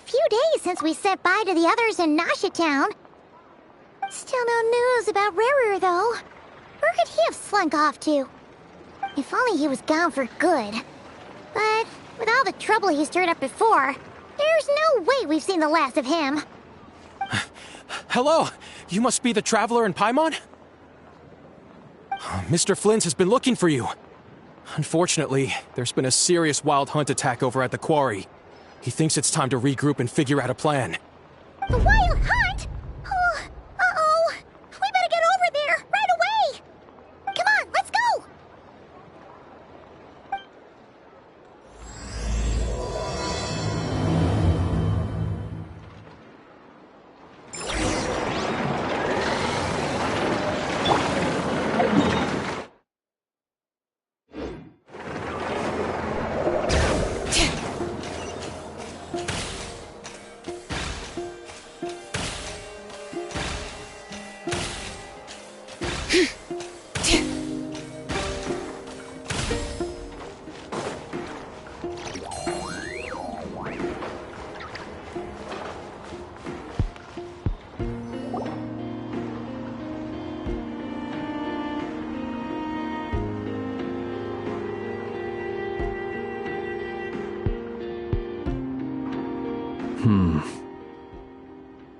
few days since we said bye to the others in Nasha Town. Still no news about Rarer, though. Where could he have slunk off to? If only he was gone for good. But with all the trouble he stirred up before, there's no way we've seen the last of him. Hello! You must be the traveler in Paimon? Mr. Flynn has been looking for you. Unfortunately, there's been a serious wild hunt attack over at the quarry. He thinks it's time to regroup and figure out a plan. The wild hunt? Oh, uh-oh. We better get over there, right away! Come on, let's go!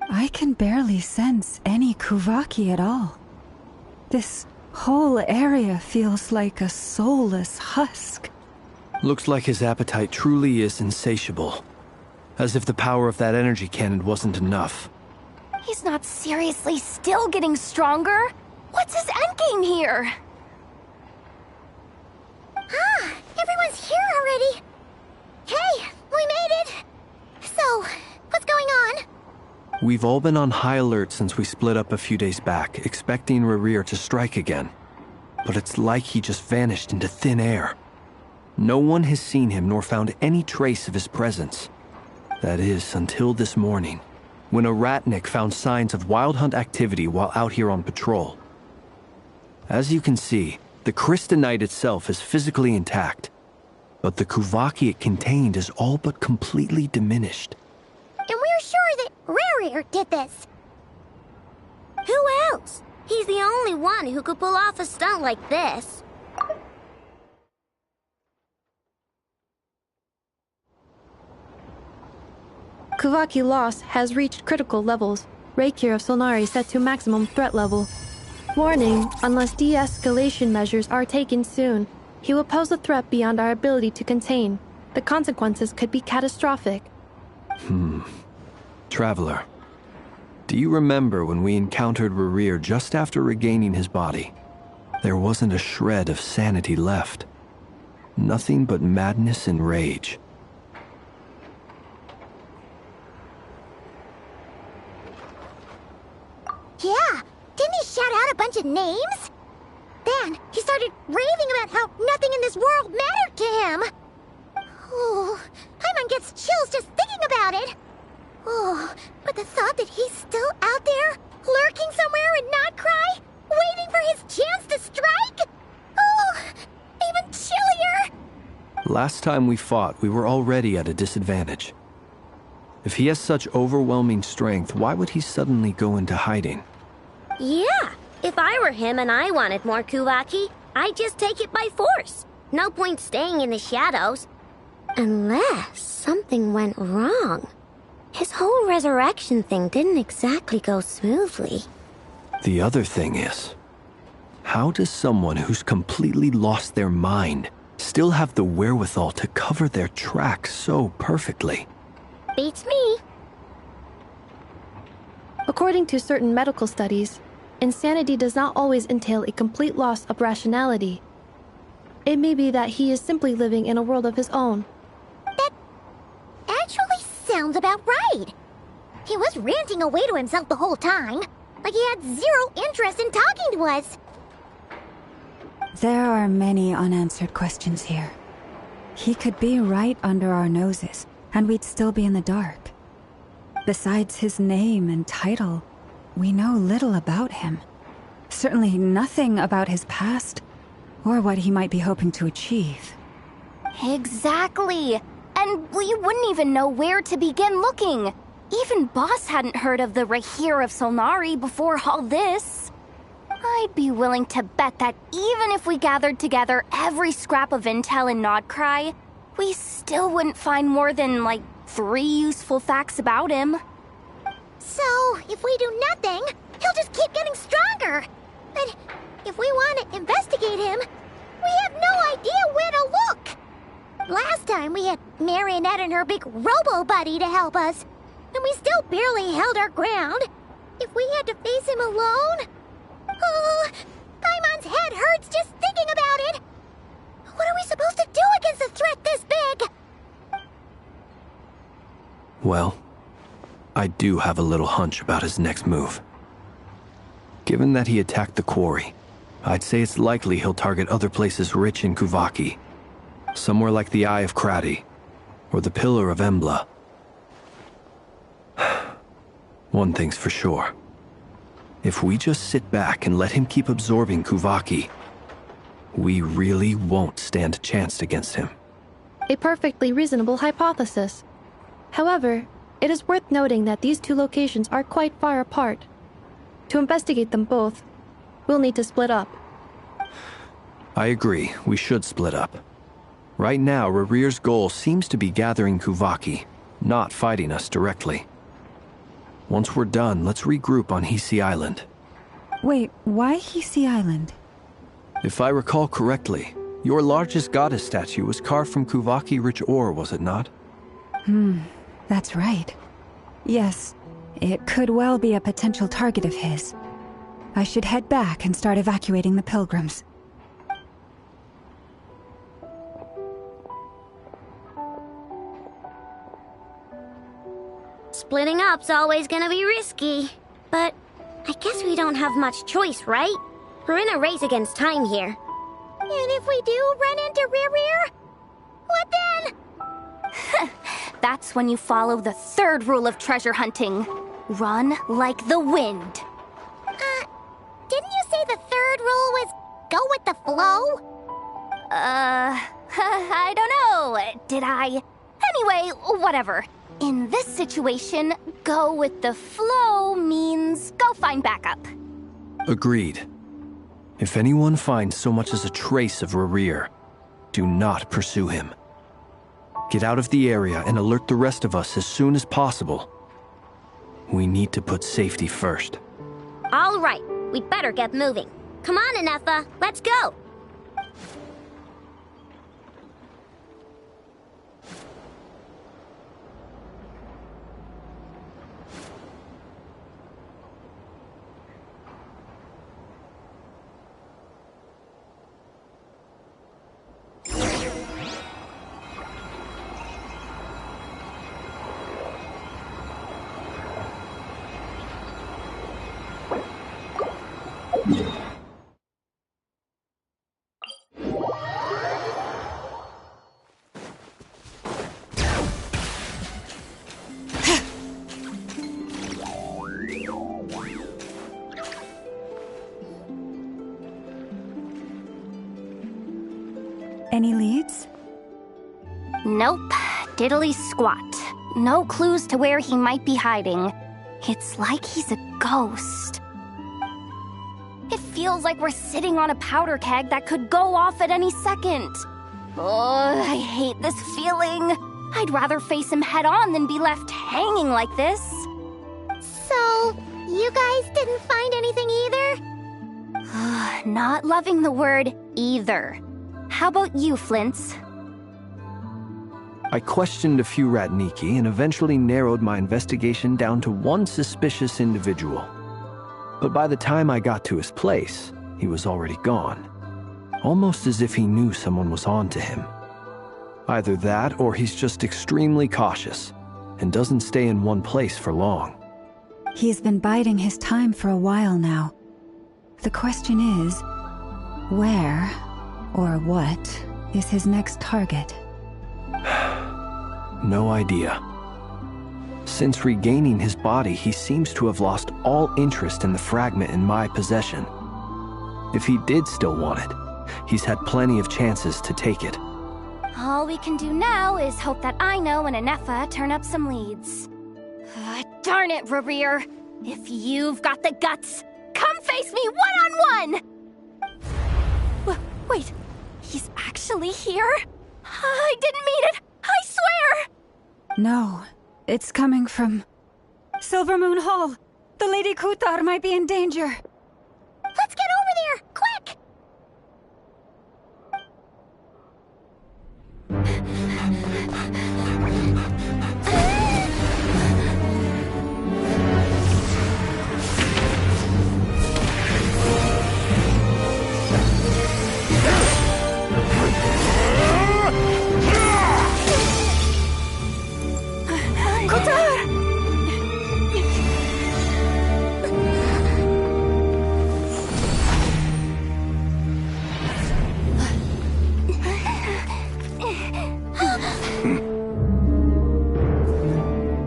I can barely sense any Kuvaki at all. This whole area feels like a soulless husk. Looks like his appetite truly is insatiable. As if the power of that energy cannon wasn't enough. He's not seriously still getting stronger? What's his endgame here? Ah, everyone's here already. Hey, we made it. So, what's going on? We've all been on high alert since we split up a few days back, expecting Rarir to strike again. But it's like he just vanished into thin air. No one has seen him nor found any trace of his presence. That is, until this morning, when a ratnik found signs of wild hunt activity while out here on patrol. As you can see, the Crystonite itself is physically intact, but the Kuvaki it contained is all but completely diminished. And we're sure that Rarir did this. Who else? He's the only one who could pull off a stunt like this. Kuvaki loss has reached critical levels. Reikir of Solnari set to maximum threat level. Warning, unless de-escalation measures are taken soon, he will pose a threat beyond our ability to contain. The consequences could be catastrophic. Traveler, do you remember when we encountered Rarir just after regaining his body? There wasn't a shred of sanity left. Nothing but madness and rage. Yeah, didn't he shout out a bunch of names? Then he started raving about how nothing in this world mattered to him. Oh, Paimon gets chills just thinking about it. Oh, but the thought that he's still out there, lurking somewhere in Not Cry, waiting for his chance to strike? Oh, even chillier. Last time we fought, we were already at a disadvantage. If he has such overwhelming strength, why would he suddenly go into hiding? Yeah, if I were him and I wanted more Kuvaki, I'd just take it by force. No point staying in the shadows. Unless something went wrong. His whole resurrection thing didn't exactly go smoothly. The other thing is, how does someone who's completely lost their mind still have the wherewithal to cover their tracks so perfectly? Beats me. According to certain medical studies, insanity does not always entail a complete loss of rationality. It may be that he is simply living in a world of his own. That actually sounds about right. He was ranting away to himself the whole time, like he had zero interest in talking to us. There are many unanswered questions here. He could be right under our noses, and we'd still be in the dark. Besides his name and title, we know little about him. Certainly nothing about his past, or what he might be hoping to achieve. Exactly. and we wouldn't even know where to begin looking. Even Boss hadn't heard of the Rahir of Solnari before all this. I'd be willing to bet that even if we gathered together every scrap of intel in Nodcry, we still wouldn't find more than, like, 3 useful facts about him. So, if we do nothing, he'll just keep getting stronger. But if we want to investigate him, we have no idea where to look. Last time we had Marionette and her big robo-buddy to help us, and we still barely held our ground. If we had to face him alone... Paimon's head hurts just thinking about it. What are we supposed to do against a threat this big? Well, I do have a little hunch about his next move. Given that he attacked the quarry, I'd say it's likely he'll target other places rich in Kuvaki. Somewhere like the Eye of Krati, or the Pillar of Embla. One thing's for sure. If we just sit back and let him keep absorbing Kuvaki, we really won't stand a chance against him. A perfectly reasonable hypothesis. However, it is worth noting that these 2 locations are quite far apart. To investigate them both, we'll need to split up. I agree, we should split up. Right now, Rarir's goal seems to be gathering Kuvaki, not fighting us directly. Once we're done, let's regroup on Hisi Island. Wait, why Hisi Island? If I recall correctly, your largest goddess statue was carved from Kuvaki-rich ore, was it not? That's right. Yes, it could well be a potential target of his. I should head back and start evacuating the pilgrims. Splitting up's always gonna be risky. But I guess we don't have much choice, right? We're in a race against time here. And if we do run into Rarir, what then? That's when you follow the 3rd rule of treasure hunting. Run like the wind. Didn't you say the 3rd rule was go with the flow? I don't know. Did I? Anyway, whatever. In this situation, go with the flow means go find backup. Agreed. If anyone finds so much as a trace of Rarir, do not pursue him. Get out of the area and alert the rest of us as soon as possible. We need to put safety first. All right, we'd better get moving. Come on, Anetha, let's go. Any leads? Nope. Diddly squat. No clues to where he might be hiding. It's like he's a ghost. It feels like we're sitting on a powder keg that could go off at any second. Oh, I hate this feeling. I'd rather face him head on than be left hanging like this. So, you guys didn't find anything either? Not loving the word either. How about you, Flints? I questioned a few Ratniki and eventually narrowed my investigation down to one suspicious individual. But by the time I got to his place, he was already gone. Almost as if he knew someone was on to him. Either that or he's just extremely cautious and doesn't stay in one place for long. He's been biding his time for a while now. The question is, where or what is his next target? No idea. Since regaining his body, he seems to have lost all interest in the fragment in my possession. If he did still want it, he's had plenty of chances to take it. All we can do now is hope that Aino and Anefa turn up some leads. Darn it, Rerir! If you've got the guts, come face me one-on-one! Wait, he's actually here? I didn't mean it! I swear! No, it's coming from Silver Moon Hall. The Lady Kutar might be in danger. Let's get over there, quick!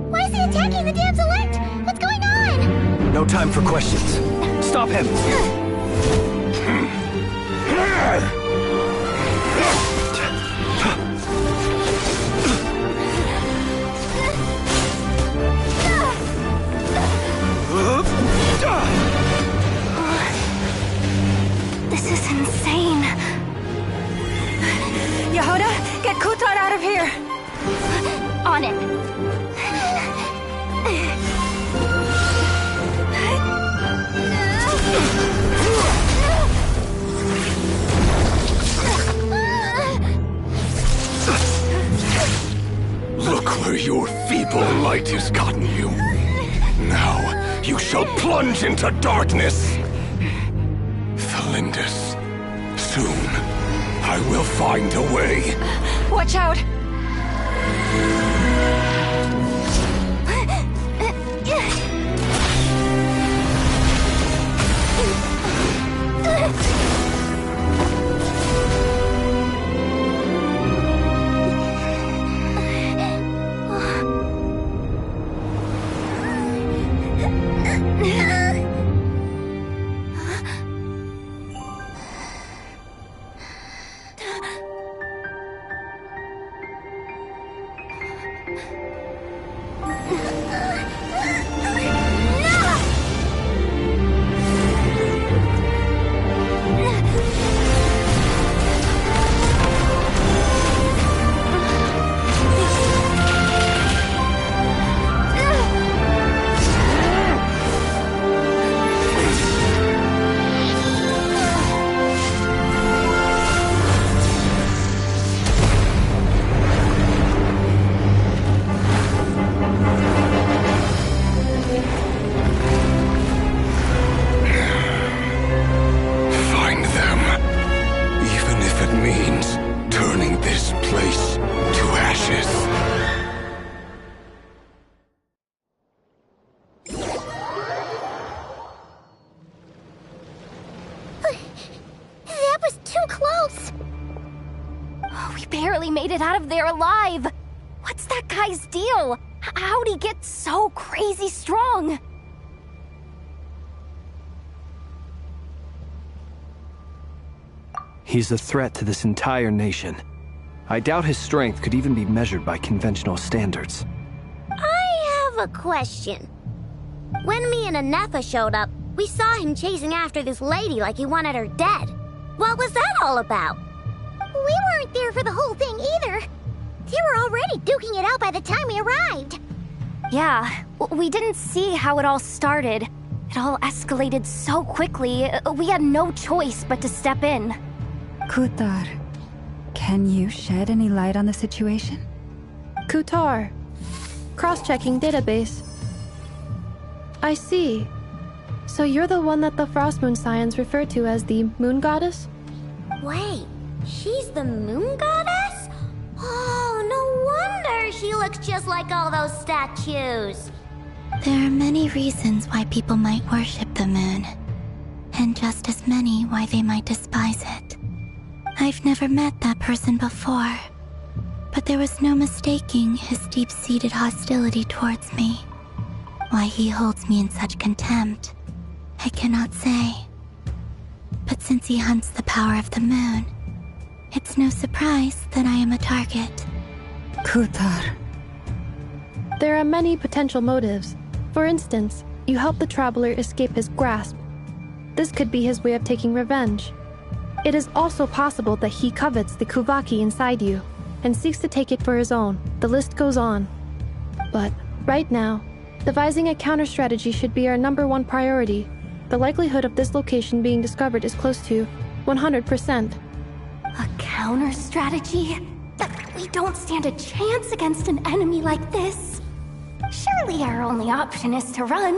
Why is he attacking the damsel elect? What's going on? No time for questions. Stop him! This is insane. Yehuda, get Kutar out of here! On it. Look where your feeble might has gotten you. Now, you shall plunge into darkness. Felindus, soon, I will find a way. Watch out! barely made it out of there alive. What's that guy's deal? How'd he get so crazy strong? He's a threat to this entire nation. I doubt his strength could even be measured by conventional standards. I have a question. When me and Anefa showed up, we saw him chasing after this lady like he wanted her dead. What was that all about? We weren't there for the whole thing either. They were already duking it out by the time we arrived. Yeah, we didn't see how it all started. It all escalated so quickly, we had no choice but to step in. Kutar, can you shed any light on the situation? Kutar. Cross-checking database. I see. So you're the one that the Frost Moon Scions refer to as the Moon Goddess? Wait, she's the Moon Goddess? Oh, no wonder she looks just like all those statues. There are many reasons why people might worship the moon, and just as many why they might despise it. I've never met that person before, but there was no mistaking his deep-seated hostility towards me. Why he holds me in such contempt, I cannot say. But since he hunts the power of the moon, it's no surprise that I am a target. Kutar. There are many potential motives. For instance, you help the traveler escape his grasp. This could be his way of taking revenge. It is also possible that he covets the Kuvaki inside you and seeks to take it for his own. The list goes on. But right now, devising a counter-strategy should be our #1 priority. The likelihood of this location being discovered is close to 100%. A counter-strategy? We don't stand a chance against an enemy like this. Surely our only option is to run.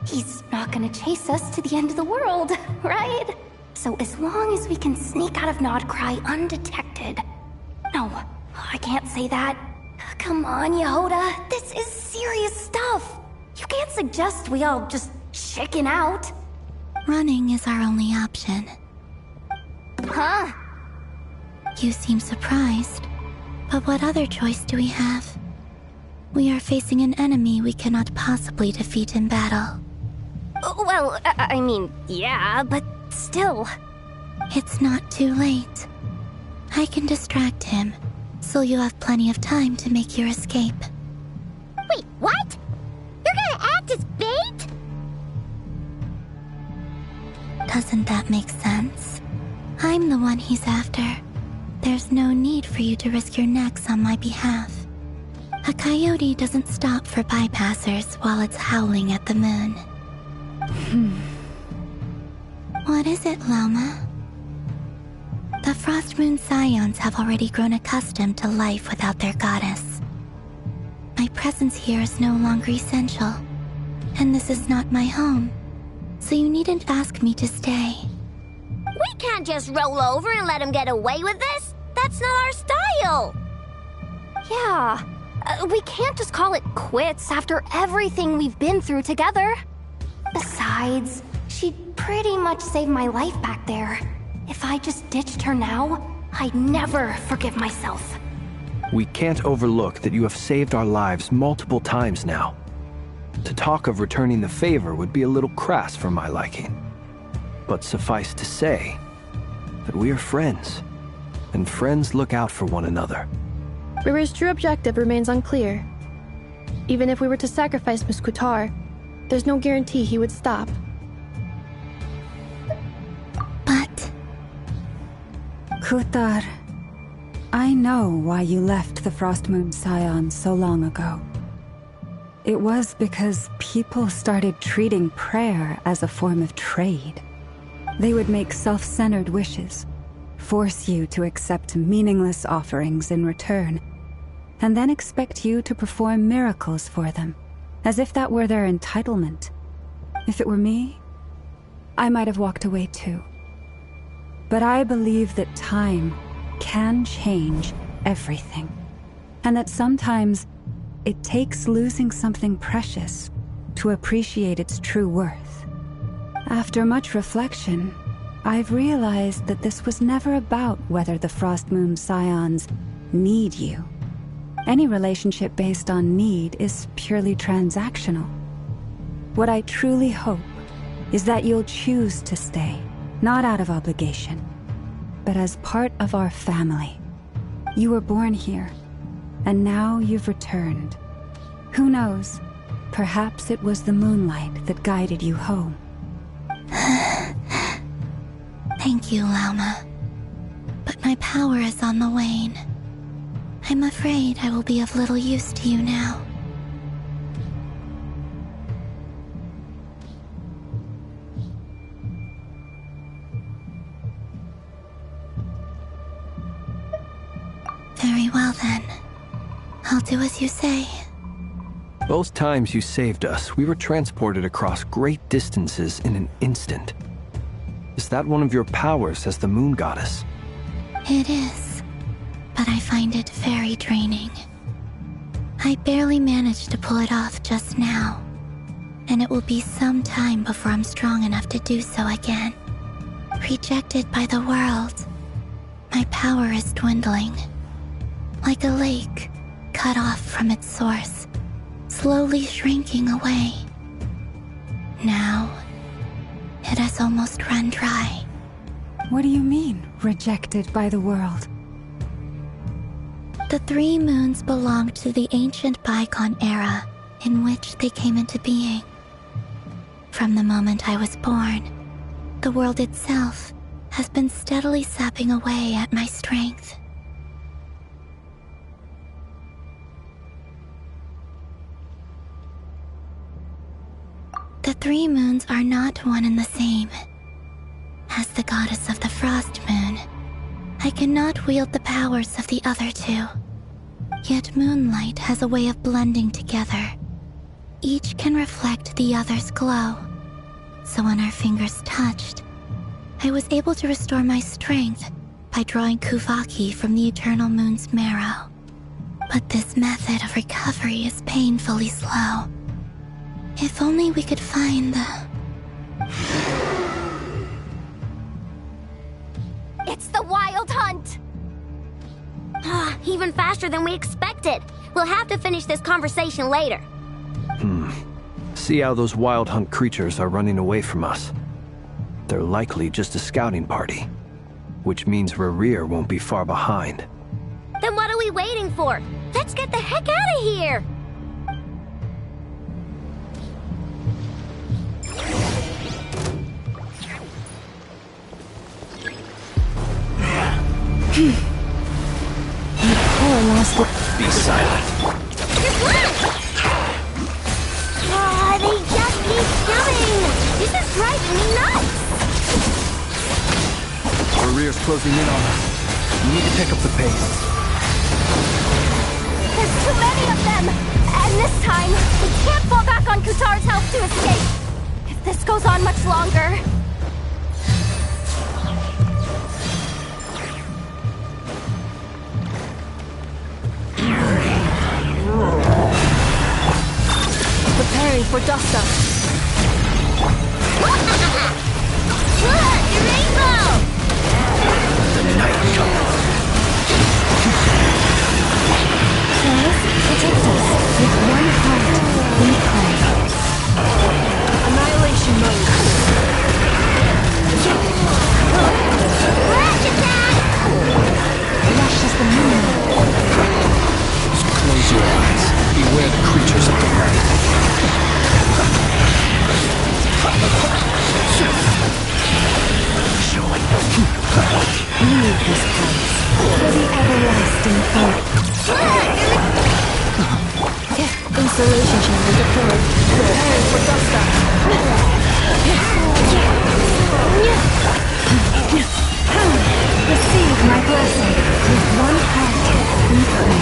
He's not gonna chase us to the end of the world, right? So as long as we can sneak out of Nodcry undetected... No, I can't say that. Come on, Yehoda. This is serious stuff. You can't suggest we all just chicken out. Running is our only option. Huh? You seem surprised. But what other choice do we have? We are facing an enemy we cannot possibly defeat in battle. Well, I mean, yeah, but still. It's not too late. I can distract him, so you have plenty of time to make your escape. Wait, what? You're gonna act as bait? Doesn't that make sense? I'm the one he's after. There's no need for you to risk your necks on my behalf. A coyote doesn't stop for bypassers while it's howling at the moon. What is it, Loma? The Frost Moon Scions have already grown accustomed to life without their goddess. My presence here is no longer essential, and this is not my home, so you needn't ask me to stay. We can't just roll over and let him get away with this. That's not our style. Yeah, we can't just call it quits after everything we've been through together. Besides, she'd pretty much saved my life back there. If I just ditched her now, I'd never forgive myself. We can't overlook that you have saved our lives multiple times now. To talk of returning the favor would be a little crass for my liking. But suffice to say that we are friends, and friends look out for one another. River's true objective remains unclear. Even if we were to sacrifice Miss Kutar, there's no guarantee he would stop. But... Kutar, I know why you left the Frost Moon Scions so long ago. It was because people started treating prayer as a form of trade. They would make self-centered wishes, force you to accept meaningless offerings in return, and then expect you to perform miracles for them, as if that were their entitlement. If it were me, I might have walked away too. But I believe that time can change everything, and that sometimes it takes losing something precious to appreciate its true worth. After much reflection, I've realized that this was never about whether the Frost Moon Scions need you. Any relationship based on need is purely transactional. What I truly hope is that you'll choose to stay, not out of obligation, but as part of our family. You were born here, and now you've returned. Who knows? Perhaps it was the moonlight that guided you home. Thank you, Lauma. But my power is on the wane. I'm afraid I will be of little use to you now. Very well then. I'll do as you say. Both times you saved us, we were transported across great distances in an instant. Is that one of your powers as the moon goddess? It is, but I find it very draining. I barely managed to pull it off just now, and it will be some time before I'm strong enough to do so again. Rejected by the world, my power is dwindling. Like a lake cut off from its source, slowly shrinking away. Now, it has almost run dry. What do you mean, rejected by the world? The three moons belonged to the ancient bygone era in which they came into being. From the moment I was born, the world itself has been steadily sapping away at my strength. The three moons are not one and the same. As the goddess of the frost moon, I cannot wield the powers of the other two. Yet moonlight has a way of blending together. Each can reflect the other's glow. So when our fingers touched, I was able to restore my strength by drawing Kuvaki from the eternal moon's marrow. But this method of recovery is painfully slow. If only we could find the... It's the Wild Hunt! Even faster than we expected. We'll have to finish this conversation later. See how those Wild Hunt creatures are running away from us. They're likely just a scouting party, which means Rerir won't be far behind. Then what are we waiting for? Let's get the heck out of here! Be silent. They just keep coming! This is driving me nuts! Rerir's closing in on us. We need to pick up the pace. There's too many of them! And this time, we can't fall back on Kutar's help to escape! If this goes on much longer... Preparing for dust up. Rainbow! The night comes. Protect us with one heart, we pray. Annihilation mode. Flash attack! Flash is the moon. Just close your eyes. Beware the creatures of the night. We need this place for the everlasting hope. Installation chamber deployed. Preparing for dust up. Receive my blessing. With one heart, we pray.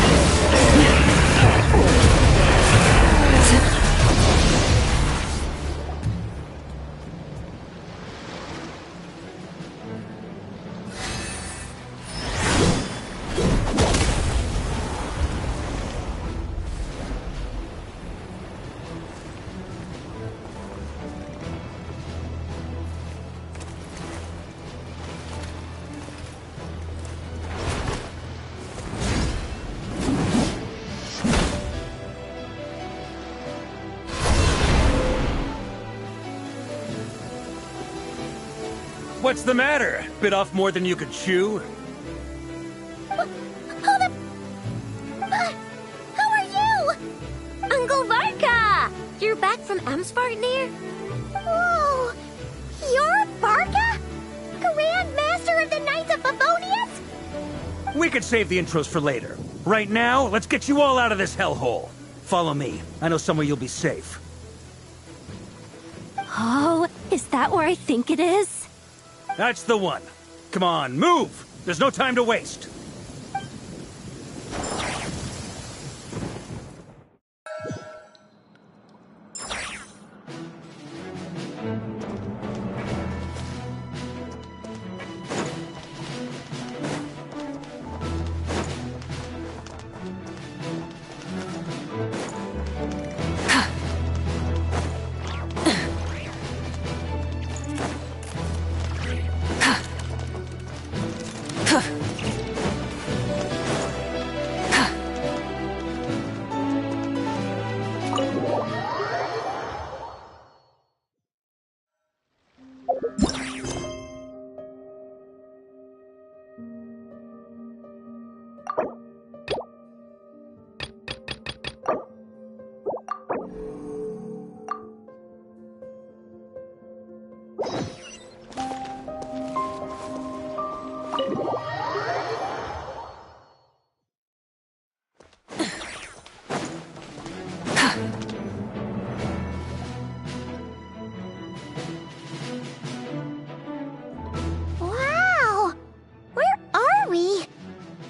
What's the matter? Bit off more than you could chew? Hold up! Who are you? Uncle Varka! You're back from Amsvartnir? Whoa! You're Varka? Grand Master of the Knights of Favonius? We could save the intros for later. Right now, let's get you all out of this hellhole. Follow me. I know somewhere you'll be safe. Oh, is that where I think it is? That's the one. Come on, move! There's no time to waste.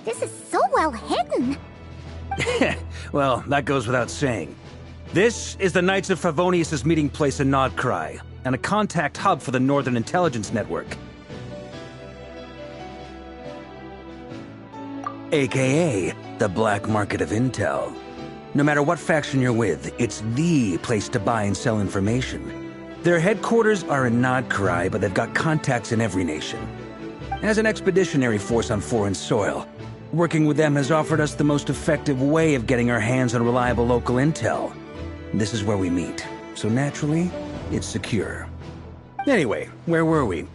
This is so well hidden. Well, that goes without saying. This is the Knights of Favonius' meeting place in Nodcry, and a contact hub for the Northern Intelligence Network. AKA, the black market of intel. No matter what faction you're with, it's the place to buy and sell information. Their headquarters are in Nodcry, but they've got contacts in every nation. As an expeditionary force on foreign soil, working with them has offered us the most effective way of getting our hands on reliable local intel. This is where we meet, so naturally, it's secure. Anyway, where were we?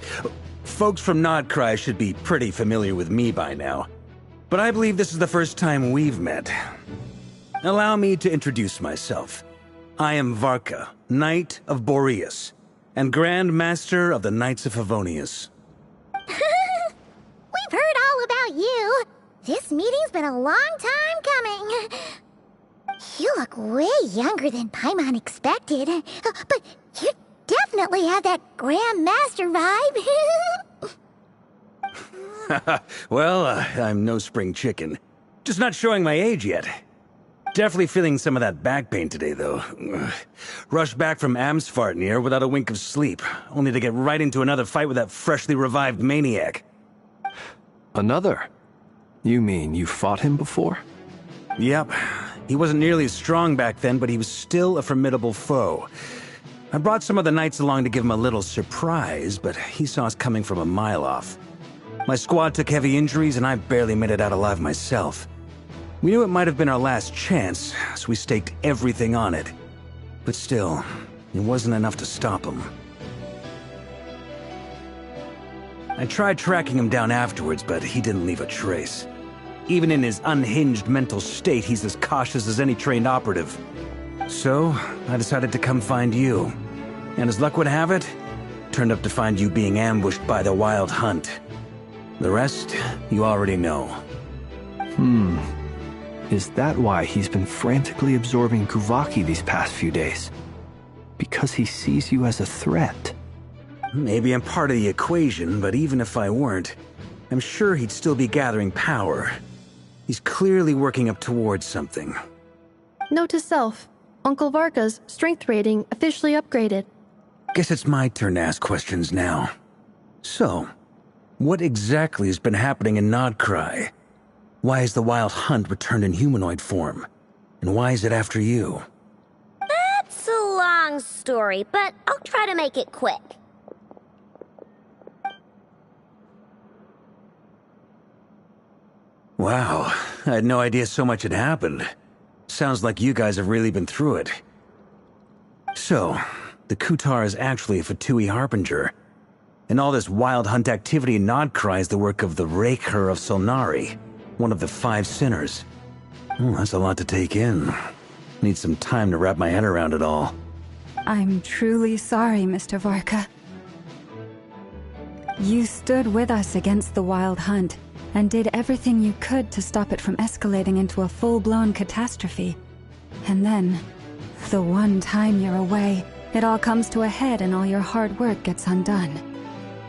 Folks from Nodcry should be pretty familiar with me by now, but I believe this is the first time we've met. Allow me to introduce myself. I am Varka, Knight of Boreas, and Grand Master of the Knights of Favonius. We've heard all about you. This meeting's been a long time coming. You look way younger than Paimon expected, but you definitely have that Grand Master vibe. Well, I'm no spring chicken. Just not showing my age yet. Definitely feeling some of that back pain today, though. Rushed back from Amsfartnir without a wink of sleep, only to get right into another fight with that freshly revived maniac. Another? You mean you fought him before? Yep. He wasn't nearly as strong back then, but he was still a formidable foe. I brought some of the knights along to give him a little surprise, but he saw us coming from a mile off. My squad took heavy injuries, and I barely made it out alive myself. We knew it might have been our last chance, so we staked everything on it. But still, it wasn't enough to stop him. I tried tracking him down afterwards, but he didn't leave a trace. Even in his unhinged mental state, he's as cautious as any trained operative. So, I decided to come find you. And as luck would have it, turned up to find you being ambushed by the Wild Hunt. The rest, you already know. Is that why he's been frantically absorbing Kuvaki these past few days? Because he sees you as a threat? Maybe I'm part of the equation, but even if I weren't, I'm sure he'd still be gathering power. He's clearly working up towards something. Note to self, Uncle Varka's strength rating officially upgraded. Guess it's my turn to ask questions now. So, what exactly has been happening in Nodcry? Why is the Wild Hunt returned in humanoid form? And why is it after you? That's a long story, but I'll try to make it quick. Wow, I had no idea so much had happened. Sounds like you guys have really been through it. So, the Kutar is actually a Fatui Harbinger. And all this Wild Hunt activity in Nodcry is the work of the Raker of Solnari, one of the 5 sinners. That's a lot to take in. Need some time to wrap my head around it all. I'm truly sorry, Mr. Varka. You stood with us against the Wild Hunt, and did everything you could to stop it from escalating into a full-blown catastrophe. And then, the one time you're away, it all comes to a head and all your hard work gets undone.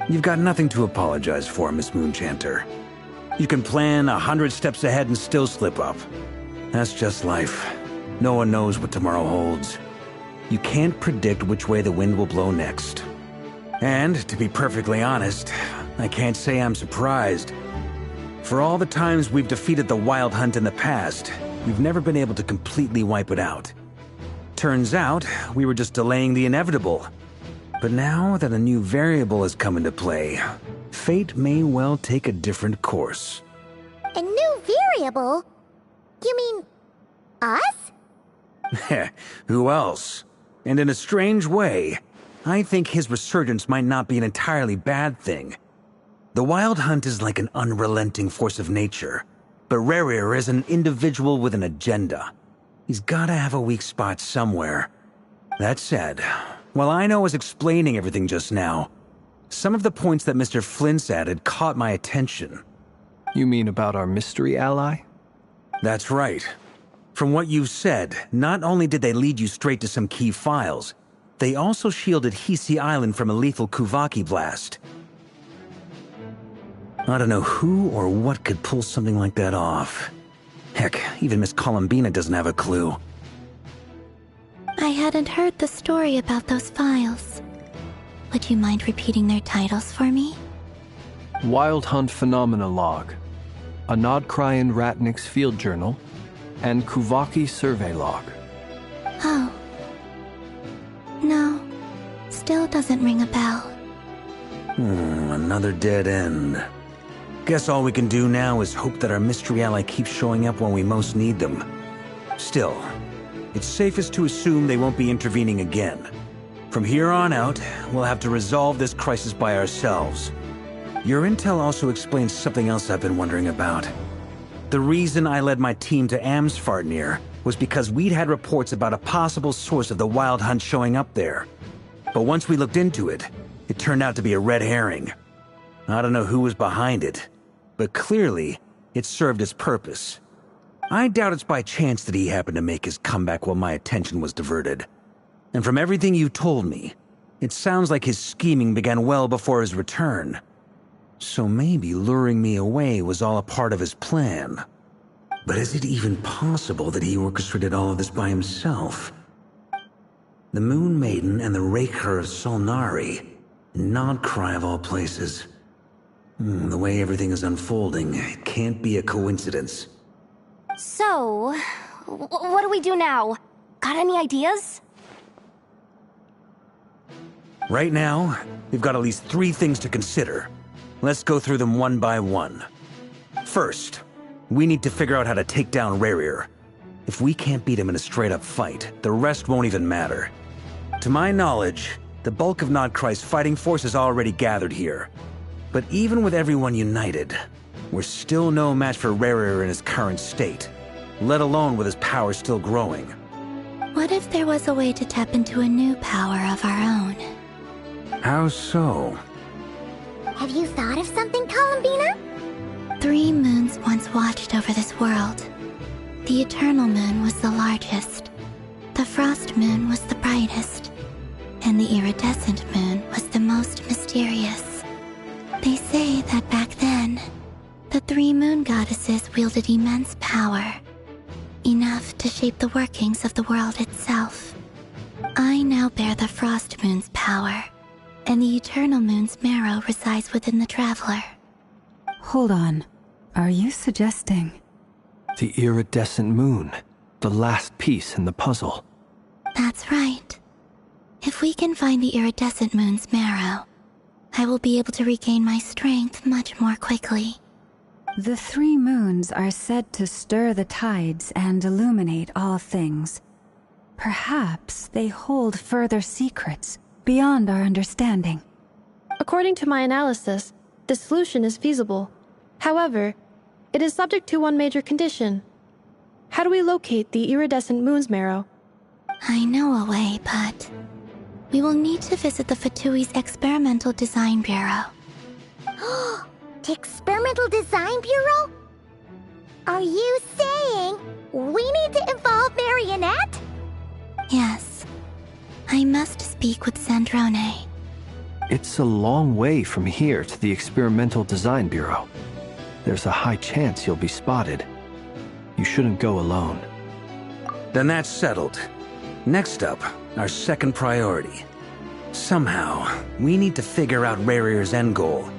You've got nothing to apologize for, Miss Moonchanter. You can plan 100 steps ahead and still slip up. That's just life. No one knows what tomorrow holds. You can't predict which way the wind will blow next. And, to be perfectly honest, I can't say I'm surprised. For all the times we've defeated the Wild Hunt in the past, we've never been able to completely wipe it out. Turns out, we were just delaying the inevitable. But now that a new variable has come into play, fate may well take a different course. A new variable? You mean us? Who else? And in a strange way, I think his resurgence might not be an entirely bad thing. The Wild Hunt is like an unrelenting force of nature, but Rerir is an individual with an agenda. He's gotta have a weak spot somewhere. That said, while I was explaining everything just now, some of the points that Mr. Flint's added caught my attention. You mean about our mystery ally? That's right. From what you've said, not only did they lead you straight to some key files, they also shielded Hisi Island from a lethal Kuvaki blast. I don't know who or what could pull something like that off. Heck, even Miss Columbina doesn't have a clue. I hadn't heard the story about those files. Would you mind repeating their titles for me? Wild Hunt Phenomena Log, a Nodcrian Ratnik's Field Journal, and Kuvaki Survey Log. Oh. No. Still doesn't ring a bell. Another dead end. Guess all we can do now is hope that our mystery ally keeps showing up when we most need them. Still, it's safest to assume they won't be intervening again. From here on out, we'll have to resolve this crisis by ourselves. Your intel also explains something else I've been wondering about. The reason I led my team to Amsfartnir was because we'd had reports about a possible source of the Wild Hunt showing up there. But once we looked into it, it turned out to be a red herring. I don't know who was behind it, but clearly, it served its purpose. I doubt it's by chance that he happened to make his comeback while my attention was diverted. And from everything you told me, it sounds like his scheming began well before his return. So maybe luring me away was all a part of his plan. But is it even possible that he orchestrated all of this by himself? The Moon Maiden and the Raker of Solnari, Nodcry of all places. The way everything is unfolding, it can't be a coincidence. So, what do we do now? Got any ideas? Right now, we've got at least 3 things to consider. Let's go through them one by one. First, we need to figure out how to take down Rerir. If we can't beat him in a straight-up fight, the rest won't even matter. To my knowledge, the bulk of Nodcry's fighting force is already gathered here. But even with everyone united, we're still no match for Rerir in his current state, let alone with his power still growing. What if there was a way to tap into a new power of our own? How so? Have you thought of something, Columbina? 3 moons once watched over this world. The Eternal Moon was the largest. The Frost Moon was the brightest. And the Iridescent Moon was the most mysterious. They say that back then, the 3 moon goddesses wielded immense power. Enough to shape the workings of the world itself. I now bear the Frost Moon's power, and the Eternal Moon's marrow resides within the Traveler. Hold on. Are you suggesting... The Iridescent Moon, the last piece in the puzzle. That's right. If we can find the Iridescent Moon's marrow, I will be able to regain my strength much more quickly. The 3 moons are said to stir the tides and illuminate all things. Perhaps they hold further secrets beyond our understanding. According to my analysis, the solution is feasible. However, it is subject to one major condition. How do we locate the Iridescent Moon's marrow? I know a way, but... we will need to visit the Fatui's Experimental Design Bureau. The Experimental Design Bureau? Are you saying we need to involve Marionette? Yes. I must speak with Sandrone. It's a long way from here to the Experimental Design Bureau. There's a high chance you'll be spotted. You shouldn't go alone. Then that's settled. Next up, our second priority. Somehow, we need to figure out Rerir's end goal.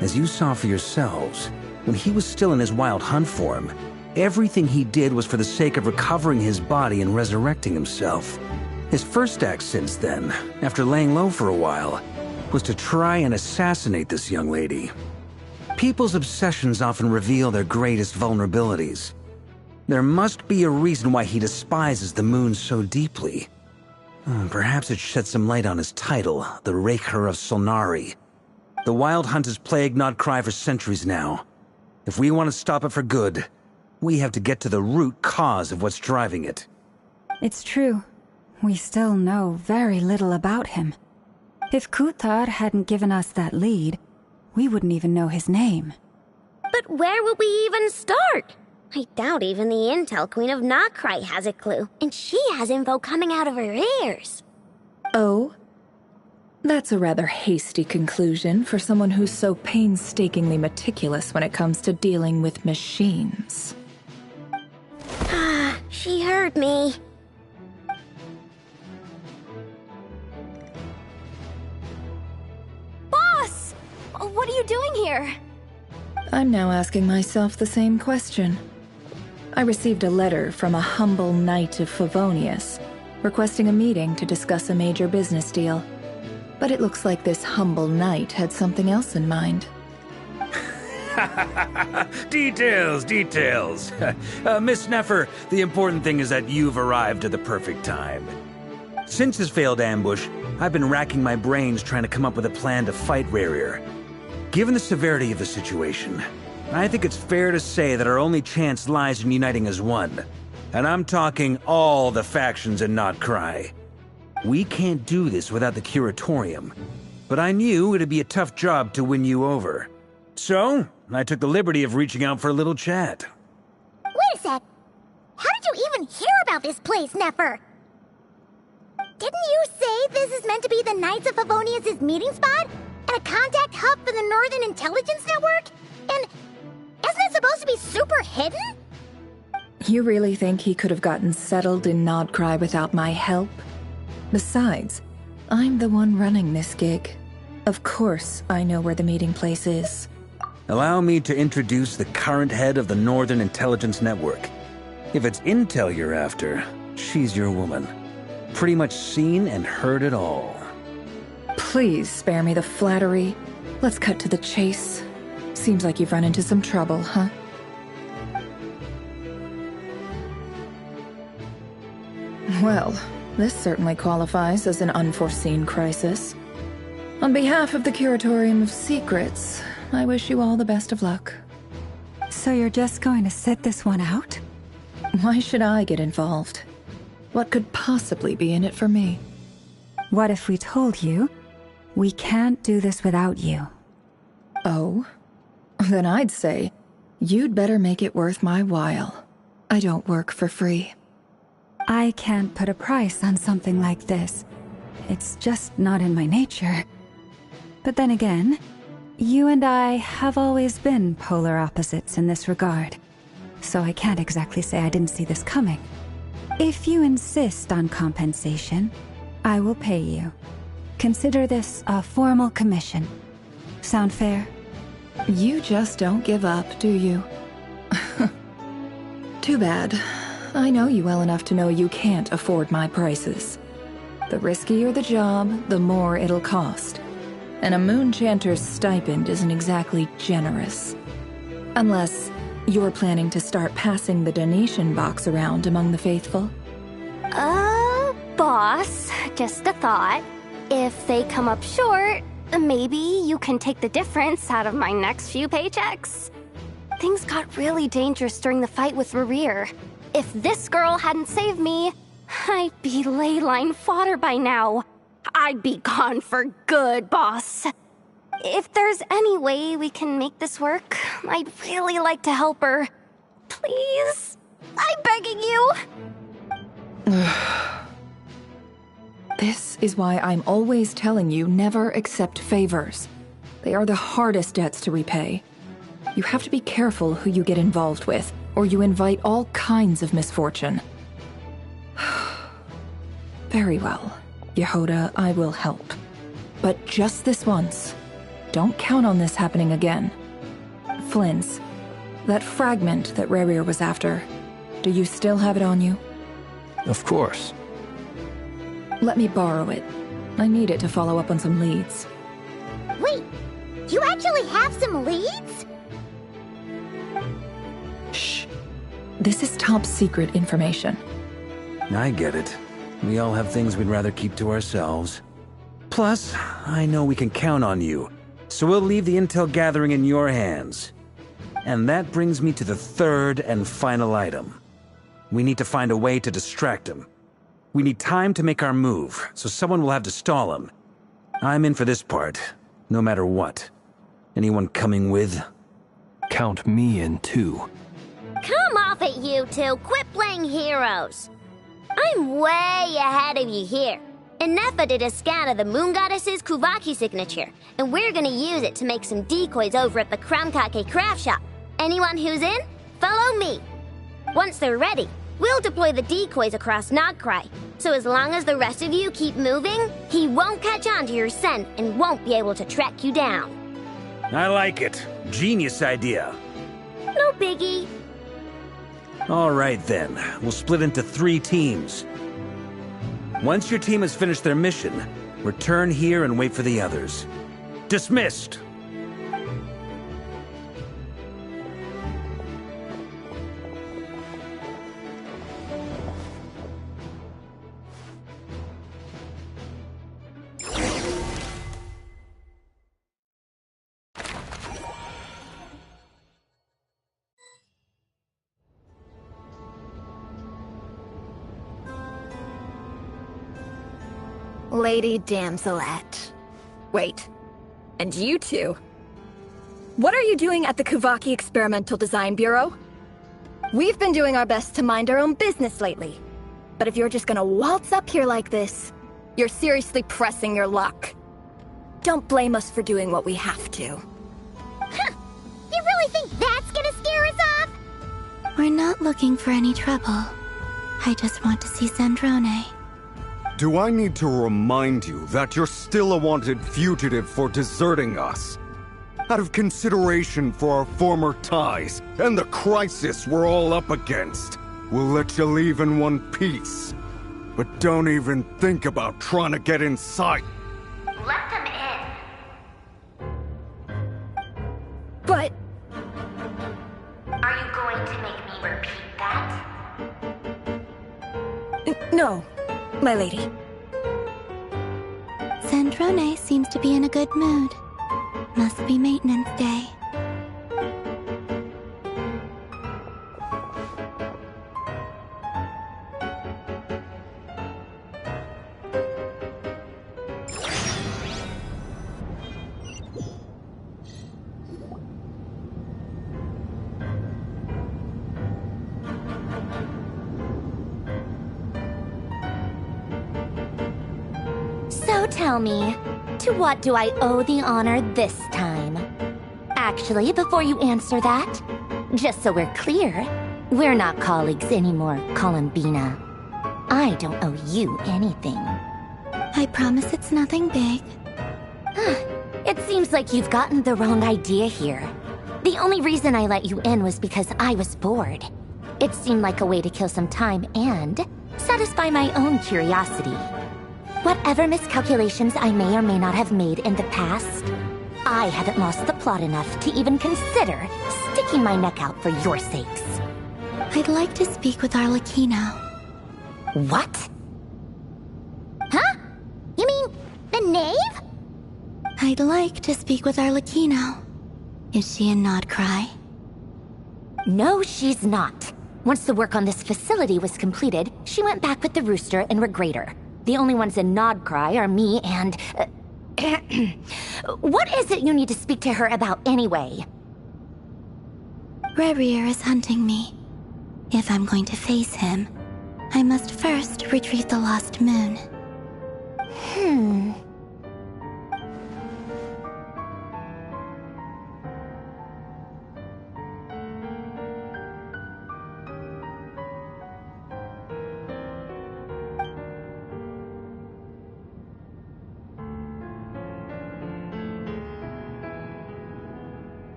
As you saw for yourselves, when he was still in his Wild Hunt form, everything he did was for the sake of recovering his body and resurrecting himself. His first act since then, after laying low for a while, was to try and assassinate this young lady. People's obsessions often reveal their greatest vulnerabilities. There must be a reason why he despises the moon so deeply. Perhaps it sheds some light on his title, the Raker of Solnari. The Wild Hunt has plagued Nodcry for centuries now. If we want to stop it for good, we have to get to the root cause of what's driving it. It's true. We still know very little about him. If Kuthar hadn't given us that lead, we wouldn't even know his name. But where would we even start? I doubt even the Intel Queen of Nodcry has a clue, and she has info coming out of her ears. Oh? That's a rather hasty conclusion for someone who's so painstakingly meticulous when it comes to dealing with machines. She heard me. Boss! What are you doing here? I'm now asking myself the same question. I received a letter from a humble knight of Favonius, requesting a meeting to discuss a major business deal. But it looks like this humble knight had something else in mind. Details. Miss Neffer, the important thing is that you've arrived at the perfect time. Since his failed ambush, I've been racking my brains trying to come up with a plan to fight Rerir. Given the severity of the situation, I think it's fair to say that our only chance lies in uniting as one. And I'm talking all the factions in Notcry. We can't do this without the Curatorium, but I knew it'd be a tough job to win you over. So, I took the liberty of reaching out for a little chat. Wait a sec. How did you even hear about this place, Neffer? Didn't you say this is meant to be the Knights of Favonius' meeting spot? And a contact hub for the Northern Intelligence Network? And isn't it supposed to be super hidden? You really think he could have gotten settled in Nodcry without my help? Besides, I'm the one running this gig. Of course I know where the meeting place is. Allow me to introduce the current head of the Northern Intelligence Network. If it's intel you're after, she's your woman. Pretty much seen and heard it all. Please spare me the flattery. Let's cut to the chase. Seems like you've run into some trouble, huh? Well, this certainly qualifies as an unforeseen crisis. On behalf of the Curatorium of Secrets, I wish you all the best of luck. So you're just going to sit this one out? Why should I get involved? What could possibly be in it for me? What if we told you we can't do this without you? Oh? Then I'd say you'd better make it worth my while. I don't work for free. I can't put a price on something like this. It's just not in my nature. But then again, you and I have always been polar opposites in this regard, so I can't exactly say I didn't see this coming. If you insist on compensation, I will pay you. Consider this a formal commission. Sound fair? You just don't give up, do you? Too bad. I know you well enough to know you can't afford my prices. The riskier the job, the more it'll cost. And a moon chanter's stipend isn't exactly generous. Unless you're planning to start passing the donation box around among the faithful. Boss, just a thought. If they come up short, maybe you can take the difference out of my next few paychecks. Things got really dangerous during the fight with Rerir. If this girl hadn't saved me, I'd be ley line fodder by now. I'd be gone for good, boss. If there's any way we can make this work, I'd really like to help her. Please? I'm begging you. This is why I'm always telling you never accept favors. They are the hardest debts to repay. You have to be careful who you get involved with, or you invite all kinds of misfortune. Very well, Yehoda, I will help. But just this once. Don't count on this happening again. Flynn's, that fragment that Rerir was after, do you still have it on you? Of course. Let me borrow it. I need it to follow up on some leads. Wait, you actually have some leads? Shh. This is top secret information. I get it. We all have things we'd rather keep to ourselves. Plus, I know we can count on you, so we'll leave the intel gathering in your hands. And that brings me to the third and final item. We need to find a way to distract him. We need time to make our move, so someone will have to stall him. I'm in for this part, no matter what. Anyone coming with? Count me in too. Come off it, you two. Quit playing heroes. I'm way ahead of you here. Ineffa did a scan of the Moon Goddess's Kuvaki signature, and we're gonna use it to make some decoys over at the Kramkake craft shop. Anyone who's in, follow me. Once they're ready, we'll deploy the decoys across Nogcry, so as long as the rest of you keep moving, he won't catch on to your scent and won't be able to track you down. I like it. Genius idea. No biggie. All right then, we'll split into 3 teams. Once your team has finished their mission, return here and wait for the others. Dismissed! Lady Damselette. Wait, and you two? What are you doing at the Kuvaki Experimental Design Bureau? We've been doing our best to mind our own business lately. But if you're just gonna waltz up here like this, you're seriously pressing your luck. Don't blame us for doing what we have to. Huh! You really think that's gonna scare us off? We're not looking for any trouble. I just want to see Zandrone. Do I need to remind you that you're still a wanted fugitive for deserting us? Out of consideration for our former ties and the crisis we're all up against, we'll let you leave in one piece. But don't even think about trying to get inside. Let them in. But... Are you going to make me repeat that? No, my lady. Zandrone seems to be in a good mood. Must be maintenance day. So tell me, to what do I owe the honor this time? Actually, before you answer that, just so we're clear, we're not colleagues anymore, Columbina. I don't owe you anything. I promise it's nothing big. It seems like you've gotten the wrong idea here. The only reason I let you in was because I was bored. It seemed like a way to kill some time and satisfy my own curiosity. Whatever miscalculations I may or may not have made in the past, I haven't lost the plot enough to even consider sticking my neck out for your sakes. I'd like to speak with Arlecchino. What? Huh? You mean the knave? I'd like to speak with Arlecchino. Is she in Nodcry? No, she's not. Once the work on this facility was completed, she went back with the Rooster and Regrator. The only ones in Nodcry are me and... What is it you need to speak to her about anyway? Rerir is hunting me. If I'm going to face him, I must first retrieve the lost moon.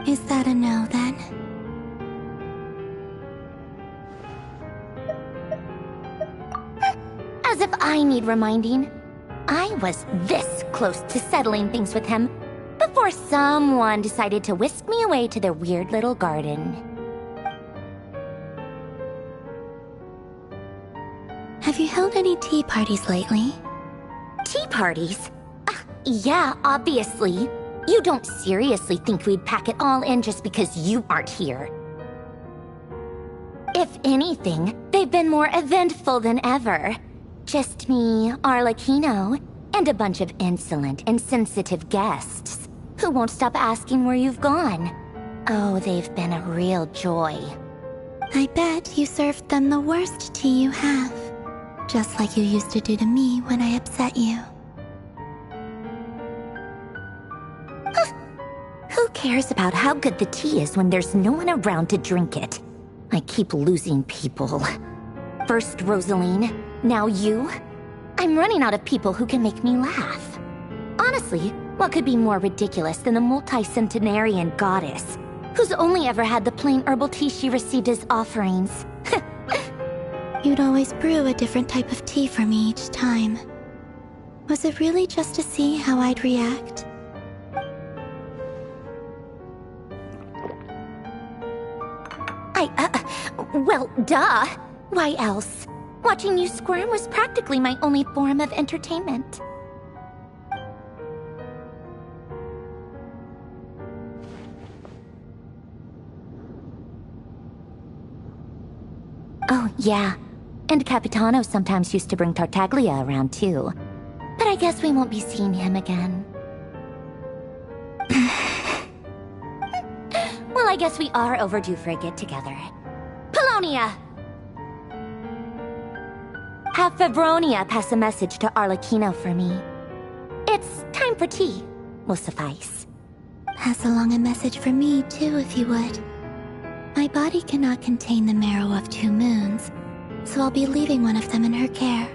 Is that a no, then? As if I need reminding. I was this close to settling things with him before someone decided to whisk me away to their weird little garden. Have you held any tea parties lately? Tea parties? Yeah, obviously. You don't seriously think we'd pack it all in just because you aren't here. If anything, they've been more eventful than ever. Just me, Arlecchino, and a bunch of insolent and sensitive guests who won't stop asking where you've gone. Oh, they've been a real joy. I bet you served them the worst tea you have. Just like you used to do to me when I upset you. Who cares about how good the tea is when there's no one around to drink it? I keep losing people. First Rosaline, now you. I'm running out of people who can make me laugh. Honestly, what could be more ridiculous than a multi-centenarian goddess who's only ever had the plain herbal tea she received as offerings? You'd always brew a different type of tea for me each time. Was it really just to see how I'd react? Well, duh. Why else? Watching you squirm was practically my only form of entertainment. Oh, yeah. And Capitano sometimes used to bring Tartaglia around, too. But I guess we won't be seeing him again. Well, I guess we are overdue for a get-together. Polonia! Have Febronia pass a message to Arlecchino for me. It's time for tea. Will suffice. Pass along a message for me, too, if you would. My body cannot contain the marrow of 2 moons, so I'll be leaving one of them in her care.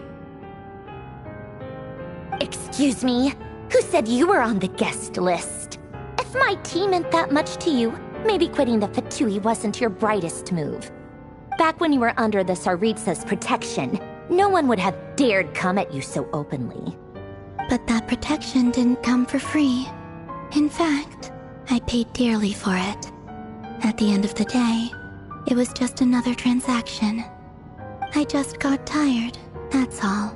Excuse me? Who said you were on the guest list? If my tea meant that much to you, maybe quitting the Fatui wasn't your brightest move. Back when you were under the Tsaritsa's protection, no one would have dared come at you so openly. But that protection didn't come for free. In fact, I paid dearly for it. At the end of the day, it was just another transaction. I just got tired, that's all.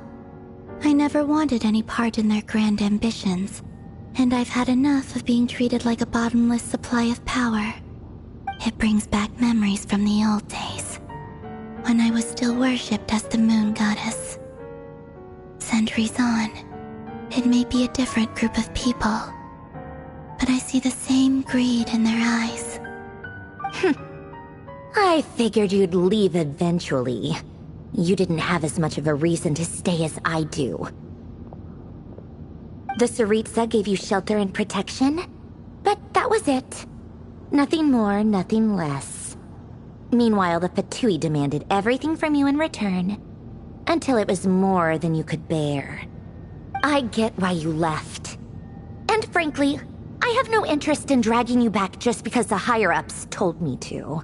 I never wanted any part in their grand ambitions, and I've had enough of being treated like a bottomless supply of power. It brings back memories from the old days, when I was still worshipped as the moon goddess. Centuries on, it may be a different group of people, but I see the same greed in their eyes. I figured you'd leave eventually. You didn't have as much of a reason to stay as I do. The Tsaritsa gave you shelter and protection, but that was it. Nothing more, nothing less. Meanwhile, the Fatui demanded everything from you in return, until it was more than you could bear. I get why you left. And frankly, I have no interest in dragging you back just because the higher-ups told me to.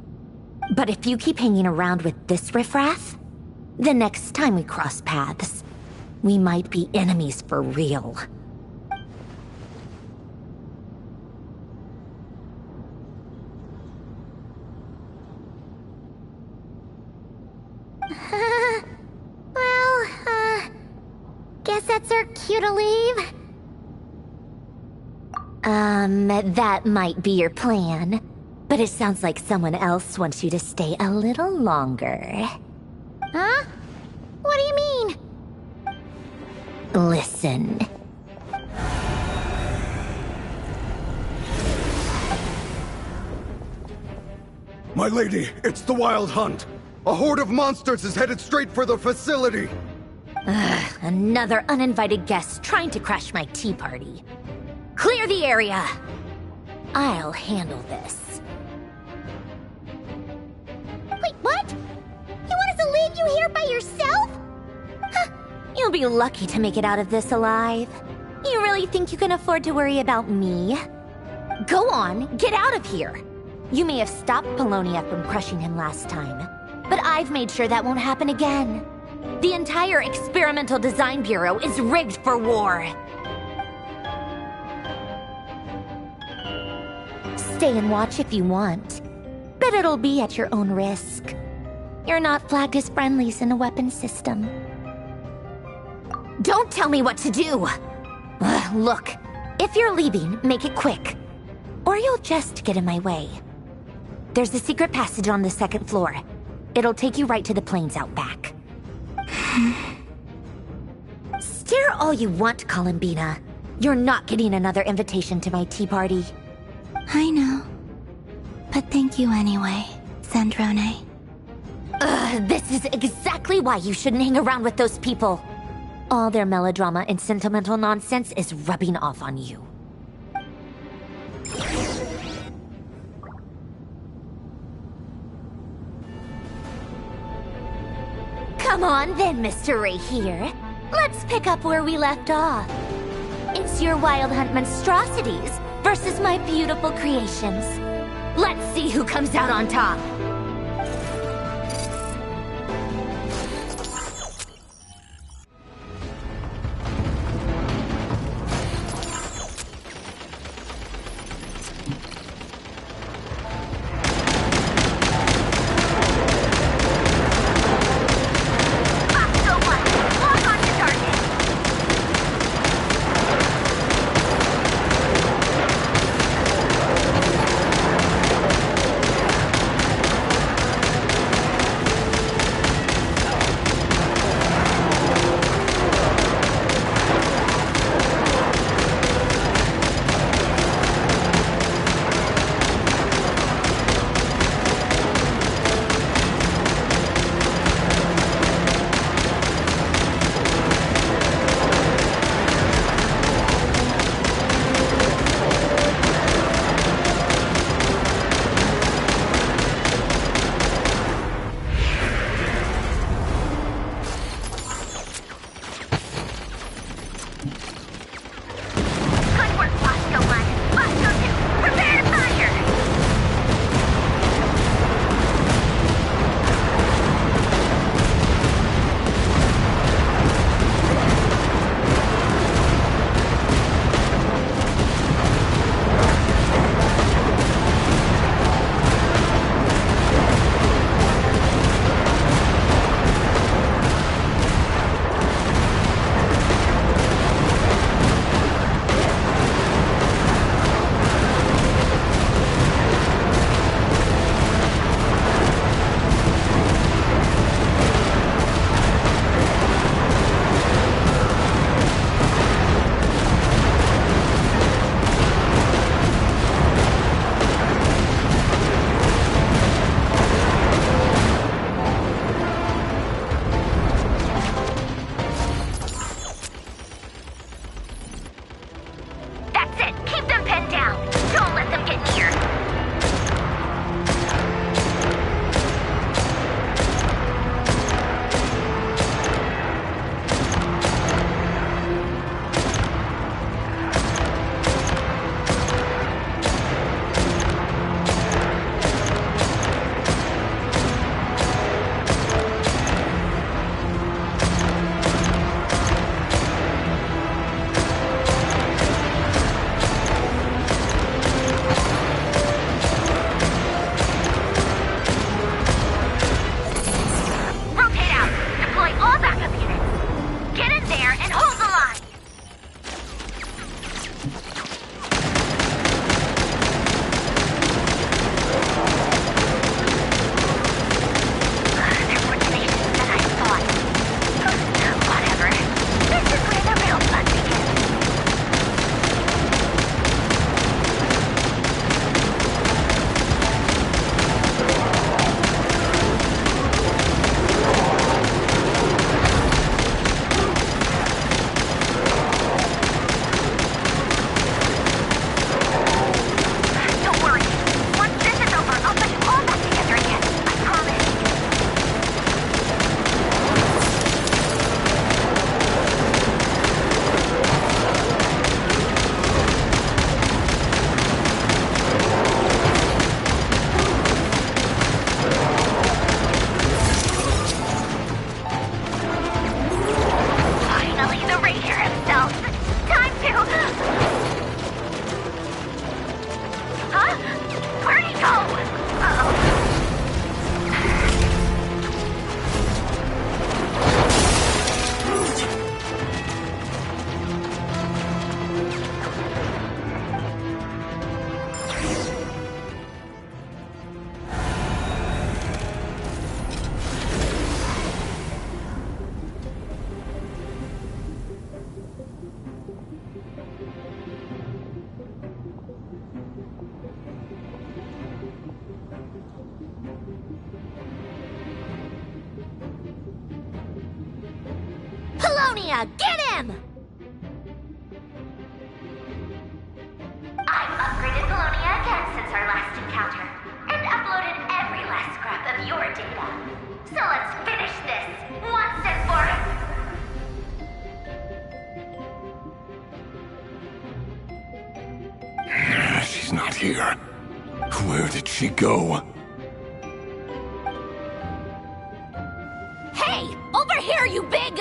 But if you keep hanging around with this riffraff, the next time we cross paths, we might be enemies for real. Guess that's our cue to leave. That might be your plan. But it sounds like someone else wants you to stay a little longer. Huh? What do you mean? Listen. My lady, it's the Wild Hunt. A horde of monsters is headed straight for the facility. Another uninvited guest trying to crash my tea party. Clear the area! I'll handle this. Wait, what? You want us to leave you here by yourself? You'll be lucky to make it out of this alive. You really think you can afford to worry about me? Go on, get out of here. You may have stopped Polonia from crushing him last time, but I've made sure that won't happen again. The entire Experimental Design Bureau is rigged for war. Stay and watch if you want, but it'll be at your own risk. You're not flagged as friendlies in a weapon system. Don't tell me what to do! Look, if you're leaving, make it quick, or you'll just get in my way. There's a secret passage on the 2nd floor. It'll take you right to the plains out back. Stare all you want, Columbina. You're not getting another invitation to my tea party. I know. But thank you anyway, Sandrone. This is exactly why you shouldn't hang around with those people. All their melodrama and sentimental nonsense is rubbing off on you. Come on then, Mr. Ray here. Let's pick up where we left off. It's your Wild Hunt monstrosities versus my beautiful creations. Let's see who comes out on top. Apollonia, get him! I've upgraded Apollonia again since our last encounter, and uploaded every last scrap of your data. So let's finish this, once and for all. She's not here. Where did she go? Hey! Over here, you big...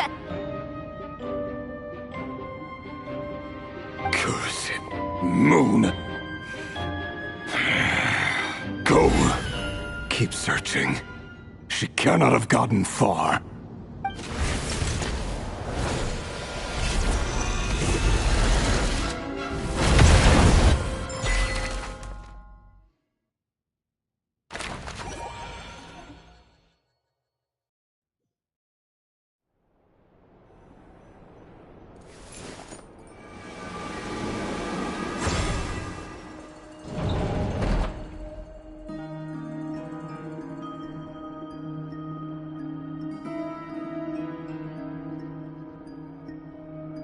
Cursed moon. Go. Keep searching. She cannot have gotten far.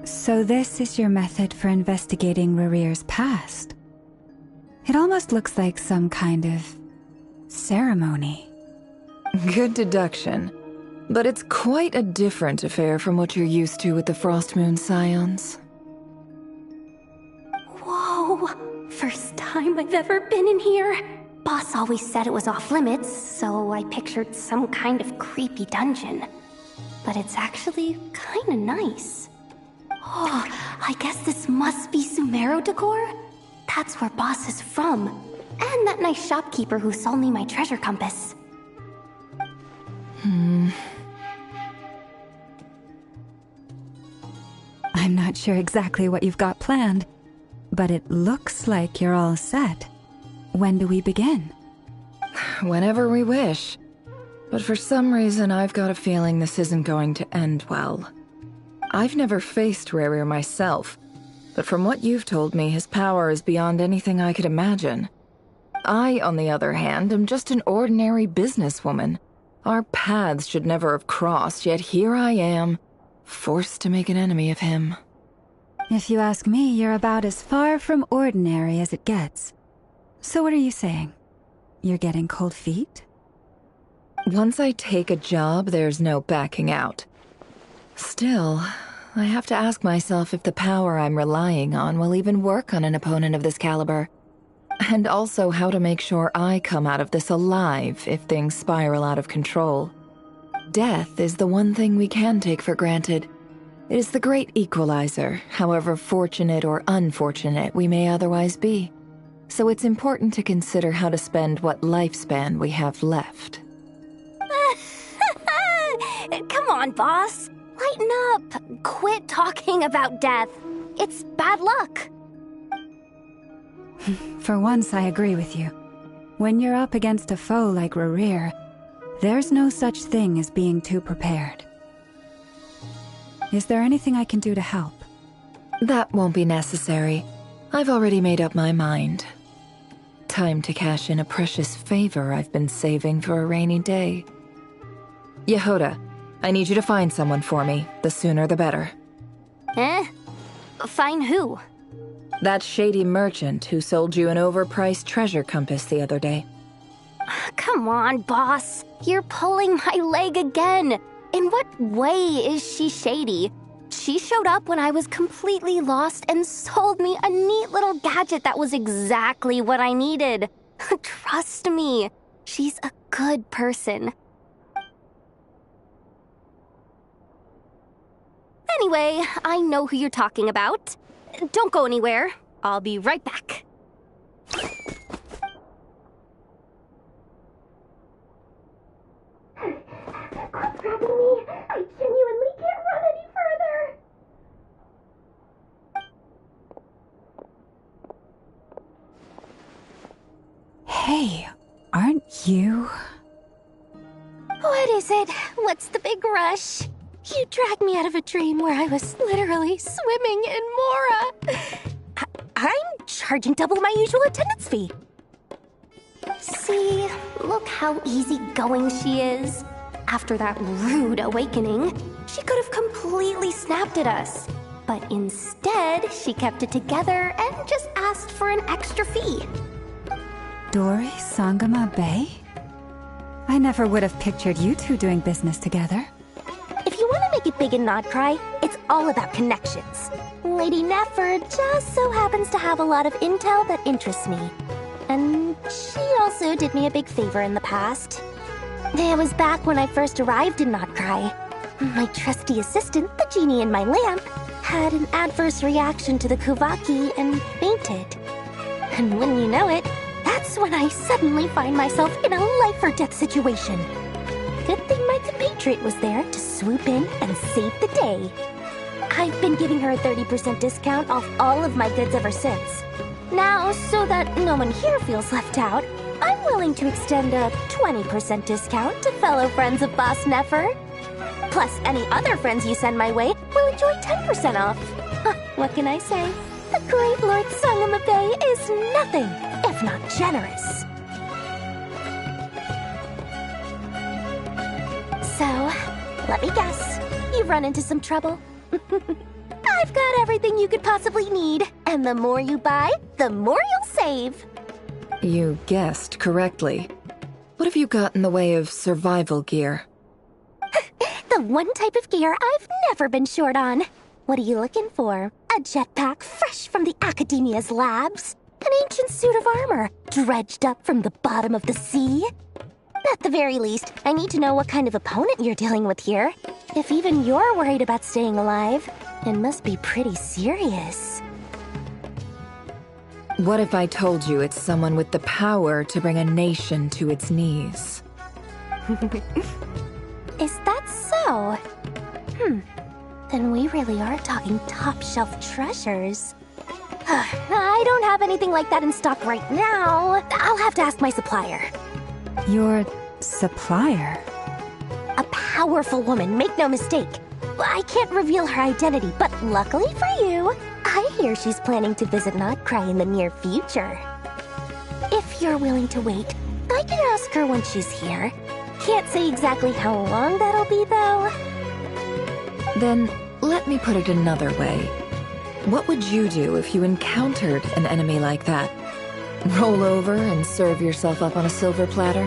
So this is your method for investigating Rarir's past. It almost looks like some kind of ceremony. Good deduction. But it's quite a different affair from what you're used to with the Frost Moon Scions. Whoa! First time I've ever been in here. Boss always said it was off limits, so I pictured some kind of creepy dungeon. But it's actually kinda nice. Oh, I guess this must be Sumero decor? That's where Boss is from. And that nice shopkeeper who sold me my treasure compass. I'm not sure exactly what you've got planned, but it looks like you're all set. When do we begin? Whenever we wish. But for some reason, I've got a feeling this isn't going to end well. I've never faced Rarir myself, but from what you've told me, his power is beyond anything I could imagine. I, on the other hand, am just an ordinary businesswoman. Our paths should never have crossed, yet here I am, forced to make an enemy of him. If you ask me, you're about as far from ordinary as it gets. So what are you saying? You're getting cold feet? Once I take a job, there's no backing out. Still, I have to ask myself if the power I'm relying on will even work on an opponent of this caliber. And also how to make sure I come out of this alive if things spiral out of control. Death is the one thing we can take for granted. It is the great equalizer, however fortunate or unfortunate we may otherwise be. So it's important to consider how to spend what lifespan we have left. Come on, boss. Lighten up. Quit talking about death. It's bad luck. For once, I agree with you. When you're up against a foe like Rarir, there's no such thing as being too prepared. Is there anything I can do to help? That won't be necessary. I've already made up my mind. Time to cash in a precious favor I've been saving for a rainy day. Yehoda, I need you to find someone for me. The sooner the better. Find who? That shady merchant who sold you an overpriced treasure compass the other day. Come on, boss. You're pulling my leg again. In what way is she shady? She showed up when I was completely lost and sold me a neat little gadget that was exactly what I needed. Trust me, she's a good person. Anyway, I know who you're talking about. Don't go anywhere. I'll be right back. Quit grabbing me. I genuinely can't run any further. Hey, aren't you? What is it? What's the big rush? You dragged me out of a dream where I was literally swimming in Mora. I'm charging double my usual attendance fee. See, look how easygoing she is. After that rude awakening, She could have completely snapped at us. But instead, she kept it together and just asked for an extra fee. Dori Sangama Bay? I never would have pictured you two doing business together. If you want to make it big in Nodcry, it's all about connections. Lady Nefer just so happens to have a lot of intel that interests me. And she also did me a big favor in the past. It was back when I first arrived in Nodcry. My trusty assistant, the genie in my lamp, had an adverse reaction to the Kuvaki and fainted. And wouldn't you know it, that's when I suddenly find myself in a life-or-death situation. Good thing my compatriot was there to swoop in and save the day. I've been giving her a 30% discount off all of my goods ever since. Now, so that no one here feels left out, I'm willing to extend a 20% discount to fellow friends of Boss Nefer. Plus, any other friends you send my way will enjoy 10% off. What can I say? The great Lord Sangama Bay is nothing if not generous. So, let me guess. You've run into some trouble? I've got everything you could possibly need. And the more you buy, the more you'll save. You guessed correctly. What have you got in the way of survival gear? The one type of gear I've never been short on. What are you looking for? A jetpack fresh from the Academia's labs? An ancient suit of armor dredged up from the bottom of the sea? At the very least, I need to know what kind of opponent you're dealing with here. If even you're worried about staying alive, it must be pretty serious. What if I told you it's someone with the power to bring a nation to its knees? Is that so? Then we really are talking top-shelf treasures. I don't have anything like that in stock right now. I'll have to ask my supplier. Your supplier? A powerful woman, make no mistake. I can't reveal her identity, but luckily for you, I hear she's planning to visit Nodcry in the near future. If you're willing to wait, I can ask her when she's here. Can't say exactly how long that'll be, though. Then, let me put it another way. What would you do if you encountered an enemy like that? Roll over and serve yourself up on a silver platter?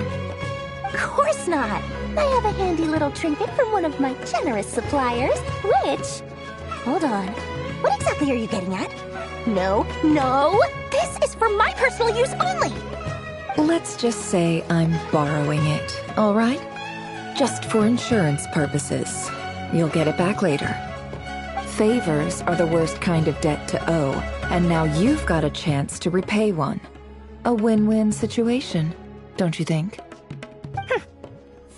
Of course not! I have a handy little trinket from one of my generous suppliers, which... Hold on. What exactly are you getting at? No, no! This is for my personal use only! Let's just say I'm borrowing it, all right? Just for insurance purposes. You'll get it back later. Favors are the worst kind of debt to owe, and now you've got a chance to repay one. A win-win situation, don't you think?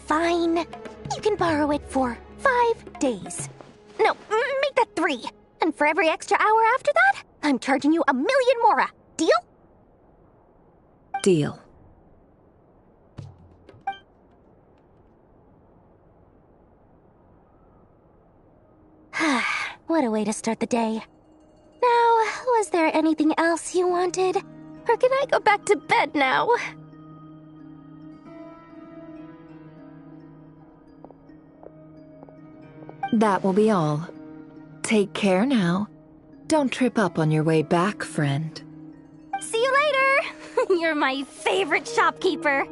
Fine. You can borrow it for 5 days. No, make that 3. And for every extra hour after that, I'm charging you 1 million mora. Deal? Deal. What a way to start the day. Now, was there anything else you wanted? Or can I go back to bed now? That will be all. Take care now. Don't trip up on your way back, friend. See you later! You're my favorite shopkeeper.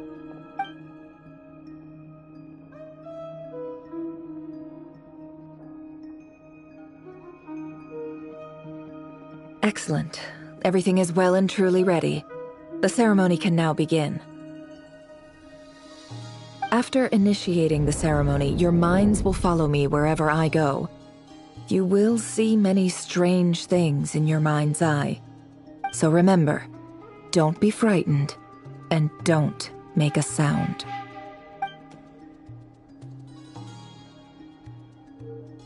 Excellent. Everything is well and truly ready. The ceremony can now begin. After initiating the ceremony, your minds will follow me wherever I go. You will see many strange things in your mind's eye. So remember, don't be frightened, and don't make a sound.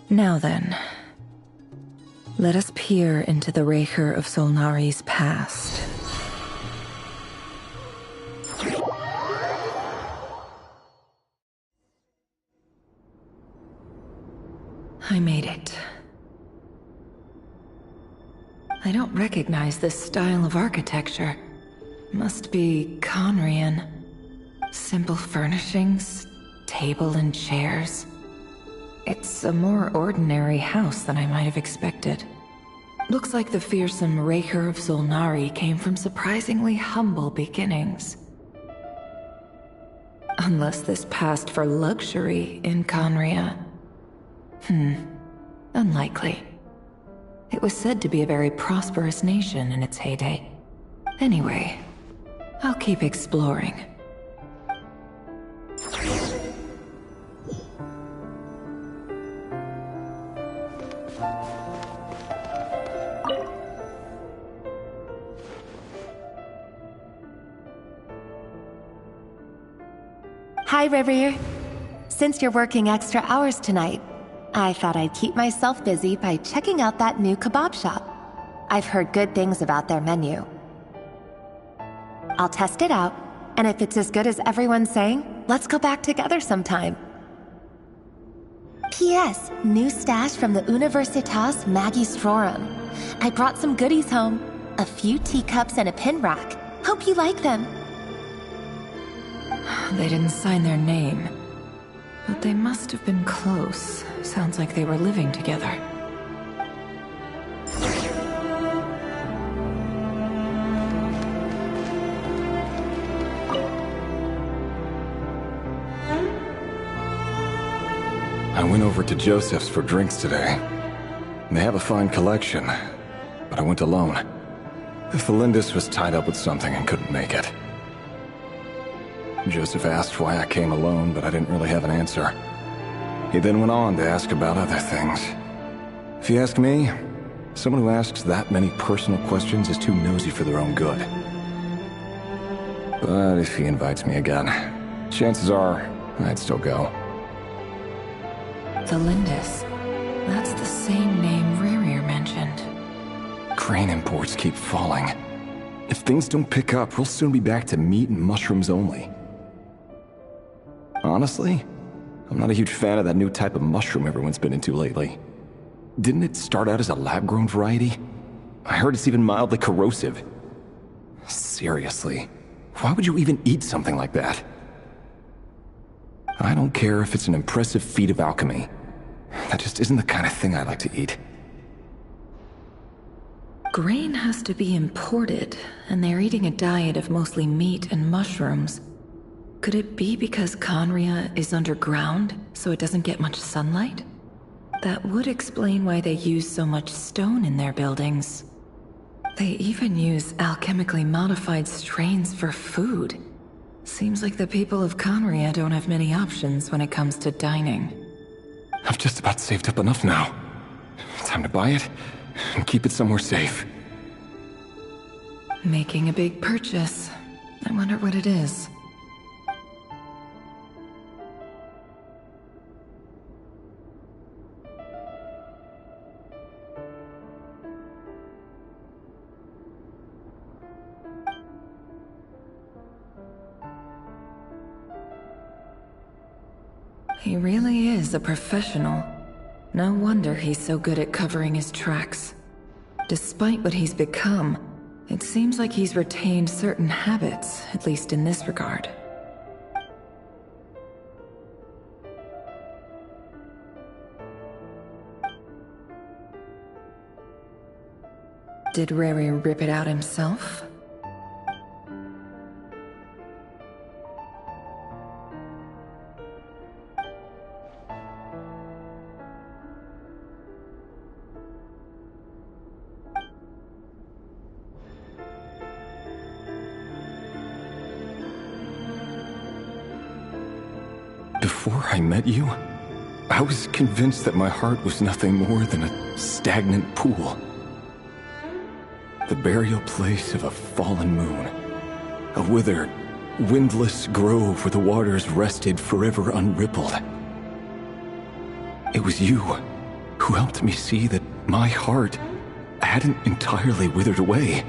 Now then, let us peer into the Raker of Solnari's past. I made it. I don't recognize this style of architecture. Must be Conrian. Simple furnishings, table and chairs. It's a more ordinary house than I might have expected. Looks like the fearsome Raker of Solnari came from surprisingly humble beginnings. Unless this passed for luxury in Conria. Unlikely. It was said to be a very prosperous nation in its heyday. Anyway, I'll keep exploring. Hi, River. Since you're working extra hours tonight, I thought I'd keep myself busy by checking out that new kebab shop. I've heard good things about their menu. I'll test it out, and if it's as good as everyone's saying, let's go back together sometime. P.S. New stash from the Universitas Magistrorum. I brought some goodies home. A few teacups and a pin rack. Hope you like them. They didn't sign their name, but they must have been close. Sounds like they were living together. I went over to Joseph's for drinks today. They have a fine collection, but I went alone. Felindis was tied up with something and couldn't make it. Joseph asked why I came alone, but I didn't really have an answer. He then went on to ask about other things. If you ask me, someone who asks that many personal questions is too nosy for their own good. But if he invites me again, chances are I'd still go. Felindis. That's the same name Ririer mentioned. Grain imports keep falling. If things don't pick up, we'll soon be back to meat and mushrooms only. Honestly, I'm not a huge fan of that new type of mushroom everyone's been into lately. Didn't it start out as a lab-grown variety? I heard it's even mildly corrosive. Seriously, why would you even eat something like that? I don't care if it's an impressive feat of alchemy. That just isn't the kind of thing I like to eat. Grain has to be imported, and they're eating a diet of mostly meat and mushrooms. Could it be because Conria is underground, so it doesn't get much sunlight? That would explain why they use so much stone in their buildings. They even use alchemically modified strains for food. Seems like the people of Conria don't have many options when it comes to dining. I've just about saved up enough now. Time to buy it and keep it somewhere safe. Making a big purchase. I wonder what it is. He really is a professional. No wonder he's so good at covering his tracks. Despite what he's become, it seems like he's retained certain habits, at least in this regard. Did Rary rip it out himself? Before I met you, I was convinced that my heart was nothing more than a stagnant pool. The burial place of a fallen moon. A withered, windless grove where the waters rested forever unrippled. It was you who helped me see that my heart hadn't entirely withered away.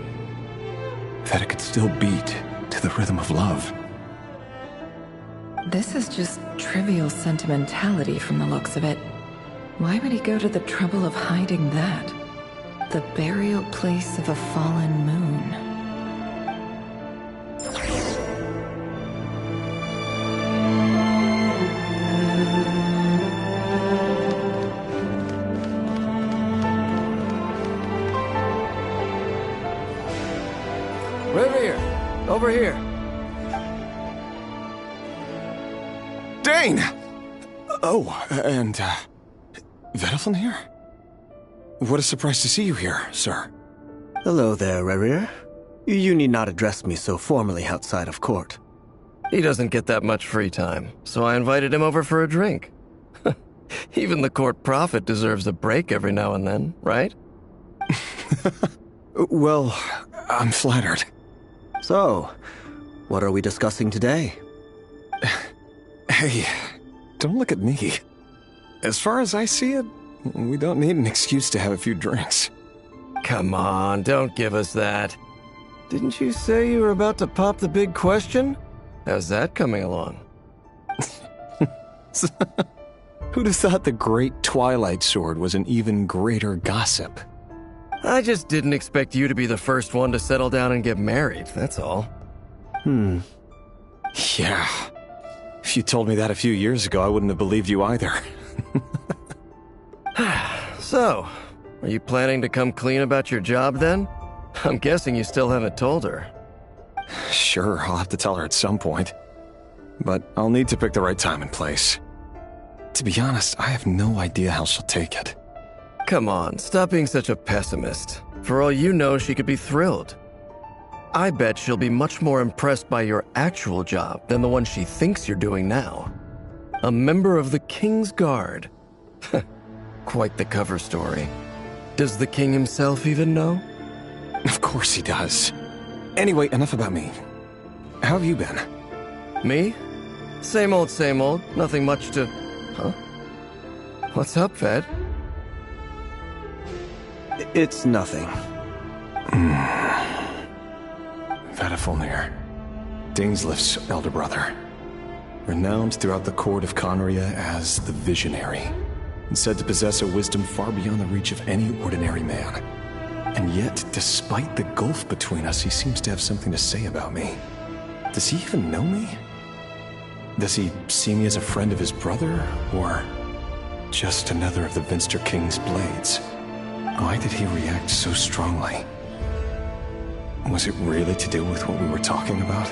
That it could still beat to the rhythm of love. This is just trivial sentimentality from the looks of it. Why would he go to the trouble of hiding that? The burial place of a fallen moon. over here. Dane! Oh, and, Vedaflin here? What a surprise to see you here, sir. Hello there, Rerir. You need not address me so formally outside of court. He doesn't get that much free time, so I invited him over for a drink. Even the court prophet deserves a break every now and then, right? Well, I'm flattered. So, what are we discussing today? Hey, don't look at me. As far as I see it, we don't need an excuse to have a few drinks. Come on, don't give us that. Didn't you say you were about to pop the big question? How's that coming along? Who'd have thought the great Twilight Sword was an even greater gossip? I just didn't expect you to be the first one to settle down and get married, that's all. Yeah. If you told me that a few years ago, I wouldn't have believed you either. So, are you planning to come clean about your job then? I'm guessing you still haven't told her. Sure, I'll have to tell her at some point. But I'll need to pick the right time and place. To be honest, I have no idea how she'll take it. Come on, stop being such a pessimist. For all you know, she could be thrilled. I bet she'll be much more impressed by your actual job than the one she thinks you're doing now. A member of the King's Guard. Quite the cover story. Does the king himself even know? Of course he does. Anyway, enough about me. How have you been? Me? Same old, same old. Nothing much to... Huh? What's up, Ved? It's nothing. Vedaflin, Daneslif's elder brother. Renowned throughout the court of Conria as the Visionary, and said to possess a wisdom far beyond the reach of any ordinary man. And yet, despite the gulf between us, he seems to have something to say about me. Does he even know me? Does he see me as a friend of his brother, or just another of the Vinster King's blades? Why did he react so strongly? Was it really to do with what we were talking about?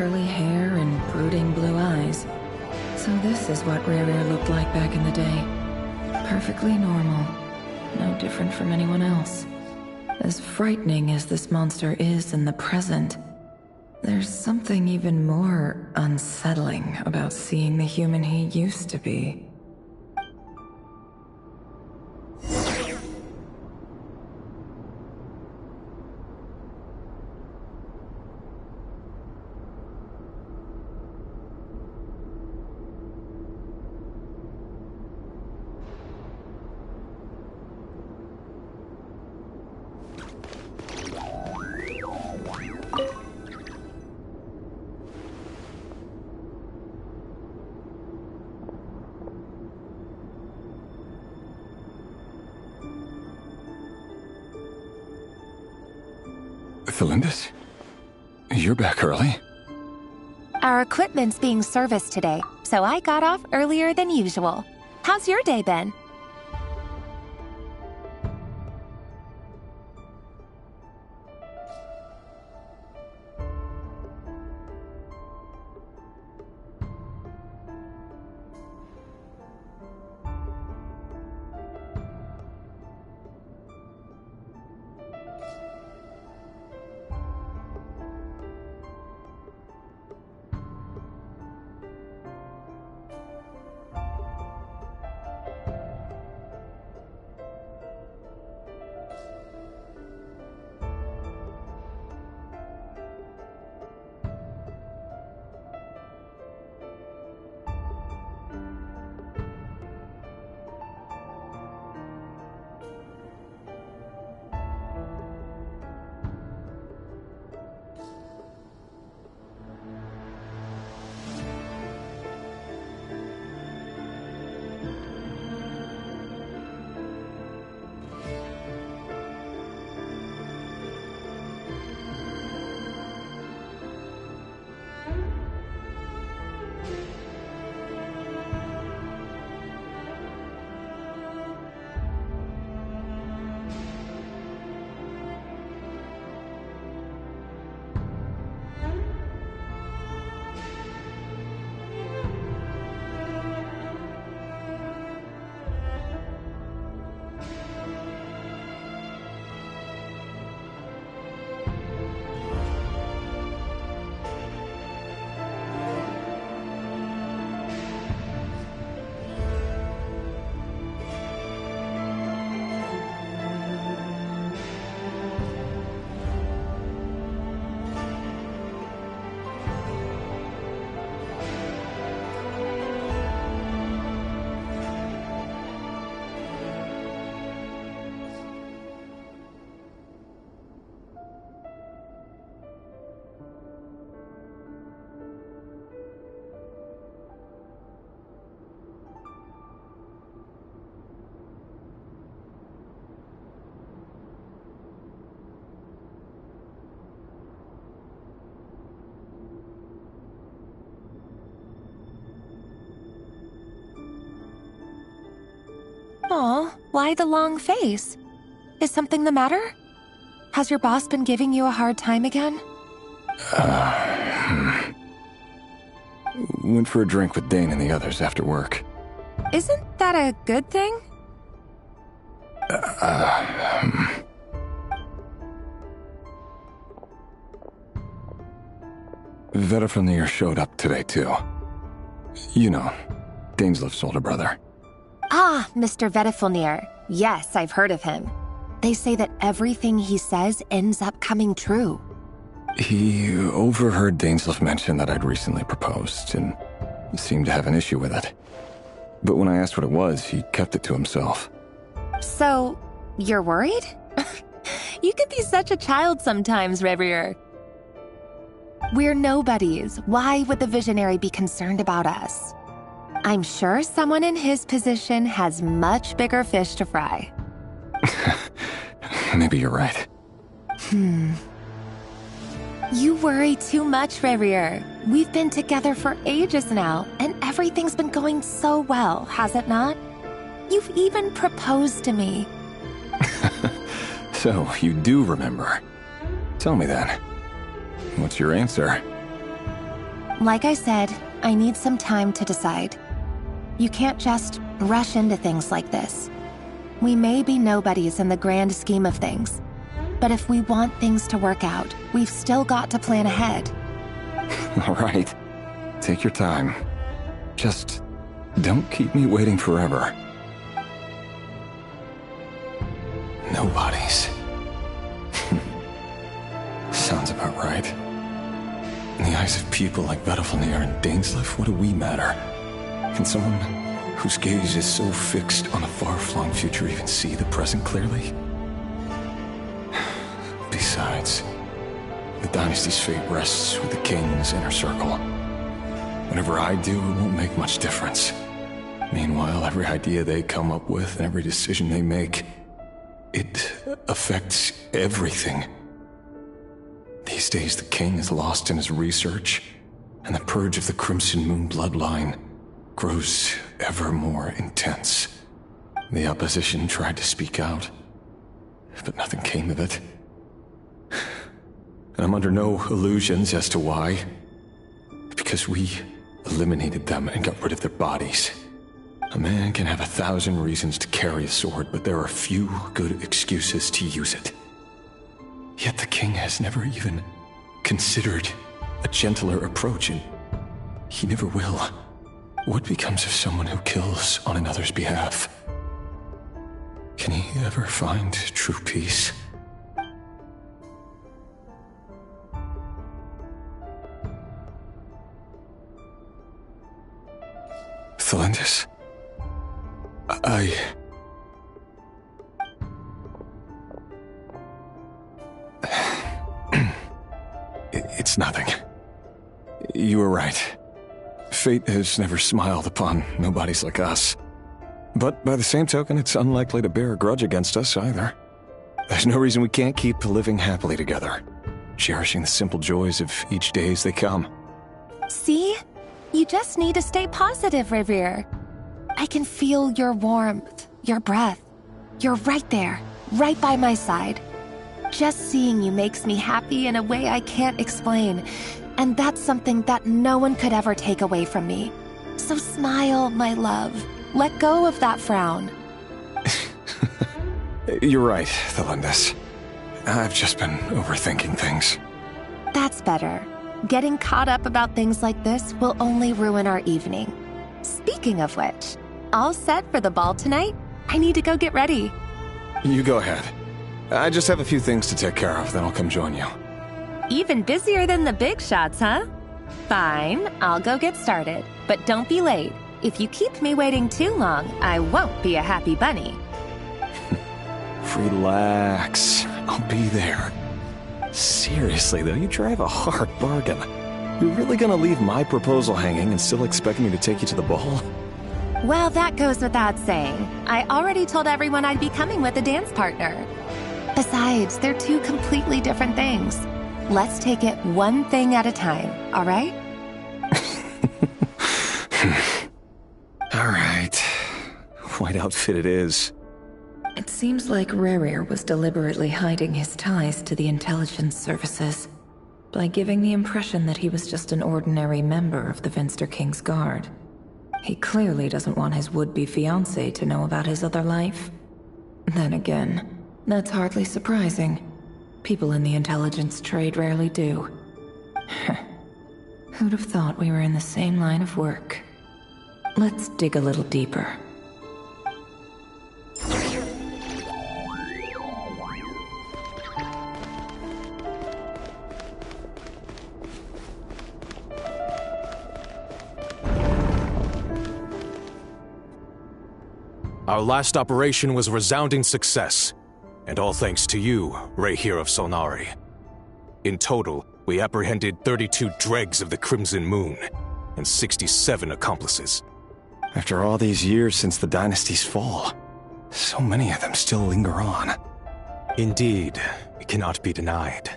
curly hair and brooding blue eyes. So this is what Rere looked like back in the day. Perfectly normal. No different from anyone else. As frightening as this monster is in the present, there's something even more unsettling about seeing the human he used to be. Felindus? You're back early? Our equipment's being serviced today, so I got off earlier than usual. How's your day been? Aw, why the long face? Is something the matter? Has your boss been giving you a hard time again? Went for a drink with Dane and the others after work. Isn't that a good thing? Vedifilnir showed up today, too. You know, Daneslev's older brother. Ah, Mr. Vedifilnir. Yes, I've heard of him. They say that everything he says ends up coming true. He overheard Dainslev mention that I'd recently proposed, and seemed to have an issue with it. But when I asked what it was, he kept it to himself. So, you're worried? You can be such a child sometimes, Revier. We're nobodies. Why would the visionary be concerned about us? I'm sure someone in his position has much bigger fish to fry. Maybe you're right. You worry too much, Revier. We've been together for ages now, and everything's been going so well, has it not? You've even proposed to me. So, you do remember. Tell me then. What's your answer? Like I said, I need some time to decide. You can't just rush into things like this. We may be nobodies in the grand scheme of things, but if we want things to work out, we've still got to plan ahead. All right. Take your time. Just don't keep me waiting forever. Nobody's. Sounds about right. In the eyes of people like Vettelfnir and Dainsleif, what do we matter? Can someone whose gaze is so fixed on a far-flung future even see the present clearly? Besides, the dynasty's fate rests with the king's inner circle. Whatever I do, it won't make much difference. Meanwhile, every idea they come up with and every decision they make, it affects everything. These days, the king is lost in his research, and the purge of the Crimson Moon bloodline grows ever more intense. The opposition tried to speak out, but nothing came of it. And I'm under no illusions as to why. Because we eliminated them and got rid of their bodies. A man can have 1,000 reasons to carry a sword, but there are few good excuses to use it. Yet the king has never even considered a gentler approach, and he never will. What becomes of someone who kills on another's behalf? Can he ever find true peace? Thelindis? It's nothing. You were right. Fate has never smiled upon nobodies like us. But by the same token, it's unlikely to bear a grudge against us either. There's no reason we can't keep living happily together, cherishing the simple joys of each day as they come. See? You just need to stay positive, Revere. I can feel your warmth, your breath. You're right there, right by my side. Just seeing you makes me happy in a way I can't explain, and that's something that no one could ever take away from me. So smile, my love. Let go of that frown. You're right, Thelindis. I've just been overthinking things. That's better. Getting caught up about things like this will only ruin our evening. Speaking of which, all set for the ball tonight? I need to go get ready. You go ahead. I just have a few things to take care of, then I'll come join you. Even busier than the big shots, huh? Fine, I'll go get started. But don't be late. If you keep me waiting too long, I won't be a happy bunny. Relax. I'll be there. Seriously, though, you drive a hard bargain. You're really gonna leave my proposal hanging and still expect me to take you to the ball? Well, that goes without saying. I already told everyone I'd be coming with a dance partner. Besides, they're two completely different things. Let's take it one thing at a time, all right? All right. White outfit it is. It seems like Rerir was deliberately hiding his ties to the intelligence services by giving the impression that he was just an ordinary member of the Vinster King's Guard. He clearly doesn't want his would-be fiancée to know about his other life. Then again, that's hardly surprising. People in the intelligence trade rarely do. Who'd have thought we were in the same line of work? Let's dig a little deeper. Our last operation was a resounding success, and all thanks to you, Rehir of Solnari. In total, we apprehended 32 dregs of the Crimson Moon, and 67 accomplices. After all these years since the dynasty's fall, so many of them still linger on. Indeed, it cannot be denied.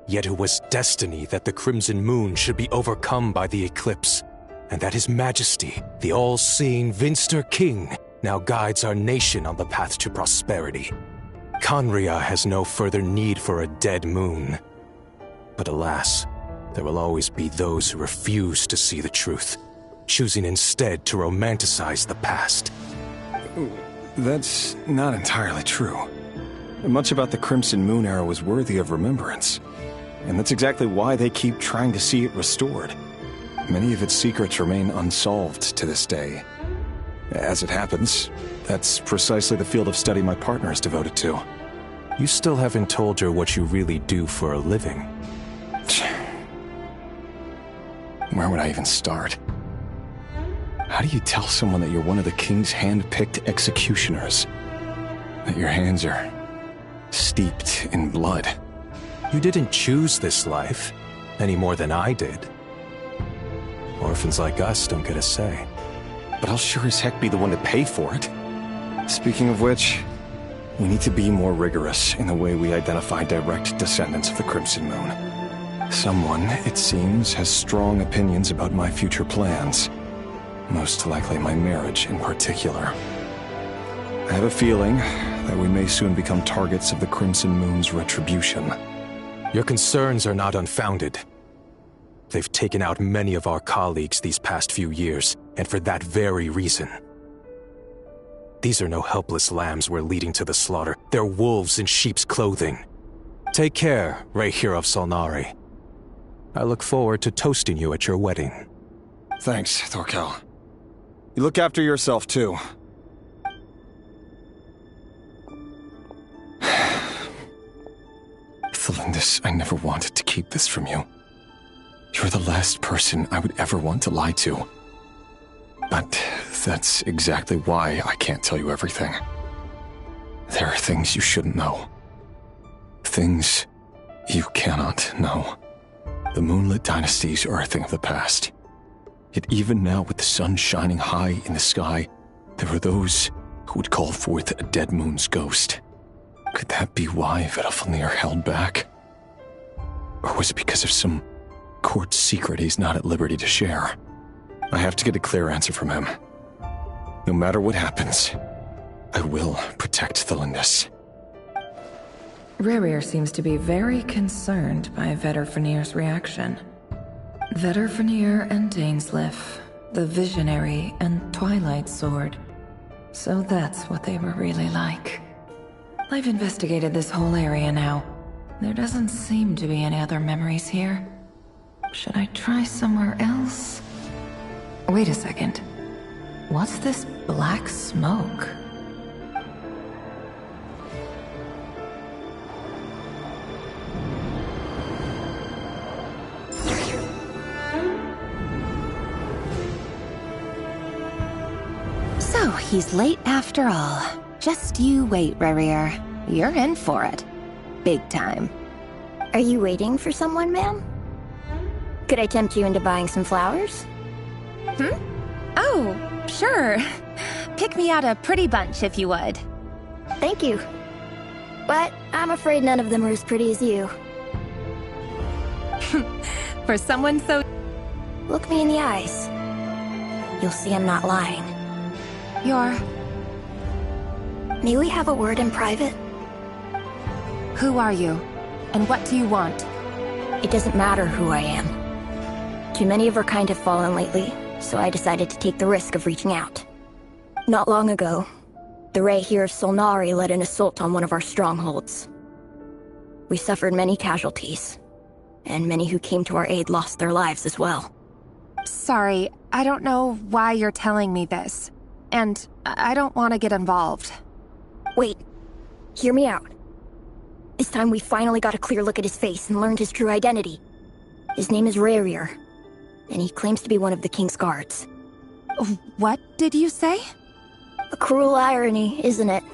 Yet it was destiny that the Crimson Moon should be overcome by the eclipse, and that His Majesty, the all-seeing Vinster King, now guides our nation on the path to prosperity. Conria has no further need for a dead moon. But alas, there will always be those who refuse to see the truth, choosing instead to romanticize the past. That's not entirely true. Much about the Crimson Moon era was worthy of remembrance. And that's exactly why they keep trying to see it restored. Many of its secrets remain unsolved to this day. As it happens, that's precisely the field of study my partner is devoted to. You still haven't told her what you really do for a living. Where would I even start? How do you tell someone that you're one of the king's hand-picked executioners? That your hands are steeped in blood? You didn't choose this life, any more than I did. Orphans like us don't get a say. But I'll sure as heck be the one to pay for it. Speaking of which, we need to be more rigorous in the way we identify direct descendants of the Crimson Moon. Someone, it seems, has strong opinions about my future plans. Most likely my marriage in particular. I have a feeling that we may soon become targets of the Crimson Moon's retribution. Your concerns are not unfounded. They've taken out many of our colleagues these past few years, and for that very reason. These are no helpless lambs we're leading to the slaughter. They're wolves in sheep's clothing. Take care, Rehir of Solnari. I look forward to toasting you at your wedding. Thanks, Thorkel. You look after yourself, too. Thelindis, I never wanted to keep this from you. You're the last person I would ever want to lie to. But that's exactly why I can't tell you everything. There are things you shouldn't know. Things you cannot know. The moonlit dynasties are a thing of the past. Yet even now, with the sun shining high in the sky, there are those who would call forth a dead moon's ghost. Could that be why Vedalfnir held back? Or was it because of some court secret he's not at liberty to share? I have to get a clear answer from him. No matter what happens, I will protect Thelindis. Rehir seems to be very concerned by Vedalfnir's reaction. Vedalfnir and Dainsleif, the Visionary and Twilight Sword. So that's what they were really like. I've investigated this whole area now. There doesn't seem to be any other memories here. Should I try somewhere else? Wait a second. What's this black smoke? So, he's late after all. Just you wait, Rehir. You're in for it. Big time. Are you waiting for someone, ma'am? Could I tempt you into buying some flowers? Oh, sure. Pick me out a pretty bunch if you would. Thank you. But I'm afraid none of them are as pretty as you. For someone so... Look me in the eyes. You'll see I'm not lying. You're... May we have a word in private? Who are you? And what do you want? It doesn't matter who I am. Too many of our kind have fallen lately, so I decided to take the risk of reaching out. Not long ago, the Rehir of Solnari led an assault on one of our strongholds. We suffered many casualties, and many who came to our aid lost their lives as well. Sorry, I don't know why you're telling me this. And I don't want to get involved. Wait, hear me out. This time we finally got a clear look at his face and learned his true identity. His name is Rehir, and he claims to be one of the King's guards. What did you say? A cruel irony, isn't it?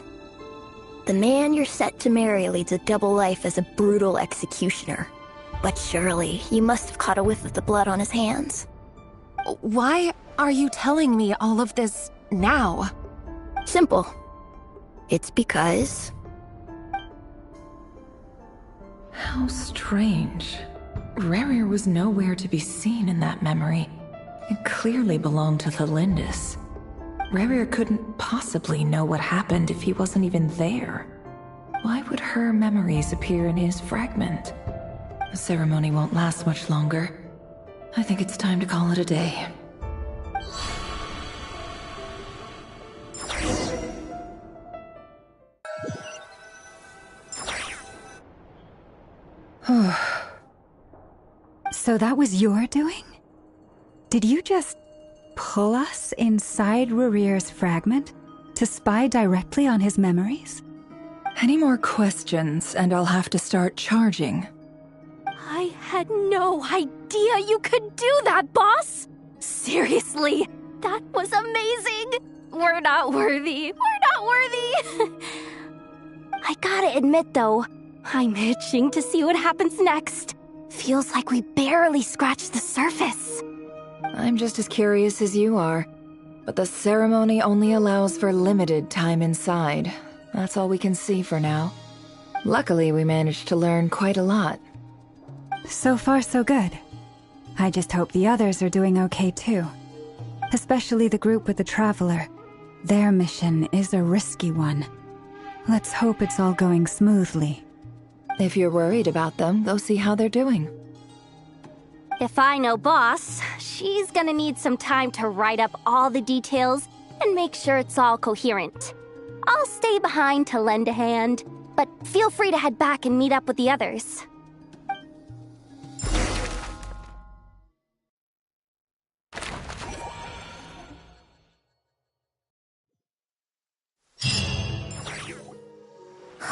The man you're set to marry leads a double life as a brutal executioner. But surely, you must have caught a whiff of the blood on his hands. Why are you telling me all of this now? Simple. It's because... How strange. Rehir was nowhere to be seen in that memory. It clearly belonged to Thelindis. Rehir couldn't possibly know what happened if he wasn't even there. Why would her memories appear in his fragment? The ceremony won't last much longer. I think it's time to call it a day. So that was your doing? Did you just pull us inside Rurir's fragment to spy directly on his memories? Any more questions, and I'll have to start charging. I had no idea you could do that, boss! Seriously, that was amazing! We're not worthy. We're not worthy! I gotta admit, though, I'm itching to see what happens next. Feels like we barely scratched the surface. I'm just as curious as you are, but the ceremony only allows for limited time inside. That's all we can see for now. Luckily, we managed to learn quite a lot. So far, so good. I just hope the others are doing okay too. Especially the group with the Traveler. Their mission is a risky one. Let's hope it's all going smoothly. If you're worried about them, go see how they're doing. If I know boss, she's gonna need some time to write up all the details and make sure it's all coherent. I'll stay behind to lend a hand, but feel free to head back and meet up with the others.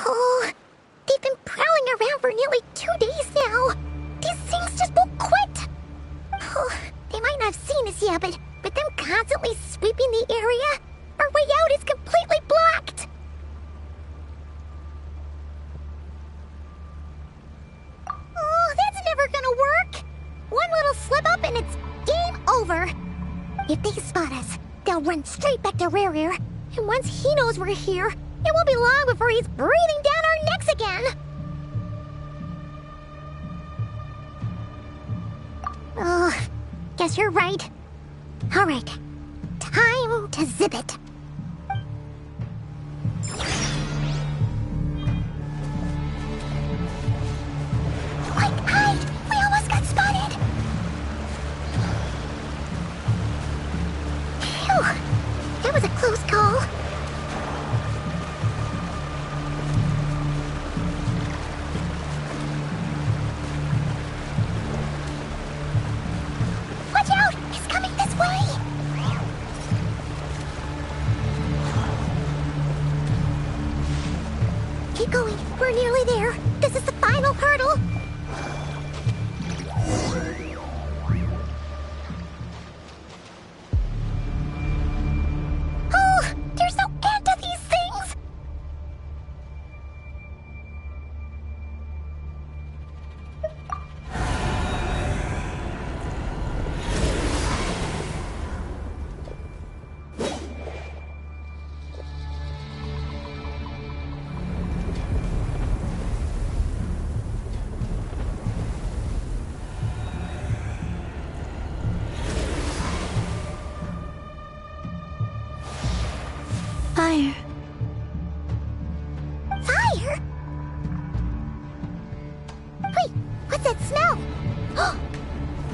Oh, they've been prowling around for nearly 2 days now. These things just won't quit. Oh, they might not have seen us yet, but with them constantly sweeping the area, our way out is completely blocked. Oh, that's never gonna work. One little slip up and it's game over. If they spot us, they'll run straight back to Rerir. And once he knows we're here, it won't be long before he's breathing down our necks again. Oh, guess you're right. All right, time to zip it. Quick, hide! We almost got spotted! Phew, that was a close call. Watch out! He's coming this way! Keep going. We're nearly there. This is the final hurdle. Oh, there's no end to these things! Fire. Fire? Wait, what's that smell? Oh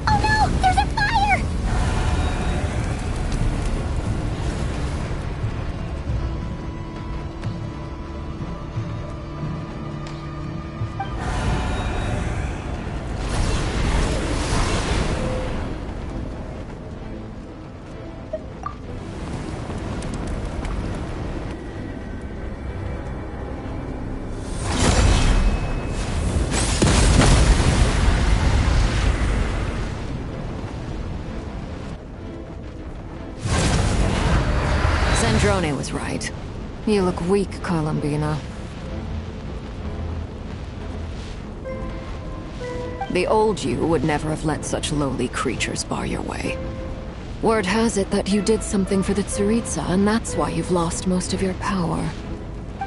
no, there's a fire! Sandrone was right. You look weak, Columbina. The old you would never have let such lowly creatures bar your way. Word has it that you did something for the Tsaritsa, and that's why you've lost most of your power.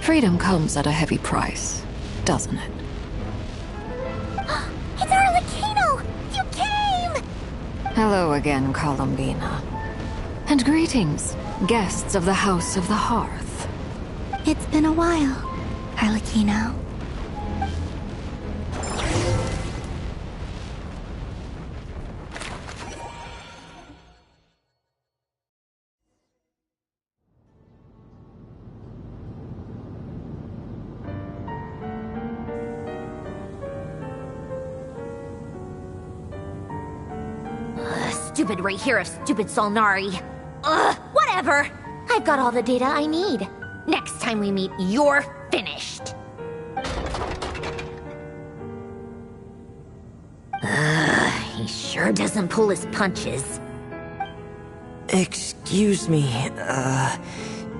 Freedom comes at a heavy price, doesn't it? It's Arlecchino! You came! Hello again, Columbina. And greetings, guests of the House of the Hearth. It's been a while, Arlecchino. stupid Ray here of stupid Solnari. Ugh, whatever. I've got all the data I need. Next time we meet, you're finished. He sure doesn't pull his punches. Excuse me,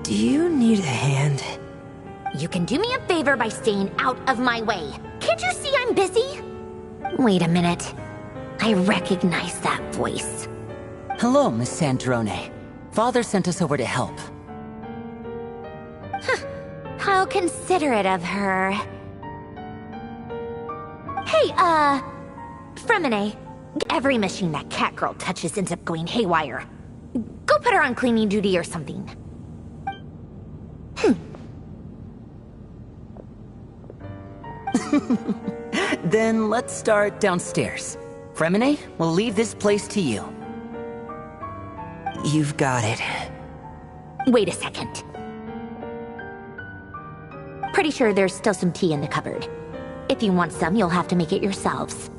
do you need a hand? You can do me a favor by staying out of my way. Can't you see I'm busy? Wait a minute. I recognize that voice. Hello, Miss Sandrone. Father sent us over to help. How considerate of her. Hey, Fremine. Every machine that cat girl touches ends up going haywire. Go put her on cleaning duty or something. Then let's start downstairs. Fremine, we'll leave this place to you. You've got it. Wait a second. Pretty sure there's still some tea in the cupboard. If you want some, you'll have to make it yourselves.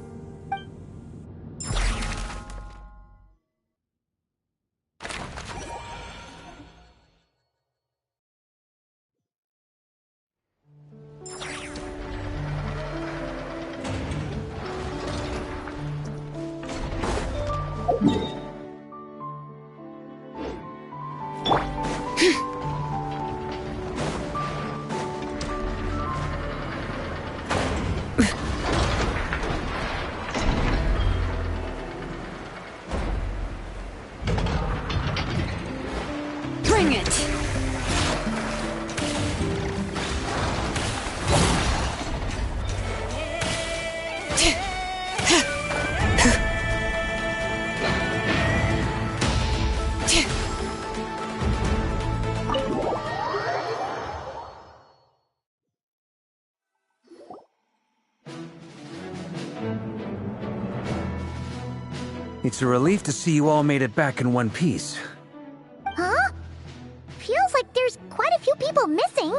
Bring it! It's a relief to see you all made it back in one piece. Huh? Feels like there's quite a few people missing.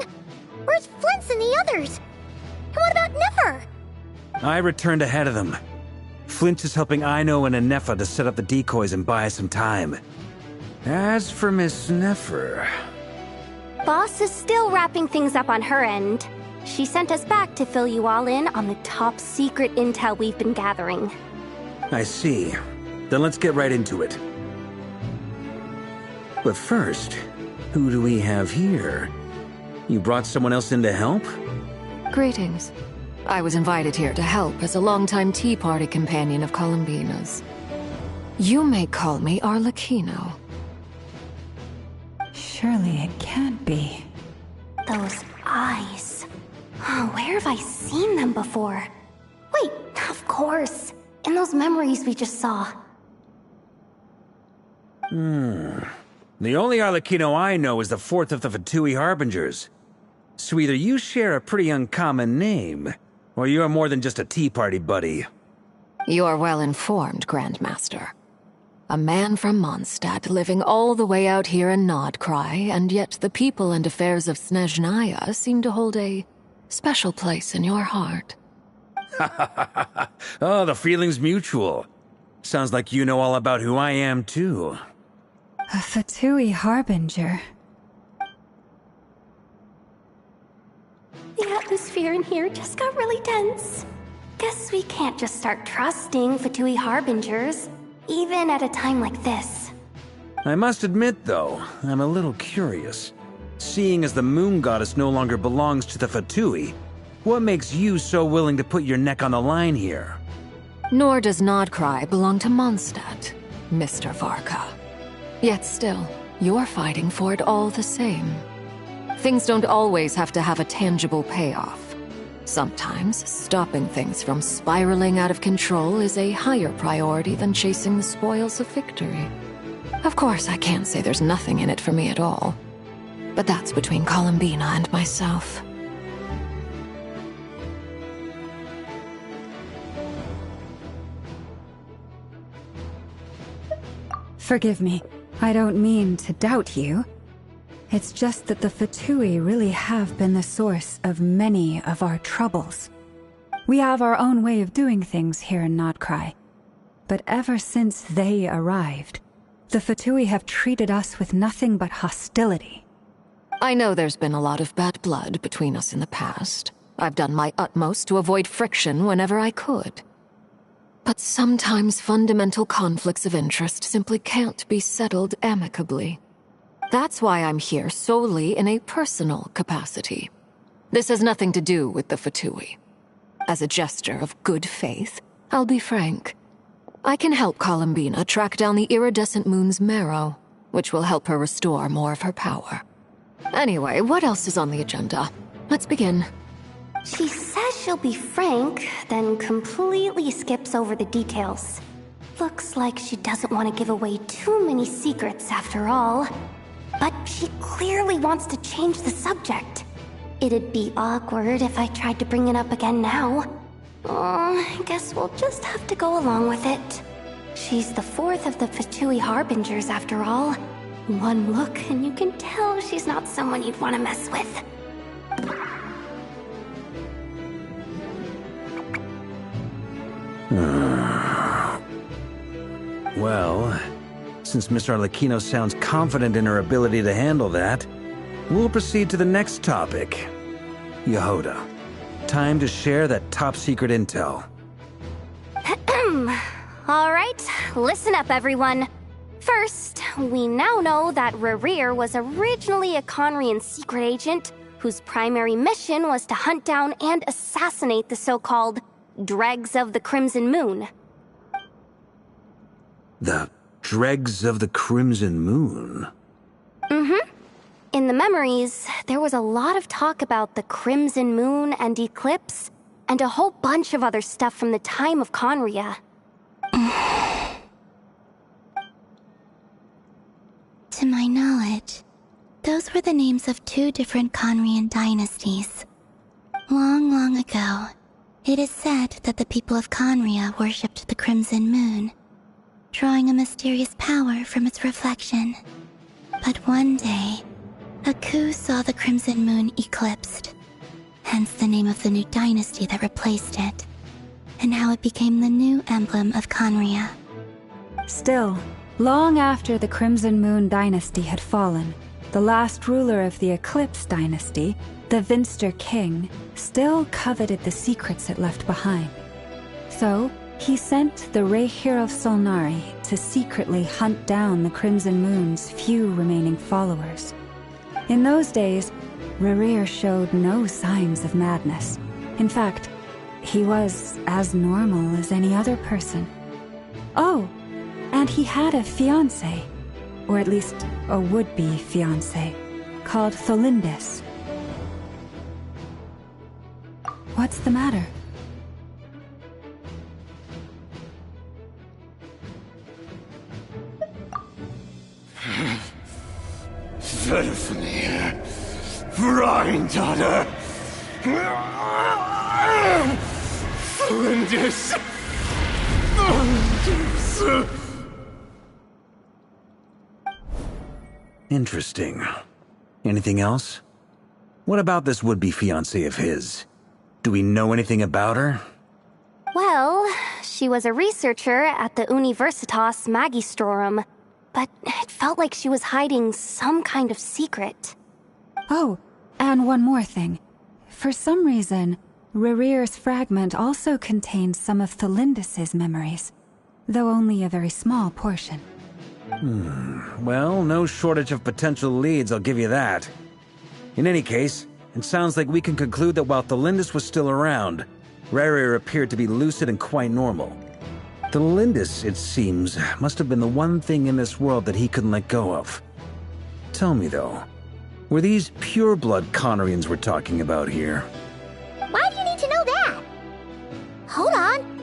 Where's Flint's and the others? And what about Nefer? I returned ahead of them. Flint is helping Aino and Anefa to set up the decoys and buy us some time. As for Miss Nefer... Boss is still wrapping things up on her end. She sent us back to fill you all in on the top secret intel we've been gathering. I see. Then let's get right into it. But first, who do we have here? You brought someone else in to help? Greetings. I was invited here to help as a longtime Tea Party companion of Columbina's. You may call me Arlecchino. Surely it can't be. Those eyes. Oh, where have I seen them before? Wait, of course. In those memories we just saw. The only Arlecchino I know is the fourth of the Fatui Harbingers. So either you share a pretty uncommon name, or you're more than just a Tea Party buddy. You're well informed, Grandmaster. A man from Mondstadt living all the way out here in Nodcry, and yet the people and affairs of Snezhnaya seem to hold a special place in your heart. Oh, the feeling's mutual. Sounds like you know all about who I am, too. A Fatui Harbinger. The atmosphere in here just got really tense. Guess we can't just start trusting Fatui Harbingers, even at a time like this. I must admit, though, I'm a little curious. Seeing as the Moon Goddess no longer belongs to the Fatui, what makes you so willing to put your neck on the line here? Nor does Nodcry belong to Mondstadt, Mr. Varka. Yet still, you're fighting for it all the same. Things don't always have to have a tangible payoff. Sometimes, stopping things from spiraling out of control is a higher priority than chasing the spoils of victory. Of course, I can't say there's nothing in it for me at all. But that's between Columbina and myself. Forgive me. I don't mean to doubt you. It's just that the Fatui really have been the source of many of our troubles. We have our own way of doing things here in Nodcry. But ever since they arrived, the Fatui have treated us with nothing but hostility. I know there's been a lot of bad blood between us in the past. I've done my utmost to avoid friction whenever I could. But sometimes fundamental conflicts of interest simply can't be settled amicably. That's why I'm here solely in a personal capacity. This has nothing to do with the Fatui. As a gesture of good faith, I'll be frank. I can help Columbina track down the iridescent moon's marrow, which will help her restore more of her power. Anyway, what else is on the agenda? Let's begin. She says she'll be frank, then completely skips over the details. Looks like she doesn't want to give away too many secrets after all. But she clearly wants to change the subject. It'd be awkward if I tried to bring it up again now. I guess we'll just have to go along with it. She's the fourth of the Fatui Harbingers after all. One look and you can tell she's not someone you'd want to mess with. Well, since Miss Arlecchino sounds confident in her ability to handle that, we'll proceed to the next topic. Yehoda, time to share that top-secret intel. Alright, listen up everyone. First, we now know that Rerir was originally a Conrian secret agent whose primary mission was to hunt down and assassinate the so-called Dregs of the Crimson Moon. The Dregs of the Crimson Moon? Mm-hmm. In the memories, there was a lot of talk about the Crimson Moon and Eclipse, and a whole bunch of other stuff from the time of Conria. To my knowledge, those were the names of two different Conrian dynasties. Long, long ago, it is said that the people of Conria worshipped the Crimson Moon, drawing a mysterious power from its reflection. But one day, a coup saw the Crimson Moon eclipsed, hence the name of the new dynasty that replaced it, and how it became the new emblem of Conria. Still, long after the Crimson Moon dynasty had fallen, the last ruler of the Eclipse dynasty, the Vinster King, still coveted the secrets it left behind. So, he sent the Rehir of Solnari to secretly hunt down the Crimson Moon's few remaining followers. In those days, Rerir showed no signs of madness. In fact, he was as normal as any other person. Oh, and he had a fiancé, or at least a would-be fiancé, called Tholindis. What's the matter? Stephanie, Granddaughter, Flinders. Interesting. Anything else? What about this would-be fiancé of his? Do we know anything about her? Well, she was a researcher at the Universitas Magistrorum, but it felt like she was hiding some kind of secret. Oh, and one more thing. For some reason, Rerir's fragment also contains some of Tholindis' memories, though only a very small portion. Well, no shortage of potential leads, I'll give you that. In any case, it sounds like we can conclude that while Tholindis was still around, Rerir appeared to be lucid and quite normal. Tholindis, it seems, must have been the one thing in this world that he couldn't let go of. Tell me, though, were these pure-blood Conrians we're talking about here? Why do you need to know that? Hold on.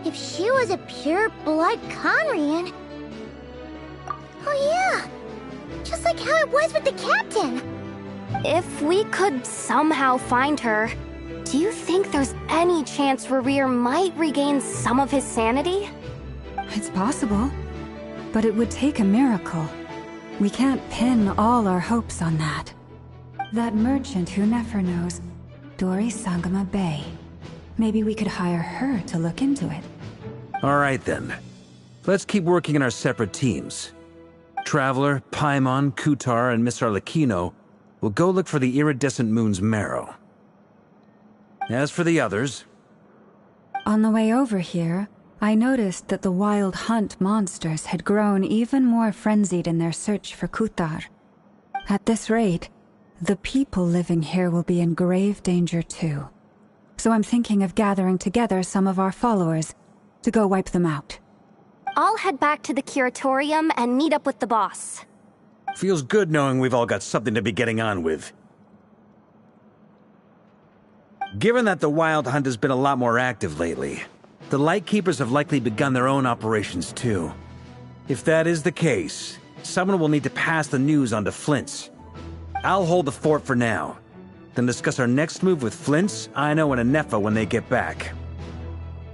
If she was a pure-blood Conrian... Oh yeah, just like how it was with the captain. If we could somehow find her, do you think there's any chance Rerir might regain some of his sanity? It's possible, but it would take a miracle. We can't pin all our hopes on that. That merchant who Nefer knows, Dori Sangama Bay. Maybe we could hire her to look into it. All right then. Let's keep working in our separate teams. Traveler, Paimon, Kutar, and Miss Arlecchino will go look for the iridescent moon's marrow. As for the others... On the way over here, I noticed that the wild hunt monsters had grown even more frenzied in their search for Kutar. At this rate, the people living here will be in grave danger too. So I'm thinking of gathering together some of our followers to go wipe them out. I'll head back to the curatorium and meet up with the boss. Feels good knowing we've all got something to be getting on with. Given that the Wild Hunt has been a lot more active lately, the Lightkeepers have likely begun their own operations too. If that is the case, someone will need to pass the news on to Flint's. I'll hold the fort for now, then discuss our next move with Flint's, Aino, and Anefa when they get back.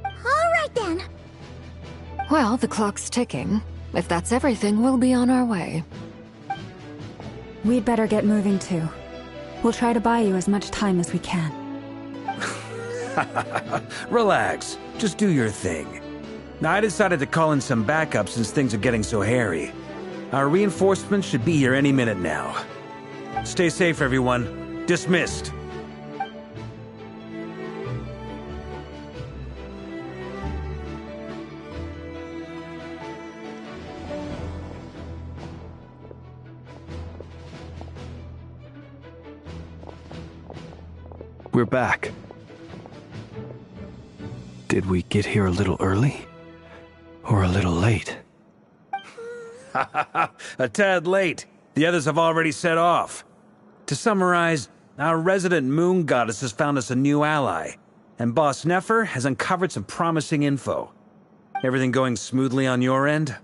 All right then. Well, the clock's ticking. If that's everything, we'll be on our way. We'd better get moving too. We'll try to buy you as much time as we can. Relax. Just do your thing. Now, I decided to call in some backup since things are getting so hairy. Our reinforcements should be here any minute now. Stay safe, everyone. Dismissed. We're back. Did we get here a little early? Or a little late? A tad late. The others have already set off. To summarize, our resident moon goddess has found us a new ally, and Boss Nefer has uncovered some promising info. Everything going smoothly on your end?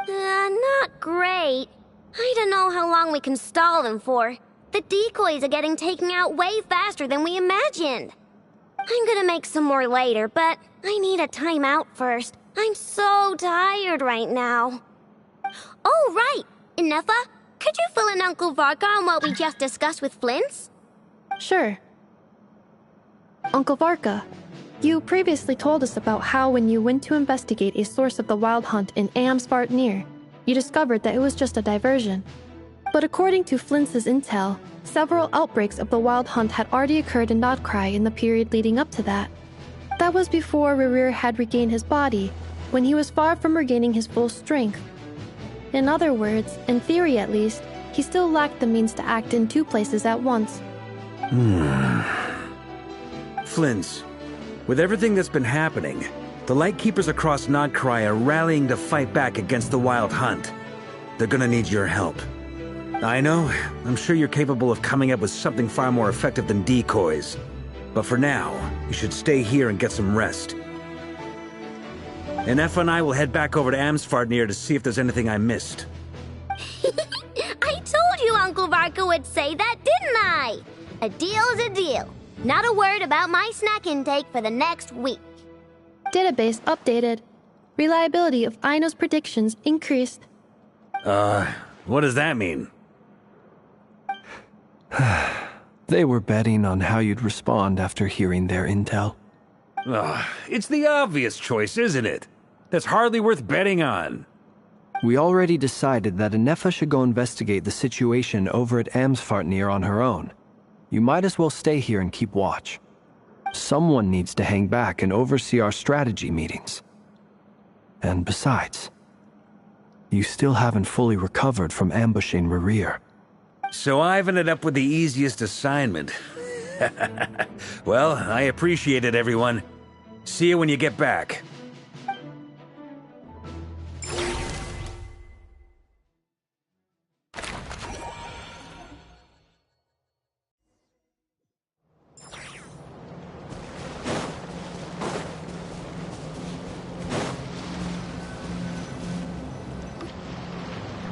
Not great. I don't know how long we can stall them for. The decoys are getting taken out way faster than we imagined. I'm gonna make some more later, but I need a timeout first. I'm so tired right now. Oh, right! Anefa, could you fill in Uncle Varka on what we just discussed with Flint's? Sure. Uncle Varka, you previously told us about how when you went to investigate a source of the Wild Hunt in Amsvartnir, you discovered that it was just a diversion. But according to Flint's intel, several outbreaks of the Wild Hunt had already occurred in Nodcry in the period leading up to that. That was before Rerir had regained his body, when he was far from regaining his full strength. In other words, in theory at least, he still lacked the means to act in two places at once. Flint's, with everything that's been happening, the Lightkeepers across Nodcry are rallying to fight back against the Wild Hunt. They're gonna need your help. I know, I'm sure you're capable of coming up with something far more effective than decoys. But for now, you should stay here and get some rest. Anefa and I will head back over to Amsvartnir to see if there's anything I missed. I told you Uncle Varka would say that, didn't I? A deal's a deal. Not a word about my snack intake for the next week. Database updated. Reliability of Aino's predictions increased. What does that mean? They were betting on how you'd respond after hearing their intel. It's the obvious choice, isn't it? That's hardly worth betting on. We already decided that Anefa should go investigate the situation over at Amsvartnir on her own. You might as well stay here and keep watch. Someone needs to hang back and oversee our strategy meetings. And besides, you still haven't fully recovered from ambushing Rerir. So I've ended up with the easiest assignment. Well, I appreciate it, everyone. See you when you get back.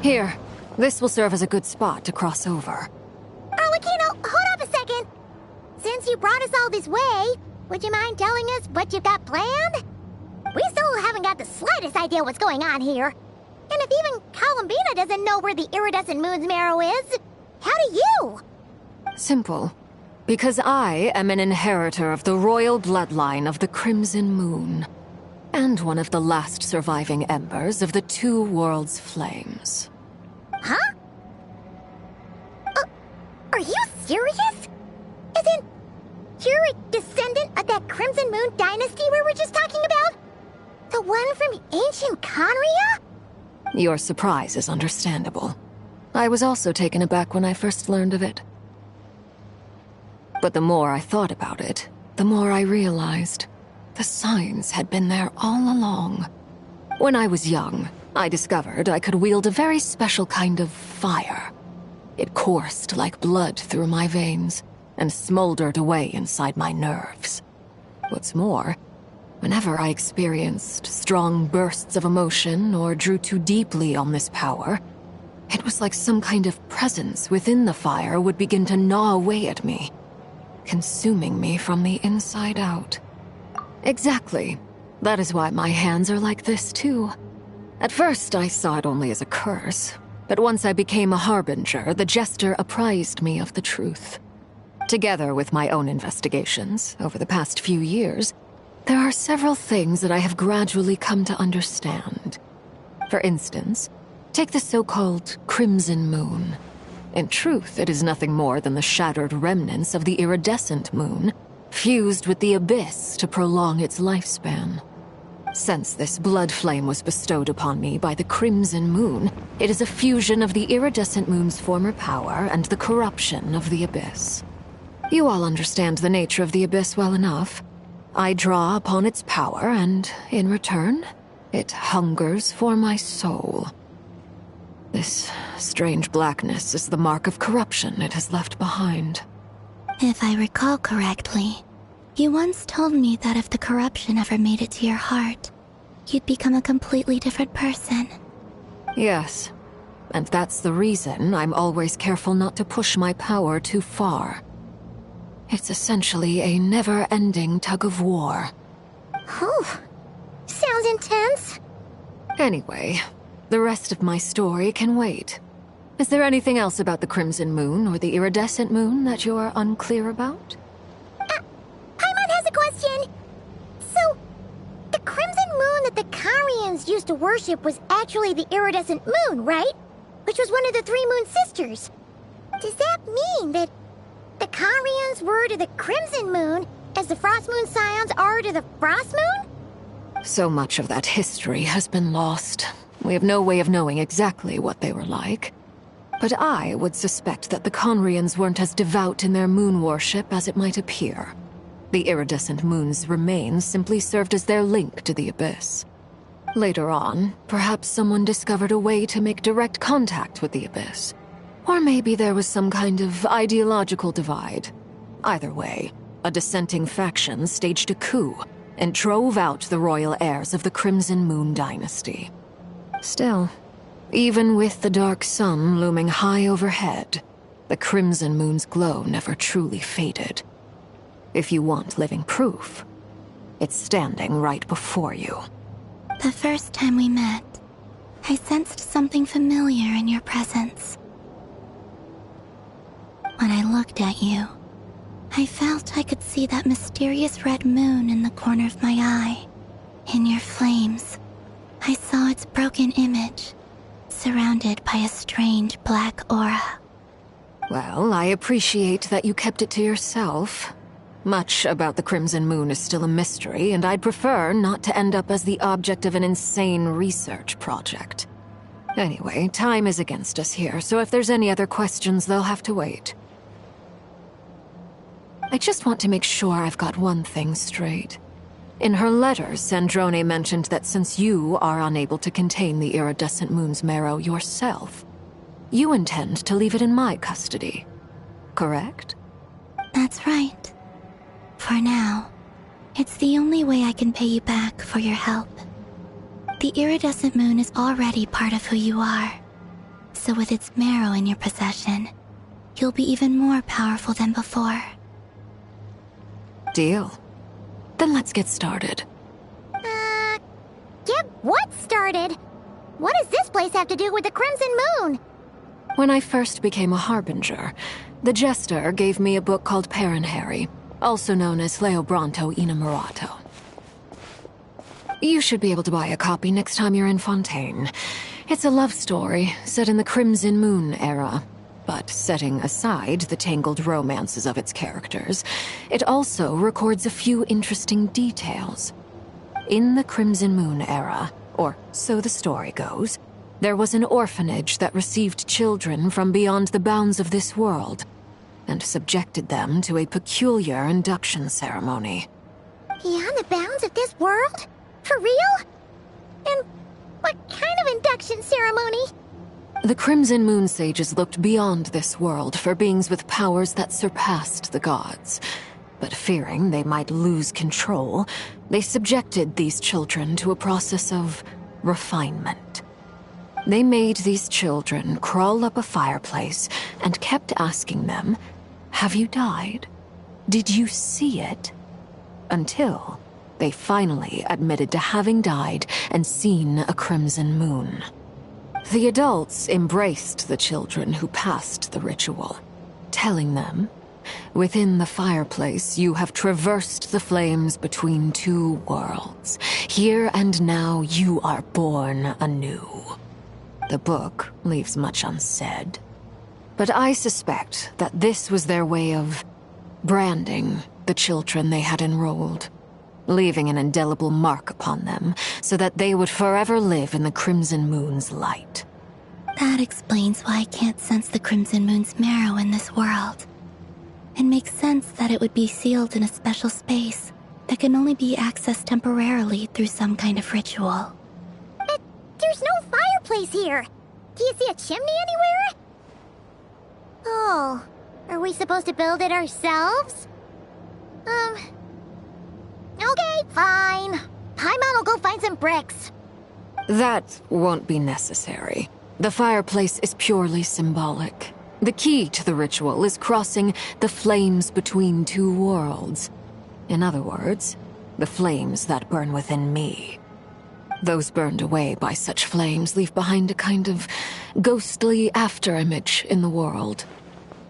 Here, this will serve as a good spot to cross over. Arlecchino, hold up a second. Since you brought us all this way, would you mind telling us what you've got planned? We still haven't got the slightest idea what's going on here. And if even Columbina doesn't know where the iridescent moon's marrow is, how do you? Simple. Because I am an inheritor of the royal bloodline of the Crimson Moon. And one of the last surviving embers of the two worlds' flames. Huh? Are you serious? Isn't you're a descendant of that Crimson Moon dynasty we were just talking about? The one from ancient Conria? Your surprise is understandable. I was also taken aback when I first learned of it. But the more I thought about it, the more I realized the signs had been there all along. When I was young, I discovered I could wield a very special kind of fire. It coursed like blood through my veins and smoldered away inside my nerves. What's more, whenever I experienced strong bursts of emotion or drew too deeply on this power, it was like some kind of presence within the fire would begin to gnaw away at me, consuming me from the inside out. Exactly. That is why my hands are like this, too. At first, I saw it only as a curse, but once I became a harbinger, the Jester apprised me of the truth. Together with my own investigations over the past few years, there are several things that I have gradually come to understand. For instance, take the so-called Crimson Moon. In truth, it is nothing more than the shattered remnants of the iridescent moon, fused with the abyss to prolong its lifespan. Since this blood flame was bestowed upon me by the Crimson Moon, it is a fusion of the iridescent moon's former power and the corruption of the abyss. You all understand the nature of the abyss well enough. I draw upon its power, and in return, it hungers for my soul. This strange blackness is the mark of corruption it has left behind. If I recall correctly, you once told me that if the corruption ever made it to your heart, you'd become a completely different person. Yes, and that's the reason I'm always careful not to push my power too far. It's essentially a never-ending tug-of-war. Oh, sounds intense. Anyway, the rest of my story can wait. Is there anything else about the Crimson Moon or the Iridescent Moon that you're unclear about? Paimon has a question. So, the Crimson Moon that the Carians used to worship was actually the Iridescent Moon, right? Which was one of the three Moon Sisters. Does that mean that the Carians were to the Crimson Moon as the Frost Moon Scions are to the Frost Moon? So much of that history has been lost. We have no way of knowing exactly what they were like. But I would suspect that the Conrians weren't as devout in their moon worship as it might appear. The iridescent moon's remains simply served as their link to the abyss. Later on, perhaps someone discovered a way to make direct contact with the abyss. Or maybe there was some kind of ideological divide. Either way, a dissenting faction staged a coup and drove out the royal heirs of the Crimson Moon dynasty. Still, even with the dark sun looming high overhead, the Crimson Moon's glow never truly faded. If you want living proof, it's standing right before you. The first time we met, I sensed something familiar in your presence. When I looked at you, I felt I could see that mysterious red moon in the corner of my eye. In your flames, I saw its broken image, surrounded by a strange black aura. Well, I appreciate that you kept it to yourself. Much about the Crimson Moon is still a mystery, and I'd prefer not to end up as the object of an insane research project. Anyway, time is against us here, so if there's any other questions, they'll have to wait. I just want to make sure I've got one thing straight. In her letters, Sandrone mentioned that since you are unable to contain the iridescent moon's marrow yourself, you intend to leave it in my custody, correct? That's right. For now, it's the only way I can pay you back for your help. The iridescent moon is already part of who you are, so with its marrow in your possession, you'll be even more powerful than before. Deal. Then let's get started. Get what started? What does this place have to do with the Crimson Moon? When I first became a harbinger, the Jester gave me a book called Parenheri, also known as Leobranto Innamorato. You should be able to buy a copy next time you're in Fontaine. It's a love story set in the Crimson Moon era. But setting aside the tangled romances of its characters, it also records a few interesting details. In the Crimson Moon era, or so the story goes, there was an orphanage that received children from beyond the bounds of this world, and subjected them to a peculiar induction ceremony. Beyond the bounds of this world? For real? And what kind of induction ceremony? The Crimson Moon sages looked beyond this world for beings with powers that surpassed the gods. But fearing they might lose control, they subjected these children to a process of refinement. They made these children crawl up a fireplace and kept asking them, "Have you died? Did you see it?" Until they finally admitted to having died and seen a crimson moon. The adults embraced the children who passed the ritual, telling them, "Within the fireplace, you have traversed the flames between two worlds. Here and now, you are born anew." The book leaves much unsaid, but I suspect that this was their way of branding the children they had enrolled, leaving an indelible mark upon them so that they would forever live in the Crimson Moon's light. That explains why I can't sense the Crimson Moon's marrow in this world. It makes sense that it would be sealed in a special space that can only be accessed temporarily through some kind of ritual. But there's no fireplace here. Do you see a chimney anywhere? Oh, are we supposed to build it ourselves? Okay, fine. Paimon will go find some bricks. That won't be necessary. The fireplace is purely symbolic. The key to the ritual is crossing the flames between two worlds. In other words, the flames that burn within me. Those burned away by such flames leave behind a kind of ghostly afterimage in the world.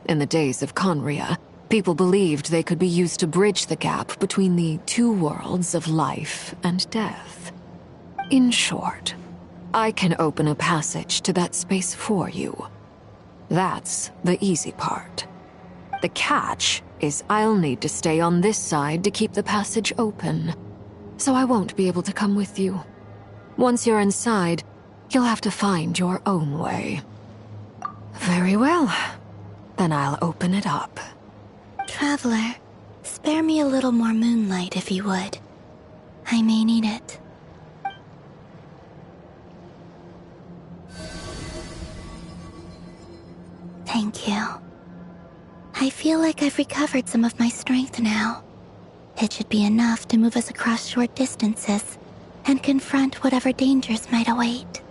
In the days of Conria, people believed they could be used to bridge the gap between the two worlds of life and death. In short, I can open a passage to that space for you. That's the easy part. The catch is I'll need to stay on this side to keep the passage open, so I won't be able to come with you. Once you're inside, you'll have to find your own way. Very well. Then I'll open it up. Traveler, spare me a little more moonlight if you would. I may need it. Thank you. I feel like I've recovered some of my strength now. It should be enough to move us across short distances and confront whatever dangers might await.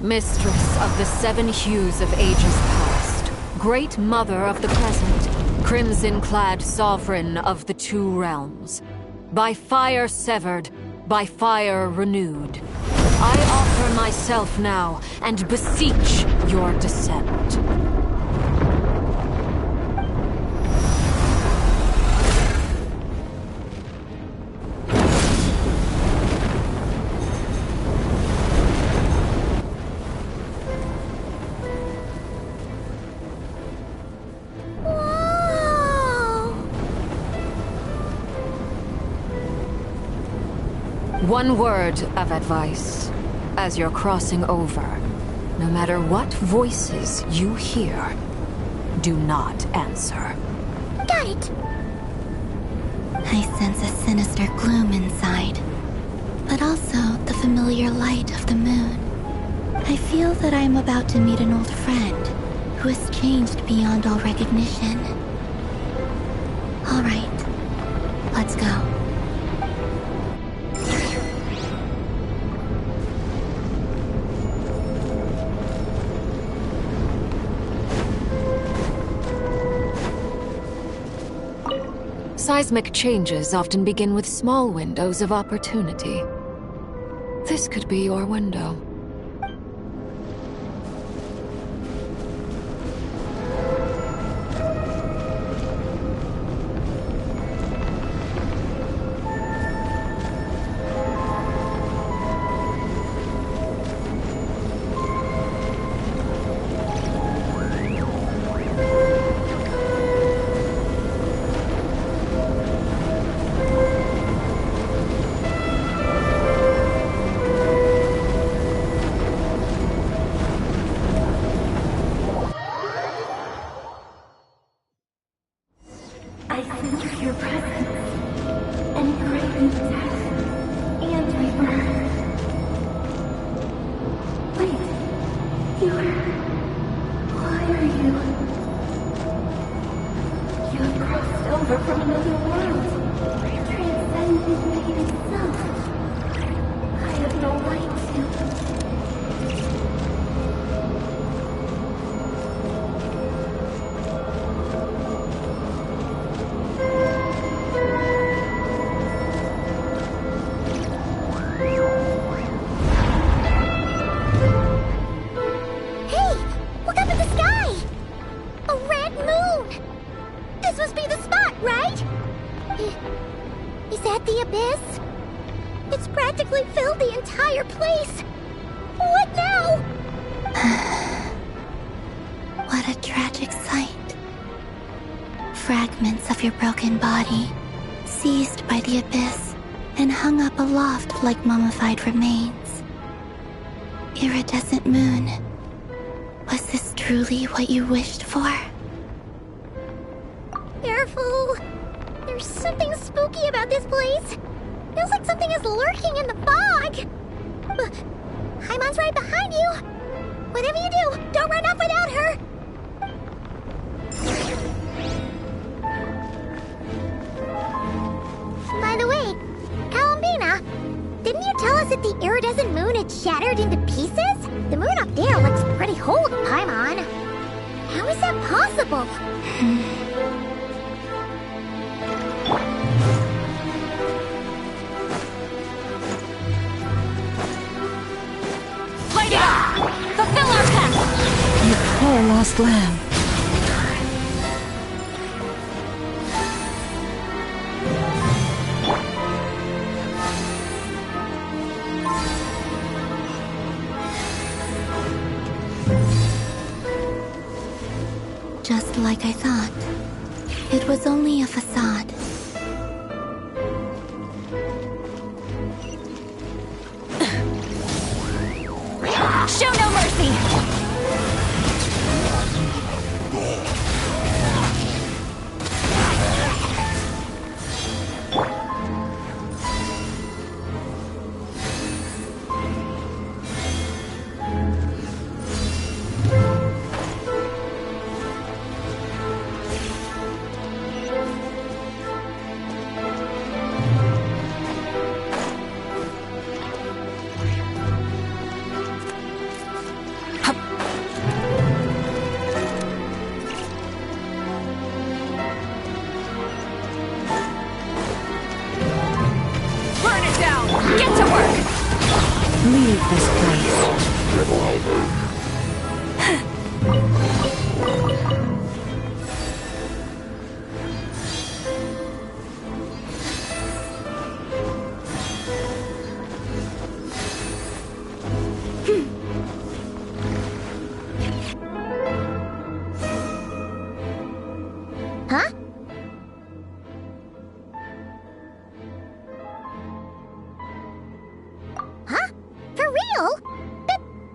Mistress of the seven hues of ages past, great mother of the present, crimson-clad sovereign of the two realms, by fire severed, by fire renewed, I offer myself now and beseech your descent. One word of advice. As you're crossing over, no matter what voices you hear, do not answer. Got it! I sense a sinister gloom inside, but also the familiar light of the moon. I feel that I am about to meet an old friend who has changed beyond all recognition. All right, let's go. Seismic changes often begin with small windows of opportunity. This could be your window. Why are you? You have crossed over from another world, transcended fate itself. I have no right to. Hey! Look up at the sky! A red moon! This must be the spot, right? Is that the abyss? It's practically filled the entire place! What now? What a tragic sight. Fragments of your broken body, seized by the abyss, and hung up aloft like mummified remains. Iridescent moon, was this truly what you wished for? Careful! There's something spooky about this place. Feels like something is lurking in the fog. Haimon's right behind you. Whatever you do, don't run off without her. By the way, Columbina, didn't you tell us that the iridescent moon had shattered into pieces? The moon up there looks pretty whole to Paimon. How is that possible? Light it up! Fulfill our pact! You poor lost lamb. Just like I thought. It was only a facade. Show no mercy! Burn it down! Get to work! Leave this place. Huh? Huh? For real?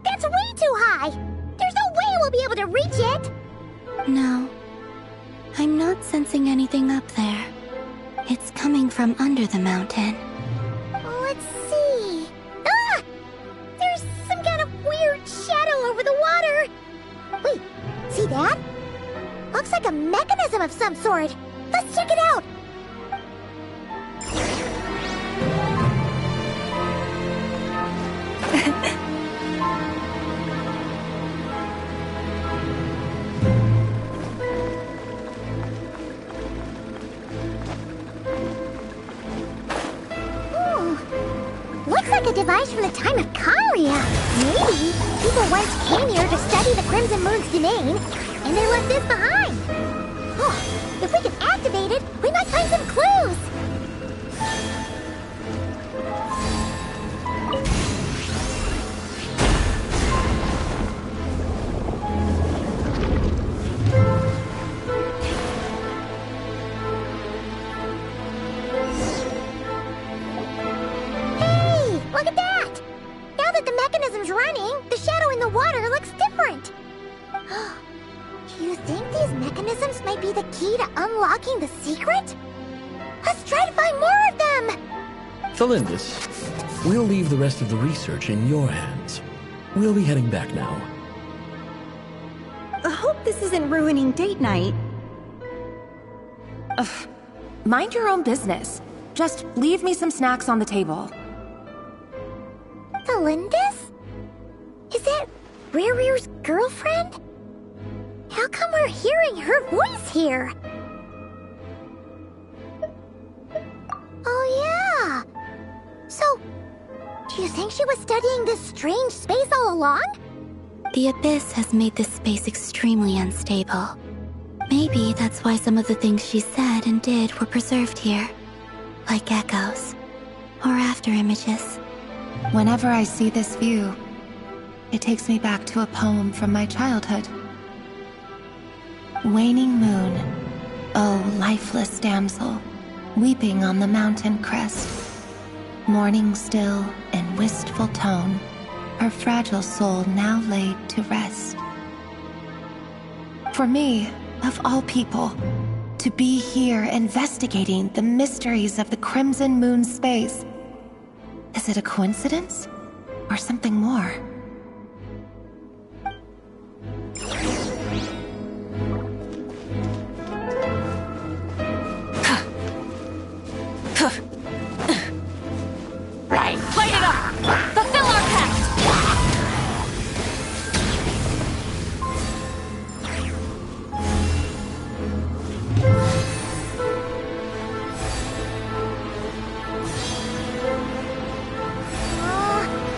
That's way too high! There's no way we'll be able to reach it! No. I'm not sensing anything up there. It's coming from under the mountain. Let's see. Ah! There's some kind of weird shadow over the water! Wait, see that? Looks like a mechanism of some sort. Let's check it out! Looks like a device from the time of Karia. Maybe people once came here to study the Crimson Moon's domain, and they left this behind. Oh, if we can activate it, we might find some clues. Look at that! Now that the mechanism's running, the shadow in the water looks different. Do you think these mechanisms might be the key to unlocking the secret? Let's try to find more of them! Thalindis, we'll leave the rest of the research in your hands. We'll be heading back now. this isn't ruining date night. Ugh. Mind your own business. Just leave me some snacks on the table. Felindis? Is that Rear's girlfriend? How come we're hearing her voice here? Oh yeah! So, do you think she was studying this strange space all along? The Abyss has made this space extremely unstable. Maybe that's why some of the things she said and did were preserved here. Like echoes. Or after images. Whenever I see this view, it takes me back to a poem from my childhood. Waning moon, oh lifeless damsel, weeping on the mountain crest. Mourning still in wistful tone, her fragile soul now laid to rest. For me, of all people, to be here investigating the mysteries of the Crimson Moon space, is it a coincidence or something more? Light it up! Fulfill our pact!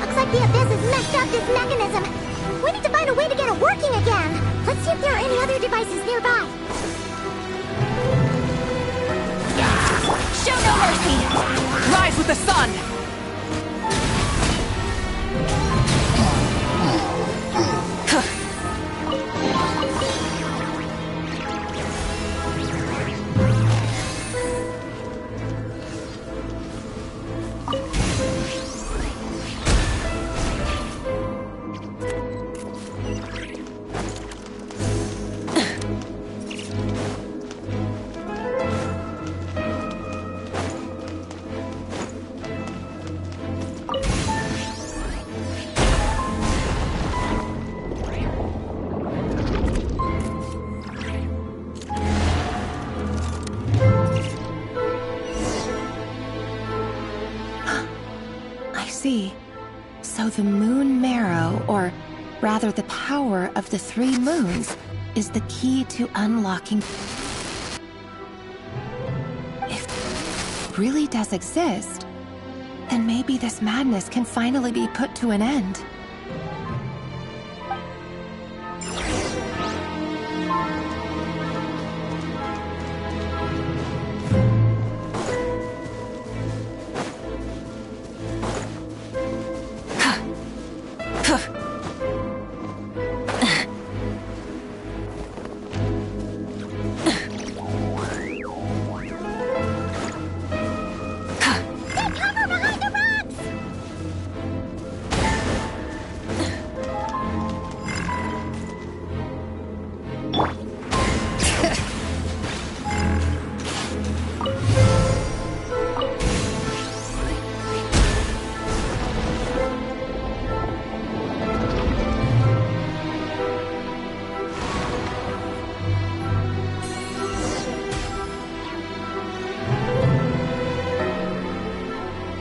Looks like the Abyss has messed up this mechanism. We need to find a way to get it working again. Let's see if there are any other devices nearby. Show no mercy! Rise with the sun! So the moon marrow, or rather the power of the 3 moons, is the key to unlocking... If it really does exist, then maybe this madness can finally be put to an end.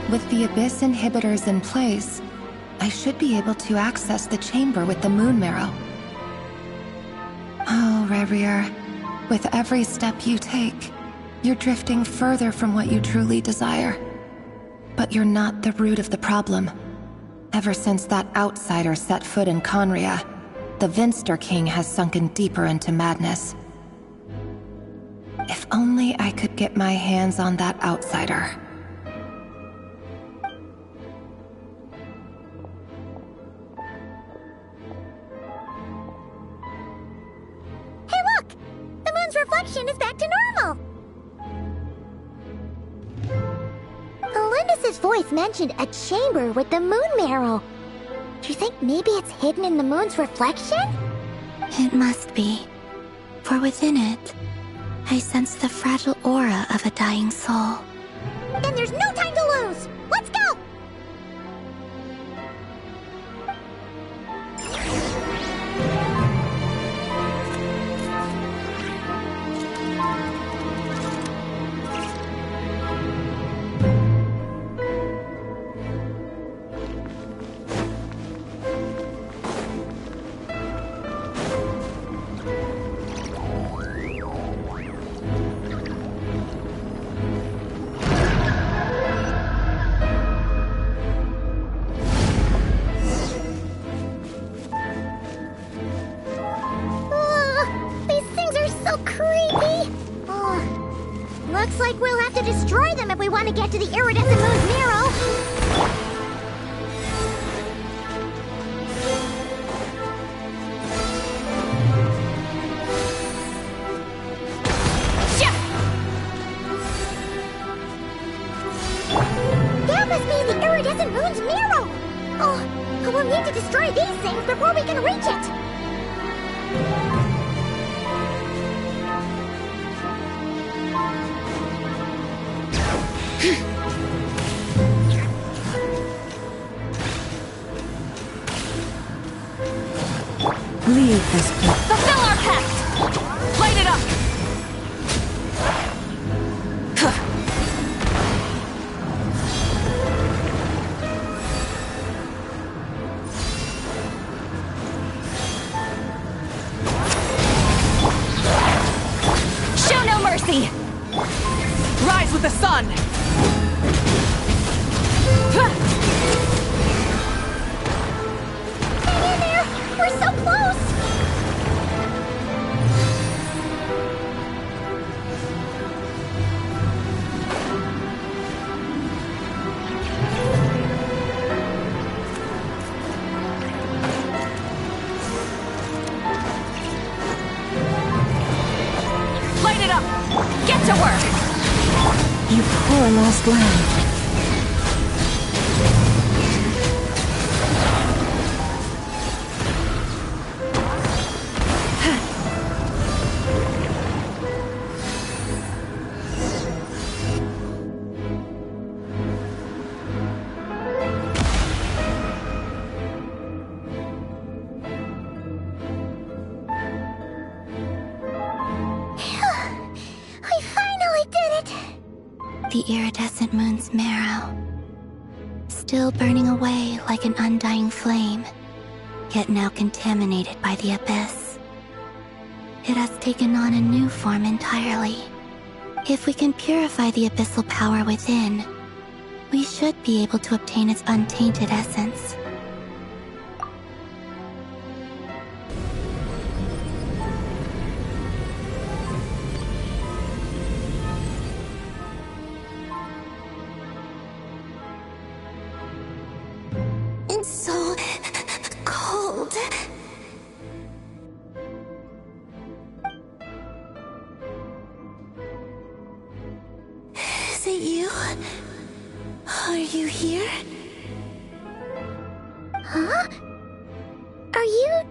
With the Abyss inhibitors in place, I should be able to access the chamber with the moon marrow. Oh, Rerir, with every step you take, you're drifting further from what you truly desire. But you're not the root of the problem. Ever since that outsider set foot in Conria, the Vinster King has sunken deeper into madness. If only I could get my hands on that outsider. Reflection is back to normal. Felindis' voice mentioned a chamber with the moon marrow. Do you think maybe it's hidden in the moon's reflection? It must be. For within it, I sense the fragile aura of a dying soul. Then there's no time to lose! Let's go! Looks like we'll have to destroy them if we want to get to the iridescent moon's marrow. That must be the iridescent moon's marrow! Oh, we'll need to destroy these things before we can reach it! Leave this place. Fulfill our pact! Light it up! Show no mercy! Rise with the sun! Hang in there! We're so close! Light it up! Get to work! You poor lost lamb. We finally did it! The iridescent moon's marrow, still burning away like an undying flame, yet now contaminated by the abyss. It has taken on a new form entirely. If we can purify the abyssal power within, we should be able to obtain its untainted essence. It's so cold. Is it you? Are you here? Huh? Are you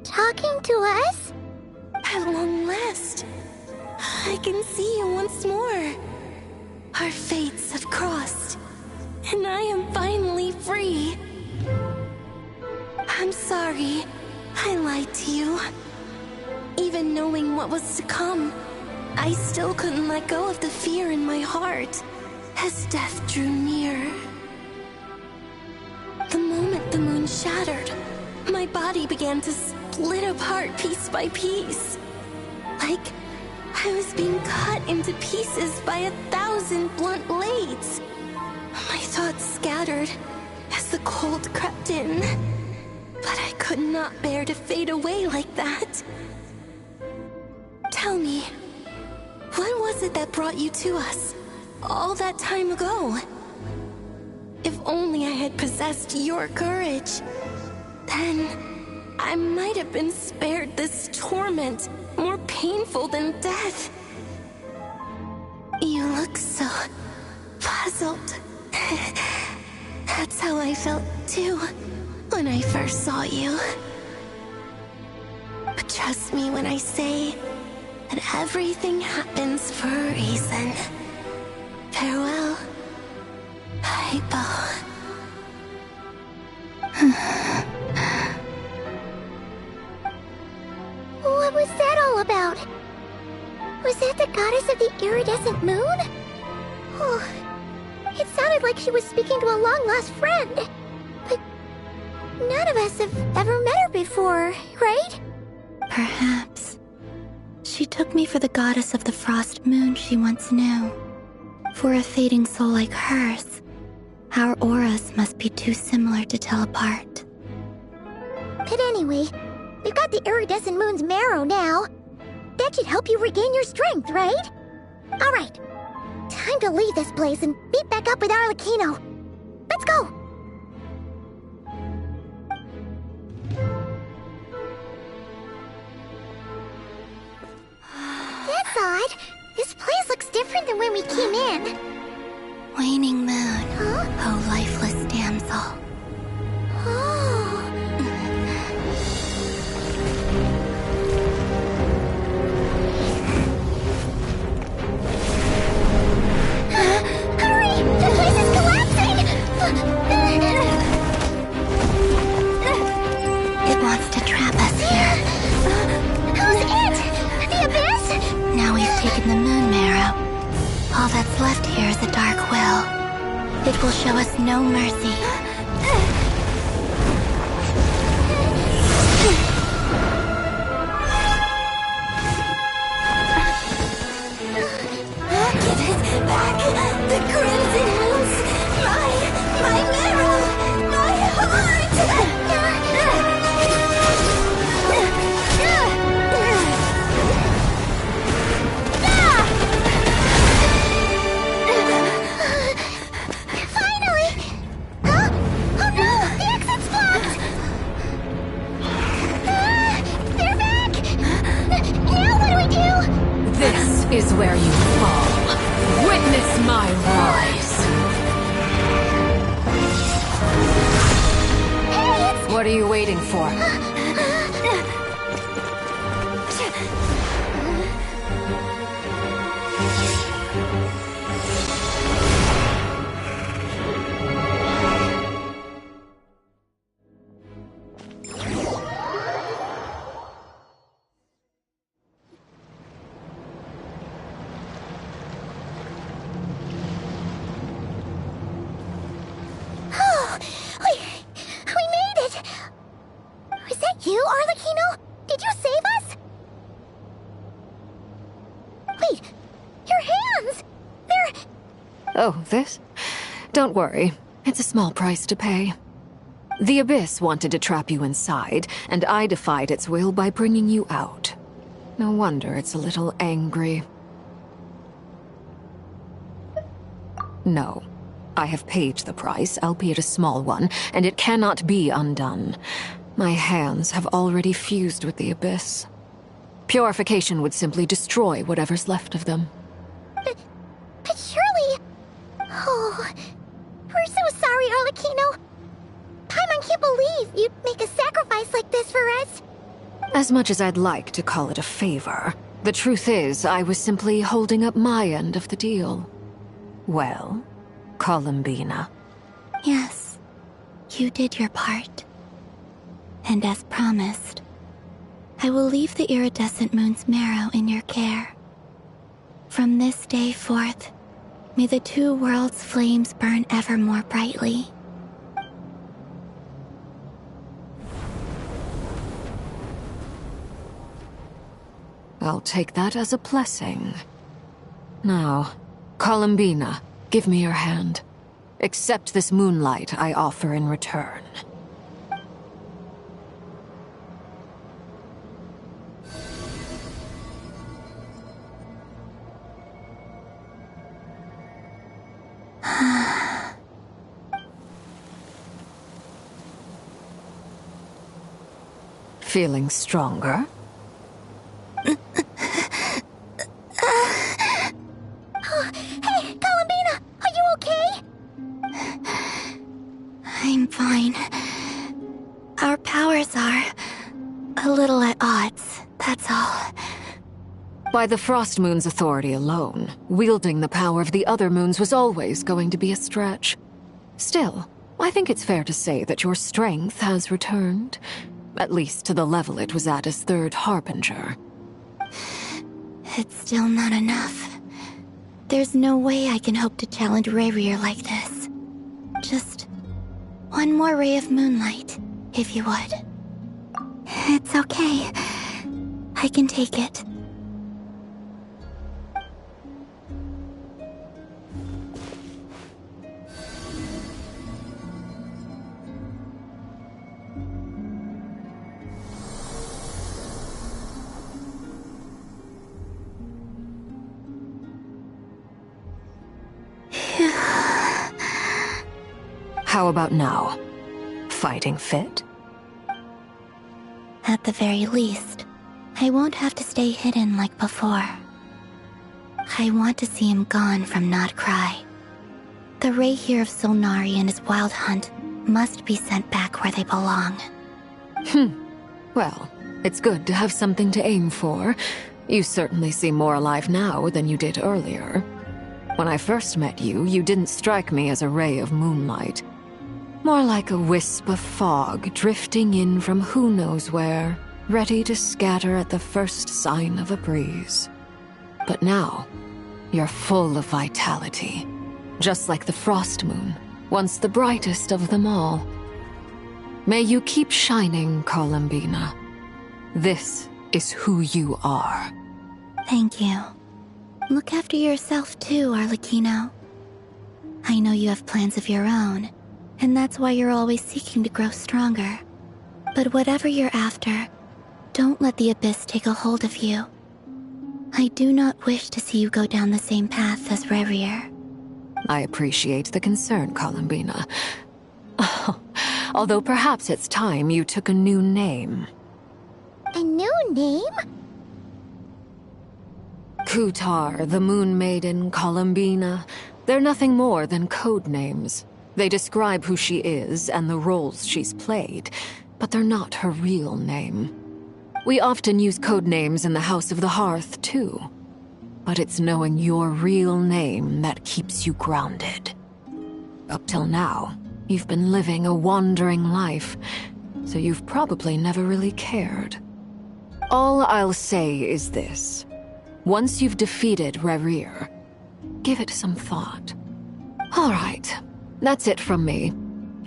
talking to us? At long last, I can see you once more. Our fates have crossed, and I am finally free. I'm sorry, I lied to you. Even knowing what was to come, I still couldn't let go of the fear in my heart as death drew near. The moment the moon shattered, my body began to split apart piece by piece. Like I was being cut into pieces by 1,000 blunt blades. My thoughts scattered as the cold crept in. But I could not bear to fade away like that. Tell me, what was it that brought you to us all that time ago? If only I had possessed your courage, then I might have been spared this torment more painful than death. You look so puzzled. That's how I felt too when I first saw you. But trust me when I say that everything happens for a reason. Farewell, Hypo. What was that all about? Was that the goddess of the iridescent moon? Oh, it sounded like she was speaking to a long-lost friend. But none of us have ever met her before, right? Perhaps. She took me for the goddess of the frost moon she once knew. For a fading soul like hers, our auras must be too similar to tell apart. But anyway, we've got the iridescent moon's marrow now. That should help you regain your strength, right? Alright, Time to leave this place and meet back up with Arlecchino. Let's go! That's odd. This place looks different than when we came in. Waning moon, oh lifeless damsel. Hurry! The place is collapsing! It wants to trap us here. Who's it? The Abyss? Now we've taken the moon marrow. All that's left here is a dark will. It will show us no mercy. Give it back! The crimson moons! My marrow! My heart! Finally! Huh? Oh no! The exit's blocked! They're back! Now what do we do? This is where you fall. Witness my rise. Hey, What are you waiting for? We made it! Was that you, Arlecchino? Did you save us? Wait, your hands! They're... Oh, this? Don't worry. It's a small price to pay. The Abyss wanted to trap you inside, and I defied its will by bringing you out. No wonder it's a little angry. No. I have paid the price, albeit a small one, and it cannot be undone. My hands have already fused with the Abyss. Purification would simply destroy whatever's left of them. But surely... Oh... We're so sorry, Arlecchino. Paimon can't believe you'd make a sacrifice like this for us. As much as I'd like to call it a favor, the truth is I was simply holding up my end of the deal. Well, Columbina. Yes, you did your part. And as promised, I will leave the iridescent moon's marrow in your care. From this day forth, may the two worlds' flames burn ever more brightly. I'll take that as a blessing. Now, Columbina, give me your hand. Accept this moonlight I offer in return. Feeling stronger? Hey, Columbina, are you okay? I'm fine. Our powers are a little at odds, that's all. By the Frost Moon's authority alone, wielding the power of the other moons was always going to be a stretch. Still, I think it's fair to say that your strength has returned, at least to the level it was at as Third Harbinger. It's still not enough. There's no way I can hope to challenge Rayrier like this. Just one more ray of moonlight, if you would. It's okay. I can take it. How about now? Fighting fit? At the very least, I won't have to stay hidden like before. I want to see him gone from Not Cry. The Ray here of Solnari and his wild hunt must be sent back where they belong. Well, it's good to have something to aim for. You certainly seem more alive now than you did earlier. When I first met you, you didn't strike me as a ray of moonlight. More like a wisp of fog drifting in from who knows where, ready to scatter at the first sign of a breeze. But now, you're full of vitality. Just like the frost moon, once the brightest of them all. May you keep shining, Columbina. This is who you are. Thank you. Look after yourself too, Arlecchino. I know you have plans of your own, and that's why you're always seeking to grow stronger. But whatever you're after, don't let the Abyss take a hold of you. I do not wish to see you go down the same path as Revier. I appreciate the concern, Columbina. Although perhaps it's time you took a new name. A new name? Kutar, the Moon Maiden, Columbina. They're nothing more than code names. They describe who she is and the roles she's played, but they're not her real name. We often use code names in the House of the Hearth, too. But it's knowing your real name that keeps you grounded. Up till now, you've been living a wandering life, so you've probably never really cared. All I'll say is this. Once you've defeated Revier, give it some thought. All right, that's it from me.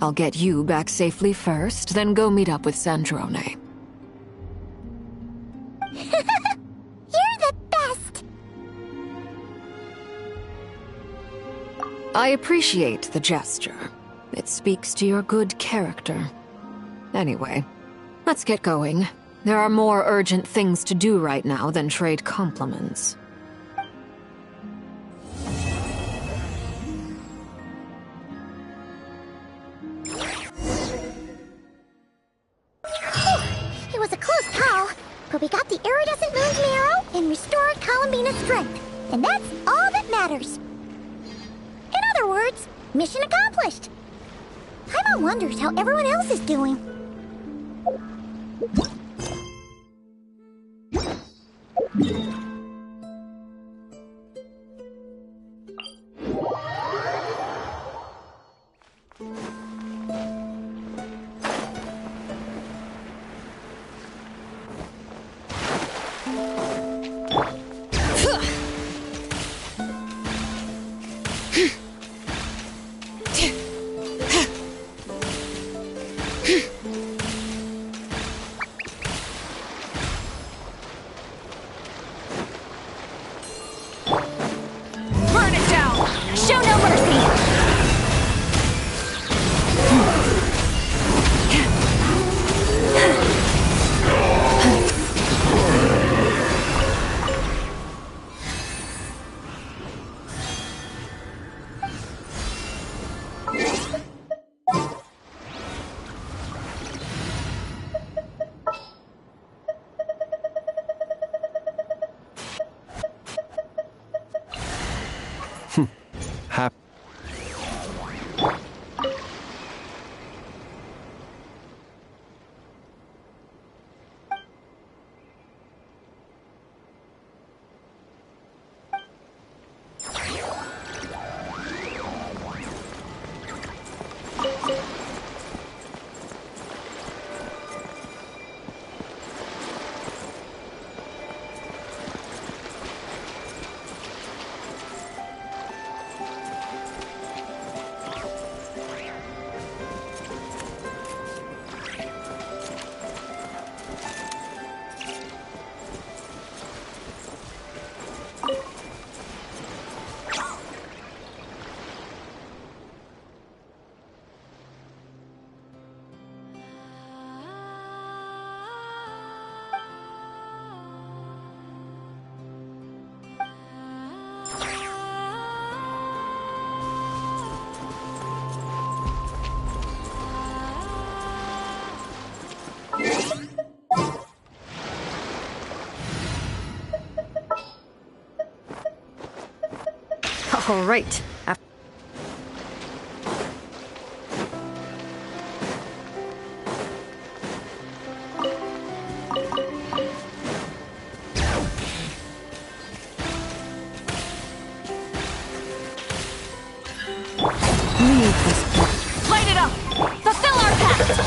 I'll get you back safely first, then go meet up with Sandrone. You're the best! I appreciate the gesture. It speaks to your good character. Anyway, let's get going. There are more urgent things to do right now than trade compliments. It was a close call, but we got the iridescent moon's marrow and restored Columbina's strength, and that's all that matters. In other words, mission accomplished. Paimon wonders how everyone else is doing. All right. Light it up! Fulfill our pact!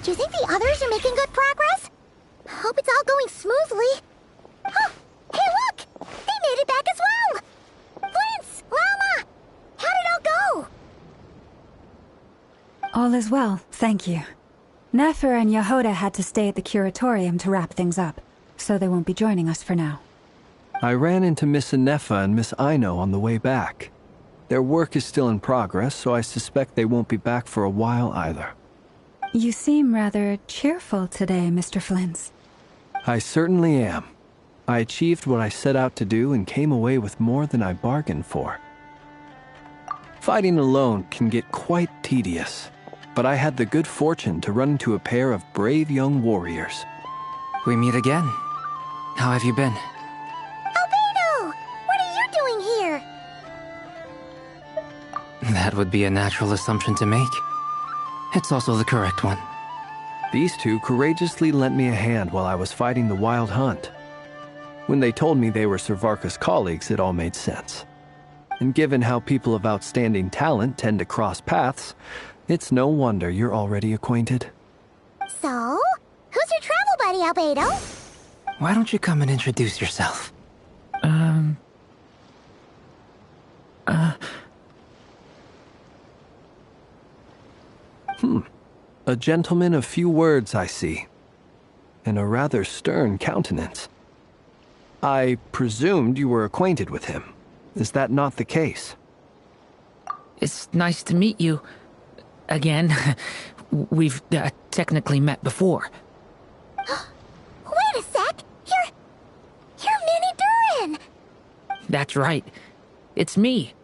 Do you think the others are making good progress? Hope it's all going smoothly. Oh, hey look! They made it back as well! Flint's! Llama! How did it all go? All is well, thank you. Nefer and Yehoda had to stay at the curatorium to wrap things up, so they won't be joining us for now. I ran into Miss Anefa and Miss Aino on the way back. Their work is still in progress, so I suspect they won't be back for a while either. You seem rather cheerful today, Mr. Flint's. I certainly am. I achieved what I set out to do and came away with more than I bargained for. Fighting alone can get quite tedious, but I had the good fortune to run into a pair of brave young warriors. We meet again. How have you been? Albedo! What are you doing here? That would be a natural assumption to make. It's also the correct one. These two courageously lent me a hand while I was fighting the wild hunt. When they told me they were Servarka's colleagues, it all made sense. And given how people of outstanding talent tend to cross paths, it's no wonder you're already acquainted. So, who's your travel buddy, Albedo? Why don't you come and introduce yourself? A gentleman of few words, I see. And a rather stern countenance. I presumed you were acquainted with him. Is that not the case? It's nice to meet you. Again. We've technically met before. Wait a sec! You're Minnie Durin! That's right. It's me.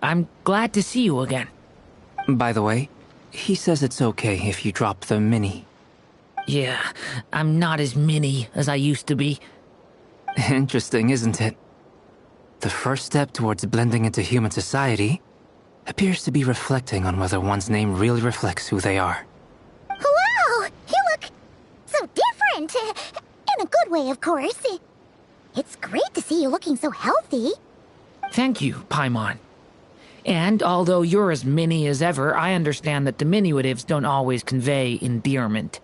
I'm glad to see you again. By the way, he says it's okay if you drop the mini. Yeah, I'm not as mini as I used to be. Interesting, isn't it? The first step towards blending into human society appears to be reflecting on whether one's name really reflects who they are. Wow! You look so different! In a good way, of course. It's great to see you looking so healthy. Thank you, Paimon. And although you're as mini as ever, I understand that diminutives don't always convey endearment.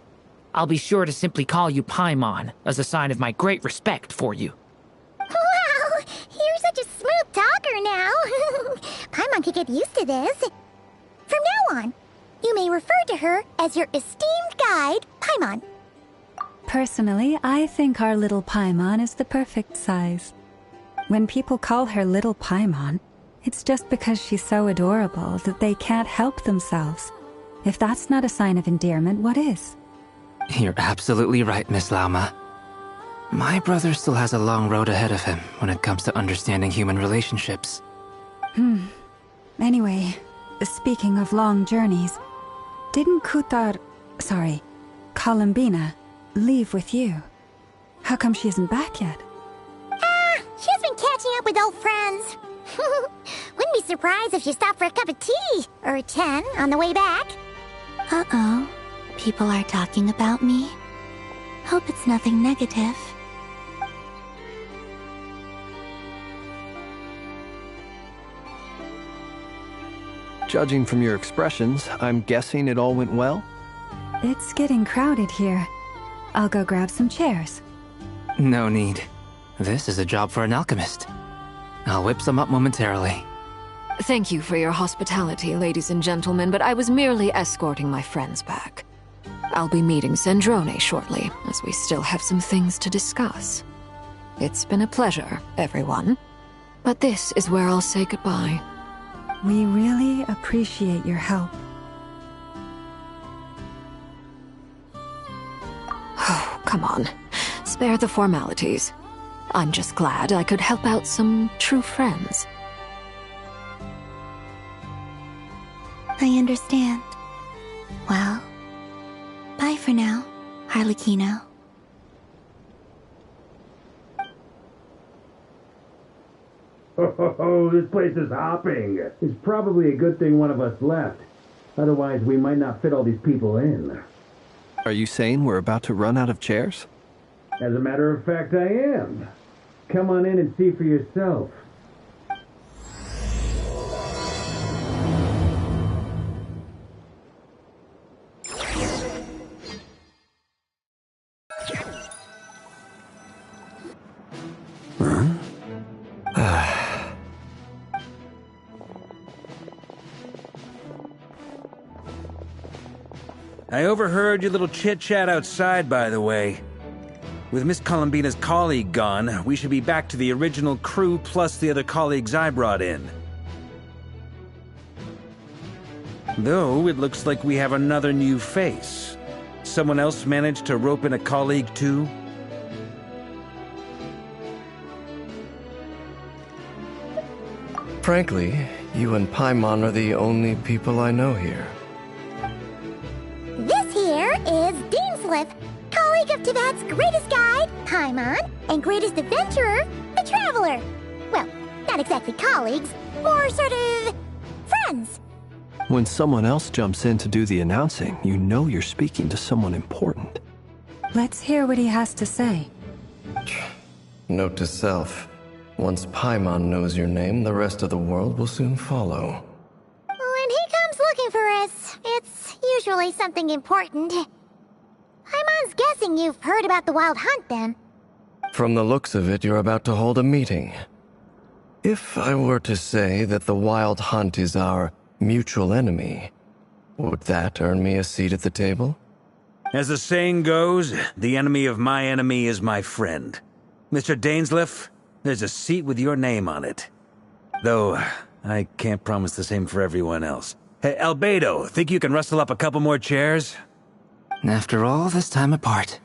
I'll be sure to simply call you Paimon, as a sign of my great respect for you. Wow! You're such a smooth talker now. Paimon could get used to this. From now on, you may refer to her as your esteemed guide, Paimon. Personally, I think our little Paimon is the perfect size. When people call her Little Paimon, it's just because she's so adorable that they can't help themselves. If that's not a sign of endearment, what is? You're absolutely right, Miss Lauma. My brother still has a long road ahead of him when it comes to understanding human relationships. Anyway, speaking of long journeys, didn't Columbina, leave with you? How come she isn't back yet? She's been catching up with old friends. Wouldn't be surprised if she stopped for a cup of tea or 10 on the way back. Uh-oh. People are talking about me. Hope it's nothing negative. Judging from your expressions, I'm guessing it all went well? It's getting crowded here. I'll go grab some chairs. No need. This is a job for an alchemist. I'll whip some up momentarily. Thank you for your hospitality, ladies and gentlemen, but I was merely escorting my friends back. I'll be meeting Zendrone shortly, as we still have some things to discuss. It's been a pleasure, everyone. But this is where I'll say goodbye. We really appreciate your help. Oh, come on. Spare the formalities. I'm just glad I could help out some true friends. I understand. Well, bye for now, Harlequino. Oh, this place is hopping. It's probably a good thing one of us left. Otherwise, we might not fit all these people in. Are you saying we're about to run out of chairs? As a matter of fact, I am. Come on in and see for yourself. I overheard your little chit-chat outside, by the way. With Miss Columbina's colleague gone, we should be back to the original crew plus the other colleagues I brought in. Though, it looks like we have another new face. Someone else managed to rope in a colleague, too? Frankly, you and Paimon are the only people I know here. This here is Deansliff, colleague of Tibet's greatest guide, Paimon, and greatest adventurer, the Traveler. Well, not exactly colleagues, more sort of friends. When someone else jumps in to do the announcing, you know you're speaking to someone important. Let's hear what he has to say. Note to self. Once Paimon knows your name, the rest of the world will soon follow. When he comes looking for us, it's usually something important. Paimon's guessing you've heard about the Wild Hunt, then. From the looks of it, you're about to hold a meeting. If I were to say that the Wild Hunt is our mutual enemy, would that earn me a seat at the table? As the saying goes, the enemy of my enemy is my friend. Mr. Dainsliff, there's a seat with your name on it. Though, I can't promise the same for everyone else. Hey, Albedo, think you can rustle up a couple more chairs? After all this time apart,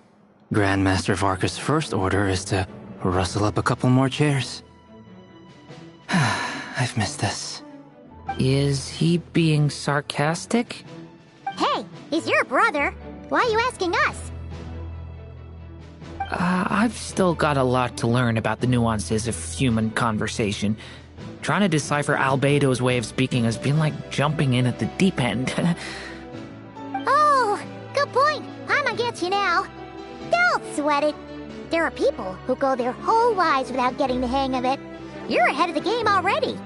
Grandmaster Varka's first order is to rustle up a couple more chairs. I've missed this. Is he being sarcastic? Hey, he's your brother. Why are you asking us? I've still got a lot to learn about the nuances of human conversation. Trying to decipher Albedo's way of speaking has been like jumping in at the deep end. Oh, good point. Paimon gets you now. Don't sweat it. There are people who go their whole lives without getting the hang of it. You're ahead of the game already.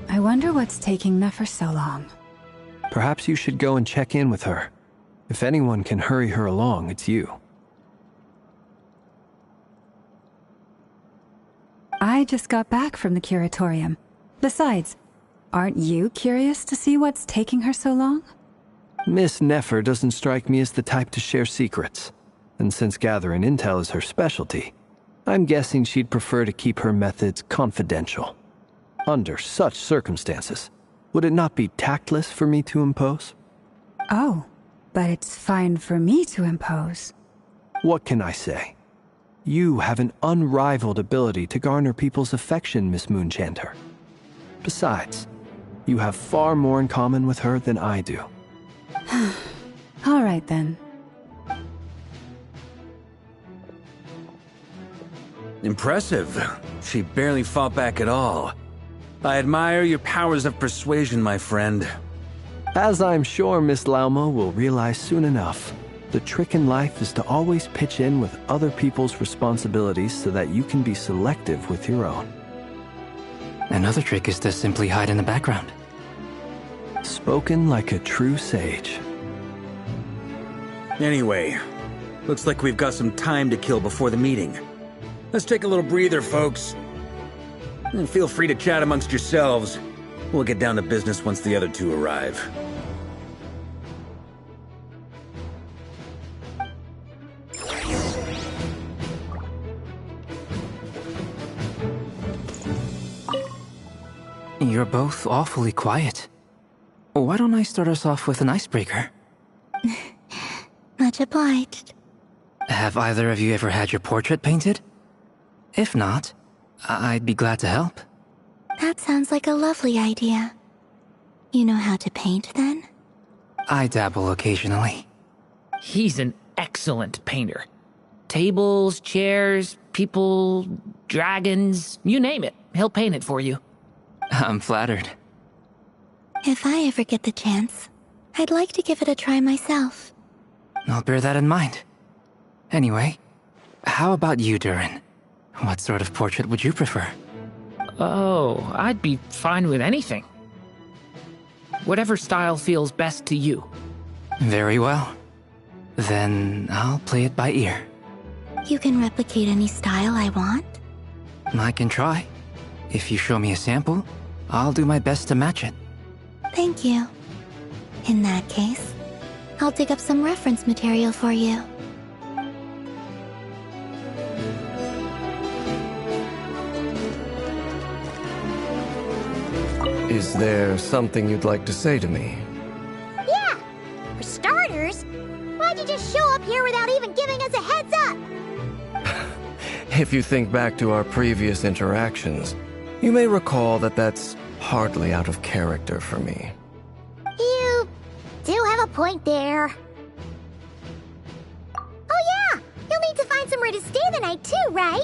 I wonder what's taking Nefer so long. Perhaps you should go and check in with her. If anyone can hurry her along, it's you. I just got back from the curatorium. Besides, aren't you curious to see what's taking her so long? Miss Nefer doesn't strike me as the type to share secrets. And since gathering intel is her specialty, I'm guessing she'd prefer to keep her methods confidential. Under such circumstances, would it not be tactless for me to impose? Oh, but it's fine for me to impose. What can I say? You have an unrivaled ability to garner people's affection, Miss Moonchanter. Besides, you have far more in common with her than I do. All right, then. Impressive. She barely fought back at all. I admire your powers of persuasion, my friend. As I'm sure Miss Lauma will realize soon enough, the trick in life is to always pitch in with other people's responsibilities so that you can be selective with your own. Another trick is to simply hide in the background. Spoken like a true sage. Anyway, looks like we've got some time to kill before the meeting. Let's take a little breather, folks. And feel free to chat amongst yourselves. We'll get down to business once the other two arrive. You're both awfully quiet. Why don't I start us off with an icebreaker? Much obliged. Have either of you ever had your portrait painted? If not, I'd be glad to help. That sounds like a lovely idea. You know how to paint, then? I dabble occasionally. He's an excellent painter. Tables, chairs, people, dragons, you name it. He'll paint it for you. I'm flattered. If I ever get the chance, I'd like to give it a try myself. I'll bear that in mind. Anyway, how about you, Durin? What sort of portrait would you prefer? Oh, I'd be fine with anything. Whatever style feels best to you. Very well. Then I'll play it by ear. You can replicate any style I want? I can try. If you show me a sample, I'll do my best to match it. Thank you. In that case, I'll dig up some reference material for you. Is there something you'd like to say to me? Yeah! For starters, why'd you just show up here without even giving us a heads up? If you think back to our previous interactions, you may recall that that's hardly out of character for me. You do have a point there. Oh yeah! You'll need to find somewhere to stay the night too, right?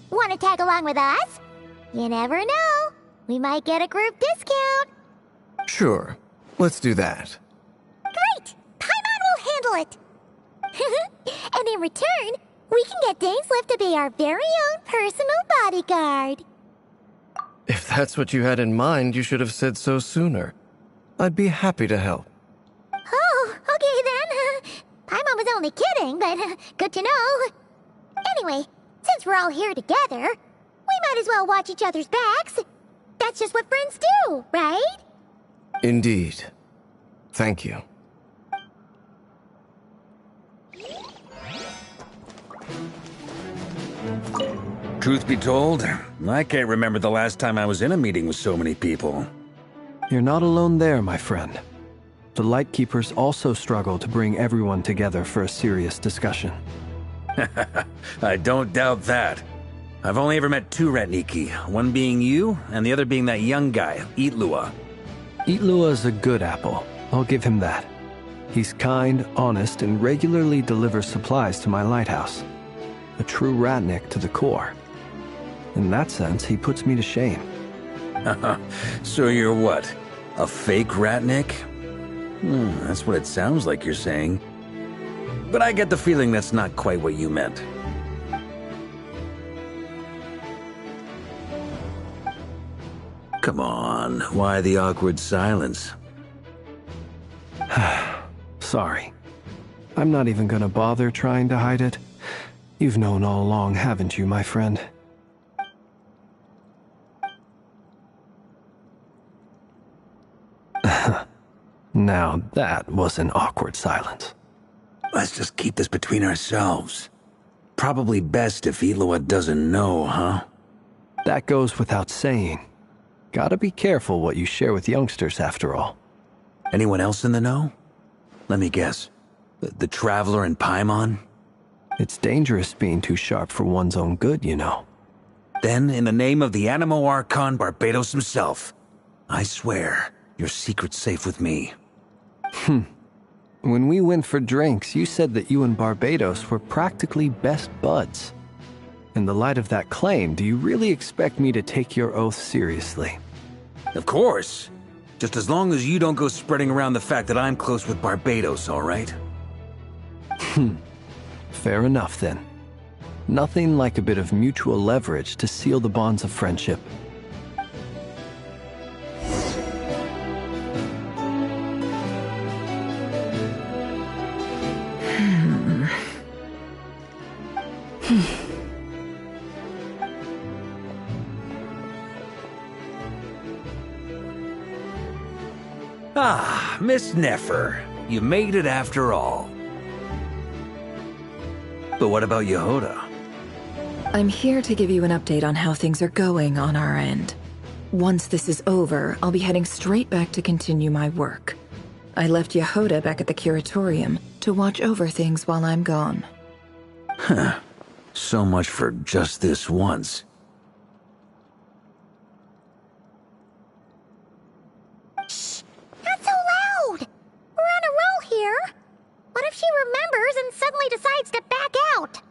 Want to tag along with us? You never know. We might get a group discount. Sure, let's do that. Great! Paimon will handle it! And in return, we can get Dainslift to be our very own personal bodyguard. If that's what you had in mind, you should have said so sooner. I'd be happy to help. Oh, okay then. Paimon was only kidding, but good to know. Anyway, since we're all here together, we might as well watch each other's backs. That's just what friends do, right? Indeed. Thank you. Truth be told, I can't remember the last time I was in a meeting with so many people. You're not alone there, my friend. The Lightkeepers also struggle to bring everyone together for a serious discussion. I don't doubt that. I've only ever met two Ratniki, one being you, and the other being that young guy, Itlua. Itlua's a good apple. I'll give him that. He's kind, honest, and regularly delivers supplies to my lighthouse. A true Ratnik to the core. In that sense, he puts me to shame. So you're what? A fake Ratnik? That's what it sounds like you're saying. But I get the feeling that's not quite what you meant. Come on, why the awkward silence? Sorry. I'm not even gonna bother trying to hide it. You've known all along, haven't you, my friend? Now that was an awkward silence. Let's just keep this between ourselves. Probably best if Itlua doesn't know, huh? That goes without saying. Gotta be careful what you share with youngsters, after all. Anyone else in the know? Let me guess. The Traveler and Paimon? It's dangerous being too sharp for one's own good, you know. Then, in the name of the Animo Archon Barbados himself, I swear, your secret's safe with me. When we went for drinks, you said that you and Barbados were practically best buds. In the light of that claim, do you really expect me to take your oath seriously? Of course. Just as long as you don't go spreading around the fact that I'm close with Barbados, all right? Fair enough, then. Nothing like a bit of mutual leverage to seal the bonds of friendship. Ah, Miss Nefer. You made it after all. But what about Yehoda? I'm here to give you an update on how things are going on our end. Once this is over, I'll be heading straight back to continue my work. I left Yehoda back at the curatorium to watch over things while I'm gone. Huh. So much for just this once. Shh! Not so loud! We're on a roll here. What if she remembers and suddenly decides to back out?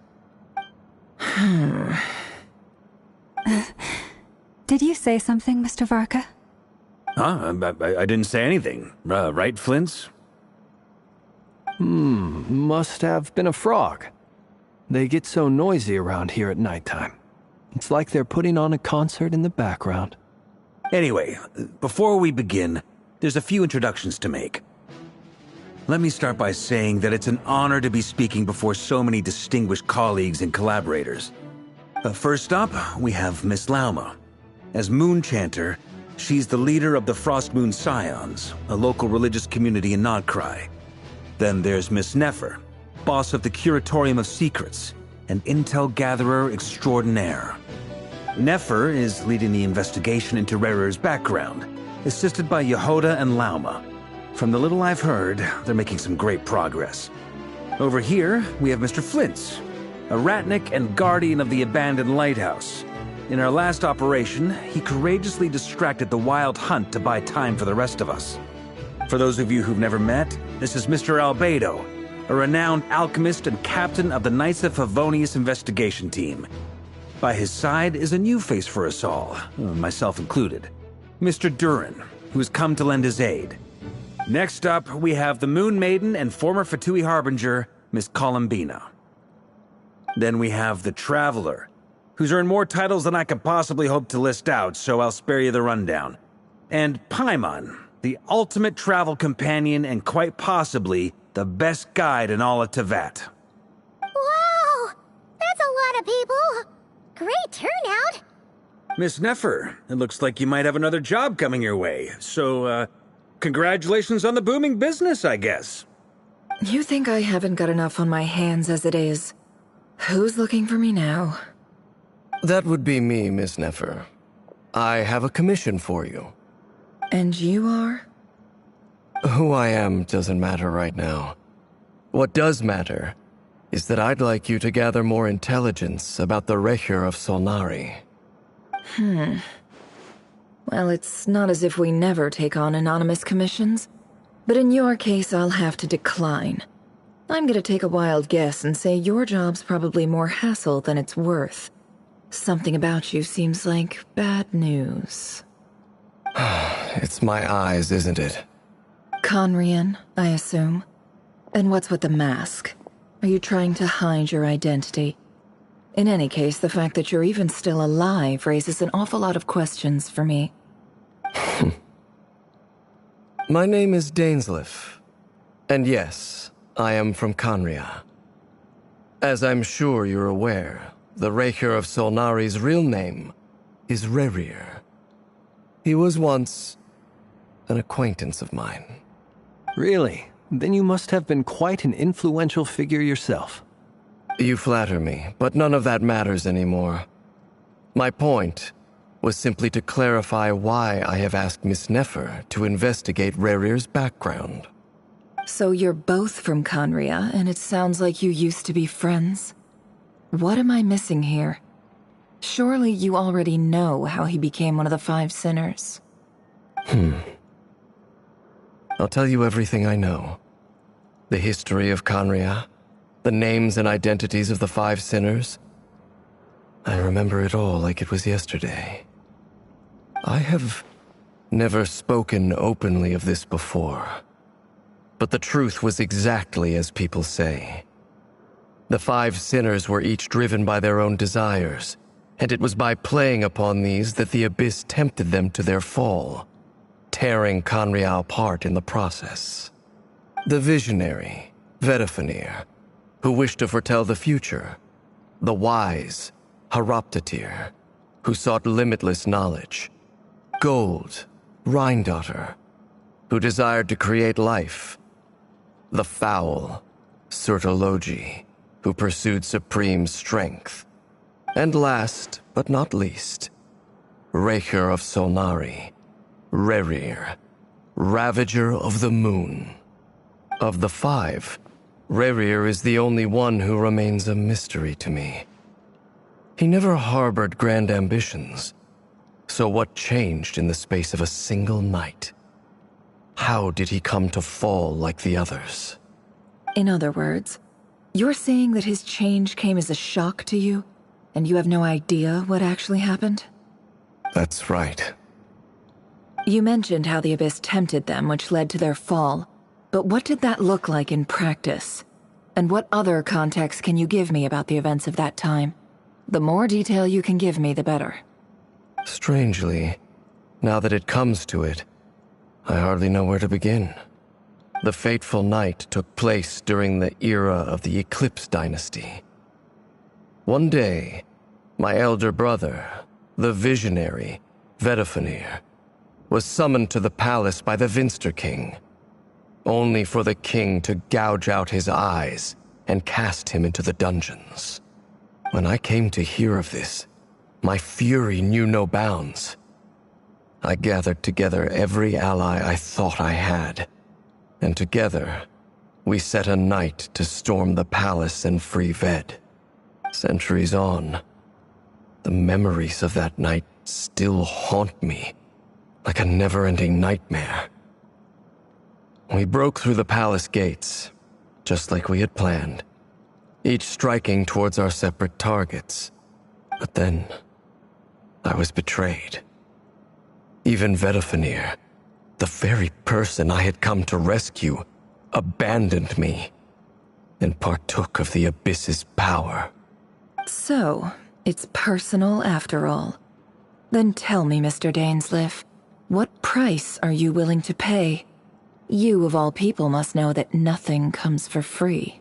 Did you say something, Mr. Varka? Huh? I didn't say anything. Right, Flintz? Must have been a frog. They get so noisy around here at nighttime. It's like they're putting on a concert in the background. Anyway, before we begin, there's a few introductions to make. Let me start by saying that it's an honor to be speaking before so many distinguished colleagues and collaborators. First up, we have Miss Lauma. As Moon Chanter, she's the leader of the Frost Moon Scions, a local religious community in Nodcry. Then there's Miss Nefer, boss of the Curatorium of Secrets, an intel gatherer extraordinaire. Nefer is leading the investigation into Rerer's background, assisted by Yehoda and Lauma. From the little I've heard, they're making some great progress. Over here, we have Mr. Flintz, a Ratnik and guardian of the abandoned lighthouse. In our last operation, he courageously distracted the Wild Hunt to buy time for the rest of us. For those of you who've never met, this is Mr. Albedo, a renowned alchemist and captain of the Knights of Favonius investigation team. By his side is a new face for us all, myself included, Mr. Durin, who's come to lend his aid. Next up, we have the Moon Maiden and former Fatui Harbinger, Miss Columbina. Then we have the Traveler, who's earned more titles than I could possibly hope to list out, so I'll spare you the rundown. And Paimon, the ultimate travel companion and quite possibly the best guide in all of Tevat. Wow! That's a lot of people! Great turnout! Miss Nefer, it looks like you might have another job coming your way, so, congratulations on the booming business, I guess. You think I haven't got enough on my hands as it is? Who's looking for me now? That would be me, Miss Nefer. I have a commission for you. And you are? Who I am doesn't matter right now. What does matter is that I'd like you to gather more intelligence about the Recher of Solnari. Well, it's not as if we never take on anonymous commissions, but in your case, I'll have to decline. I'm gonna take a wild guess and say your job's probably more hassle than it's worth. Something about you seems like bad news. It's my eyes, isn't it? Conrian, I assume. And what's with the mask? Are you trying to hide your identity? In any case, the fact that you're even still alive raises an awful lot of questions for me. My name is Dainsleif. And yes, I am from Conria. As I'm sure you're aware, the Recher of Solnari's real name is Rerir. He was once an acquaintance of mine. Really? Then you must have been quite an influential figure yourself. You flatter me, but none of that matters anymore. My point was simply to clarify why I have asked Miss Nefer to investigate Rerir's background. So you're both from Conria, and it sounds like you used to be friends? What am I missing here? Surely you already know how he became one of the Five Sinners. I'll tell you everything I know. The history of Conria, the names and identities of the Five Sinners. I remember it all like it was yesterday. I have never spoken openly of this before, but the truth was exactly as people say. The Five Sinners were each driven by their own desires, and it was by playing upon these that the Abyss tempted them to their fall, tearing Conria apart in the process. The visionary, Vedifenir, who wished to foretell the future. The wise, Haroptatir, who sought limitless knowledge. Gold, Rhindaughter, who desired to create life. The foul, Surtologi, who pursued supreme strength. And last, but not least, Raker of Solnari, Rerir, Ravager of the Moon. Of the 5, Rerir is the only one who remains a mystery to me. He never harbored grand ambitions, so what changed in the space of a single night? How did he come to fall like the others? In other words, you're saying that his change came as a shock to you, and you have no idea what actually happened? That's right. You mentioned how the Abyss tempted them, which led to their fall. But what did that look like in practice? And what other context can you give me about the events of that time? The more detail you can give me, the better. Strangely, now that it comes to it, I hardly know where to begin. The fateful night took place during the era of the Eclipse Dynasty. One day, my elder brother, the visionary, Vedifenir, was summoned to the palace by the Vinster King, only for the king to gouge out his eyes and cast him into the dungeons. When I came to hear of this, my fury knew no bounds. I gathered together every ally I thought I had, and together, we set a night to storm the palace and free Ved. Centuries on, the memories of that night still haunt me like a never-ending nightmare. We broke through the palace gates, just like we had planned, each striking towards our separate targets. But then, I was betrayed. Even Vedifenir, the very person I had come to rescue, abandoned me and partook of the Abyss's power. So, it's personal after all. Then tell me, Mr. Dainsleif, what price are you willing to pay? You, of all people, must know that nothing comes for free.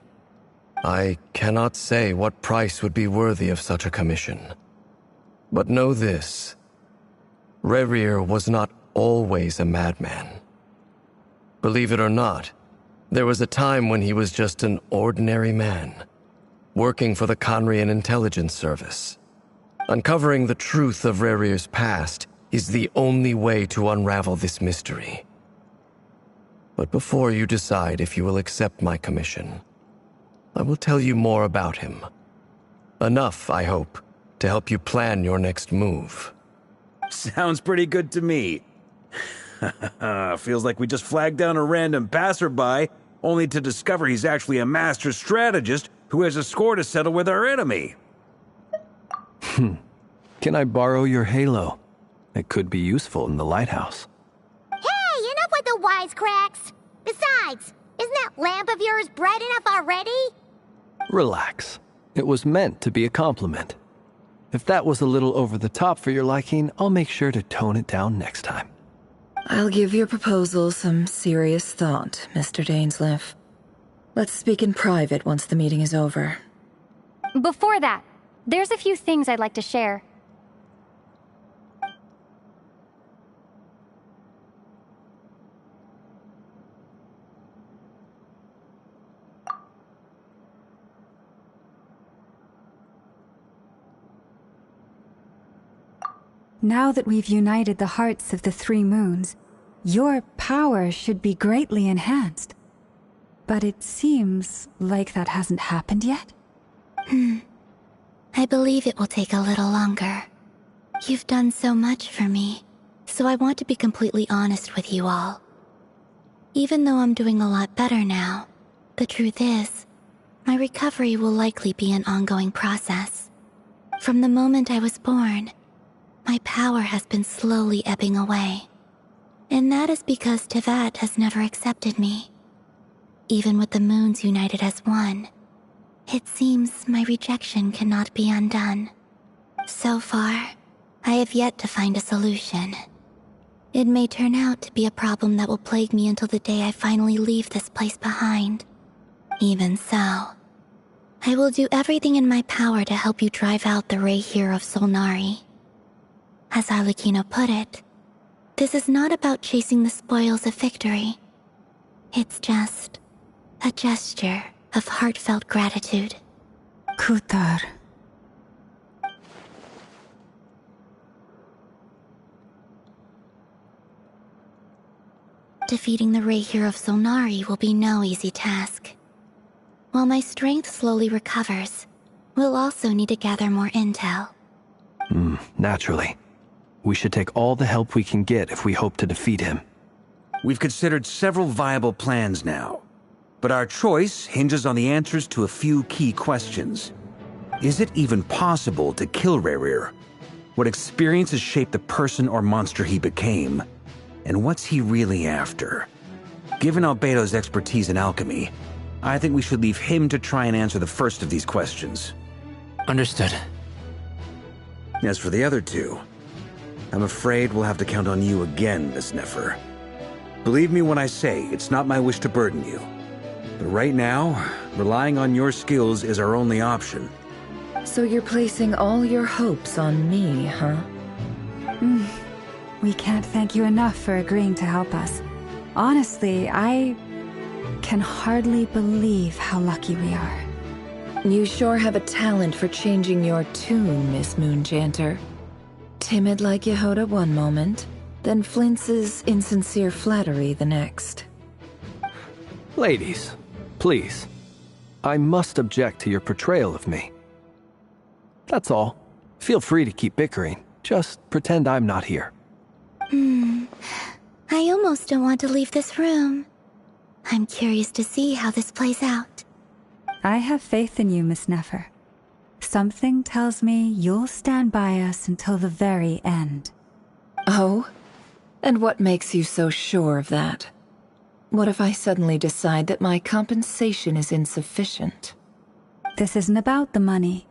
I cannot say what price would be worthy of such a commission. But know this. Rerir was not always a madman. Believe it or not, there was a time when he was just an ordinary man, working for the Conrian Intelligence Service. Uncovering the truth of Rerir's past is the only way to unravel this mystery. But before you decide if you will accept my commission, I will tell you more about him. Enough, I hope, to help you plan your next move. Sounds pretty good to me. Feels like we just flagged down a random passerby, only to discover he's actually a master strategist who has a score to settle with our enemy. Can I borrow your halo? It could be useful in the lighthouse. Hey, enough with the wisecracks! Besides, isn't that lamp of yours bright enough already? Relax. It was meant to be a compliment. If that was a little over the top for your liking, I'll make sure to tone it down next time. I'll give your proposal some serious thought, Mr. Dainsleif. Let's speak in private once the meeting is over. Before that, there's a few things I'd like to share. Now that we've united the hearts of the 3 moons, your power should be greatly enhanced. But it seems like that hasn't happened yet? I believe it will take a little longer. You've done so much for me, so I want to be completely honest with you all. Even though I'm doing a lot better now, the truth is, my recovery will likely be an ongoing process. From the moment I was born, my power has been slowly ebbing away. And that is because Tevat has never accepted me. Even with the moons united as one, it seems my rejection cannot be undone. So far, I have yet to find a solution. It may turn out to be a problem that will plague me until the day I finally leave this place behind. Even so, I will do everything in my power to help you drive out the Raher of Solnari. As Arlecchino put it, this is not about chasing the spoils of victory. It's just a gesture of heartfelt gratitude. Kutar. Defeating the Rahier of Solnari will be no easy task. While my strength slowly recovers, we'll also need to gather more intel. Naturally. We should take all the help we can get if we hope to defeat him. We've considered several viable plans now, but our choice hinges on the answers to a few key questions. Is it even possible to kill Rahier? What experiences shaped the person or monster he became? And what's he really after? Given Albedo's expertise in alchemy, I think we should leave him to try and answer the first of these questions. Understood. As for the other two, I'm afraid we'll have to count on you again, Miss Nefer. Believe me when I say it's not my wish to burden you. But right now, relying on your skills is our only option. So you're placing all your hopes on me, huh? We can't thank you enough for agreeing to help us. Honestly, I can hardly believe how lucky we are. You sure have a talent for changing your tune, Miss Moonjanter. Timid like Yehoda one moment, then flinches insincere flattery the next. Ladies, please. I must object to your portrayal of me. That's all. Feel free to keep bickering. Just pretend I'm not here. I almost don't want to leave this room. I'm curious to see how this plays out. I have faith in you, Miss Nefer. Something tells me you'll stand by us until the very end. Oh? And what makes you so sure of that? What if I suddenly decide that my compensation is insufficient? This isn't about the money.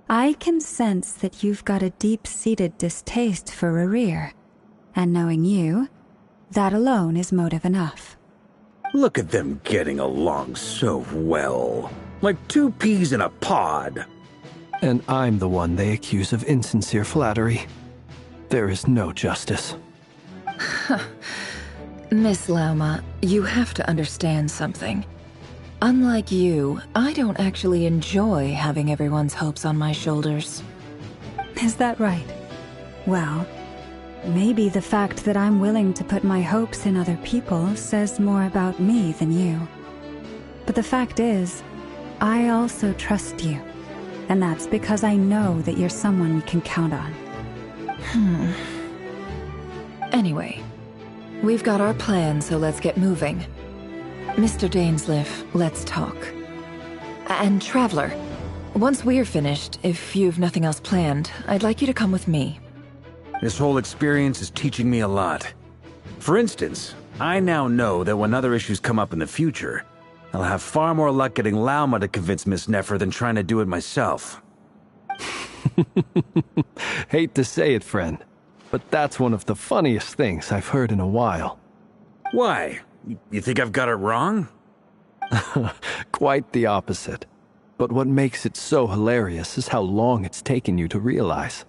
I can sense that you've got a deep-seated distaste for Rahier. And knowing you, that alone is motive enough. Look at them getting along so well. Like two peas in a pod. And I'm the one they accuse of insincere flattery. There is no justice. Miss Lauma, you have to understand something. Unlike you, I don't actually enjoy having everyone's hopes on my shoulders. Is that right? Well, maybe the fact that I'm willing to put my hopes in other people says more about me than you. But the fact is, I also trust you. And that's because I know that you're someone we can count on. Anyway, we've got our plan, so let's get moving. Mr. Dainsleif, let's talk. And Traveler, once we're finished, if you've nothing else planned, I'd like you to come with me. This whole experience is teaching me a lot. For instance, I now know that when other issues come up in the future, I'll have far more luck getting Lauma to convince Miss Nefer than trying to do it myself. Hate to say it, friend, but that's one of the funniest things I've heard in a while. Why? You think I've got it wrong? Quite the opposite. But what makes it so hilarious is how long it's taken you to realize.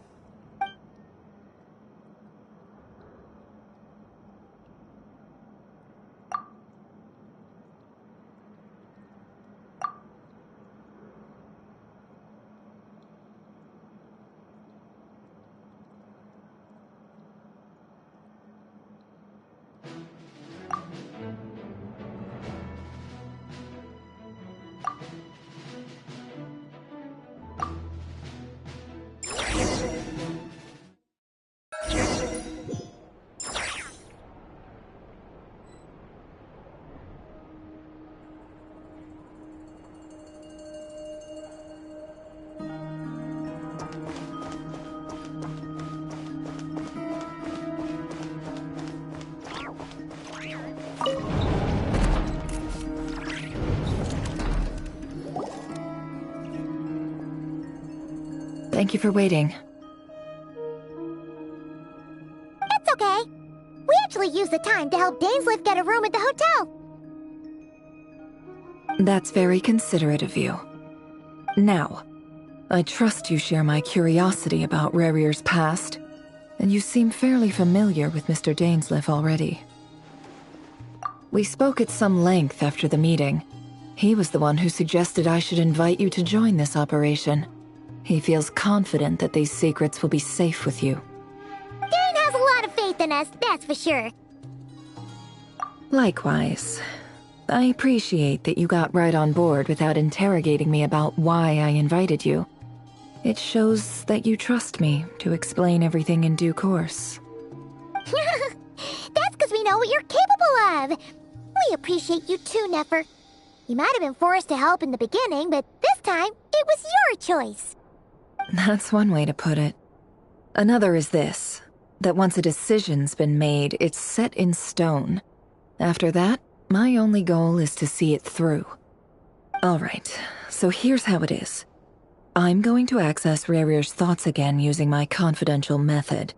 Thank you for waiting. It's okay. We actually used the time to help Dainsleif get a room at the hotel. That's very considerate of you. Now, I trust you share my curiosity about Rahier's past, and you seem fairly familiar with Mr. Dainsleif already. We spoke at some length after the meeting. He was the one who suggested I should invite you to join this operation. He feels confident that these secrets will be safe with you. Dane has a lot of faith in us, that's for sure. Likewise. I appreciate that you got right on board without interrogating me about why I invited you. It shows that you trust me to explain everything in due course. That's because we know what you're capable of. We appreciate you too, Nefer. You might have been forced to help in the beginning, but this time, it was your choice. That's one way to put it. Another is this, that once a decision's been made, it's set in stone. After that, my only goal is to see it through. Alright, so here's how it is. I'm going to access Rerir's thoughts again using my confidential method.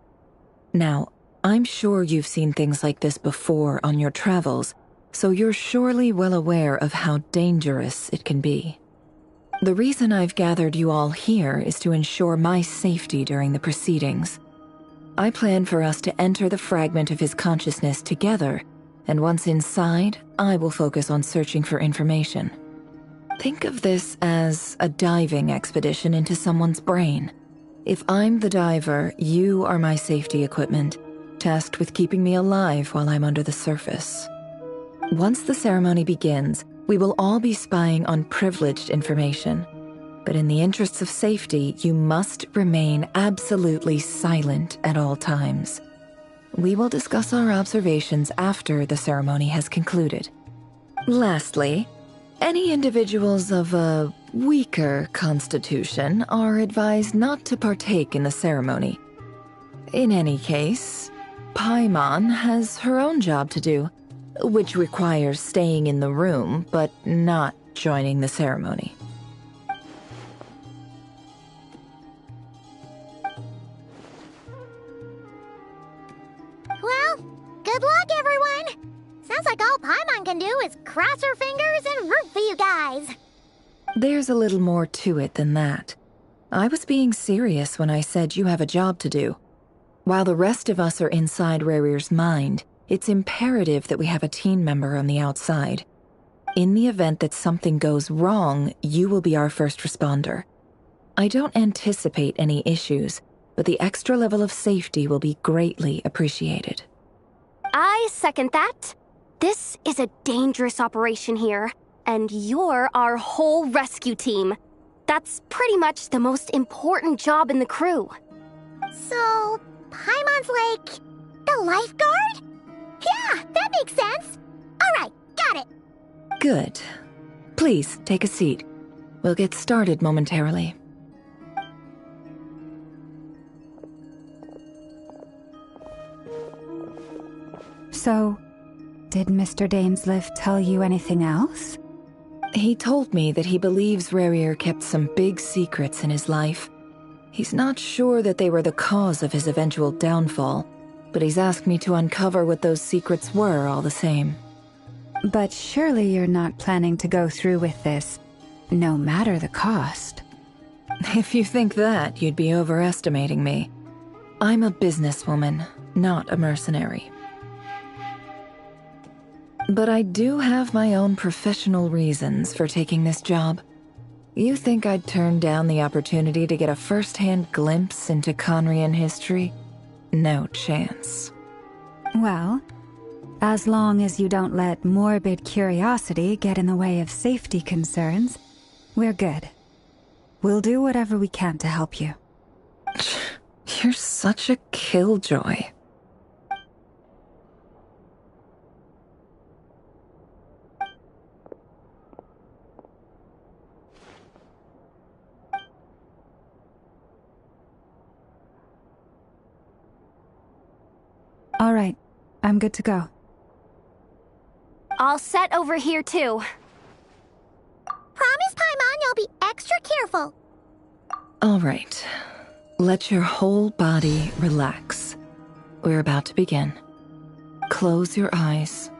Now, I'm sure you've seen things like this before on your travels, so you're surely well aware of how dangerous it can be. The reason I've gathered you all here is to ensure my safety during the proceedings. I plan for us to enter the fragment of his consciousness together, and once inside, I will focus on searching for information. Think of this as a diving expedition into someone's brain. If I'm the diver, you are my safety equipment, tasked with keeping me alive while I'm under the surface. Once the ceremony begins, we will all be spying on privileged information. But in the interests of safety, you must remain absolutely silent at all times. We will discuss our observations after the ceremony has concluded. Lastly, any individuals of a weaker constitution are advised not to partake in the ceremony. In any case, Paimon has her own job to do, which requires staying in the room but not joining the ceremony. Well, good luck, everyone. Sounds like all Paimon can do is cross her fingers and root for you guys. There's a little more to it than that. I was being serious when I said you have a job to do. While the rest of us are inside Rerir's mind, it's imperative that we have a team member on the outside. In the event that something goes wrong, you will be our first responder. I don't anticipate any issues, but the extra level of safety will be greatly appreciated. I second that. This is a dangerous operation here, and you're our whole rescue team. That's pretty much the most important job in the crew. So, Paimon's like the lifeguard? Yeah, that makes sense. All right, got it. Good. Please, take a seat. We'll get started momentarily. So, did Mr. Dainsliff tell you anything else? He told me that he believes Rerir kept some big secrets in his life. He's not sure that they were the cause of his eventual downfall, but he's asked me to uncover what those secrets were all the same. But surely you're not planning to go through with this, no matter the cost. If you think that, you'd be overestimating me. I'm a businesswoman, not a mercenary. But I do have my own professional reasons for taking this job. You think I'd turn down the opportunity to get a first-hand glimpse into Conrian history? No chance. Well, as long as you don't let morbid curiosity get in the way of safety concerns, we're good. We'll do whatever we can to help you. You're such a killjoy. All right, I'm good to go. All set over here, too. Promise, Paimon, you'll be extra careful. All right. Let your whole body relax. We're about to begin. Close your eyes.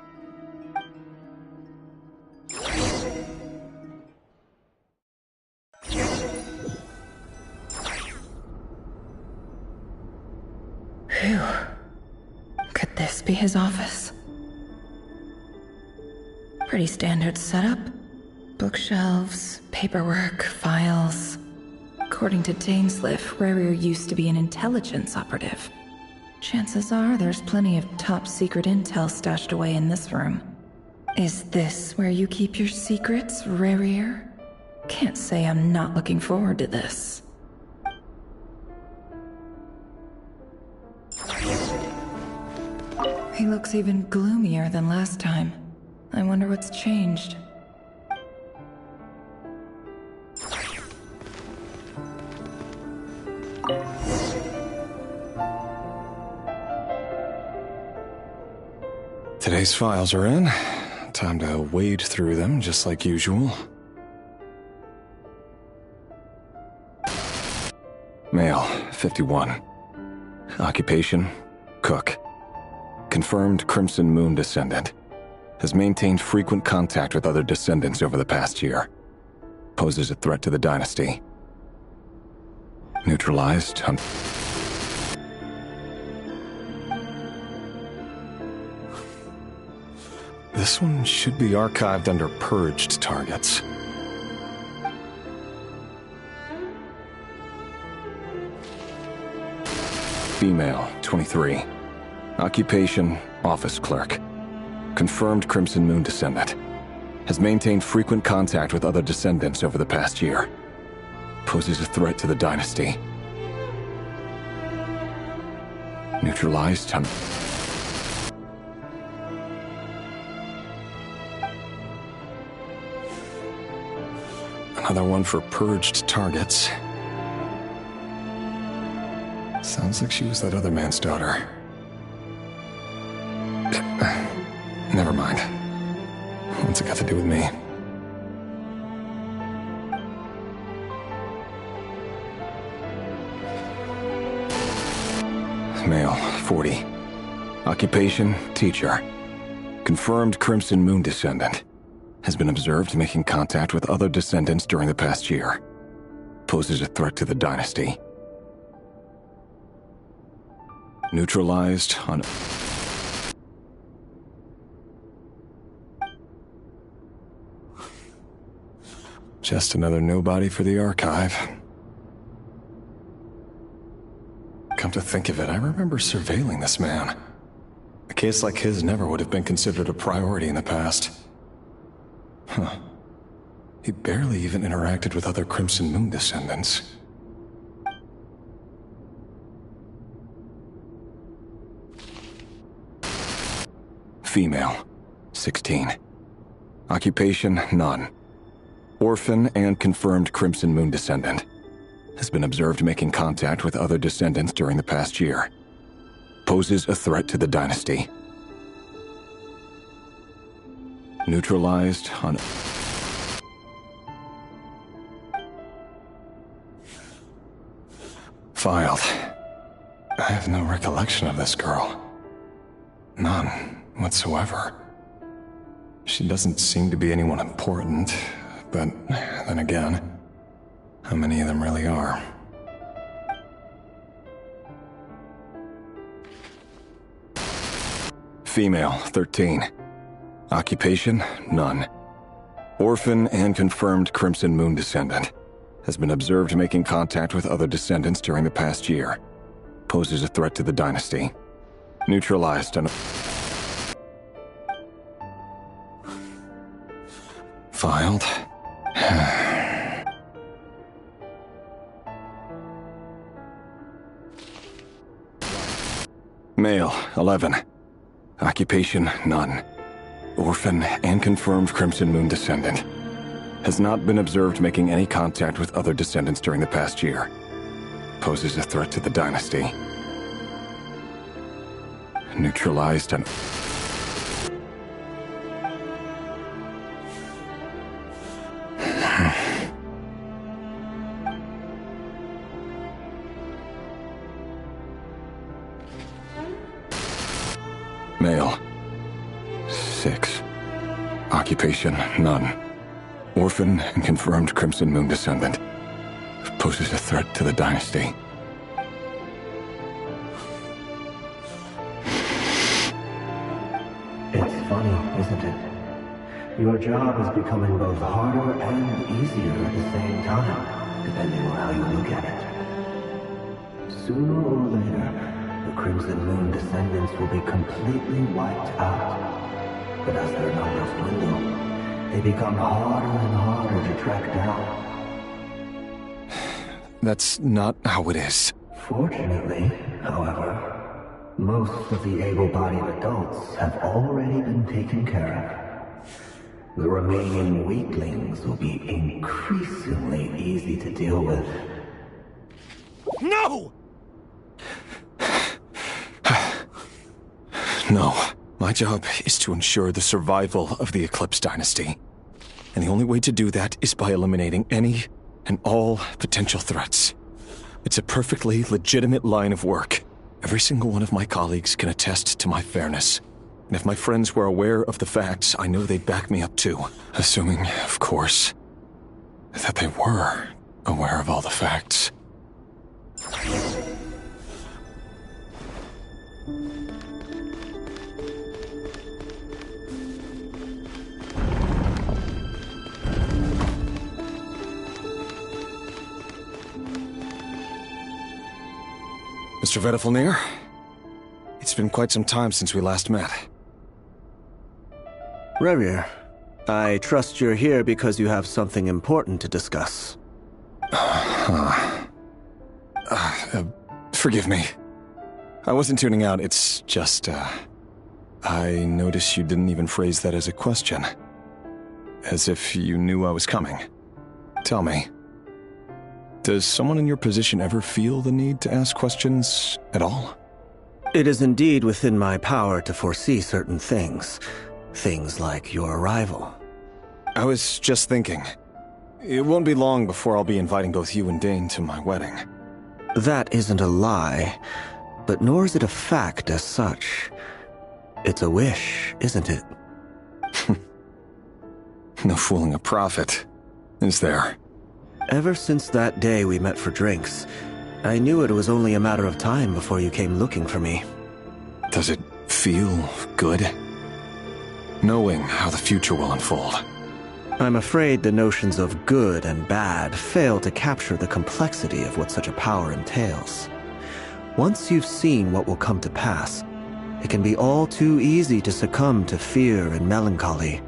Phew. Could this be his office? Pretty standard setup. Bookshelves, paperwork, files. According to Dainsliff, Rerir used to be an intelligence operative. Chances are there's plenty of top secret intel stashed away in this room. Is this where you keep your secrets, Rarier? Can't say I'm not looking forward to this. He looks even gloomier than last time. I wonder what's changed. Today's files are in. Time to wade through them, just like usual. Male, 51. Occupation, cook. Confirmed Crimson Moon descendant. Has maintained frequent contact with other descendants over the past year. Poses a threat to the dynasty. Neutralized on... This one should be archived under purged targets. Female, 23. Occupation, office clerk. Confirmed Crimson Moon descendant. Has maintained frequent contact with other descendants over the past year. Poses a threat to the dynasty. Neutralized on... Another one for purged targets. Sounds like she was that other man's daughter. Never mind. What's it got to do with me? Male, 40. Occupation, teacher. Confirmed Crimson Moon descendant. Has been observed making contact with other descendants during the past year. Poses a threat to the dynasty. Neutralized on... Just another nobody for the archive. Come to think of it, I remember surveilling this man. A case like his never would have been considered a priority in the past. Huh. He barely even interacted with other Crimson Moon descendants. Female, 16. Occupation, none. Orphan and confirmed Crimson Moon descendant. Has been observed making contact with other descendants during the past year. Poses a threat to the dynasty. Neutralized on... Filed. I have no recollection of this girl. None whatsoever. She doesn't seem to be anyone important, but then again, how many of them really are? Female, 13. Occupation, none. Orphan and confirmed Crimson Moon descendant. Has been observed making contact with other descendants during the past year. Poses a threat to the dynasty. Neutralized on... Filed. Male, 11. Occupation, none. Orphan and confirmed Crimson Moon descendant. Has not been observed making any contact with other descendants during the past year. Poses a threat to the dynasty. Neutralized on... Male. 6. Occupation, none. Orphan and confirmed Crimson Moon descendant. Poses a threat to the dynasty. It's funny, isn't it? Your job is becoming both harder and easier at the same time, depending on how you look at it. Sooner or later, the Crimson Moon descendants will be completely wiped out. But as their numbers dwindle, they become harder and harder to track down. That's not how it is. Fortunately, however, most of the able-bodied adults have already been taken care of. The remaining weaklings will be increasingly easy to deal with. No! No. My job is to ensure the survival of the Eclipse Dynasty. And the only way to do that is by eliminating any and all potential threats. It's a perfectly legitimate line of work. Every single one of my colleagues can attest to my fairness. And if my friends were aware of the facts, I know they'd back me up too. Assuming, of course, that they were aware of all the facts. Mr. Vedifalnir, it's been quite some time since we last met. Rerir, I trust you're here because you have something important to discuss. Forgive me. I wasn't tuning out, it's just, I noticed you didn't even phrase that as a question. As if you knew I was coming. Tell me, does someone in your position ever feel the need to ask questions at all? It is indeed within my power to foresee certain things. Things like your arrival. I was just thinking. It won't be long before I'll be inviting both you and Dane to my wedding. That isn't a lie, but nor is it a fact as such. It's a wish, isn't it? No fooling a prophet, is there? Ever since that day we met for drinks, I knew it was only a matter of time before you came looking for me. Does it feel good? Knowing how the future will unfold. I'm afraid the notions of good and bad fail to capture the complexity of what such a power entails. Once you've seen what will come to pass, it can be all too easy to succumb to fear and melancholy.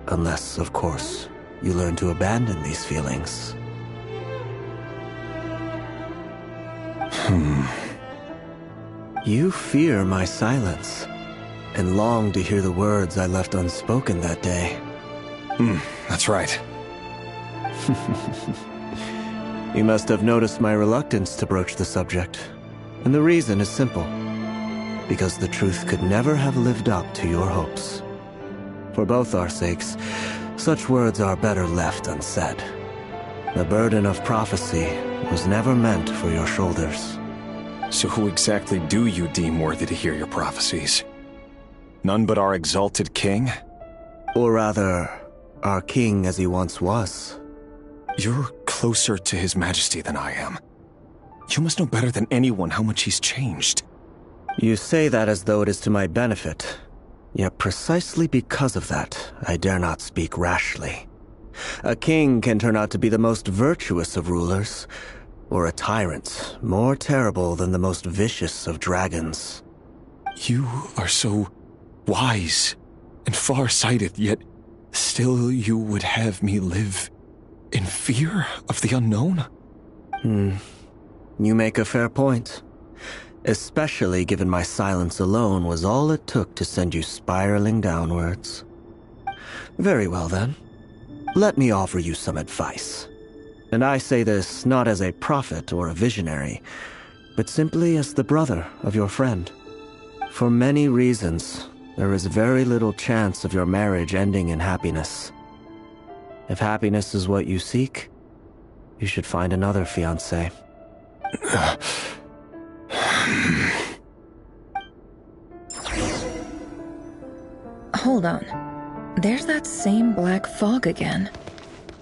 Unless, of course, you learn to abandon these feelings. You fear my silence, and long to hear the words I left unspoken that day. That's right. You must have noticed my reluctance to broach the subject. And the reason is simple. Because the truth could never have lived up to your hopes. For both our sakes, such words are better left unsaid. The burden of prophecy was never meant for your shoulders. So who exactly do you deem worthy to hear your prophecies? None but our exalted king? Or rather, our king as he once was. You're closer to his majesty than I am. You must know better than anyone how much he's changed. You say that as though it is to my benefit. Yet precisely because of that, I dare not speak rashly. A king can turn out to be the most virtuous of rulers, or a tyrant more terrible than the most vicious of dragons. You are so wise and far-sighted, yet still you would have me live in fear of the unknown? You make a fair point. Especially given my silence alone was all it took to send you spiraling downwards. Very well then. Let me offer you some advice. And I say this not as a prophet or a visionary, but simply as the brother of your friend. For many reasons, there is very little chance of your marriage ending in happiness. If happiness is what you seek, you should find another fiancé. Hold on. There's that same black fog again.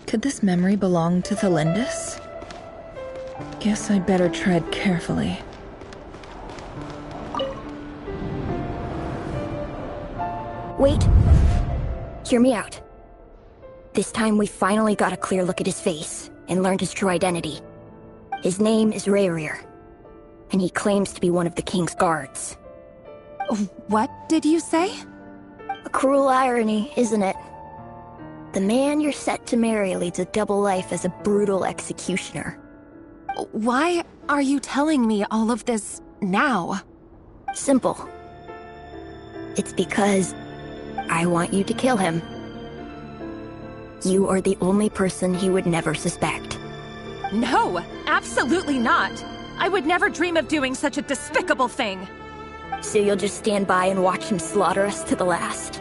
Could this memory belong to Thelindis? Guess I'd better tread carefully. Wait. Hear me out. This time we finally got a clear look at his face and learned his true identity. His name is Rerir. and he claims to be one of the king's guards. What did you say? A cruel irony, isn't it? The man you're set to marry leads a double life as a brutal executioner. Why are you telling me all of this now? Simple. It's because I want you to kill him. You are the only person he would never suspect. No, absolutely not. I would never dream of doing such a despicable thing. So you'll just stand by and watch him slaughter us to the last.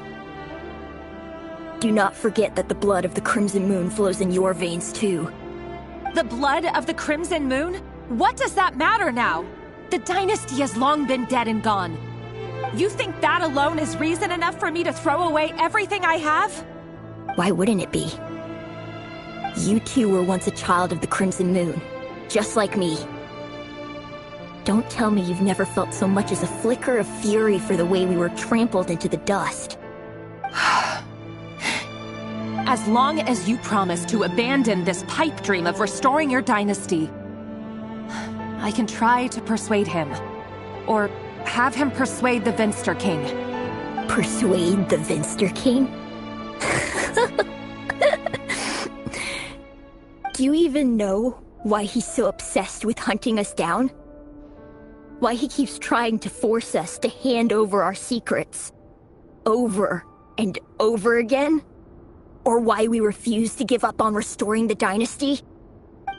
Do not forget that the blood of the Crimson Moon flows in your veins too. The blood of the Crimson Moon? What does that matter now? The dynasty has long been dead and gone. You think that alone is reason enough for me to throw away everything I have? Why wouldn't it be? You two were once a child of the Crimson Moon, just like me. Don't tell me you've never felt so much as a flicker of fury for the way we were trampled into the dust. As long as you promise to abandon this pipe dream of restoring your dynasty, I can try to persuade him. Or have him persuade the Vinster King. Persuade the Vinster King? Do you even know why he's so obsessed with hunting us down? Why he keeps trying to force us to hand over our secrets? Over and over again? Or why we refuse to give up on restoring the dynasty?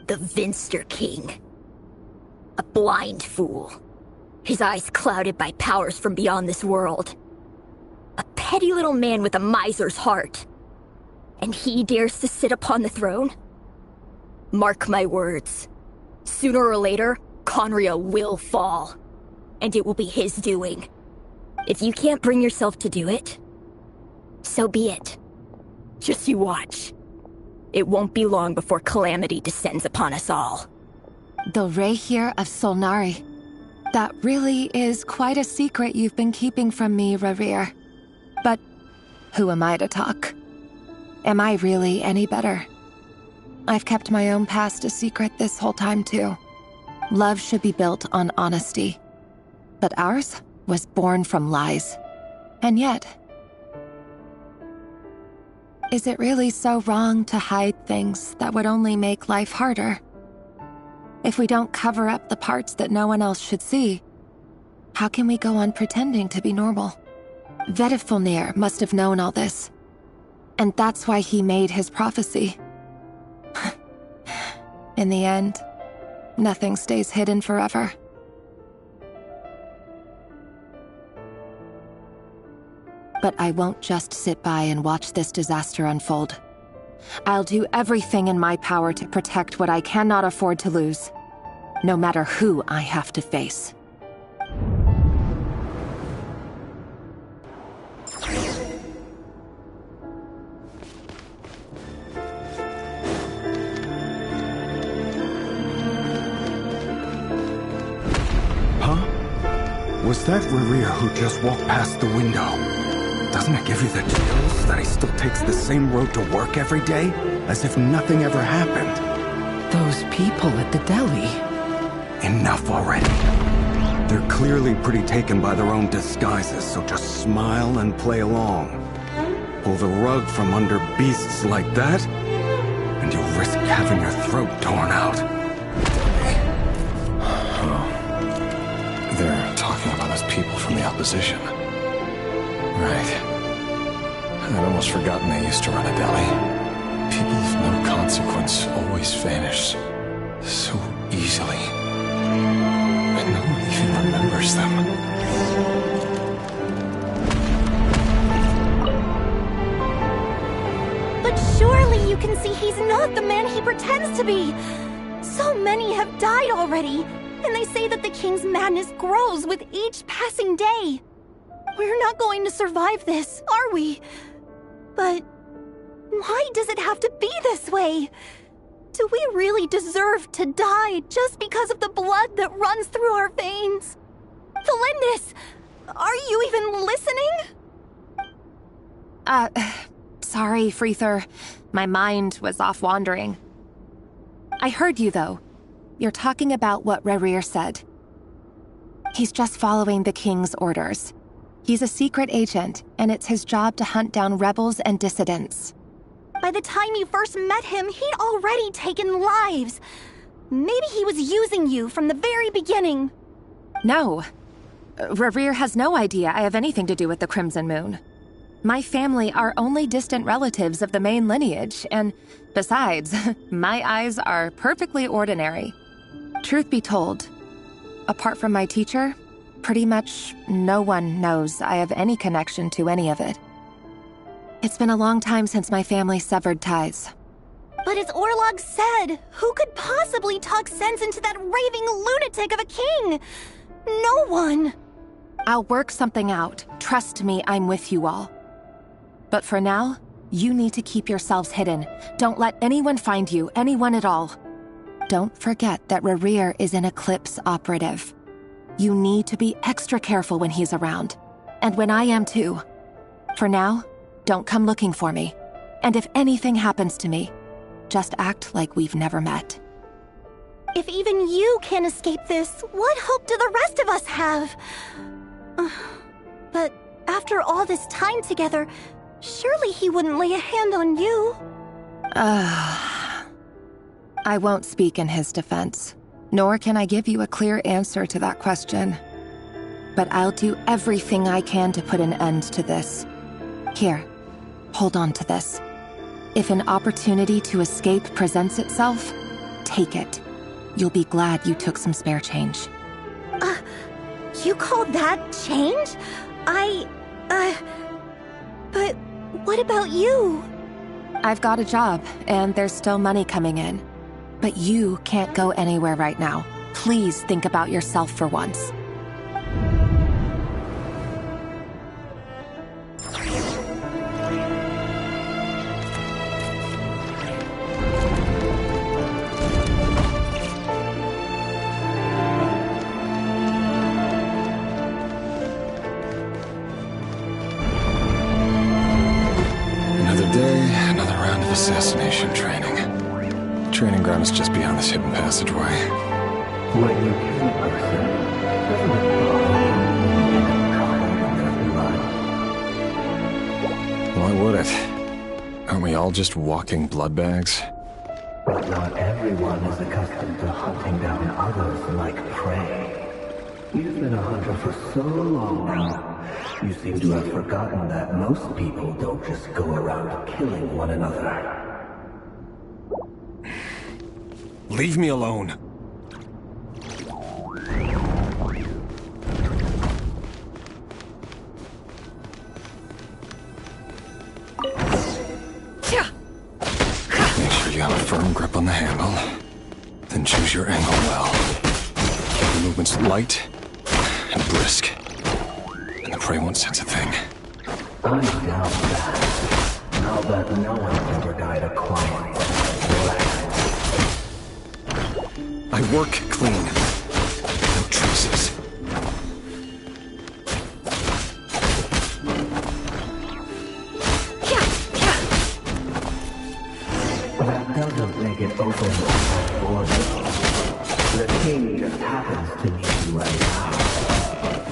The Vinster King. A blind fool. His eyes clouded by powers from beyond this world. A petty little man with a miser's heart. And he dares to sit upon the throne? Mark my words. Sooner or later, Conria will fall. And it will be his doing. If you can't bring yourself to do it, so be it. Just you watch. It won't be long before calamity descends upon us all. The Rehir of Solnari. That really is quite a secret you've been keeping from me, Rerir. But who am I to talk? Am I really any better? I've kept my own past a secret this whole time, too. Love should be built on honesty. But ours was born from lies. And yet, is it really so wrong to hide things that would only make life harder? If we don't cover up the parts that no one else should see, how can we go on pretending to be normal? Vedifulnir must have known all this. And that's why he made his prophecy. In the end, nothing stays hidden forever. But I won't just sit by and watch this disaster unfold. I'll do everything in my power to protect what I cannot afford to lose, no matter who I have to face. Was that Rerir who just walked past the window? Doesn't it give you the chills that he still takes the same road to work every day? As if nothing ever happened. Those people at the deli. Enough already. They're clearly pretty taken by their own disguises, so just smile and play along. Pull the rug from under beasts like that, and you'll risk having your throat torn out. They're talking about those people from the opposition. Right. I'd almost forgotten they used to run a deli. People of no consequence always vanish so easily. And no one even remembers them. But surely you can see he's not the man he pretends to be. So many have died already. And they say that the king's madness grows with each passing day. We're not going to survive this, are we? But why does it have to be this way? Do we really deserve to die just because of the blood that runs through our veins? Felindis, are you even listening? Sorry, Freether. My mind was off wandering. I heard you, though. You're talking about what Rerir said. He's just following the king's orders. He's a secret agent, and it's his job to hunt down rebels and dissidents. By the time you first met him, he'd already taken lives. Maybe he was using you from the very beginning. No. Rerir has no idea I have anything to do with the Crimson Moon. My family are only distant relatives of the main lineage, and besides, my eyes are perfectly ordinary. Truth be told, apart from my teacher, pretty much no one knows I have any connection to any of it. It's been a long time since my family severed ties. But as Orlog said, who could possibly talk sense into that raving lunatic of a king? No one. I'll work something out. Trust me, I'm with you all. But for now, you need to keep yourselves hidden. Don't let anyone find you, anyone at all. Don't forget that Rerir is an Eclipse operative. You need to be extra careful when he's around. And when I am too. For now, don't come looking for me. And if anything happens to me, just act like we've never met. If even you can't escape this, what hope do the rest of us have? But after all this time together, surely he wouldn't lay a hand on you. I won't speak in his defense, nor can I give you a clear answer to that question. But I'll do everything I can to put an end to this. Here, hold on to this. If an opportunity to escape presents itself, take it. You'll be glad you took some spare change. You call that change? But what about you? I've got a job, and there's still money coming in. But you can't go anywhere right now. Please think about yourself for once. Another day, another round of assassination training. Training ground is just beyond this hidden passageway. When you kill a person, doesn't it follow Why would it? Aren't we all just walking blood bags? But not everyone is accustomed to hunting down others like prey. You've been a hunter for so long now, you seem to have forgotten that most people don't just go around killing one another. Leave me alone. Make sure you have a firm grip on the handle. Then choose your angle well. Keep the movements light and brisk. And the prey won't sense a thing. I doubt that. Now that no one's ever died a quiet death. I work clean. No traces. That doesn't make it open or the king just happens to meet you right now.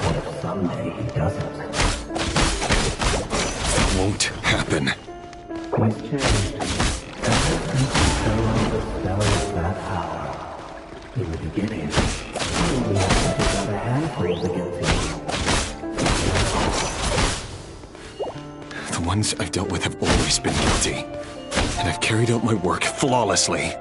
What if someday he doesn't? It won't happen. He's changed. Ever since he fell under the spell of that power. In the beginning, he only had to take out a handful of the guilty. The ones I've dealt with have always been guilty. And I've carried out my work flawlessly.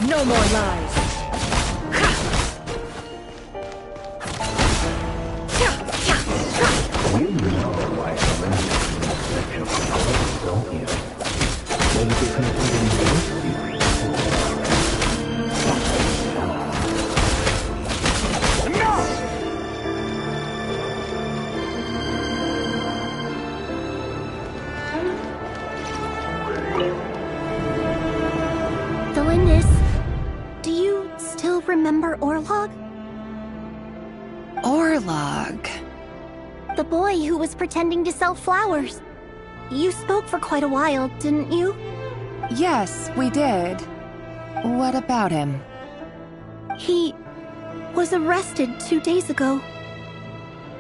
No more lies. You know why someone accept your proposal, don't you? Well, if you consider Villainous, do you still remember Orlog? Orlog. boy who was pretending to sell flowers. You spoke for quite a while, didn't you? Yes, we did. What about him? He was arrested 2 days ago.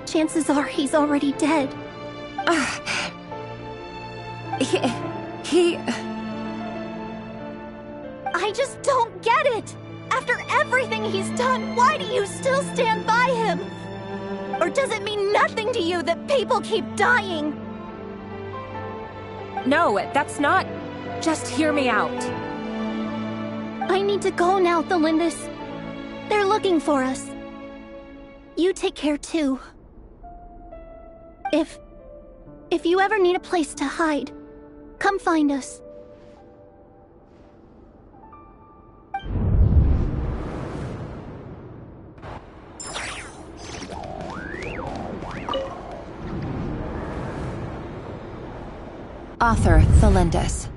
Chances are he's already dead. He... I just don't get it! After everything he's done, why do you still stand by him? Or does it mean nothing to you that people keep dying? No, that's not... Just hear me out. I need to go now, Thelindis. They're looking for us. You take care too. If you ever need a place to hide, come find us. Author Thelindis.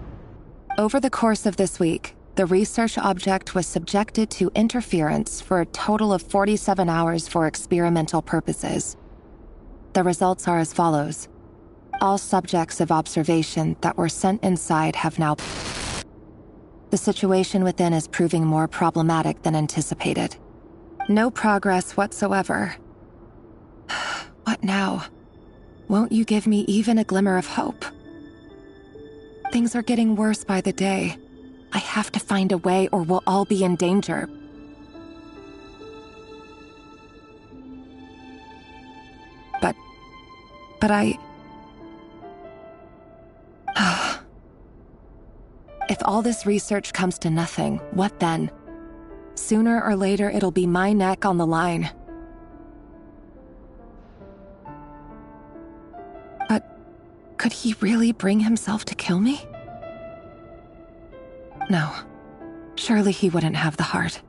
Over the course of this week, the research object was subjected to interference for a total of 47 hours for experimental purposes. The results are as follows. All subjects of observation that were sent inside have now... The situation within is proving more problematic than anticipated. No progress whatsoever. What now? Won't you give me even a glimmer of hope? Things are getting worse by the day. I have to find a way or we'll all be in danger. But I... If all this research comes to nothing, what then? Sooner or later, it'll be my neck on the line. But could he really bring himself to kill me? No. Surely he wouldn't have the heart.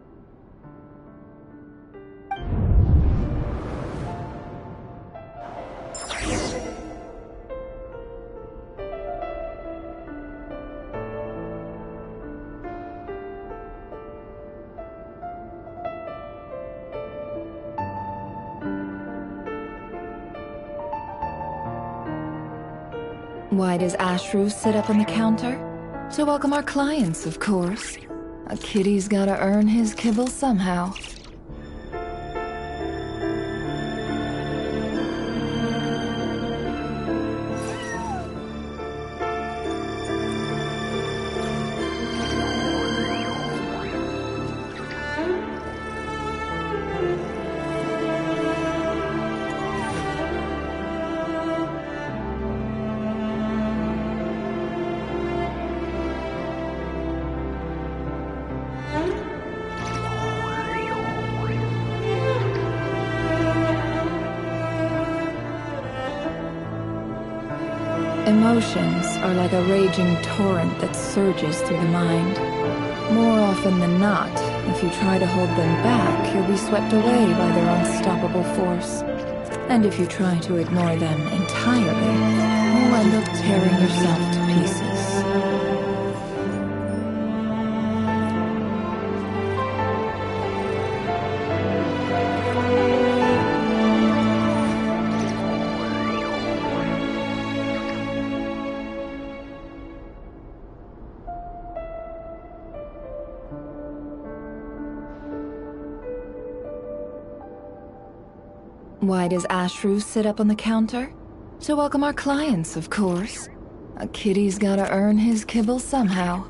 Why does Ashru sit up on the counter? To welcome our clients, of course. A kitty's gotta earn his kibble somehow. Emotions are like a raging torrent that surges through the mind. More often than not, if you try to hold them back, you'll be swept away by their unstoppable force. And if you try to ignore them entirely, you'll end up tearing yourself to pieces. Why does Ashru sit up on the counter? To welcome our clients, of course. A kitty's gotta earn his kibble somehow.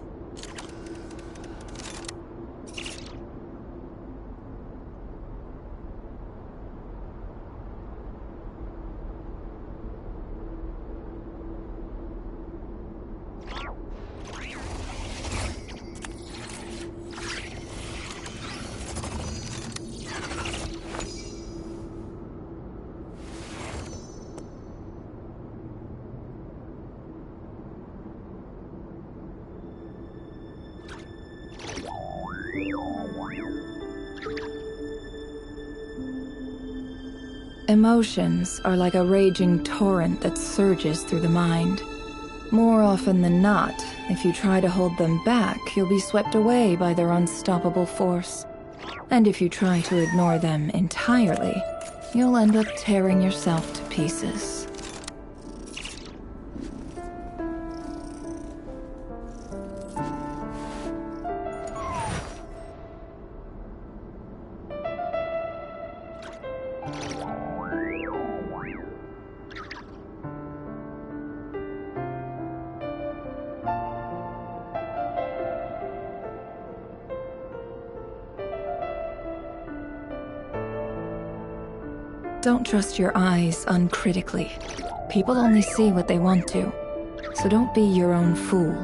Emotions are like a raging torrent that surges through the mind. More often than not, if you try to hold them back, you'll be swept away by their unstoppable force. And if you try to ignore them entirely, you'll end up tearing yourself to pieces. Don't trust your eyes uncritically. People only see what they want to, so don't be your own fool.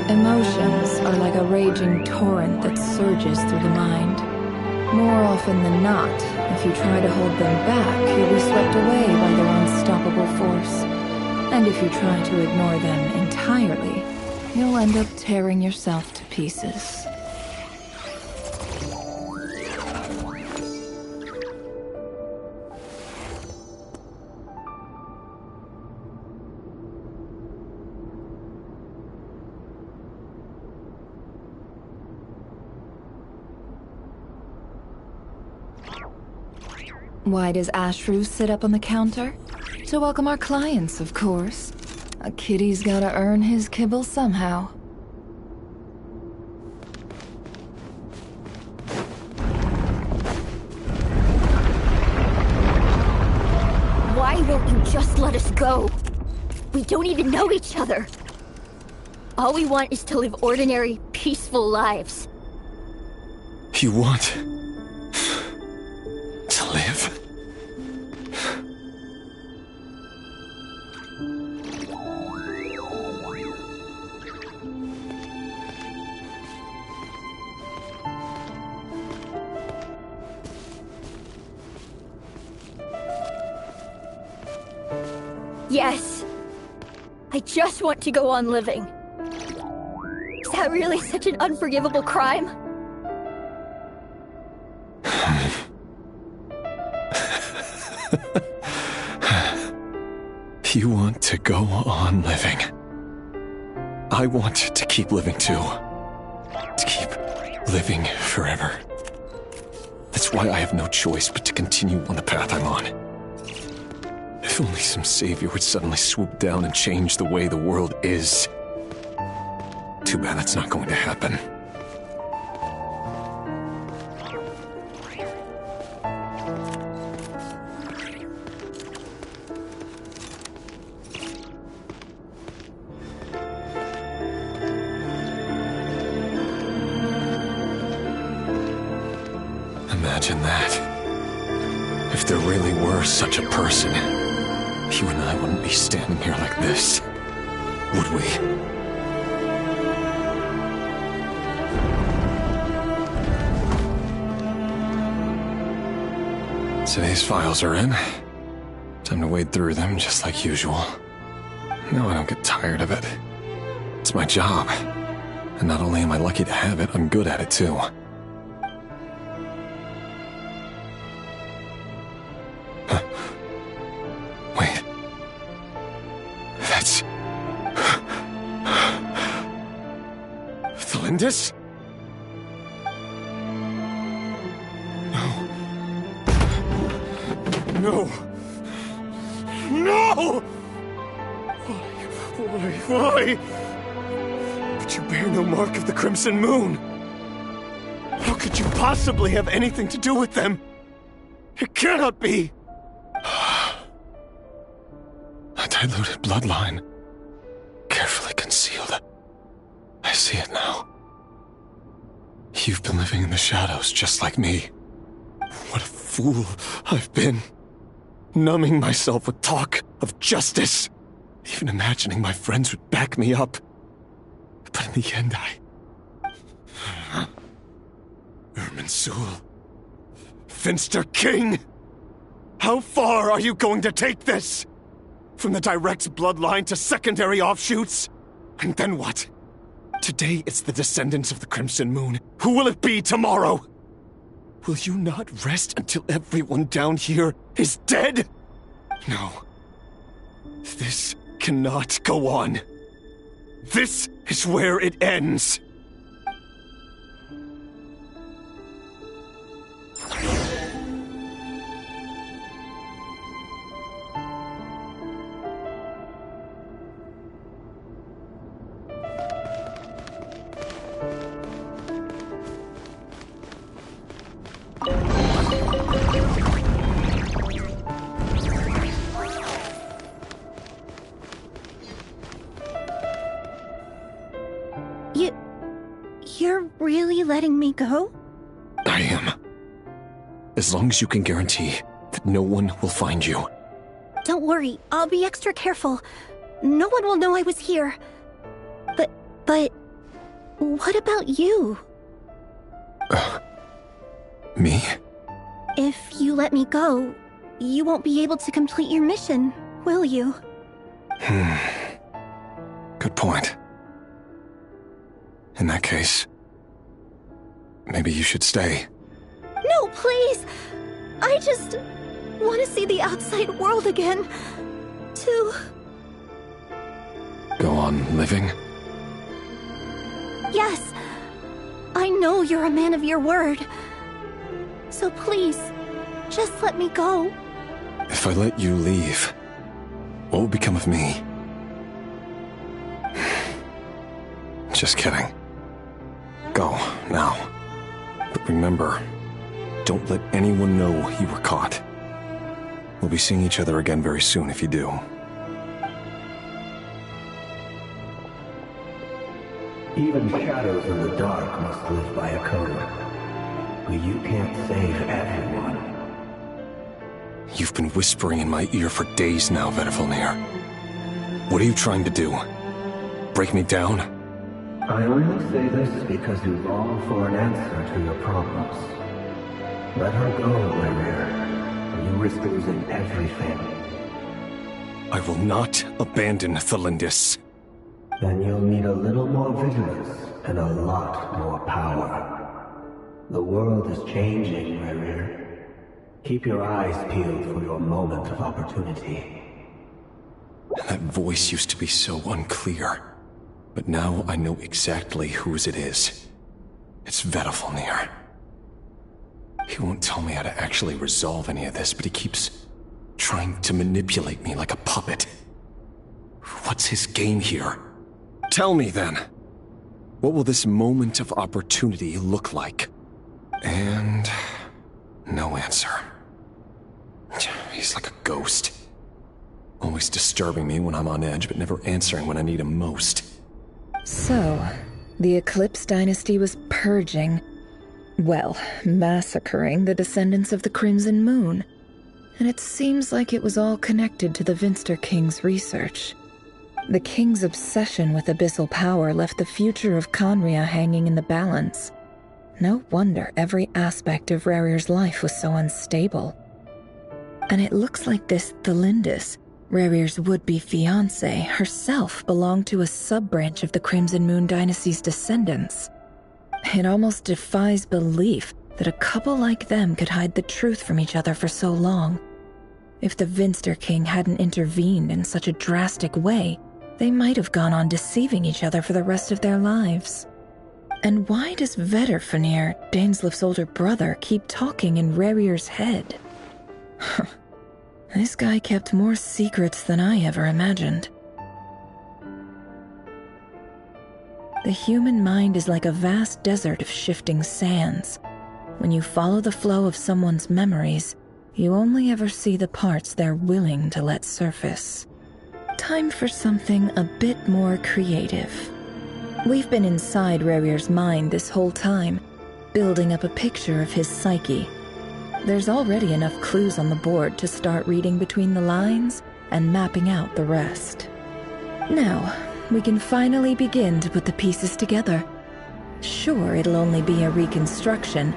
Emotions are like a raging torrent that surges through the mind. More often than not, if you try to hold them back, you'll be swept away by their unstoppable force. And if you try to ignore them entirely, you'll end up tearing yourself to pieces. Why does Ashru sit up on the counter? To welcome our clients, of course. A kitty's gotta earn his kibble somehow. Why won't you just let us go? We don't even know each other. All we want is to live ordinary, peaceful lives. You want to live? Yes. I just want to go on living. Is that really such an unforgivable crime? You want to go on living. I want to keep living too. To keep living forever. That's why I have no choice but to continue on the path I'm on. If only some savior would suddenly swoop down and change the way the world is. Too bad that's not going to happen. Imagine that. If there really were such a person, you and I wouldn't be standing here like this, would we? Today's files are in. Time to wade through them just like usual. No, I don't get tired of it. It's my job. And not only am I lucky to have it, I'm good at it too. Wait. That's... Thalindis? No. No! Why? But you bear no mark of the Crimson Moon. could you possibly have anything to do with them? It cannot be! A diluted bloodline. Carefully concealed. I see it now. You've been living in the shadows just like me. What a fool I've been. Numbing myself with talk of justice. Even imagining my friends would back me up. But in the end, Irminsul. Finster King! How far are you going to take this? From the direct bloodline to secondary offshoots? And then what? Today it's the descendants of the Crimson Moon. Who will it be tomorrow? Will you not rest until everyone down here is dead? No. This cannot go on. This is where it ends. You're really letting me go? I am. As long as you can guarantee that no one will find you. Don't worry, I'll be extra careful. No one will know I was here. But... what about you? Me? If you let me go, you won't be able to complete your mission, will you? Good point. In that case, maybe you should stay. No, please! I just want to see the outside world again. To... Go on living? Yes. I know you're a man of your word. So please, just let me go. If I let you leave, what will become of me? Just kidding. Go, now. But remember, don't let anyone know you were caught. We'll be seeing each other again very soon if you do. Even shadows in the dark must live by a code. But you can't save everyone. You've been whispering in my ear for days now, Vedifalnir. What are you trying to do? Break me down? I only say this because you long for an answer to your problems. Let her go, Rerir, or you risk losing everything. I will not abandon Thalindis. Then you'll need a little more vigilance and a lot more power. The world is changing, Rerir. Keep your eyes peeled for your moment of opportunity. That voice used to be so unclear. But now I know exactly whose it is. It's Vedifalnir. He won't tell me how to actually resolve any of this, but he keeps trying to manipulate me like a puppet. What's his game here? Tell me then. What will this moment of opportunity look like? And... no answer. He's like a ghost. Always disturbing me when I'm on edge, but never answering when I need him most. So, the Eclipse Dynasty was purging, well, massacring the descendants of the Crimson Moon. And it seems like it was all connected to the Vinster King's research. The King's obsession with abyssal power left the future of Conria hanging in the balance. No wonder every aspect of Rerir's life was so unstable. And it looks like this Thalindis, Rerir's would-be fiancée, herself belonged to a sub-branch of the Crimson Moon Dynasty's descendants. It almost defies belief that a couple like them could hide the truth from each other for so long. If the Vinster King hadn't intervened in such a drastic way, they might have gone on deceiving each other for the rest of their lives. And why does Vedifalnir, Daneslif's older brother, keep talking in Rerir's head? This guy kept more secrets than I ever imagined. The human mind is like a vast desert of shifting sands. when you follow the flow of someone's memories, you only ever see the parts they're willing to let surface. Time for something a bit more creative. We've been inside Rerir's mind this whole time, building up a picture of his psyche. There's already enough clues on the board to start reading between the lines and mapping out the rest. Now, we can finally begin to put the pieces together. Sure, it'll only be a reconstruction,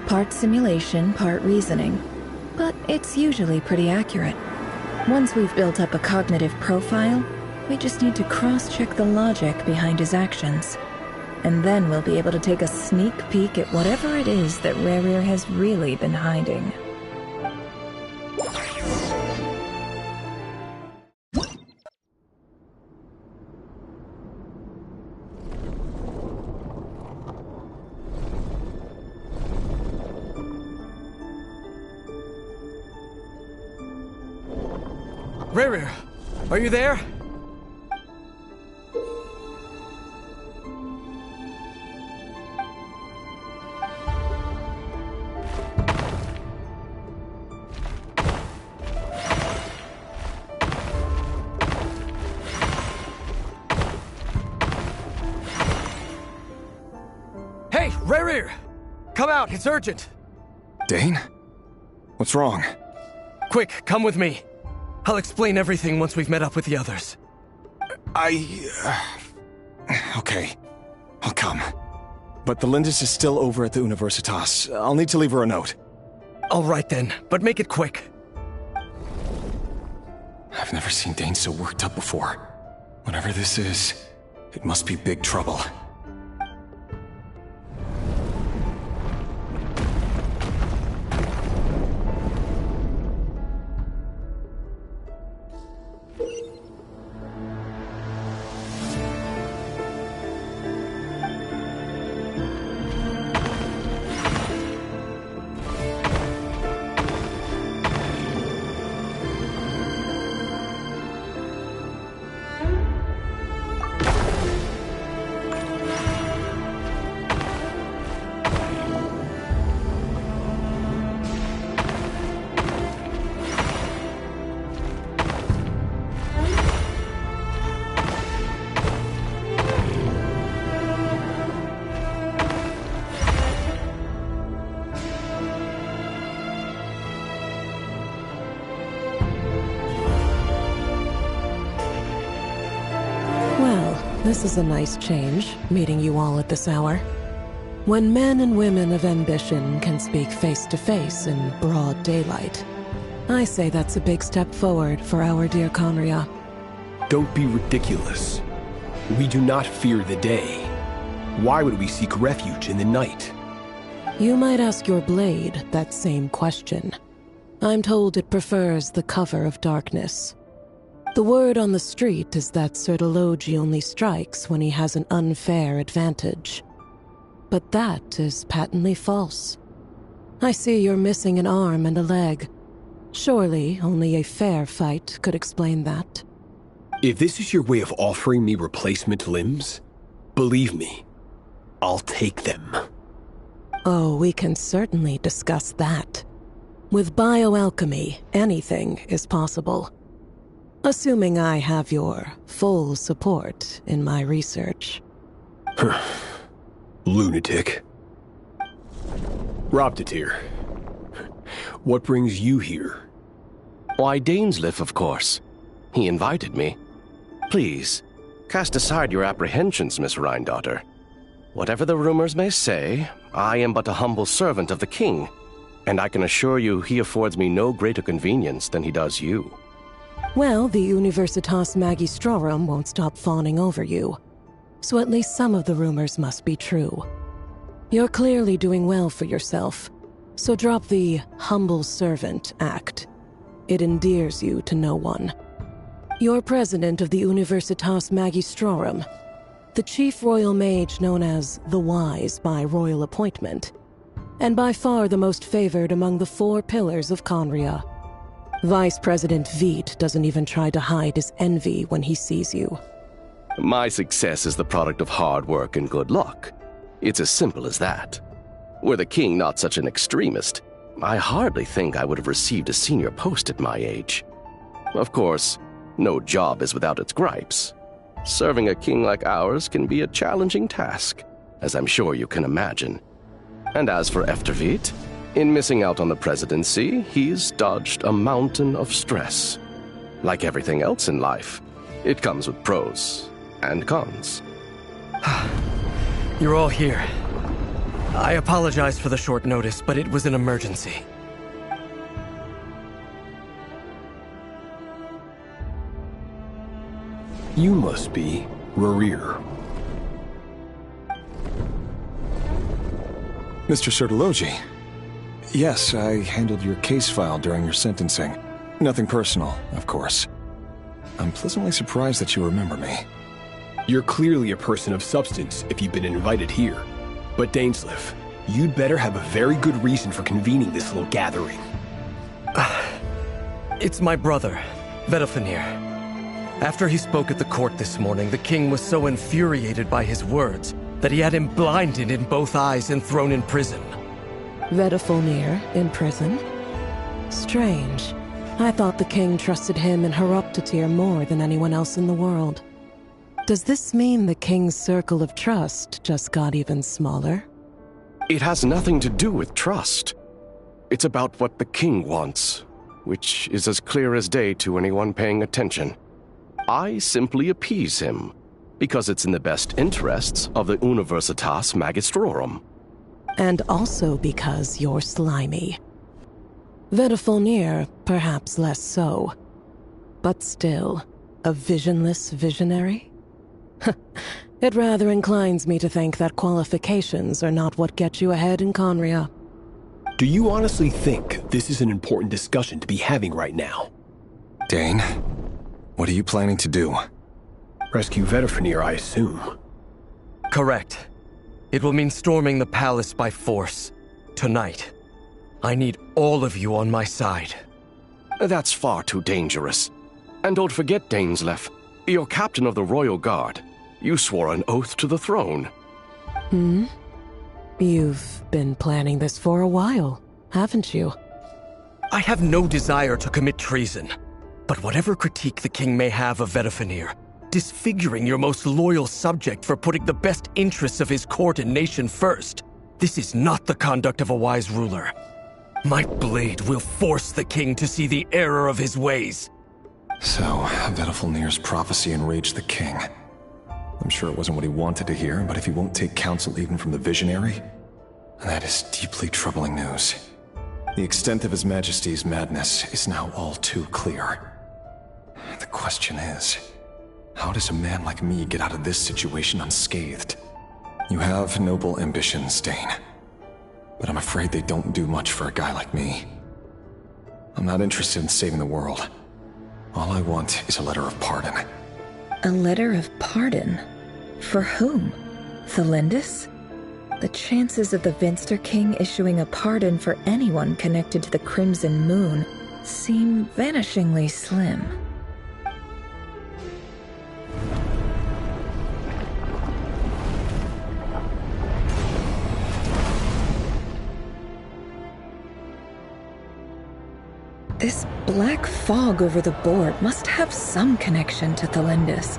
part simulation, part reasoning, but it's usually pretty accurate. Once we've built up a cognitive profile, we just need to cross-check the logic behind his actions. And then we'll be able to take a sneak peek at whatever it is that Rerir has really been hiding. Rerir, are you there? Hey, Rerir! Come out, it's urgent! Dane? What's wrong? Quick, come with me. I'll explain everything once we've met up with the others. Okay. I'll come. But the Lindis is still over at the Universitas. I'll need to leave her a note. All right then, but make it quick. I've never seen Dane so worked up before. Whatever this is, it must be big trouble. This is a nice change, meeting you all at this hour. When men and women of ambition can speak face to face in broad daylight, I say that's a big step forward for our dear Conria. Don't be ridiculous. We do not fear the day. Why would we seek refuge in the night? You might ask your blade that same question. I'm told it prefers the cover of darkness. The word on the street is that Sertologi only strikes when he has an unfair advantage. But that is patently false. I see you're missing an arm and a leg. Surely only a fair fight could explain that. If this is your way of offering me replacement limbs, believe me, I'll take them. Oh, we can certainly discuss that. With bioalchemy, anything is possible. Assuming I have your full support in my research. Lunatic. Robtatir. What brings you here? Why, Dainsleif, of course. He invited me. Please, cast aside your apprehensions, Miss Rhindaughter. Whatever the rumors may say, I am but a humble servant of the king, and I can assure you he affords me no greater convenience than he does you. Well, the Universitas Magistrorum won't stop fawning over you, so at least some of the rumors must be true. You're clearly doing well for yourself, so drop the humble servant act. It endears you to no one. You're president of the Universitas Magistrorum, the chief royal mage known as the Wise by royal appointment, and by far the most favored among the 4 pillars of Conria. Vice President Veit doesn't even try to hide his envy when he sees you. My success is the product of hard work and good luck. It's as simple as that. Were the king not such an extremist, I hardly think I would have received a senior post at my age. Of course, no job is without its gripes. Serving a king like ours can be a challenging task, as I'm sure you can imagine. And as for Eftervit, in missing out on the presidency, he's dodged a mountain of stress. Like everything else in life, it comes with pros and cons. You're all here. I apologize for the short notice, but it was an emergency. You must be Rarir. Mr. Sertologi. Yes, I handled your case file during your sentencing. Nothing personal, of course. I'm pleasantly surprised that you remember me. You're clearly a person of substance if you've been invited here. But Dainsleif, you'd better have a very good reason for convening this little gathering. It's my brother, Vedalfenir. After he spoke at the court this morning, the king was so infuriated by his words that he had him blinded in both eyes and thrown in prison. Vedalfenir in prison? Strange. I thought the king trusted him and Heroptatir more than anyone else in the world. Does this mean the king's circle of trust just got even smaller? It has nothing to do with trust. It's about what the king wants, which is as clear as day to anyone paying attention. I simply appease him, because it's in the best interests of the Universitas Magistrorum. And also because you're slimy. Vedalfenir, perhaps less so. But still, a visionless visionary? It rather inclines me to think that qualifications are not what get you ahead in Conria. Do you honestly think this is an important discussion to be having right now? Dane, what are you planning to do? Rescue Vedalfenir, I assume. Correct. It will mean storming the palace by force. Tonight. I need all of you on my side. That's far too dangerous. And don't forget, Dainsleif, you're captain of the Royal Guard. You swore an oath to the throne. You've been planning this for a while, haven't you? I have no desire to commit treason. But whatever critique the king may have of Vedalfenir, disfiguring your most loyal subject for putting the best interests of his court and nation first, this is not the conduct of a wise ruler. My blade will force the king to see the error of his ways. So, Vedalfenir's prophecy enraged the king. I'm sure it wasn't what he wanted to hear, but if he won't take counsel even from the visionary, that is deeply troubling news. The extent of His Majesty's madness is now all too clear. The question is, how does a man like me get out of this situation unscathed? You have noble ambitions, Dane, but I'm afraid they don't do much for a guy like me. I'm not interested in saving the world. All I want is a letter of pardon. A letter of pardon? For whom? Thelindis? The chances of the Vinster King issuing a pardon for anyone connected to the Crimson Moon seem vanishingly slim. This black fog over the board must have some connection to Thelindis.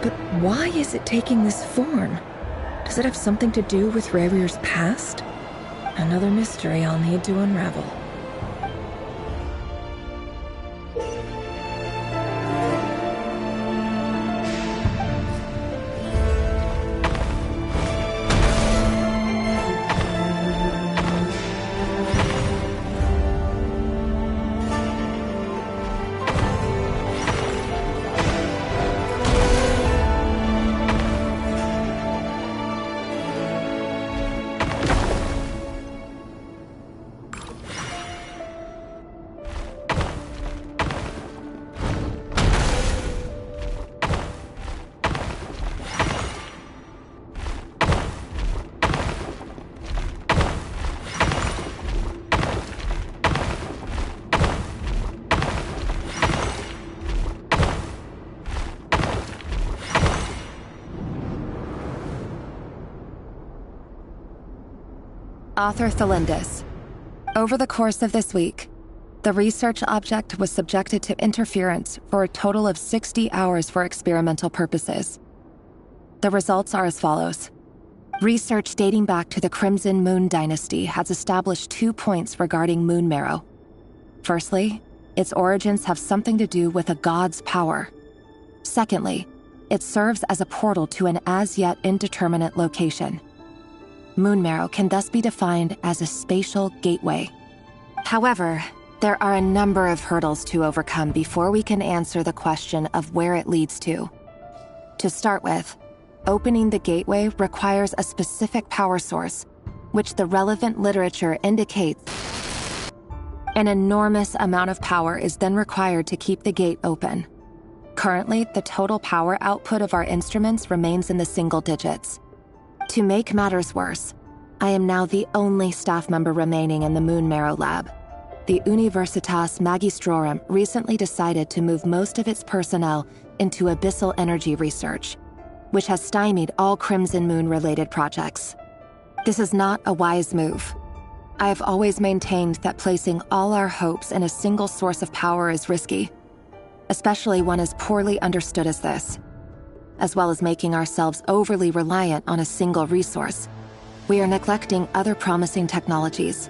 But why is it taking this form? Does it have something to do with Rarir's past? Another mystery I'll need to unravel. Author Thelindis. Over the course of this week, the research object was subjected to interference for a total of 60 hours for experimental purposes. The results are as follows. Research dating back to the Crimson Moon Dynasty has established 2 points regarding moon marrow. Firstly, its origins have something to do with a god's power. Secondly, it serves as a portal to an as-yet indeterminate location. Moon marrow can thus be defined as a spatial gateway. However, there are a number of hurdles to overcome before we can answer the question of where it leads to. To start with, opening the gateway requires a specific power source, which the relevant literature indicates. An enormous amount of power is then required to keep the gate open. Currently, the total power output of our instruments remains in the single digits. To make matters worse, I am now the only staff member remaining in the Moon Marrow lab. The Universitas Magistrorum recently decided to move most of its personnel into abyssal energy research, which has stymied all Crimson Moon-related projects. This is not a wise move. I have always maintained that placing all our hopes in a single source of power is risky, especially one as poorly understood as this. As well as making ourselves overly reliant on a single resource, we are neglecting other promising technologies.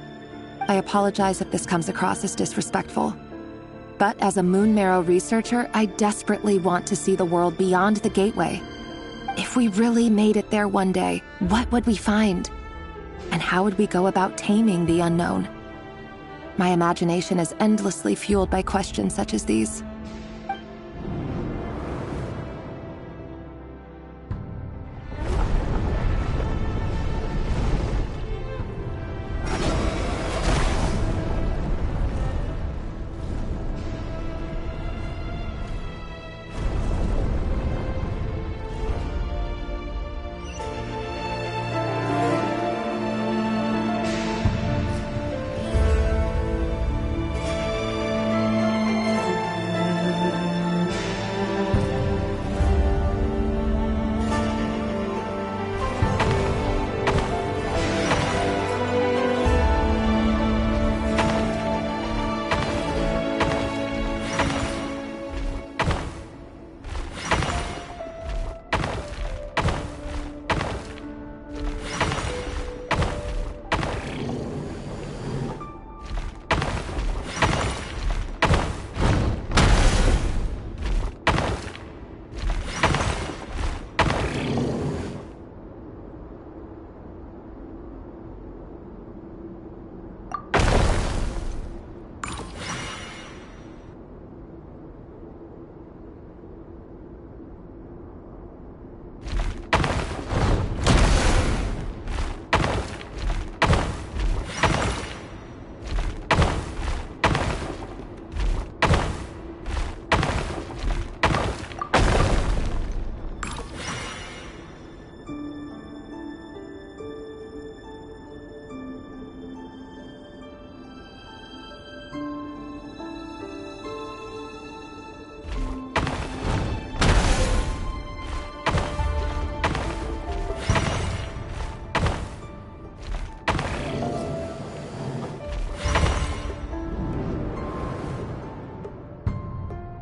I apologize if this comes across as disrespectful. But as a Moon Marrow researcher, I desperately want to see the world beyond the gateway. If we really made it there one day, what would we find? And how would we go about taming the unknown? My imagination is endlessly fueled by questions such as these.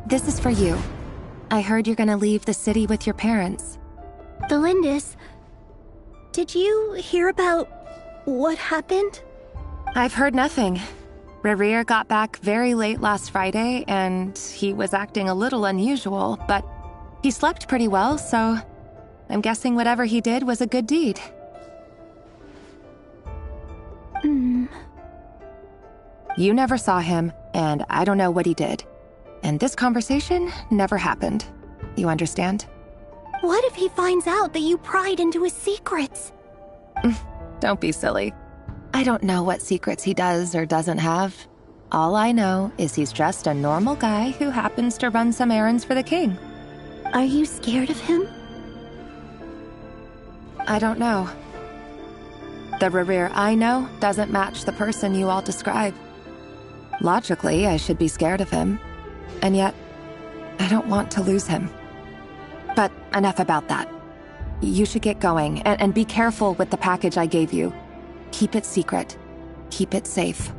This is for you. I heard you're gonna leave the city with your parents. Thelindis, did you hear about what happened? I've heard nothing. Rerir got back very late last Friday, and he was acting a little unusual, but he slept pretty well, so I'm guessing whatever he did was a good deed. You never saw him, and I don't know what he did. And this conversation never happened. You understand? What if he finds out that you pried into his secrets? Don't be silly. I don't know what secrets he does or doesn't have. All I know is he's just a normal guy who happens to run some errands for the king. Are you scared of him? I don't know. The Rerir I know doesn't match the person you all describe. Logically, I should be scared of him. And yet, I don't want to lose him. But enough about that. You should get going, and be careful with the package I gave you. Keep it secret. Keep it safe.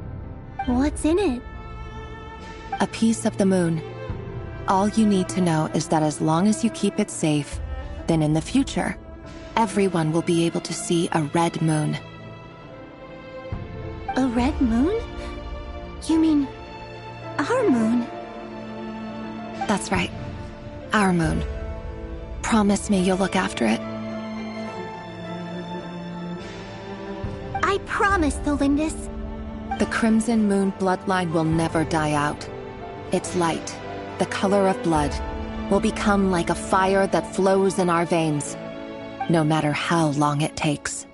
What's in it? A piece of the moon. All you need to know is that as long as you keep it safe, then in the future, everyone will be able to see a red moon. A red moon? You mean our moon? That's right. Our moon. Promise me you'll look after it. I promise, Tholindis. The Crimson Moon bloodline will never die out. Its light, the color of blood, will become like a fire that flows in our veins, no matter how long it takes.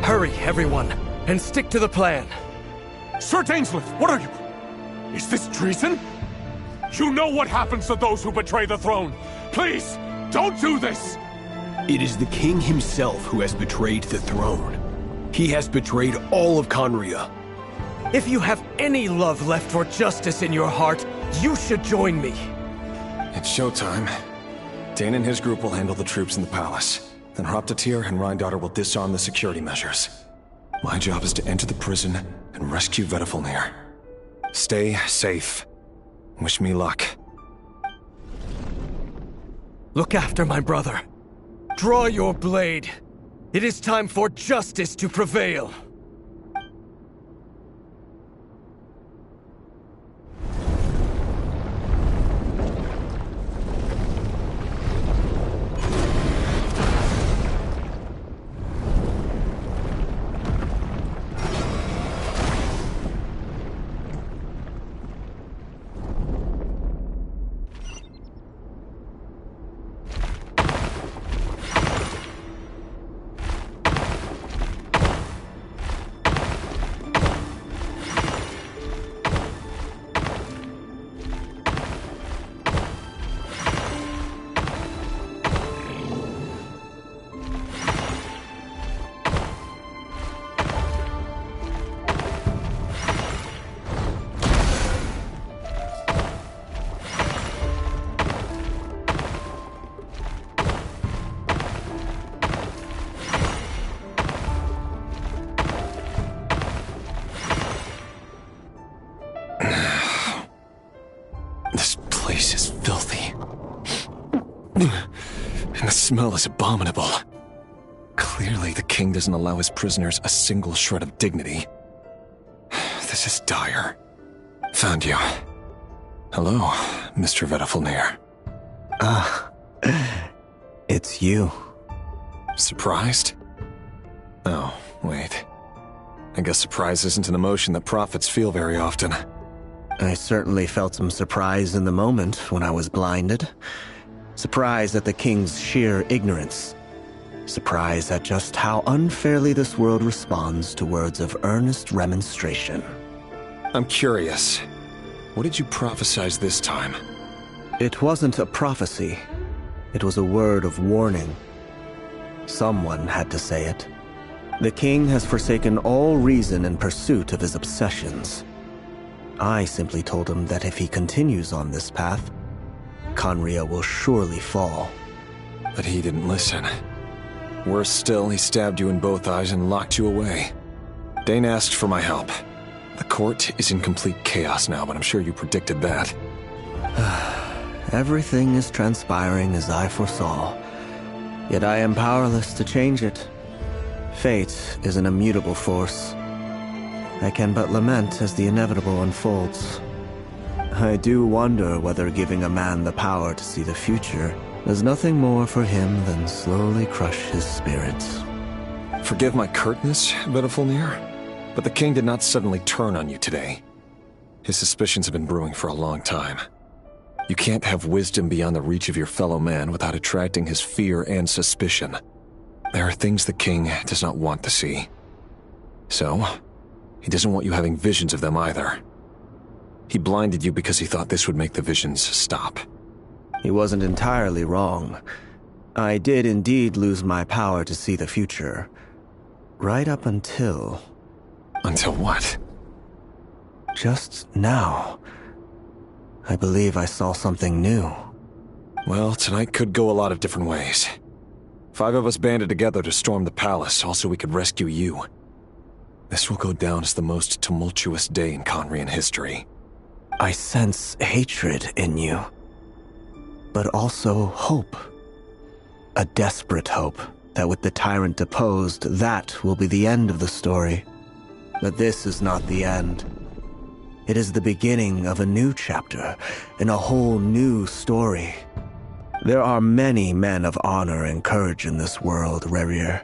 Hurry, everyone, and stick to the plan. Sir Dainsleif, what are you? Is this treason? You know what happens to those who betray the throne. Please, don't do this! It is the king himself who has betrayed the throne. He has betrayed all of Conria. If you have any love left for justice in your heart, you should join me. It's showtime. Dane and his group will handle the troops in the palace. Then Hraptatir and Rheindotter will disarm the security measures. My job is to enter the prison and rescue Vedifalnir. Stay safe. Wish me luck. Look after my brother. Draw your blade. It is time for justice to prevail. And the smell is abominable. Clearly, the king doesn't allow his prisoners a single shred of dignity. This is dire. Found you. Hello, Mr. Vedafulnir. Ah, it's you. Surprised? Oh, wait. I guess surprise isn't an emotion that prophets feel very often. I certainly felt some surprise in the moment when I was blinded. Surprise at the king's sheer ignorance. Surprise at just how unfairly this world responds to words of earnest remonstration. I'm curious. What did you prophesize this time? It wasn't a prophecy. It was a word of warning. Someone had to say it. The king has forsaken all reason in pursuit of his obsessions. I simply told him that if he continues on this path, Conria will surely fall. But he didn't listen. Worse still, he stabbed you in both eyes and locked you away. Dane asked for my help. The court is in complete chaos now, but I'm sure you predicted that. Everything is transpiring as I foresaw, yet I am powerless to change it. Fate is an immutable force. I can but lament as the inevitable unfolds. I do wonder whether giving a man the power to see the future does nothing more for him than slowly crush his spirit. Forgive my curtness, Vedafulnir, but the king did not suddenly turn on you today. His suspicions have been brewing for a long time. You can't have wisdom beyond the reach of your fellow man without attracting his fear and suspicion. There are things the king does not want to see. So, he doesn't want you having visions of them either. He blinded you because he thought this would make the visions stop. He wasn't entirely wrong. I did indeed lose my power to see the future. Right up until... Until what? Just now. I believe I saw something new. Well, tonight could go a lot of different ways. 5 of us banded together to storm the palace, also we could rescue you. This will go down as the most tumultuous day in Conrian history. I sense hatred in you, but also hope. A desperate hope that with the tyrant deposed, that will be the end of the story. But this is not the end. It is the beginning of a new chapter, in a whole new story. There are many men of honor and courage in this world, Rerir.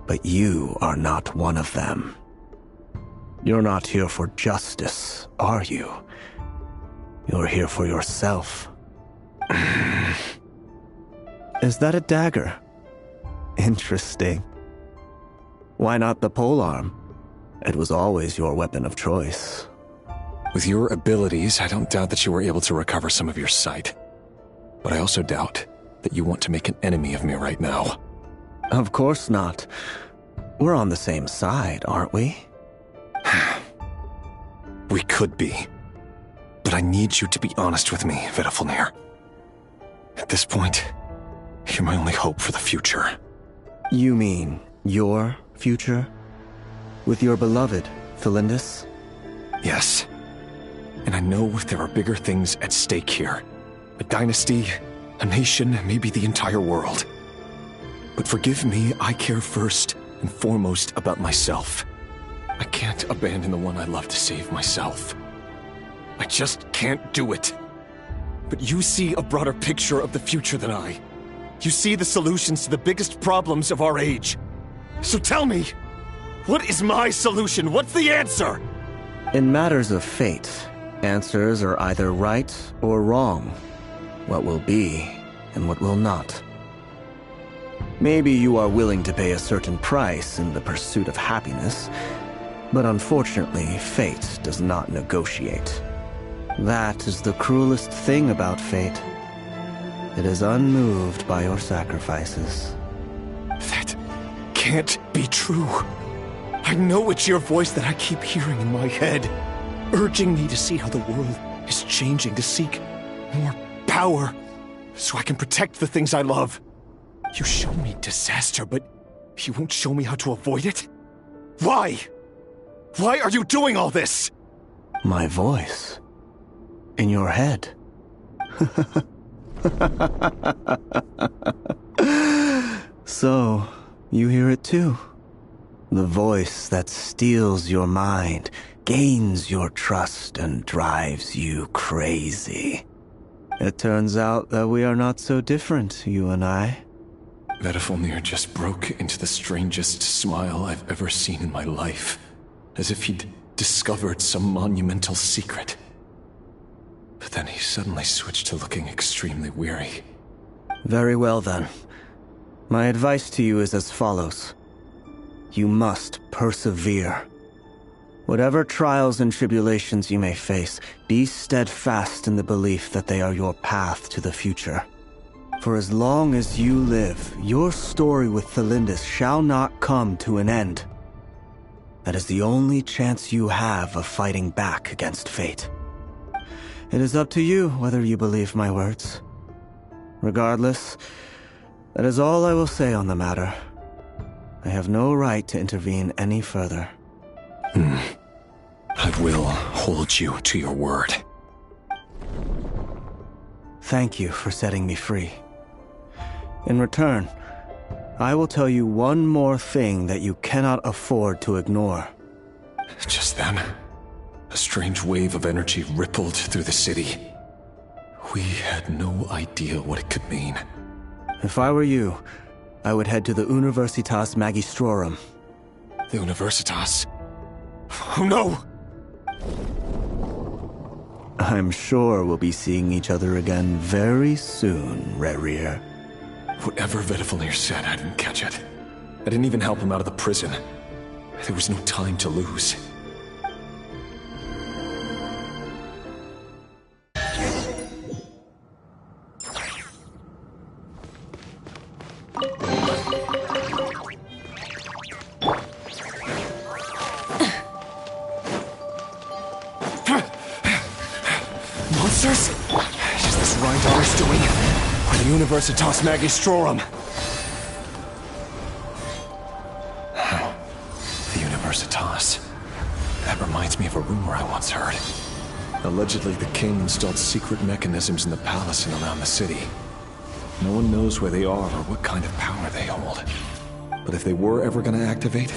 But you are not one of them. You're not here for justice, are you? You're here for yourself. Is that a dagger? Interesting. Why not the polearm? It was always your weapon of choice. With your abilities, I don't doubt that you were able to recover some of your sight. But I also doubt that you want to make an enemy of me right now. Of course not. We're on the same side, aren't we? We could be. But I need you to be honest with me, Vedafulnir. At this point, you're my only hope for the future. You mean your future? With your beloved, Felindis? Yes. And I know there are bigger things at stake here. A dynasty, a nation, maybe the entire world. But forgive me, I care first and foremost about myself. I can't abandon the one I love to save myself. I just can't do it. But you see a broader picture of the future than I. You see the solutions to the biggest problems of our age. So tell me, what is my solution? What's the answer? In matters of fate, answers are either right or wrong. What will be and what will not. Maybe you are willing to pay a certain price in the pursuit of happiness, but unfortunately, fate does not negotiate. That is the cruelest thing about fate. It is unmoved by your sacrifices. That can't be true. I know it's your voice that I keep hearing in my head, urging me to see how the world is changing, to seek more power, so I can protect the things I love. You show me disaster, but you won't show me how to avoid it? Why? Why are you doing all this? My voice. In your head. So, you hear it too? The voice that steals your mind, gains your trust, and drives you crazy. It turns out that we are not so different, you and I. Vedifilnir just broke into the strangest smile I've ever seen in my life, as if he'd discovered some monumental secret. But then he suddenly switched to looking extremely weary. Very well then. My advice to you is as follows. You must persevere. Whatever trials and tribulations you may face, be steadfast in the belief that they are your path to the future. For as long as you live, your story with Thelindis shall not come to an end. That is the only chance you have of fighting back against fate. It is up to you whether you believe my words. Regardless, that is all I will say on the matter. I have no right to intervene any further. I will hold you to your word. Thank you for setting me free. In return, I will tell you one more thing that you cannot afford to ignore. Just then, a strange wave of energy rippled through the city. We had no idea what it could mean. If I were you, I would head to the Universitas Magistrorum. The Universitas? Oh no! I'm sure we'll be seeing each other again very soon, Rerir. Whatever Vedifilnir said, I didn't catch it. I didn't even help him out of the prison. There was no time to lose. Monsters? Is this Rheindar's doing? Or the Universitas Magistrorum? The Universitas. That reminds me of a rumor I once heard. Allegedly, the king installed secret mechanisms in the palace and around the city. No one knows where they are or what kind of power they hold. But if they were ever going to activate,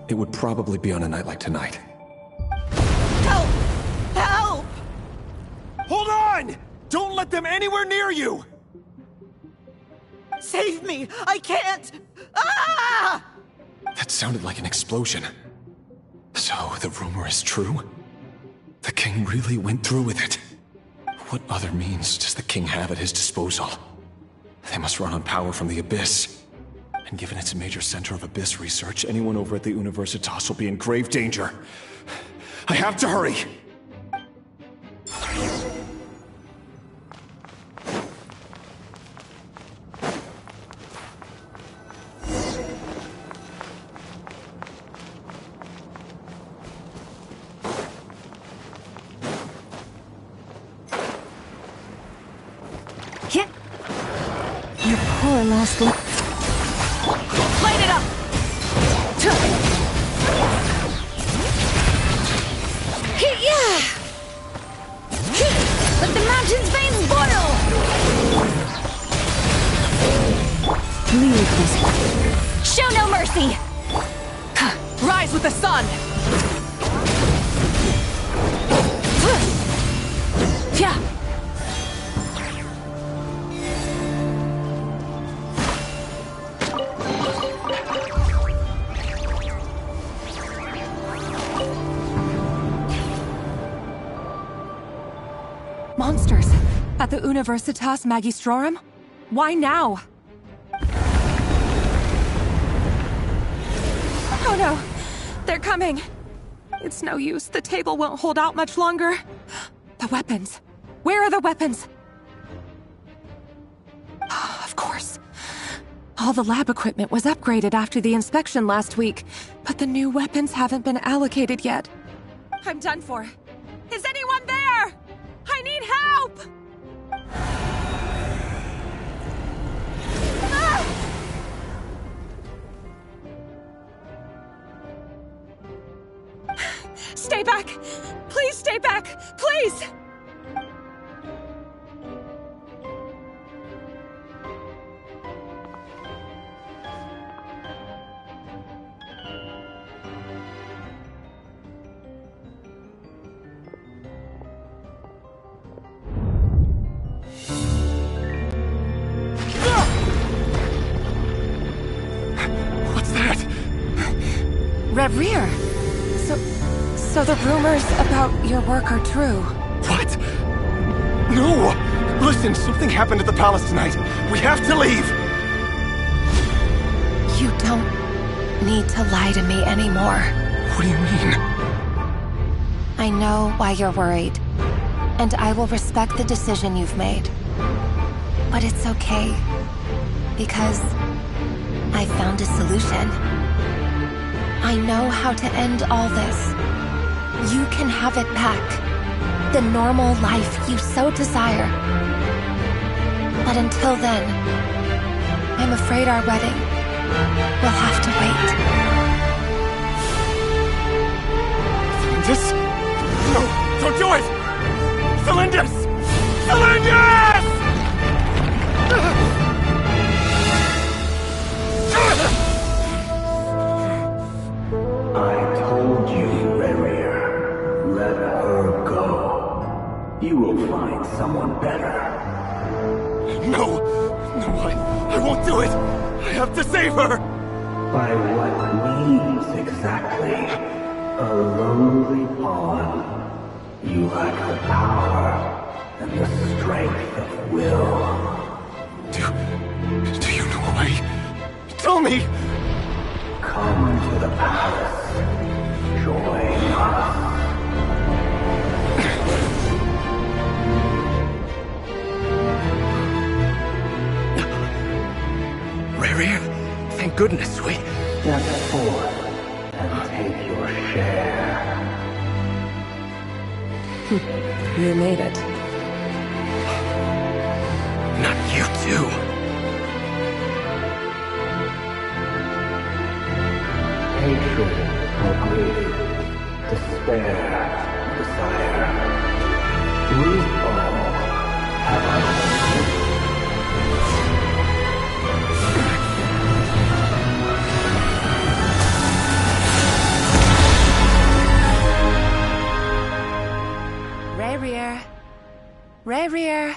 it would probably be on a night like tonight. Help! Help! Hold on! Don't let them anywhere near you! Save me! I can't! Ah! That sounded like an explosion. So, the rumor is true? The king really went through with it. What other means does the king have at his disposal? They must run on power from the Abyss. And given it's a major center of Abyss research, anyone over at the Universitas will be in grave danger. I have to hurry! Your poor last look. Light it up! Yeah! Let the mountain's veins boil! Leave this. Show no mercy! Rise with the sun! Yeah! Monsters! At the Universitas Magistrorum? Why now? Oh no! They're coming! It's no use. The table won't hold out much longer. The weapons. Where are the weapons? Of course. All the lab equipment was upgraded after the inspection last week, but the new weapons haven't been allocated yet. I'm done for. Is anyone there? I need help! Ah! Stay back! Please stay back! Please! Rear! So the rumors about your work are true. What? No! Listen, something happened at the palace tonight. We have to leave! You don't need to lie to me anymore. What do you mean? I know why you're worried, and I will respect the decision you've made. But it's okay, because I found a solution. I know how to end all this. You can have it back. The normal life you so desire. But until then, I'm afraid our wedding will have to wait. Celindus? No, don't do it! Celindus! Celindus! I told you, Rerir. Let her go. You will find someone better. No! No, I won't do it! I have to save her! By what means exactly? A lowly pawn. You lack the power and the strength of will. Do you know why? Tell me! Come to the palace. Join us. Rerir, thank goodness we... Step forth and take your share. You made it. Not you too. Hatred or grief, despair, desire. We all have our own. Rerir. Rerir.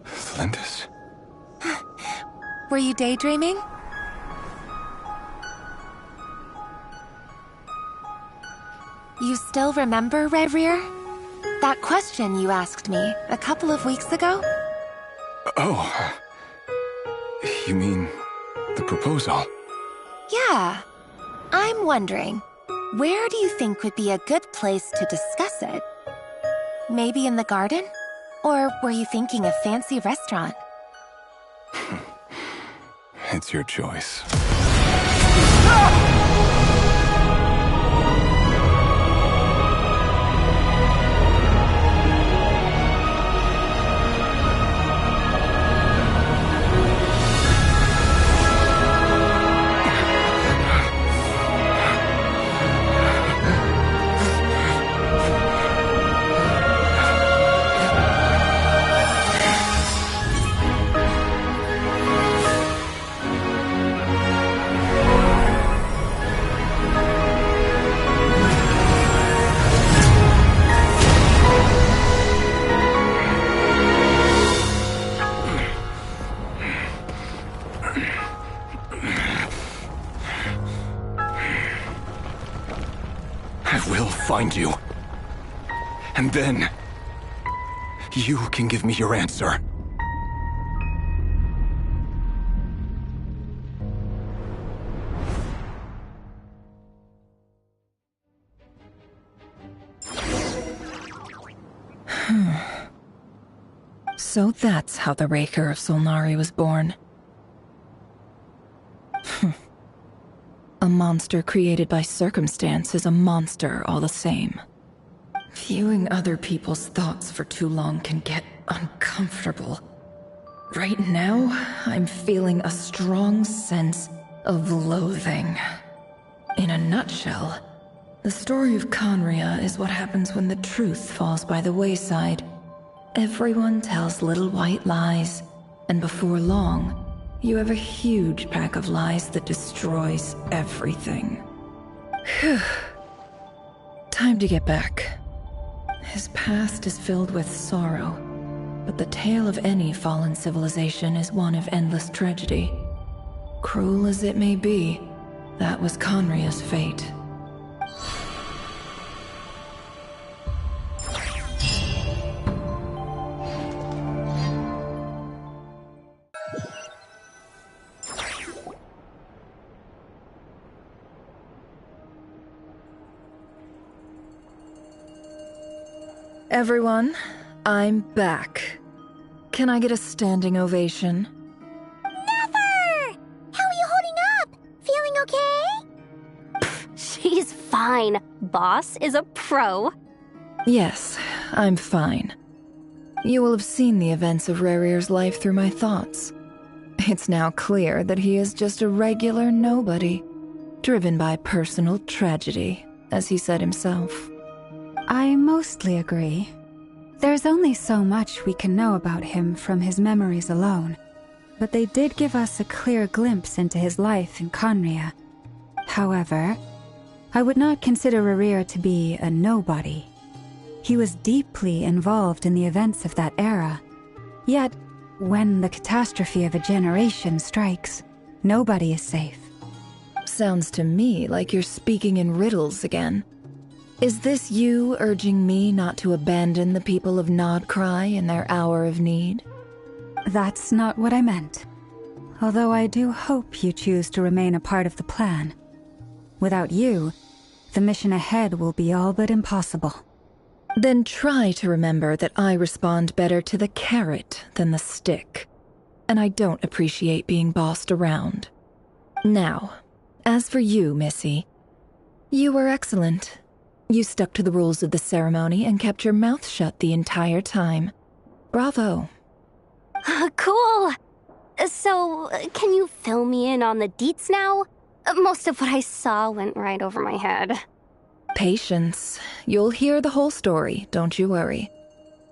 Celindus? Were you daydreaming? You still remember, Rerir? That question you asked me a couple of weeks ago? Oh. You mean the proposal? Yeah. I'm wondering, where do you think would be a good place to discuss it? Maybe in the garden? Or were you thinking a fancy restaurant? It's your choice. I will find you. And then... you can give me your answer. So that's how the Raker of Solnari was born. A monster created by circumstance is a monster all the same. Viewing other people's thoughts for too long can get uncomfortable. Right now, I'm feeling a strong sense of loathing. In a nutshell, the story of Conria is what happens when the truth falls by the wayside. Everyone tells little white lies, and before long, you have a huge pack of lies that destroys everything. Whew. Time to get back. His past is filled with sorrow, but the tale of any fallen civilization is one of endless tragedy. Cruel as it may be, That was Conria's fate. Everyone, I'm back. Can I get a standing ovation? Never! How are you holding up? Feeling okay? She's fine. Boss is a pro. Yes, I'm fine. You will have seen the events of Rerir's life through my thoughts. It's now clear that he is just a regular nobody, driven by personal tragedy, as he said himself. I mostly agree. There's only so much we can know about him from his memories alone, but they did give us a clear glimpse into his life in Conria. However, I would not consider Rerir to be a nobody. He was deeply involved in the events of that era. Yet, when the catastrophe of a generation strikes, nobody is safe. Sounds to me like you're speaking in riddles again. Is this you urging me not to abandon the people of Nodcry in their hour of need? That's not what I meant. Although I do hope you choose to remain a part of the plan. Without you, the mission ahead will be all but impossible. Then try to remember that I respond better to the carrot than the stick. And I don't appreciate being bossed around. Now, as for you, Missy, you were excellent. You stuck to the rules of the ceremony and kept your mouth shut the entire time. Bravo. Cool. So, can you fill me in on the deets now? Most of what I saw went right over my head. Patience. You'll hear the whole story, don't you worry.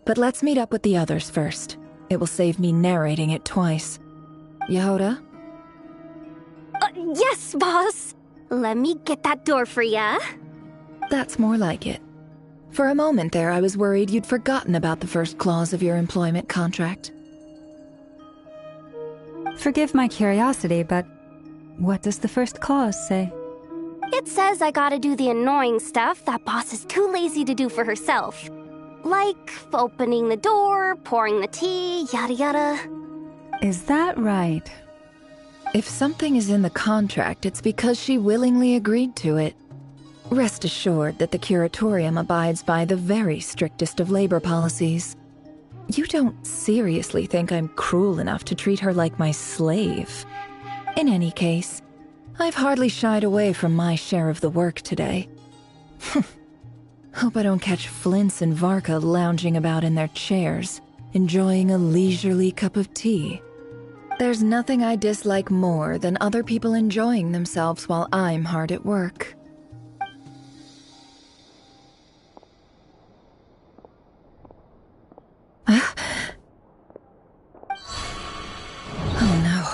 But let's meet up with the others first. It will save me narrating it twice. Yehoda? Yes, boss. Let me get that door for ya. That's more like it. For a moment there, I was worried you'd forgotten about the first clause of your employment contract. Forgive my curiosity, but what does the first clause say? It says I gotta do the annoying stuff that boss is too lazy to do for herself. Like opening the door, pouring the tea, yada yada. Is that right? If something is in the contract, it's because she willingly agreed to it. Rest assured that the Curatorium abides by the very strictest of labor policies. You don't seriously think I'm cruel enough to treat her like my slave. In any case, I've hardly shied away from my share of the work today. Hope I don't catch Flintz and Varka lounging about in their chairs, enjoying a leisurely cup of tea. There's nothing I dislike more than other people enjoying themselves while I'm hard at work. Oh no.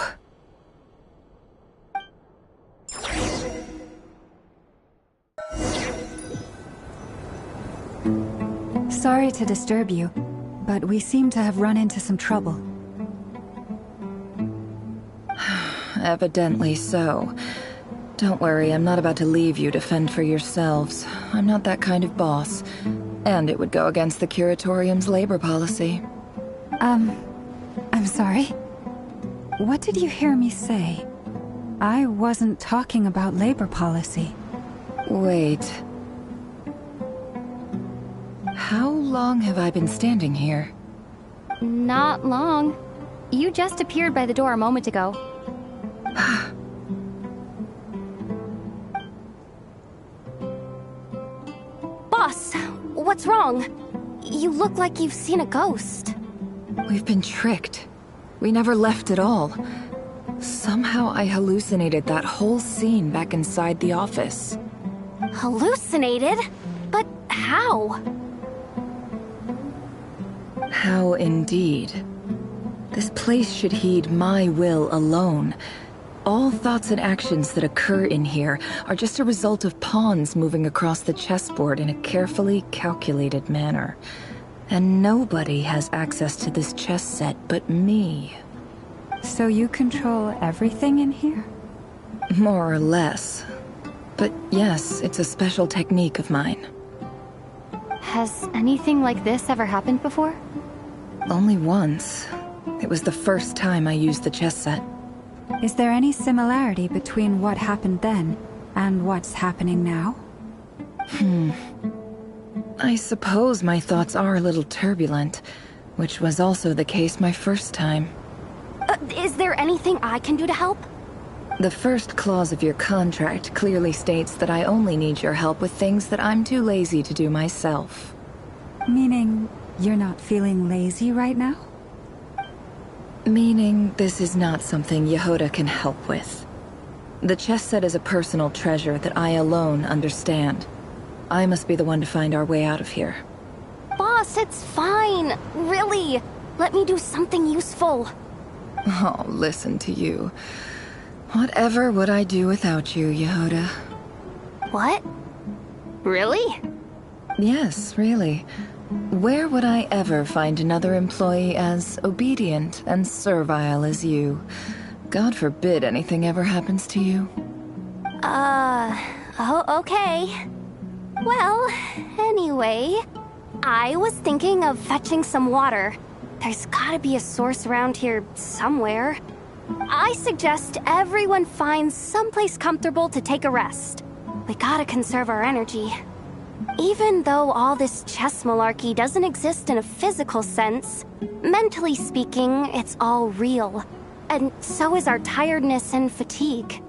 Sorry to disturb you, but we seem to have run into some trouble. Evidently so. Don't worry, I'm not about to leave you to fend for yourselves. I'm not that kind of boss. And it would go against the Curatorium's labor policy. I'm sorry? What did you hear me say? I wasn't talking about labor policy. Wait. How long have I been standing here? Not long. You just appeared by the door a moment ago. Boss, what's wrong? You look like you've seen a ghost. We've been tricked. We never left at all. Somehow I hallucinated that whole scene back inside the office. Hallucinated? But how? How indeed. This place should heed my will alone. All thoughts and actions that occur in here are just a result of pawns moving across the chessboard in a carefully calculated manner. And nobody has access to this chess set but me. So you control everything in here? More or less. But yes, it's a special technique of mine. Has anything like this ever happened before? Only once. It was the first time I used the chess set. Is there any similarity between what happened then and what's happening now? I suppose my thoughts are a little turbulent, which was also the case my first time. Is there anything I can do to help? The first clause of your contract clearly states that I only need your help with things that I'm too lazy to do myself. Meaning, you're not feeling lazy right now? Meaning, this is not something Yehoda can help with. The chess set is a personal treasure that I alone understand. I must be the one to find our way out of here. Boss, it's fine. Really. Let me do something useful. Oh, listen to you. Whatever would I do without you, Yehoda? What? Really? Yes, really. Where would I ever find another employee as obedient and servile as you? God forbid anything ever happens to you. Oh, okay. Well, anyway, I was thinking of fetching some water. There's gotta be a source around here somewhere. I suggest everyone finds someplace comfortable to take a rest. We gotta conserve our energy. Even though all this chess malarkey doesn't exist in a physical sense, mentally speaking, it's all real. And so is our tiredness and fatigue.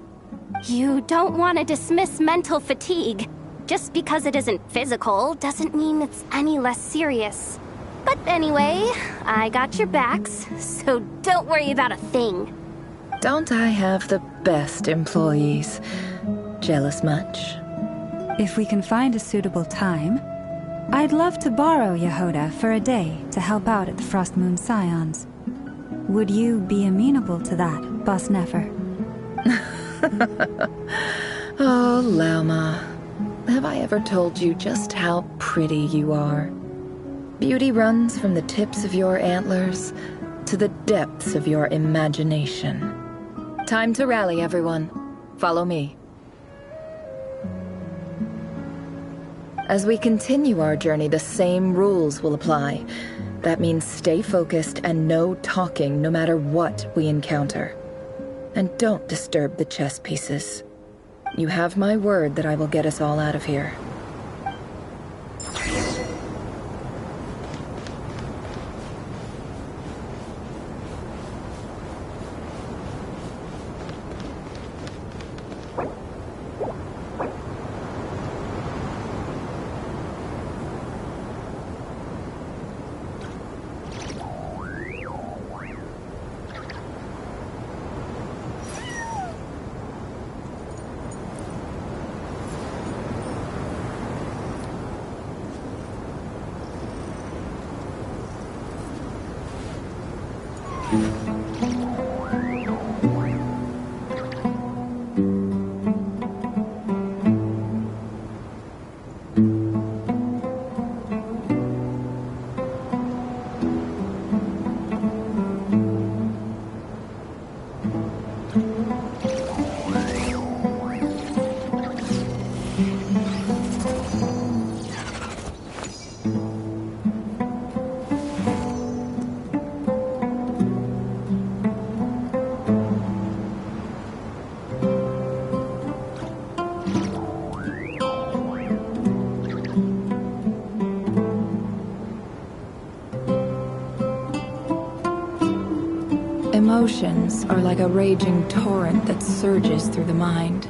You don't want to dismiss mental fatigue. Just because it isn't physical doesn't mean it's any less serious. But anyway, I got your backs, so don't worry about a thing. Don't I have the best employees? Jealous much? If we can find a suitable time, I'd love to borrow Yehoda for a day to help out at the Frost Moon Scions. Would you be amenable to that, Boss Nefer? Oh, Lauma. Have I ever told you just how pretty you are? Beauty runs from the tips of your antlers to the depths of your imagination. Time to rally, everyone. Follow me. As we continue our journey, the same rules will apply. That means stay focused and no talking no matter what we encounter. And don't disturb the chess pieces. You have my word that I will get us all out of here. Emotions are like a raging torrent that surges through the mind.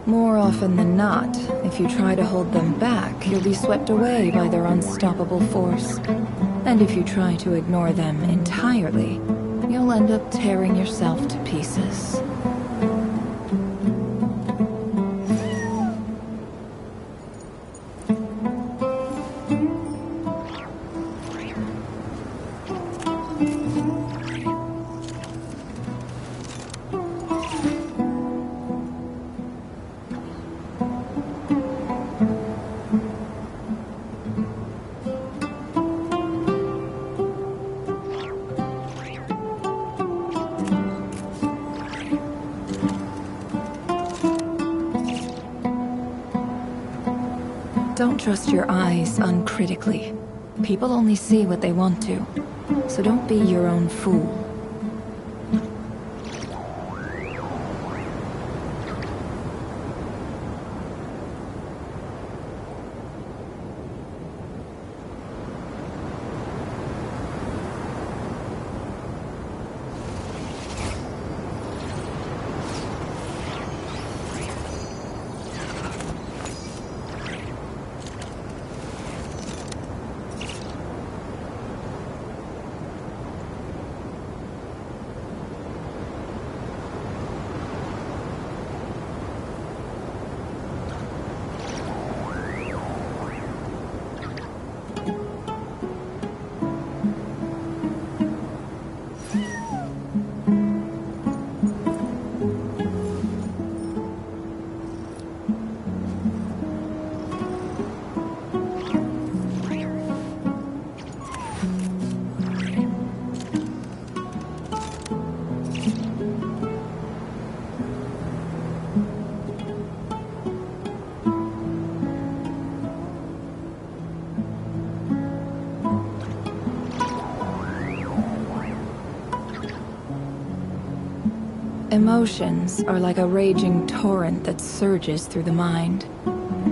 More often than not, if you try to hold them back, you'll be swept away by their unstoppable force. And if you try to ignore them entirely, you'll end up tearing yourself to pieces. Don't trust your eyes uncritically. People only see what they want to, so don't be your own fool. Emotions are like a raging torrent that surges through the mind.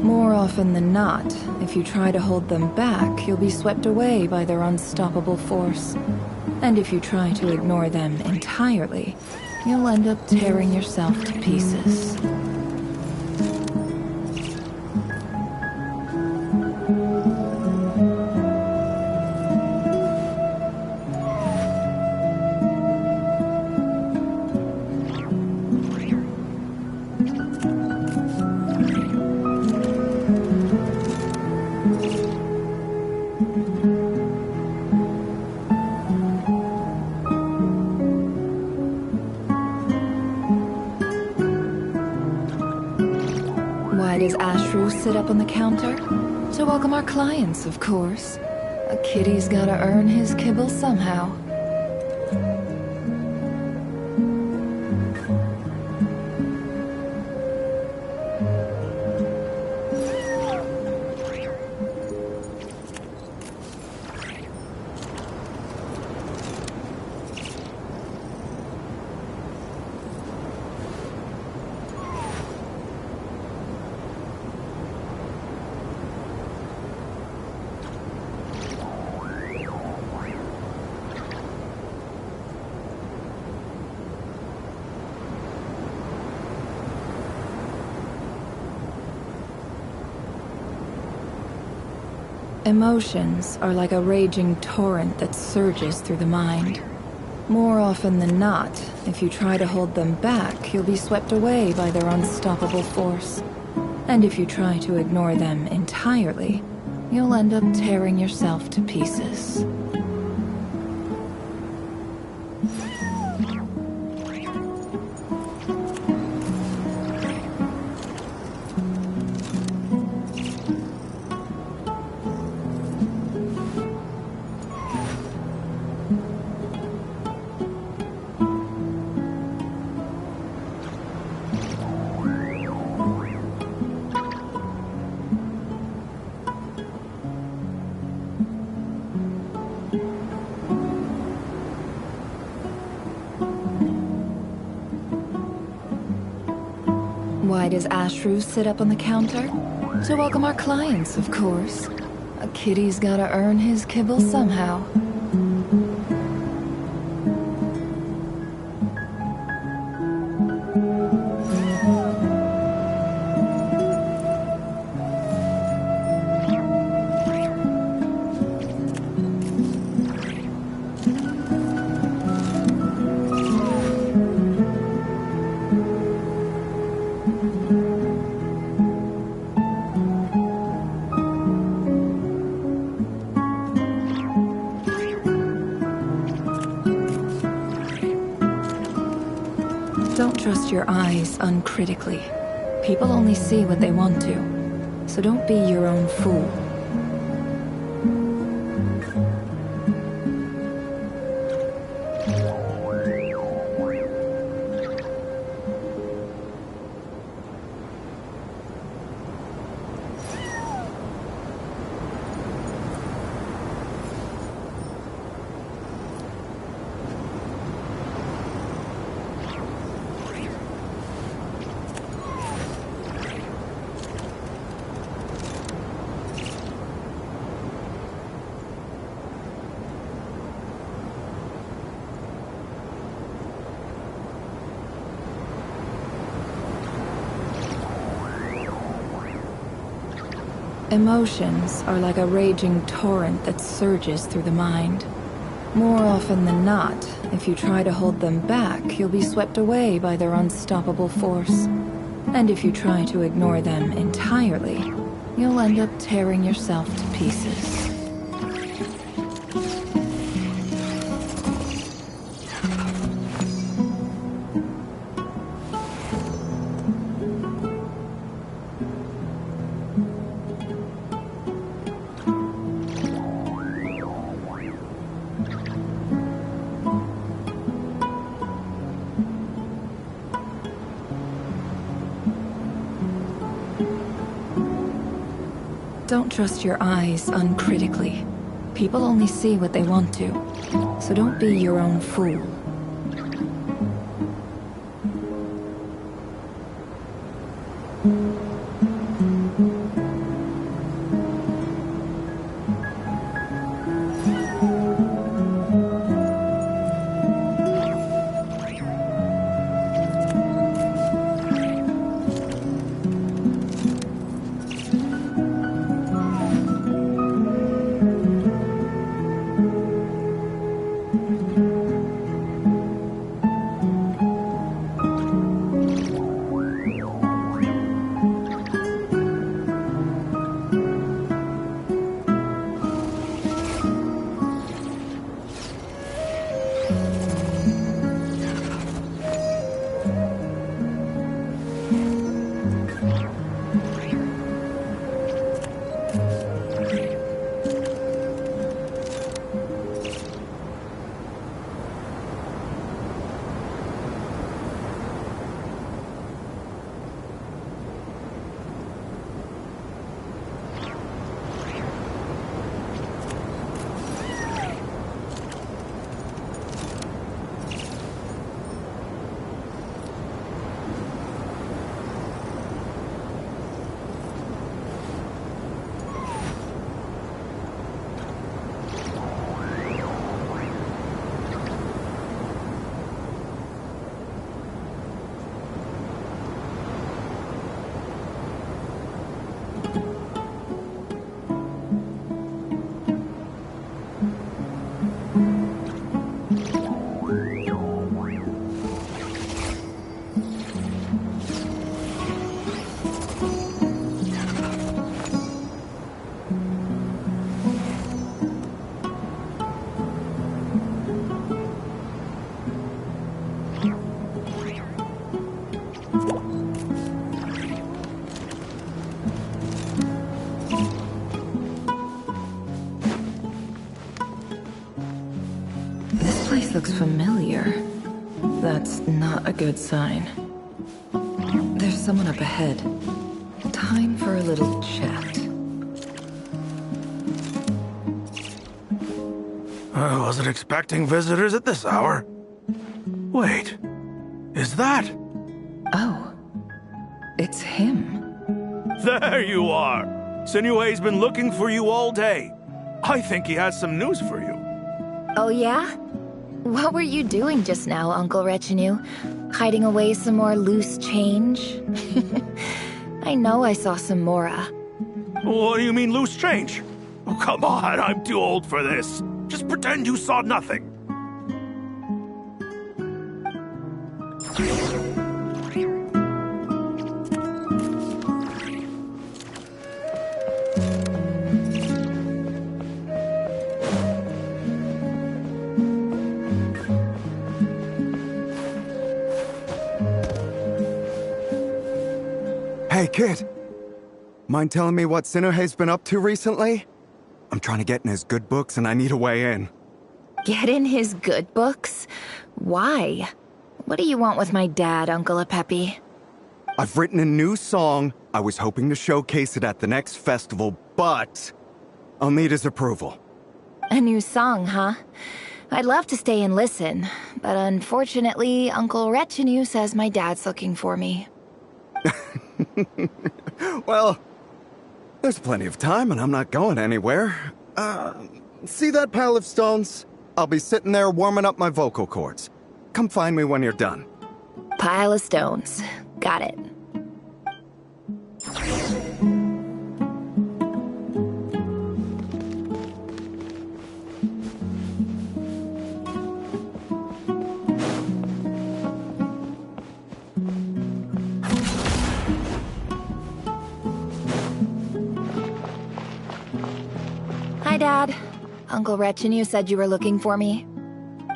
More often than not, if you try to hold them back, you'll be swept away by their unstoppable force. And if you try to ignore them entirely, you'll end up tearing yourself to pieces. Why does Ashru sit up on the counter? To welcome our clients, of course. A kitty's gotta earn his kibble somehow. Emotions are like a raging torrent that surges through the mind. More often than not, if you try to hold them back, you'll be swept away by their unstoppable force. And if you try to ignore them entirely, you'll end up tearing yourself to pieces. Why does Ashru sit up on the counter? To welcome our clients, of course. A kitty's gotta earn his kibble somehow. Don't trust your eyes uncritically. People only see what they want to, so don't be your own fool. Emotions are like a raging torrent that surges through the mind. More often than not, if you try to hold them back, you'll be swept away by their unstoppable force. And if you try to ignore them entirely, you'll end up tearing yourself to pieces. Don't trust your eyes uncritically. People only see what they want to, so don't be your own fool. This looks familiar. That's not a good sign. There's someone up ahead. Time for a little chat. I wasn't expecting visitors at this hour. Wait, is that? Oh, it's him. There you are! Sinue's been looking for you all day. I think he has some news for you. Oh yeah? What were you doing just now, Uncle Retinue? Hiding away some more loose change? I know I saw some Mora. What do you mean loose change? Oh, come on, I'm too old for this. Just pretend you saw nothing. Hey, kid. Mind telling me what Sinuhe's been up to recently? I'm trying to get in his good books and I need a way in. Get in his good books? Why? What do you want with my dad, Uncle Apepi? I've written a new song. I was hoping to showcase it at the next festival, but I'll need his approval. A new song, huh? I'd love to stay and listen, but unfortunately, Uncle Retinue says my dad's looking for me. Well, there's plenty of time and I'm not going anywhere. See that pile of stones? I'll be sitting there warming up my vocal cords. Come find me when you're done. Pile of stones. Got it. Hi, Dad. Uncle Retinue said you were looking for me.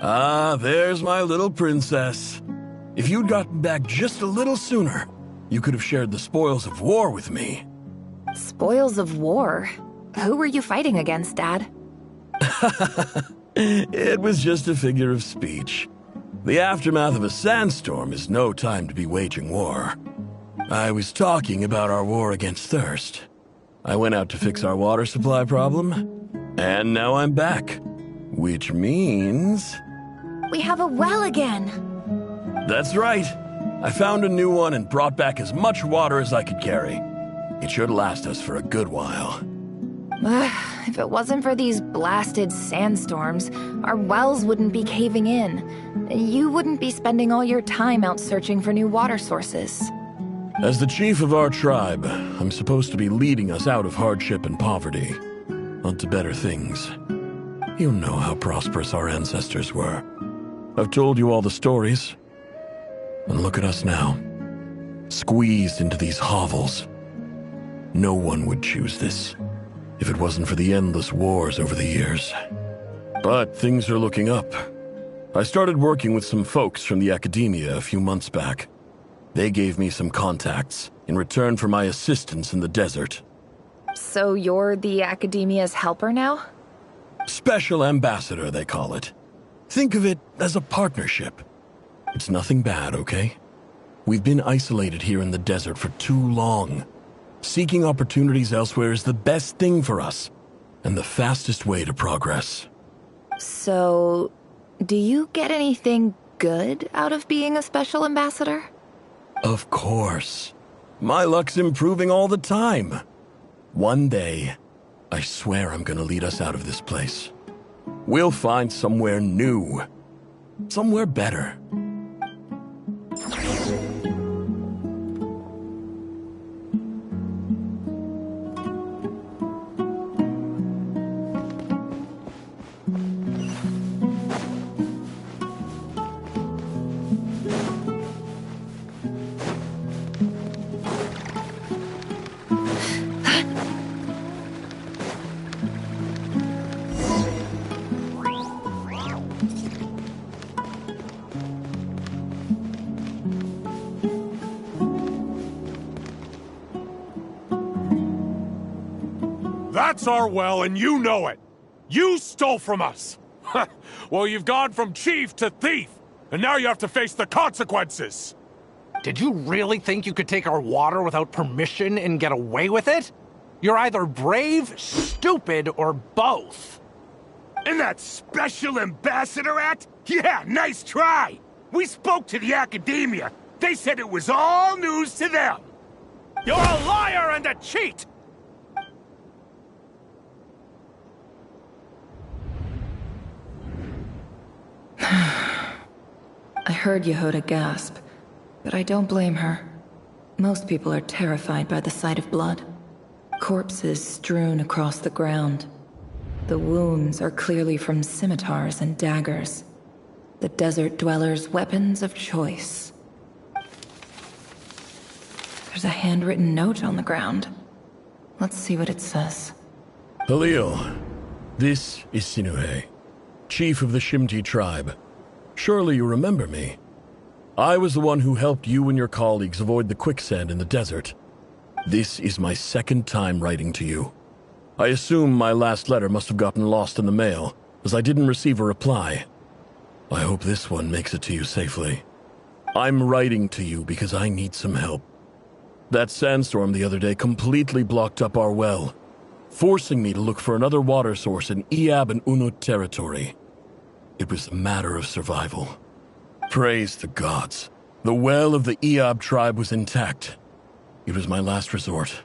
Ah, there's my little princess. If you'd gotten back just a little sooner, you could have shared the spoils of war with me. Spoils of war? Who were you fighting against, Dad? It was just a figure of speech. The aftermath of a sandstorm is no time to be waging war. I was talking about our war against thirst. I went out to fix our water supply problem, and now I'm back. Which means... We have a well again! That's right. I found a new one and brought back as much water as I could carry. It should last us for a good while. If it wasn't for these blasted sandstorms, our wells wouldn't be caving in. You wouldn't be spending all your time out searching for new water sources. As the chief of our tribe, I'm supposed to be leading us out of hardship and poverty, onto better things. You know how prosperous our ancestors were. I've told you all the stories. And look at us now, squeezed into these hovels. No one would choose this, if it wasn't for the endless wars over the years. But things are looking up. I started working with some folks from the academia a few months back. They gave me some contacts in return for my assistance in the desert. So you're the academia's helper now? Special ambassador, they call it. Think of it as a partnership. It's nothing bad, okay? We've been isolated here in the desert for too long. Seeking opportunities elsewhere is the best thing for us, and the fastest way to progress. So, do you get anything good out of being a special ambassador? Of course. My luck's improving all the time. One day, I swear I'm gonna lead us out of this place. We'll find somewhere new. Somewhere better. That's our well, and you know it. You stole from us. Well, you've gone from chief to thief, and now you have to face the consequences. Did you really think you could take our water without permission and get away with it? You're either brave, stupid, or both. And that special ambassador act? Yeah, nice try. We spoke to the academia. They said it was all news to them. You're a liar and a cheat! I heard Yehuda gasp, but I don't blame her. Most people are terrified by the sight of blood. Corpses strewn across the ground. The wounds are clearly from scimitars and daggers. The desert dwellers' weapons of choice. There's a handwritten note on the ground. Let's see what it says. Halil, this is Sinuhe, chief of the Shimti tribe. Surely you remember me. I was the one who helped you and your colleagues avoid the quicksand in the desert. This is my second time writing to you. I assume my last letter must have gotten lost in the mail, as I didn't receive a reply. I hope this one makes it to you safely. I'm writing to you because I need some help. That sandstorm the other day completely blocked up our well, forcing me to look for another water source in Iab and Unut territory. It was a matter of survival. Praise the gods. The well of the Iab tribe was intact. It was my last resort.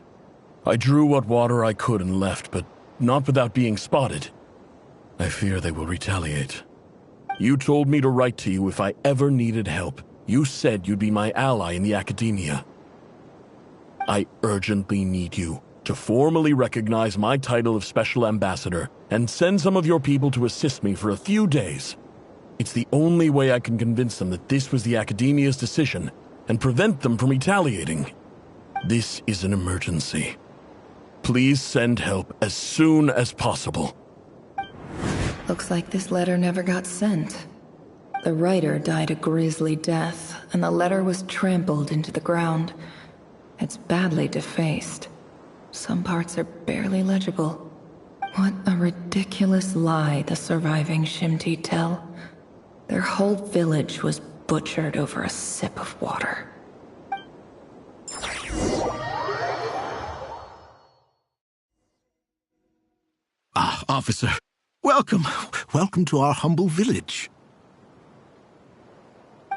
I drew what water I could and left, but not without being spotted. I fear they will retaliate. You told me to write to you if I ever needed help. You said you'd be my ally in the academia. I urgently need you to formally recognize my title of Special Ambassador and send some of your people to assist me for a few days. It's the only way I can convince them that this was the Academia's decision and prevent them from retaliating. This is an emergency. Please send help as soon as possible. Looks like this letter never got sent. The writer died a grisly death, and the letter was trampled into the ground. It's badly defaced. Some parts are barely legible. What a ridiculous lie the surviving Shimti tell. Their whole village was butchered over a sip of water. Ah, officer. Welcome. Welcome to our humble village.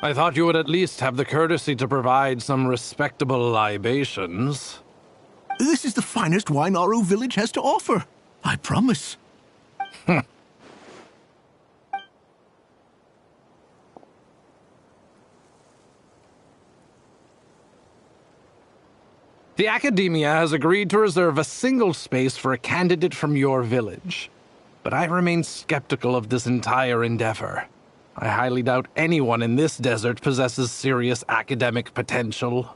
I thought you would at least have the courtesy to provide some respectable libations. This is the finest wine Aru village has to offer. I promise. The Academia has agreed to reserve a single space for a candidate from your village. But I remain skeptical of this entire endeavor. I highly doubt anyone in this desert possesses serious academic potential.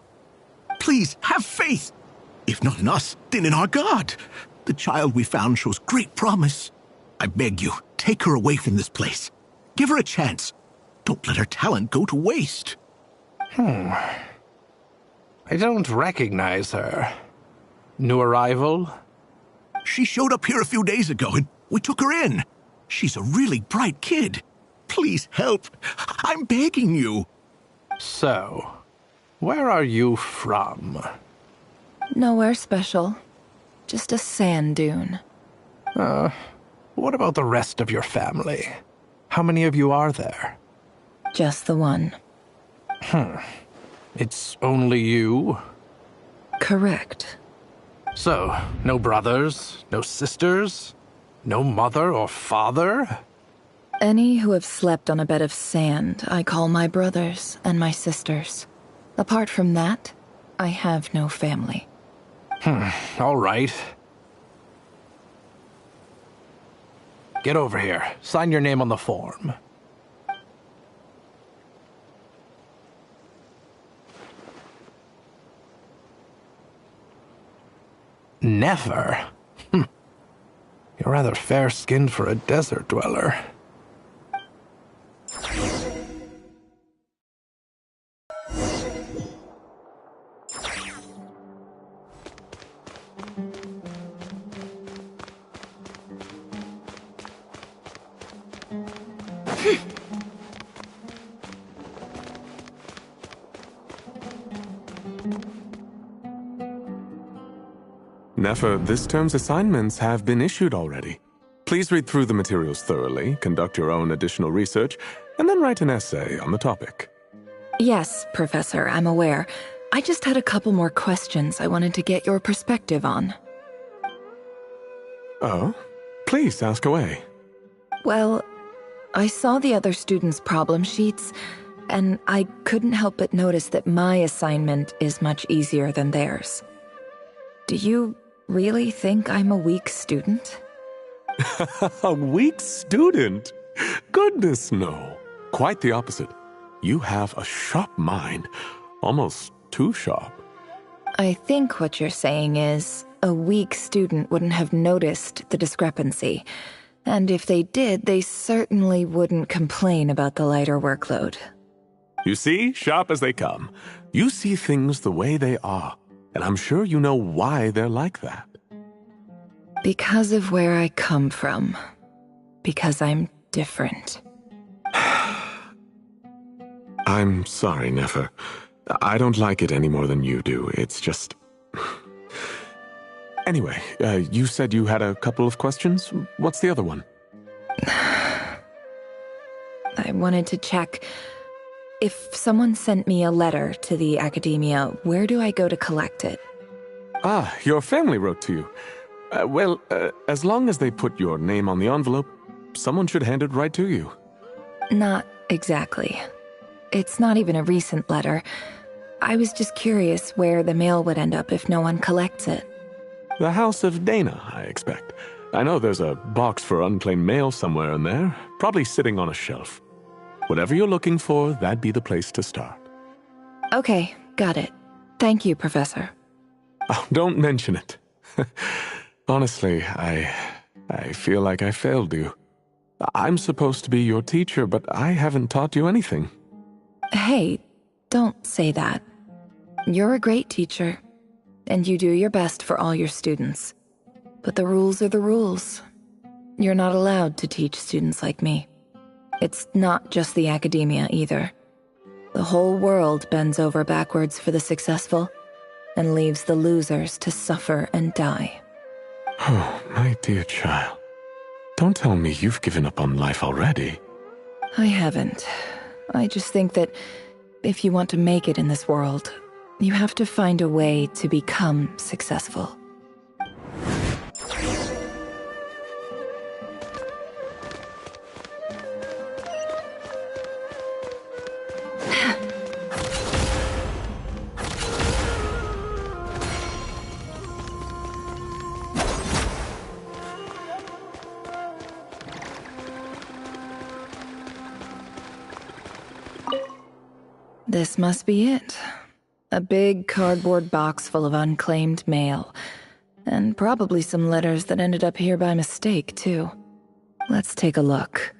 Please, have faith. If not in us, then in our god. The child we found shows great promise. I beg you, take her away from this place. Give her a chance. Don't let her talent go to waste. I don't recognize her. New arrival? She showed up here a few days ago and we took her in. She's a really bright kid. Please help. I'm begging you. So, where are you from? Nowhere special. Just a sand dune. What about the rest of your family? How many of you are there? Just the one. It's only you? Correct. So, no brothers, no sisters, no mother or father? Any who have slept on a bed of sand, I call my brothers and my sisters. Apart from that, I have no family. All right. Get over here. Sign your name on the form. Never? You're rather fair-skinned for a desert dweller. Nefer, this term's assignments have been issued already. Please read through the materials thoroughly, conduct your own additional research, and then write an essay on the topic. Yes, Professor, I'm aware. I just had a couple more questions I wanted to get your perspective on. Oh? Please ask away. Well, I saw the other students' problem sheets, and I couldn't help but notice that my assignment is much easier than theirs. Do you really think I'm a weak student? A weak student? Goodness, no. Quite the opposite. You have a sharp mind. Almost too sharp. I think what you're saying is, a weak student wouldn't have noticed the discrepancy. And if they did, they certainly wouldn't complain about the lighter workload. You see, sharp as they come. You see things the way they are. And I'm sure you know why they're like that. Because of where I come from. Because I'm different. I'm sorry, Nefer. I don't like it any more than you do. It's just... Anyway, you said you had a couple of questions. What's the other one? I wanted to check... If someone sent me a letter to the Academia, where do I go to collect it? Ah, your family wrote to you. Well, as long as they put your name on the envelope, someone should hand it right to you. Not exactly. It's not even a recent letter. I was just curious where the mail would end up if no one collects it. The House of Dana, I expect. I know there's a box for unclaimed mail somewhere in there, probably sitting on a shelf. Whatever you're looking for, that'd be the place to start. Okay, got it. Thank you, Professor. Oh, don't mention it. Honestly, I feel like I failed you. I'm supposed to be your teacher, but I haven't taught you anything. Hey, don't say that. You're a great teacher, and you do your best for all your students. But the rules are the rules. You're not allowed to teach students like me. It's not just the academia either. The whole world bends over backwards for the successful and leaves the losers to suffer and die. Oh, my dear child. Don't tell me you've given up on life already. I haven't. I just think that if you want to make it in this world, you have to find a way to become successful. This must be it. A big cardboard box full of unclaimed mail. And probably some letters that ended up here by mistake, too. Let's take a look.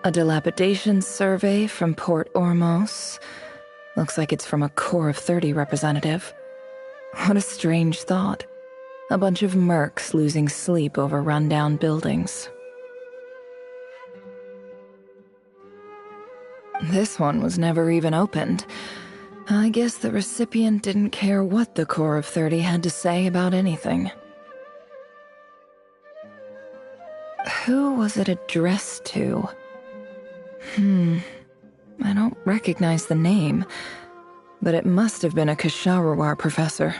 A dilapidation survey from Port Ormos. Looks like it's from a Corps of 30 representative. What a strange thought. A bunch of mercs losing sleep over rundown buildings. This one was never even opened. I guess the recipient didn't care what the Corps of 30 had to say about anything. Who was it addressed to? I don't recognize the name, but it must have been a Kasharawar professor.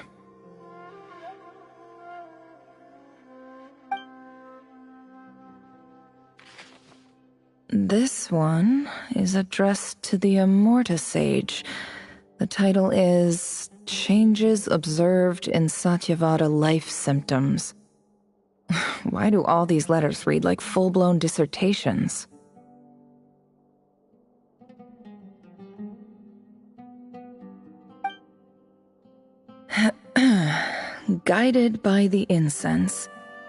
This one is addressed to the Immorta Sage. The title is Changes Observed in Satyavada Life Symptoms. Why do all these letters read like full-blown dissertations? Guided by the incense,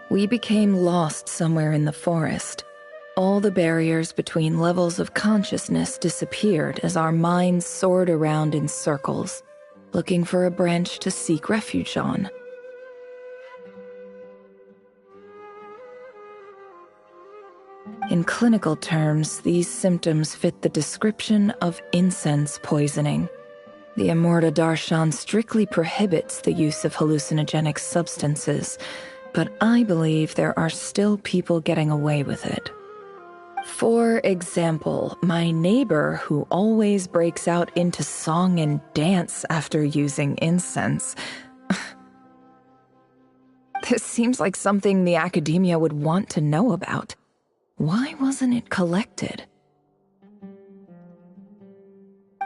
we became lost somewhere in the forest. All the barriers between levels of consciousness disappeared as our minds soared around in circles, looking for a branch to seek refuge on. In clinical terms, these symptoms fit the description of incense poisoning. The Immorta Darshan strictly prohibits the use of hallucinogenic substances, but I believe there are still people getting away with it. For example, my neighbor who always breaks out into song and dance after using incense. This seems like something the academia would want to know about. Why wasn't it collected?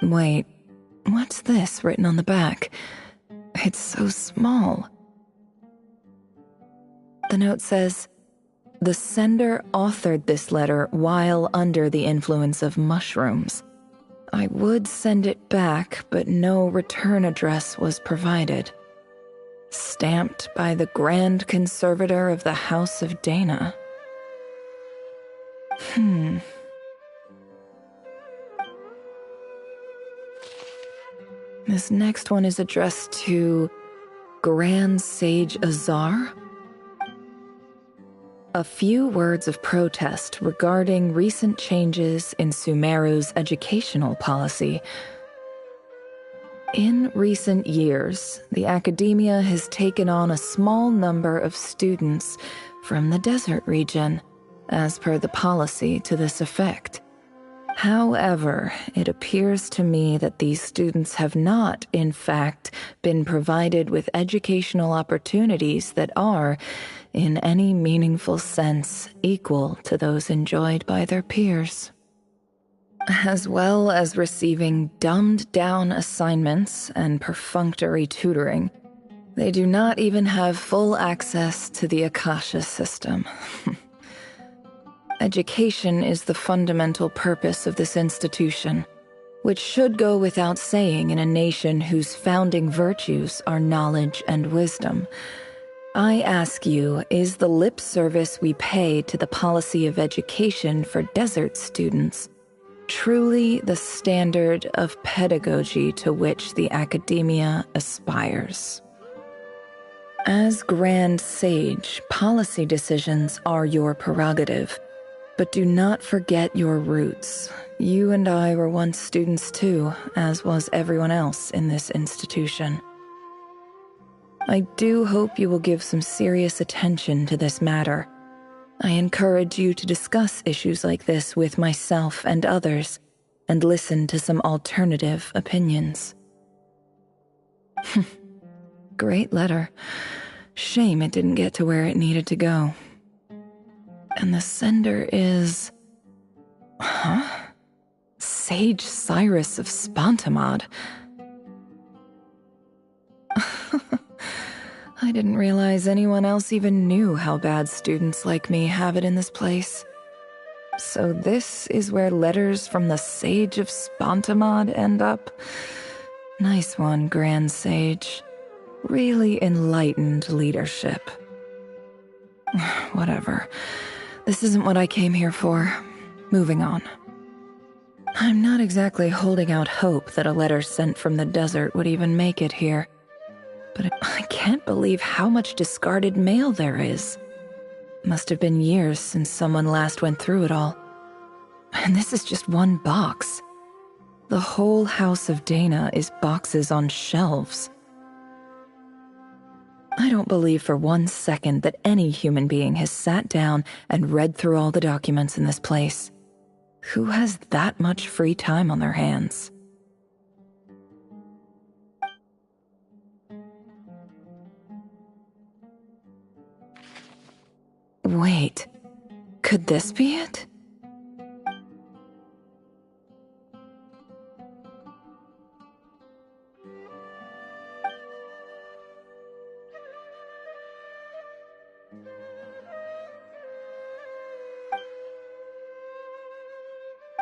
Wait. What's this written on the back? It's so small. The note says, the sender authored this letter while under the influence of mushrooms. I would send it back, but no return address was provided. Stamped by the Grand Conservator of the House of Dana. This next one is addressed to Grand Sage Azar. A few words of protest regarding recent changes in Sumeru's educational policy. In recent years, the academia has taken on a small number of students from the desert region, as per the policy to this effect. However, it appears to me that these students have not, in fact, been provided with educational opportunities that are, in any meaningful sense, equal to those enjoyed by their peers. As well as receiving dumbed-down assignments and perfunctory tutoring, They do not even have full access to the Akasha system. Education is the fundamental purpose of this institution, which should go without saying in a nation whose founding virtues are knowledge and wisdom. I ask you, is the lip service we pay to the policy of education for desert students truly the standard of pedagogy to which the academia aspires? As Grand Sage, policy decisions are your prerogative, but do not forget your roots. You and I were once students too, as was everyone else in this institution. I do hope you will give some serious attention to this matter. I encourage you to discuss issues like this with myself and others, and listen to some alternative opinions. Great letter. Shame it didn't get to where it needed to go. And the sender is... Huh? Sage Cyrus of Spontamod. I didn't realize anyone else even knew how bad students like me have it in this place. So this is where letters from the Sage of Spontamod end up? Nice one, Grand Sage. Really enlightened leadership. Whatever. This isn't what I came here for. Moving on. I'm not exactly holding out hope that a letter sent from the desert would even make it here. But I can't believe how much discarded mail there is. Must have been years since someone last went through it all. And this is just one box. The whole house of Dana is boxes on shelves. I don't believe for 1 second that any human being has sat down and read through all the documents in this place. Who has that much free time on their hands? Wait, could this be it?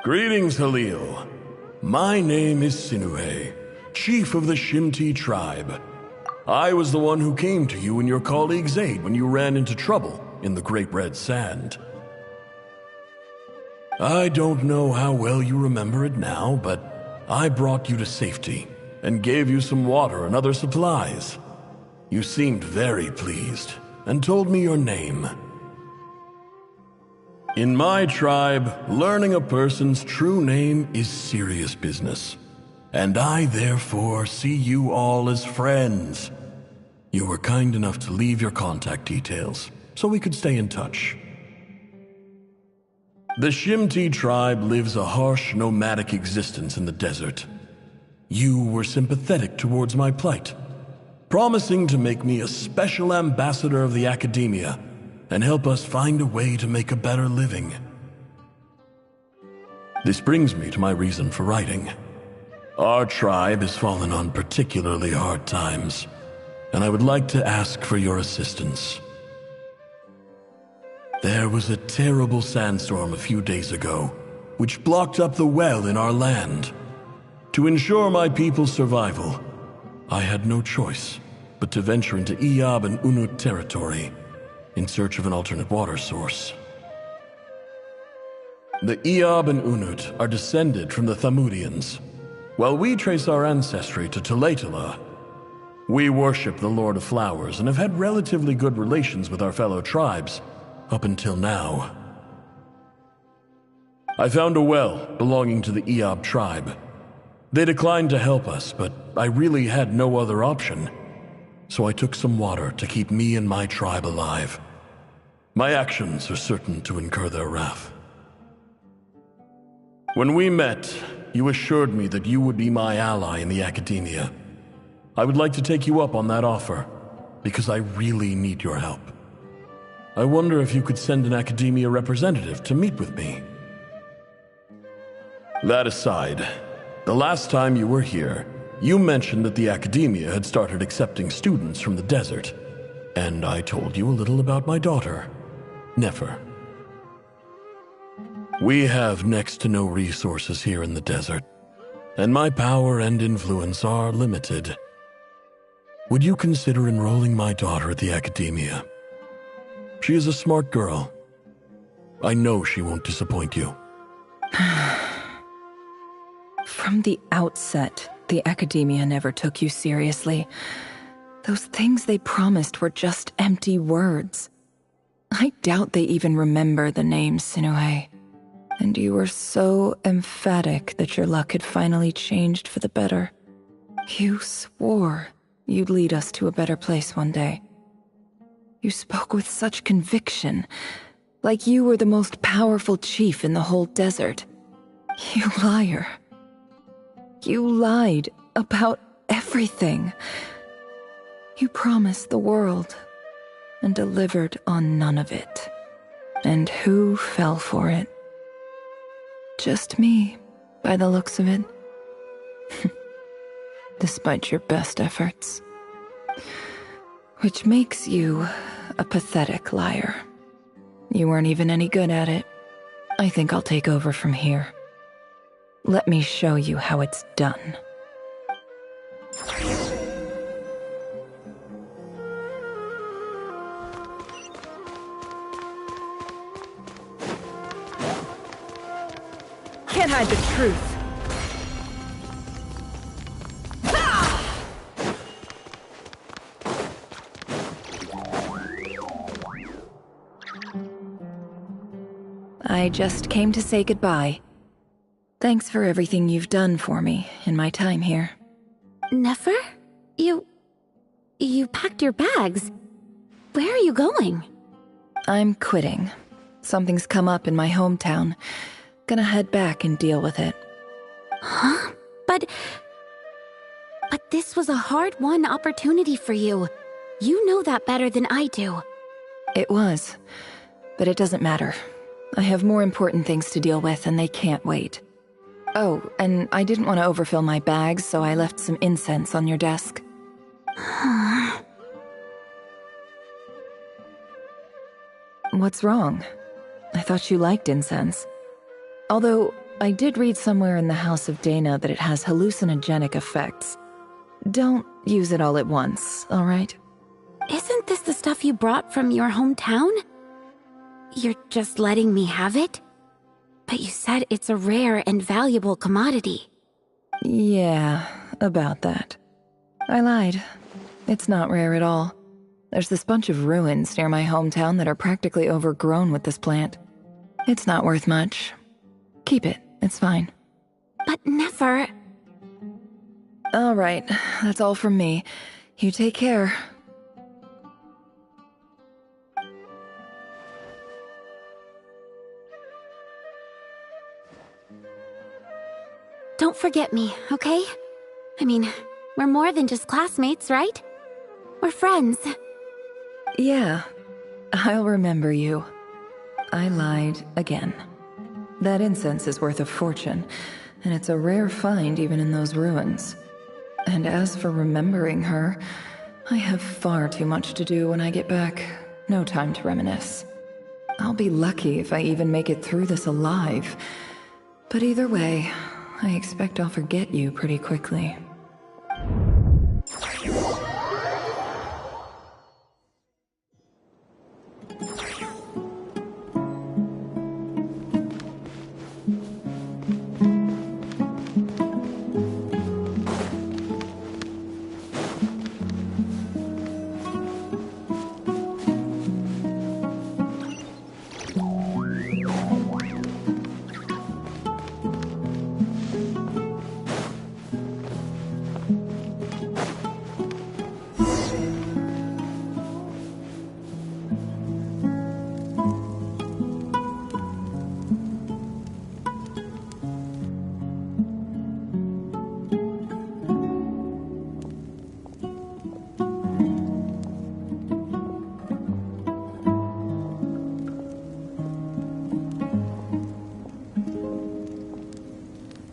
Greetings, Halil. My name is Sinue, chief of the Shimti tribe. I was the one who came to you and your colleague's aid when you ran into trouble in the Great Red Sand. I don't know how well you remember it now, but I brought you to safety and gave you some water and other supplies. You seemed very pleased and told me your name. In my tribe, learning a person's true name is serious business, and I therefore see you all as friends. You were kind enough to leave your contact details, so we could stay in touch. The Shimti tribe lives a harsh, nomadic existence in the desert. You were sympathetic towards my plight, promising to make me a special ambassador of the academia and help us find a way to make a better living. This brings me to my reason for writing. Our tribe has fallen on particularly hard times, and I would like to ask for your assistance. There was a terrible sandstorm a few days ago, which blocked up the well in our land. To ensure my people's survival, I had no choice but to venture into Iyab and Unut territory in search of an alternate water source. The Iyab and Unut are descended from the Thamudians, while we trace our ancestry to Tulatala. We worship the Lord of Flowers and have had relatively good relations with our fellow tribes up until now. I found a well belonging to the Iyab tribe. They declined to help us, but I really had no other option. So I took some water to keep me and my tribe alive. My actions are certain to incur their wrath. When we met, you assured me that you would be my ally in the academia. I would like to take you up on that offer, because I really need your help. I wonder if you could send an academia representative to meet with me. That aside, the last time you were here, You mentioned that the Academia had started accepting students from the desert, and I told you a little about my daughter, Nefer. We have next to no resources here in the desert, and my power and influence are limited. Would you consider enrolling my daughter at the Academia? She is a smart girl. I know she won't disappoint you. From the outset, the Academia never took you seriously. Those things they promised were just empty words. I doubt they even remember the name Sinuhe. And you were so emphatic that your luck had finally changed for the better. You swore you'd lead us to a better place one day. You spoke with such conviction, like you were the most powerful chief in the whole desert. You liar. You lied about everything. You promised the world and delivered on none of it. And who fell for it? Just me, by the looks of it. Despite your best efforts. Which makes you a pathetic liar. You weren't even any good at it. I think I'll take over from here. Let me show you how it's done. Can't hide the truth. I just came to say goodbye. Thanks for everything you've done for me in my time here. Nefer? You packed your bags. Where are you going? I'm quitting. Something's come up in my hometown. Gonna head back and deal with it. Huh? But this was a hard-won opportunity for you. You know that better than I do. It was. But it doesn't matter. I have more important things to deal with, and they can't wait. Oh, and I didn't want to overfill my bags, so I left some incense on your desk. What's wrong? I thought you liked incense. Although, I did read somewhere in the House of Dana that it has hallucinogenic effects. Don't use it all at once, all right? Isn't this the stuff you brought from your hometown? You're just letting me have it? But you said it's a rare and valuable commodity. Yeah, about that. I lied. It's not rare at all. There's this bunch of ruins near my hometown that are practically overgrown with this plant. It's not worth much. Keep it, it's fine. But Nefer... All right, that's all from me. You take care. Don't forget me, okay? I mean, we're more than just classmates, right? We're friends. Yeah, I'll remember you. I lied again. That incense is worth a fortune, and it's a rare find even in those ruins. And as for remembering her, I have far too much to do when I get back. No time to reminisce. I'll be lucky if I even make it through this alive. But either way, I expect I'll forget you pretty quickly.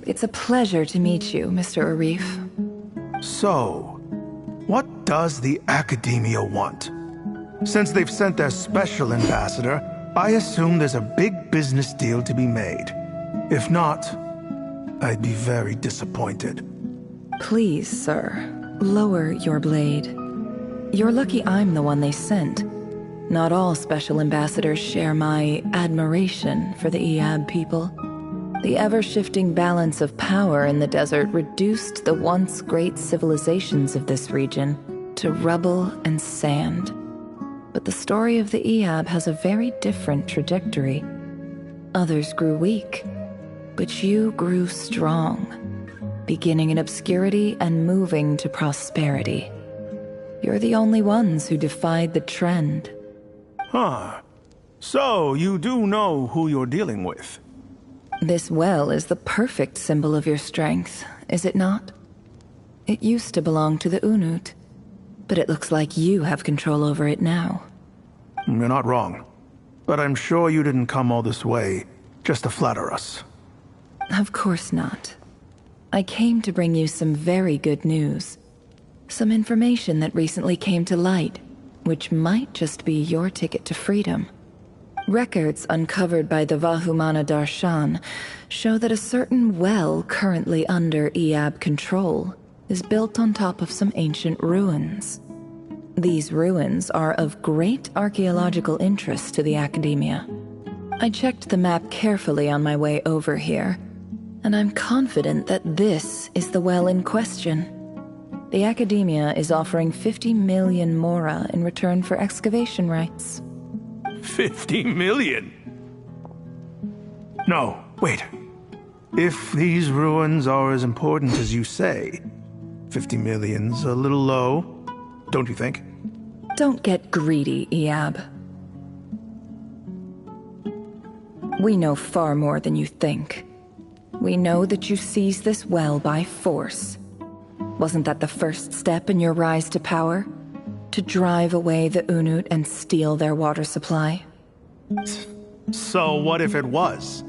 It's a pleasure to meet you, Mr. Arif. So, what does the Academia want? Since they've sent their special ambassador, I assume there's a big business deal to be made. If not, I'd be very disappointed. Please, sir, lower your blade. You're lucky I'm the one they sent. Not all special ambassadors share my admiration for the Eab people. The ever-shifting balance of power in the desert reduced the once great civilizations of this region to rubble and sand. But the story of the Eab has a very different trajectory. Others grew weak, but you grew strong, beginning in obscurity and moving to prosperity. You're the only ones who defied the trend. Huh. So, you do know who you're dealing with? This well is the perfect symbol of your strength, is it not? It used to belong to the Unut, but it looks like you have control over it now. You're not wrong. But I'm sure you didn't come all this way just to flatter us. Of course not. I came to bring you some very good news. Some information that recently came to light, which might just be your ticket to freedom. Records uncovered by the Vahumana Darshan show that a certain well currently under Eab control is built on top of some ancient ruins. These ruins are of great archaeological interest to the Academia. I checked the map carefully on my way over here, and I'm confident that this is the well in question. The Academia is offering 50 million mora in return for excavation rights. 50 million? No, wait. If these ruins are as important as you say, 50 million's a little low, don't you think? Don't get greedy, Eab. We know far more than you think. We know that you seized this well by force. Wasn't that the first step in your rise to power? To drive away the Unut and steal their water supply? So what if it was?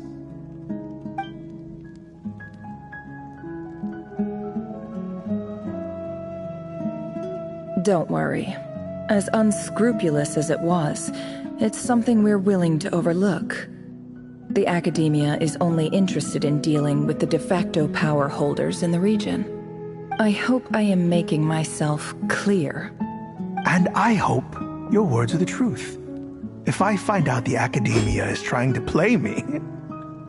Don't worry. As unscrupulous as it was, it's something we're willing to overlook. The Academia is only interested in dealing with the de facto power holders in the region. I hope I am making myself clear. And I hope your words are the truth. If I find out the Academia is trying to play me,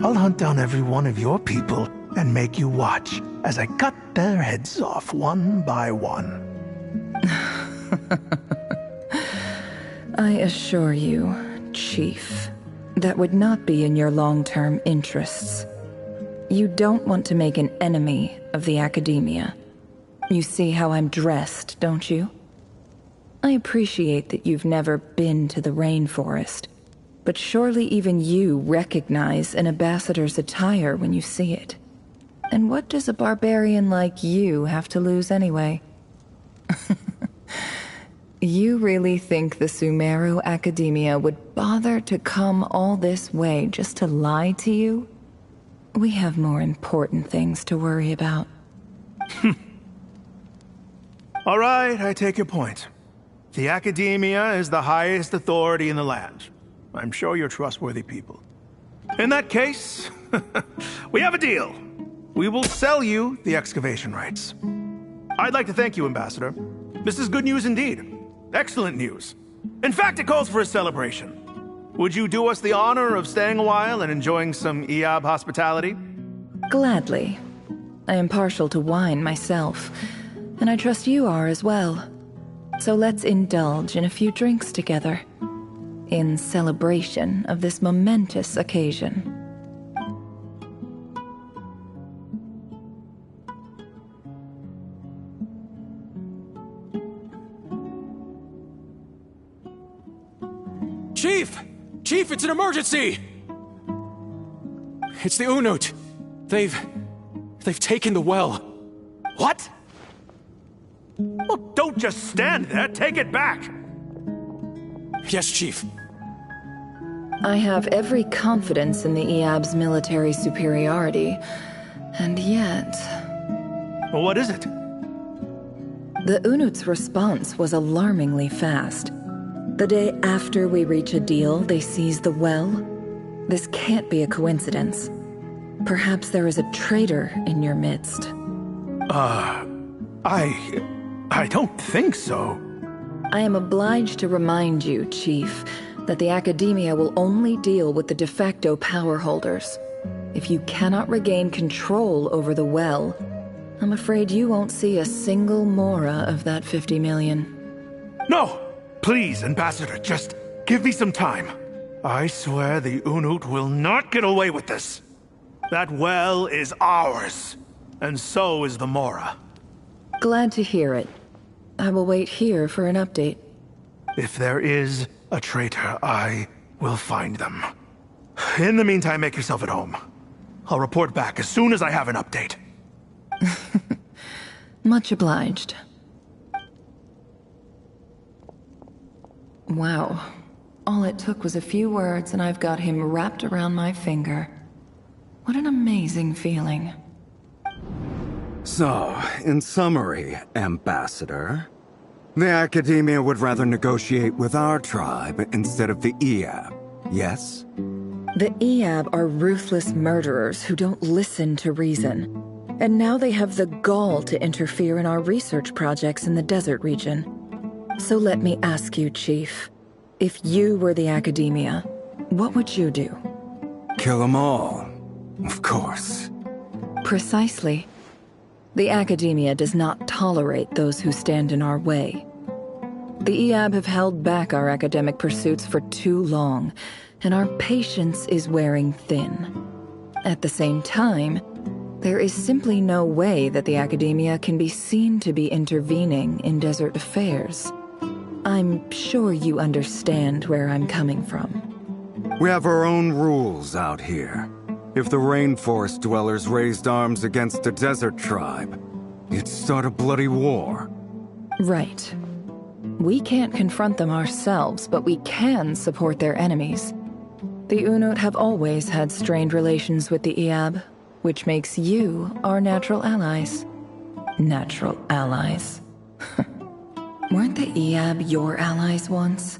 I'll hunt down every one of your people and make you watch as I cut their heads off one by one. I assure you, Chief, that would not be in your long-term interests. You don't want to make an enemy of the Academia. You see how I'm dressed, don't you? I appreciate that you've never been to the rainforest, but surely even you recognize an ambassador's attire when you see it. And what does a barbarian like you have to lose anyway? You really think the Sumeru Academia would bother to come all this way just to lie to you? We have more important things to worry about. All right, I take your point. The Academia is the highest authority in the land. I'm sure you're trustworthy people. In that case, we have a deal. We will sell you the excavation rights. I'd like to thank you, Ambassador. This is good news indeed. Excellent news. In fact, it calls for a celebration. Would you do us the honor of staying a while and enjoying some Eab hospitality? Gladly. I am partial to wine myself, and I trust you are as well. So let's indulge in a few drinks together, in celebration of this momentous occasion. Chief! Chief, it's an emergency! It's the Unut. They've taken the well. What? Well, don't just stand there. Take it back. Yes, Chief. I have every confidence in the Eab's military superiority, and yet... Well, what is it? The Unut's response was alarmingly fast. The day after we reach a deal, they seize the well. This can't be a coincidence. Perhaps there is a traitor in your midst. I don't think so. I am obliged to remind you, Chief, that the Academia will only deal with the de facto power holders. If you cannot regain control over the well, I'm afraid you won't see a single mora of that 50 million. No! Please, Ambassador, just give me some time. I swear the Unut will not get away with this. That well is ours, and so is the mora. Glad to hear it. I will wait here for an update. If there is a traitor, I will find them. In the meantime, make yourself at home. I'll report back as soon as I have an update. Much obliged. Wow. All it took was a few words and I've got him wrapped around my finger. What an amazing feeling. So, in summary, Ambassador, the Academia would rather negotiate with our tribe instead of the Eab, yes? The Eab are ruthless murderers who don't listen to reason. And now they have the gall to interfere in our research projects in the desert region. So let me ask you, Chief. If you were the Academia, what would you do? Kill them all, of course. Precisely. The Academia does not tolerate those who stand in our way. The Eab have held back our academic pursuits for too long, and our patience is wearing thin. At the same time, there is simply no way that the Academia can be seen to be intervening in desert affairs. I'm sure you understand where I'm coming from. We have our own rules out here. If the rainforest dwellers raised arms against a desert tribe, it'd start a bloody war. Right. We can't confront them ourselves, but we can support their enemies. The Unut have always had strained relations with the Eab, which makes you our natural allies. Natural allies. Weren't the Eab your allies once?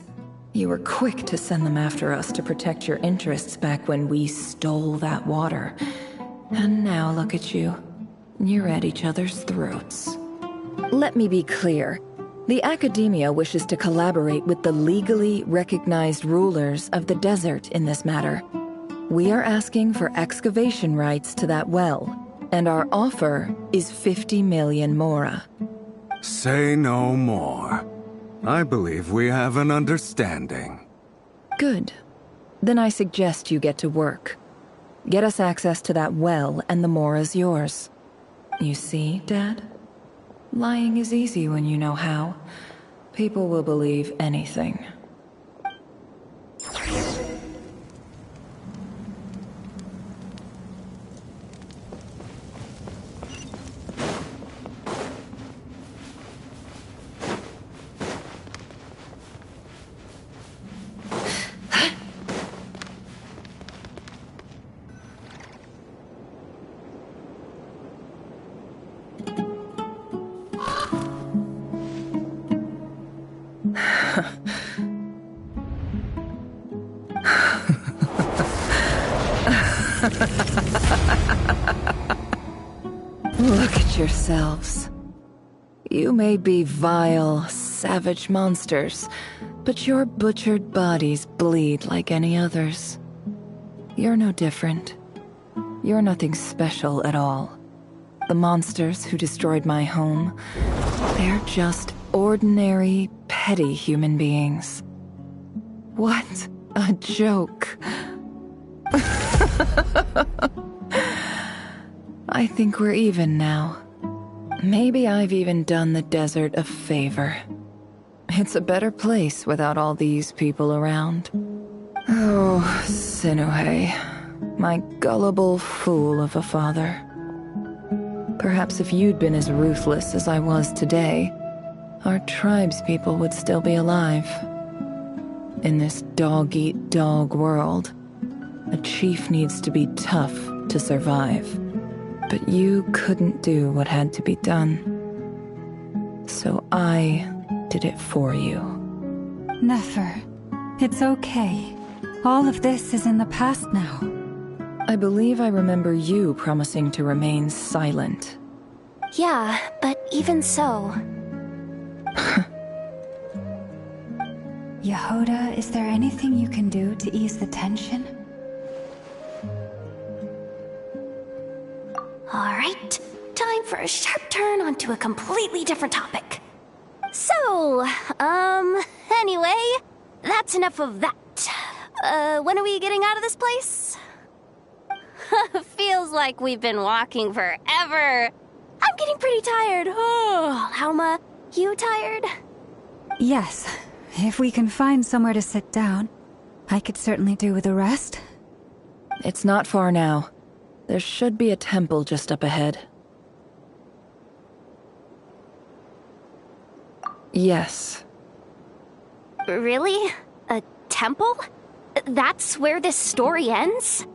You were quick to send them after us to protect your interests back when we stole that water. And now look at you. You're at each other's throats. Let me be clear. The Academia wishes to collaborate with the legally recognized rulers of the desert in this matter. We are asking for excavation rights to that well, and our offer is 50 million mora. Say no more. I believe we have an understanding. Good. Then I suggest you get to work. Get us access to that well, and the mora's yours. You see, Dad? Lying is easy when you know how. People will believe anything. Look at yourselves. You may be vile, savage monsters, but your butchered bodies bleed like any others. You're no different. You're nothing special at all. The monsters who destroyed my home, they're just ordinary, petty human beings. What a joke. I think we're even now. Maybe I've even done the desert a favor. It's a better place without all these people around. Oh, Sinuhe, my gullible fool of a father. Perhaps if you'd been as ruthless as I was today, our tribespeople would still be alive. In this dog-eat-dog world, a chief needs to be tough to survive. But you couldn't do what had to be done. So I did it for you. Nefer, it's okay. All of this is in the past now. I believe I remember you promising to remain silent. Yeah, but even so... Yehoda, is there anything you can do to ease the tension? Alright, time for a sharp turn onto a completely different topic. So, anyway, that's enough of that. When are we getting out of this place? Feels like we've been walking forever. I'm getting pretty tired. Oh, Alma, you tired? Yes. If we can find somewhere to sit down, I could certainly do with a rest. It's not far now. There should be a temple just up ahead. Yes. Really? A temple? That's where this story ends?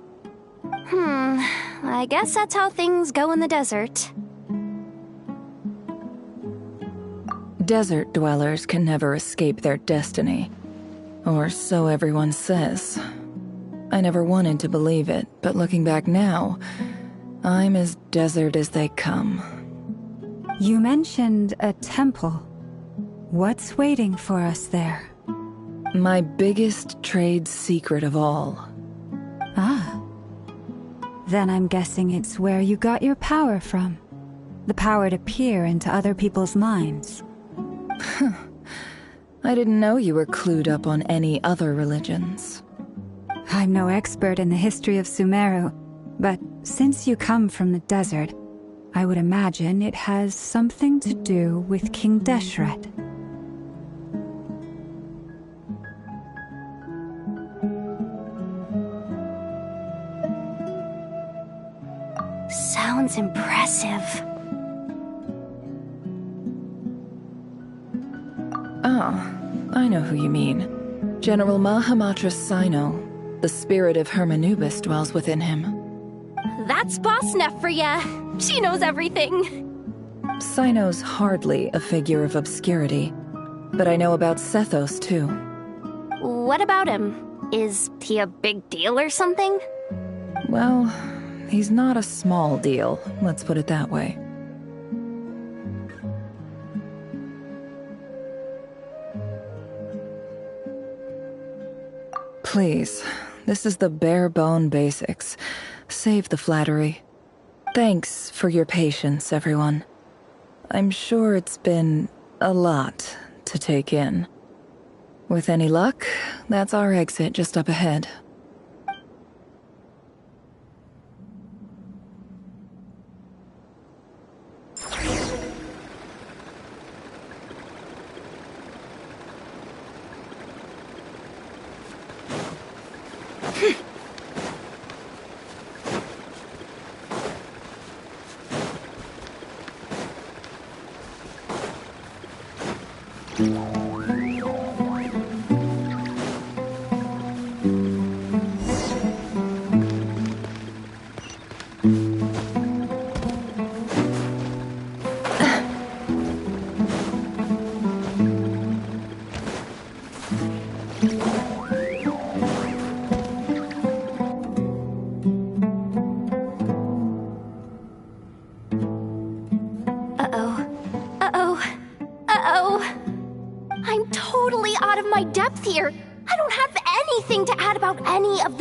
I guess that's how things go in the desert. Desert dwellers can never escape their destiny. Or so everyone says. I never wanted to believe it, but looking back now, I'm as desert as they come. You mentioned a temple. What's waiting for us there? My biggest trade secret of all. Ah. Then I'm guessing it's where you got your power from. The power to peer into other people's minds. I didn't know you were clued up on any other religions. I'm no expert in the history of Sumeru, but since you come from the desert, I would imagine it has something to do with King Deshret. Sounds impressive. Oh, I know who you mean. General Mahamatra Sino. The spirit of Hermanubis dwells within him. That's Boss Neff for ya. She knows everything. Sino's hardly a figure of obscurity, but I know about Sethos too. What about him? Is he a big deal or something? Well, he's not a small deal, let's put it that way. Please, this is the bare-bone basics. Save the flattery. Thanks for your patience, everyone. I'm sure it's been a lot to take in. With any luck, that's our exit just up ahead.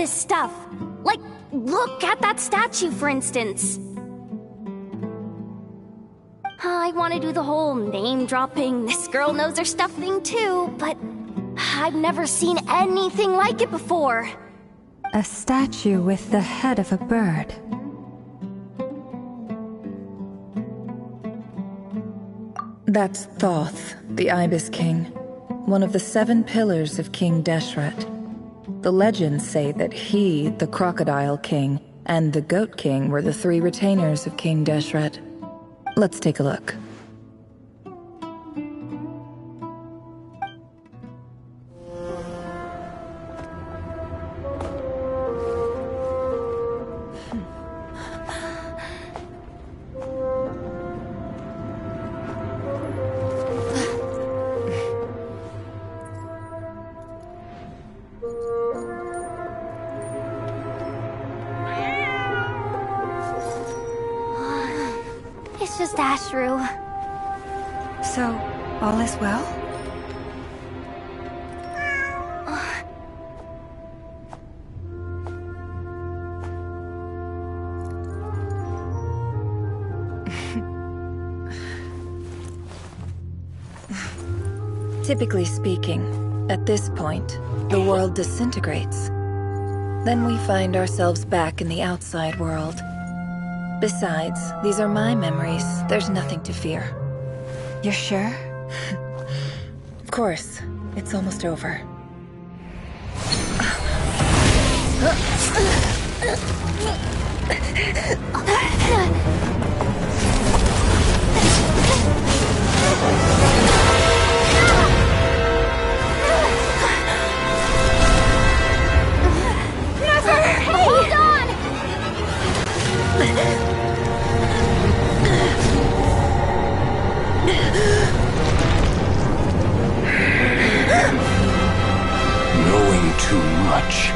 Stuff. Like, look at that statue, for instance. I want to do the whole name-dropping, this girl knows her stuff thing too, but I've never seen anything like it before. A statue with the head of a bird. That's Thoth, the Ibis King, one of the 7 pillars of King Deshret. The legends say that he, the Crocodile King, and the Goat King were the 3 retainers of King Deshret. Let's take a look. It's just Ashru. So, all is well? Typically speaking, at this point, the world disintegrates. Then we find ourselves back in the outside world. Besides, these are my memories. There's nothing to fear. You're sure? Of course. It's almost over. Hold on! Knowing too much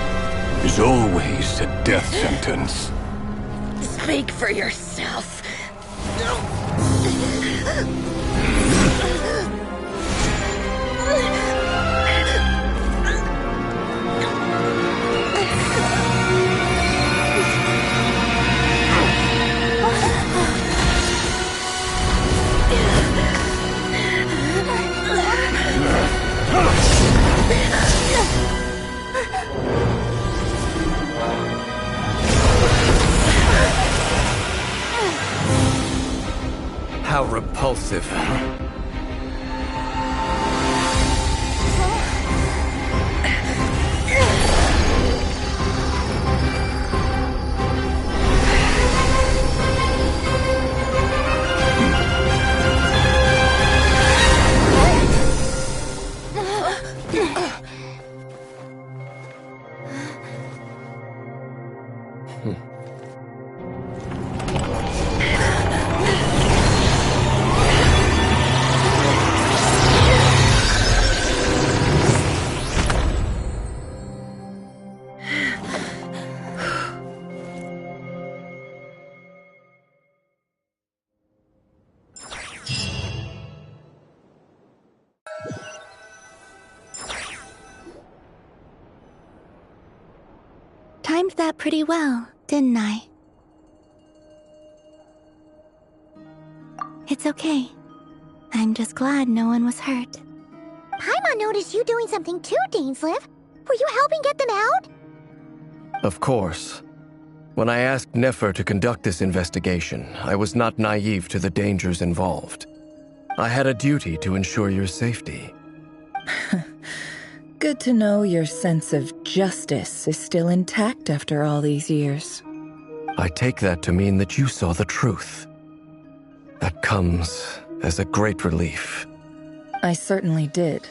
is always a death sentence. Speak for yourself. How repulsive. Timed that pretty well, didn't I? It's okay. I'm just glad no one was hurt. Paimon noticed you doing something too, Dainsleif. Were you helping get them out? Of course. When I asked Nefer to conduct this investigation, I was not naive to the dangers involved. I had a duty to ensure your safety. Good to know your sense of justice is still intact after all these years. I take that to mean that you saw the truth. That comes as a great relief. I certainly did.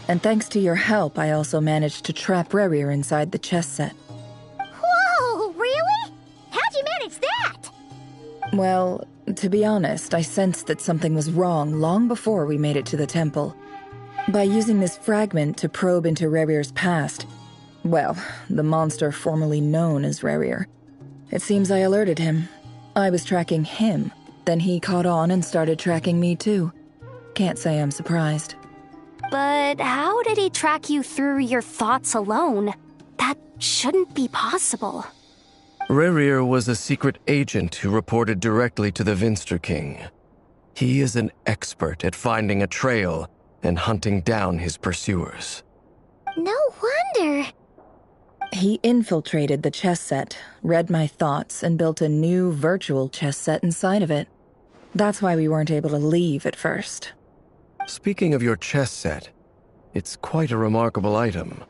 And thanks to your help, I also managed to trap Rerir inside the chess set. Whoa, really? How'd you manage that? Well, to be honest, I sensed that something was wrong long before we made it to the temple. By using this fragment to probe into Rerir's past, well, the monster formerly known as Rerir, it seems I alerted him. I was tracking him, then he caught on and started tracking me too. Can't say I'm surprised. But how did he track you through your thoughts alone? That shouldn't be possible. Rerir was a secret agent who reported directly to the Vinster King. He is an expert at finding a trail and hunting down his pursuers. No wonder. He infiltrated the chess set, read my thoughts, and built a new virtual chess set inside of it. That's why we weren't able to leave at first. Speaking of your chess set, it's quite a remarkable item.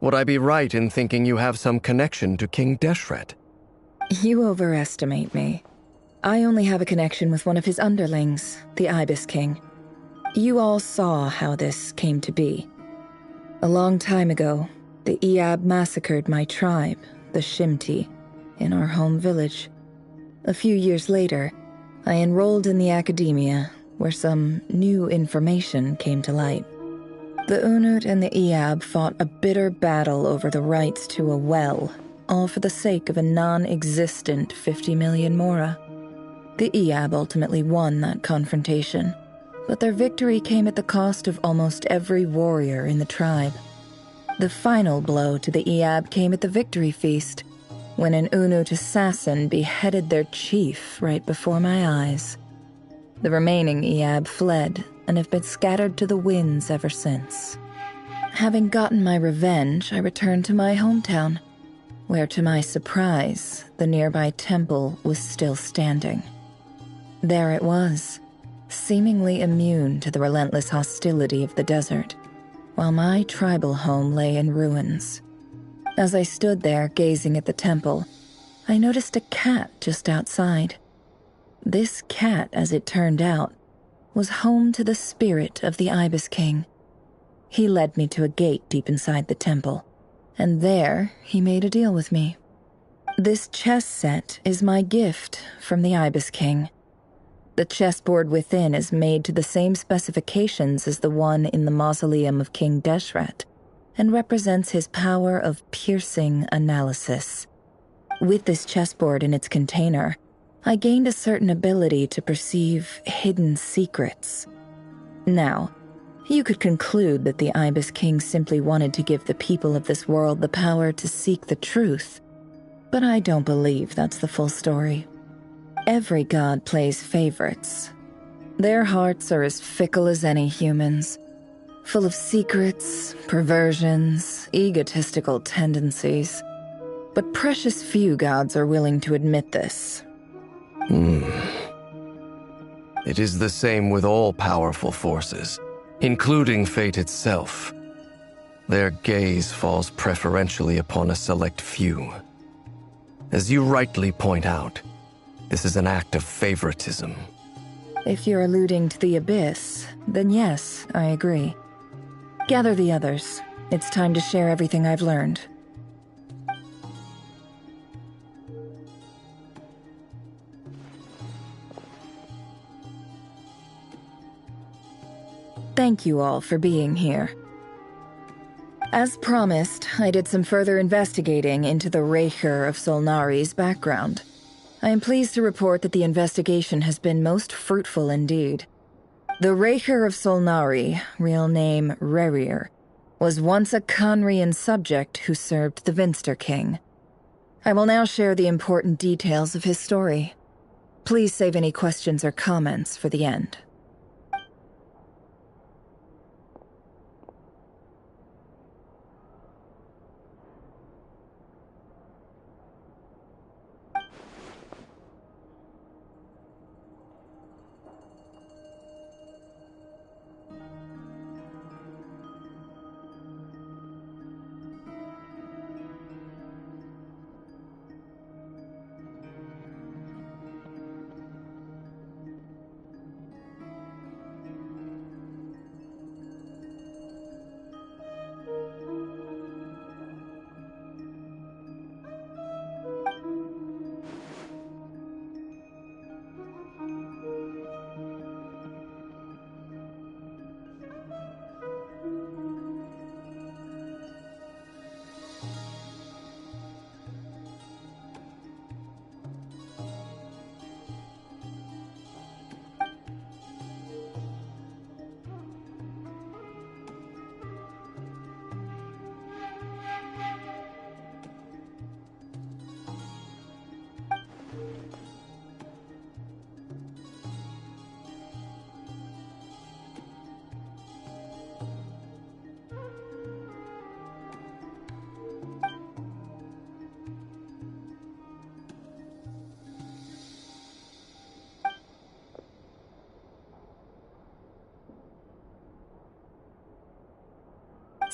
Would I be right in thinking you have some connection to King Deshret? You overestimate me. I only have a connection with one of his underlings, the Ibis King. You all saw how this came to be. A long time ago, the Iab massacred my tribe, the Shimti, in our home village. A few years later, I enrolled in the academia, where some new information came to light. The Unut and the Iab fought a bitter battle over the rights to a well, all for the sake of a non-existent 50 million mora. The Eab ultimately won that confrontation, but their victory came at the cost of almost every warrior in the tribe. The final blow to the Eab came at the victory feast, when an Unut assassin beheaded their chief right before my eyes. The remaining Eab fled and have been scattered to the winds ever since. Having gotten my revenge, I returned to my hometown, where to my surprise, the nearby temple was still standing. There it was, seemingly immune to the relentless hostility of the desert, while my tribal home lay in ruins. As I stood there gazing at the temple, I noticed a cat just outside. This cat, as it turned out, was home to the spirit of the Ibis King. He led me to a gate deep inside the temple, and there he made a deal with me. This chess set is my gift from the Ibis King. The chessboard within is made to the same specifications as the one in the mausoleum of King Deshret, and represents his power of piercing analysis. With this chessboard in its container, I gained a certain ability to perceive hidden secrets. Now, you could conclude that the Ibis King simply wanted to give the people of this world the power to seek the truth, but I don't believe that's the full story. Every god plays favorites. Their hearts are as fickle as any human's, full of secrets, perversions, egotistical tendencies. But precious few gods are willing to admit this. It is the same with all powerful forces, including fate itself. Their gaze falls preferentially upon a select few. As you rightly point out, this is an act of favoritism. If you're alluding to the Abyss, then yes, I agree. Gather the others. It's time to share everything I've learned. Thank you all for being here. As promised, I did some further investigating into the Raker of Solnari's background. I am pleased to report that the investigation has been most fruitful indeed. The Raker of Solnari, real name Rerir, was once a Conrian subject who served the Vinster King. I will now share the important details of his story. Please save any questions or comments for the end.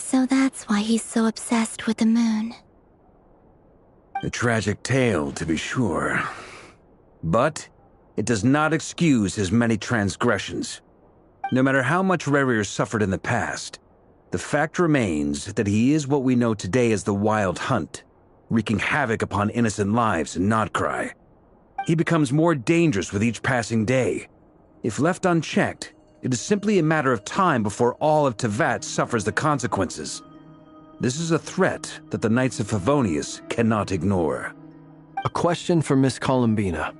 So that's why he's so obsessed with the moon. A tragic tale, to be sure. But it does not excuse his many transgressions. No matter how much Rerir suffered in the past, the fact remains that he is what we know today as the Wild Hunt, wreaking havoc upon innocent lives in Nodcry. He becomes more dangerous with each passing day. If left unchecked, it is simply a matter of time before all of Tevat suffers the consequences. This is a threat that the Knights of Favonius cannot ignore. A question for Miss Columbina.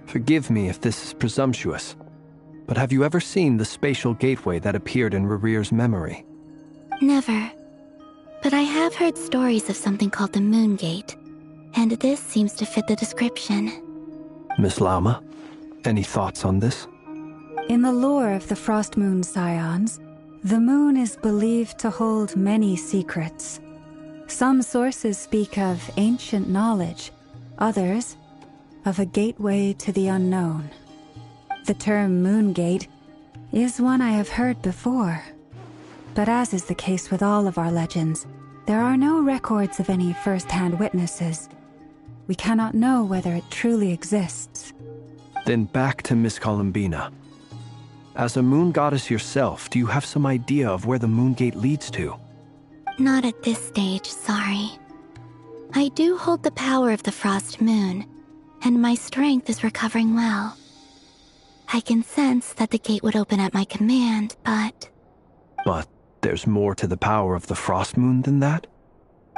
Forgive me if this is presumptuous, but have you ever seen the spatial gateway that appeared in Rerear's memory? Never. But I have heard stories of something called the Moon Gate, and this seems to fit the description. Miss Lauma, any thoughts on this? In the lore of the Frost Moon Scions, the moon is believed to hold many secrets. Some sources speak of ancient knowledge, others of a gateway to the unknown. The term Moon Gate is one I have heard before, but as is the case with all of our legends, there are no records of any first-hand witnesses. We cannot know whether it truly exists. Then back to Miss Columbina. As a moon goddess yourself, do you have some idea of where the Moon Gate leads to? Not at this stage, sorry. I do hold the power of the Frost Moon, and my strength is recovering well. I can sense that the gate would open at my command, but... But there's more to the power of the Frost Moon than that?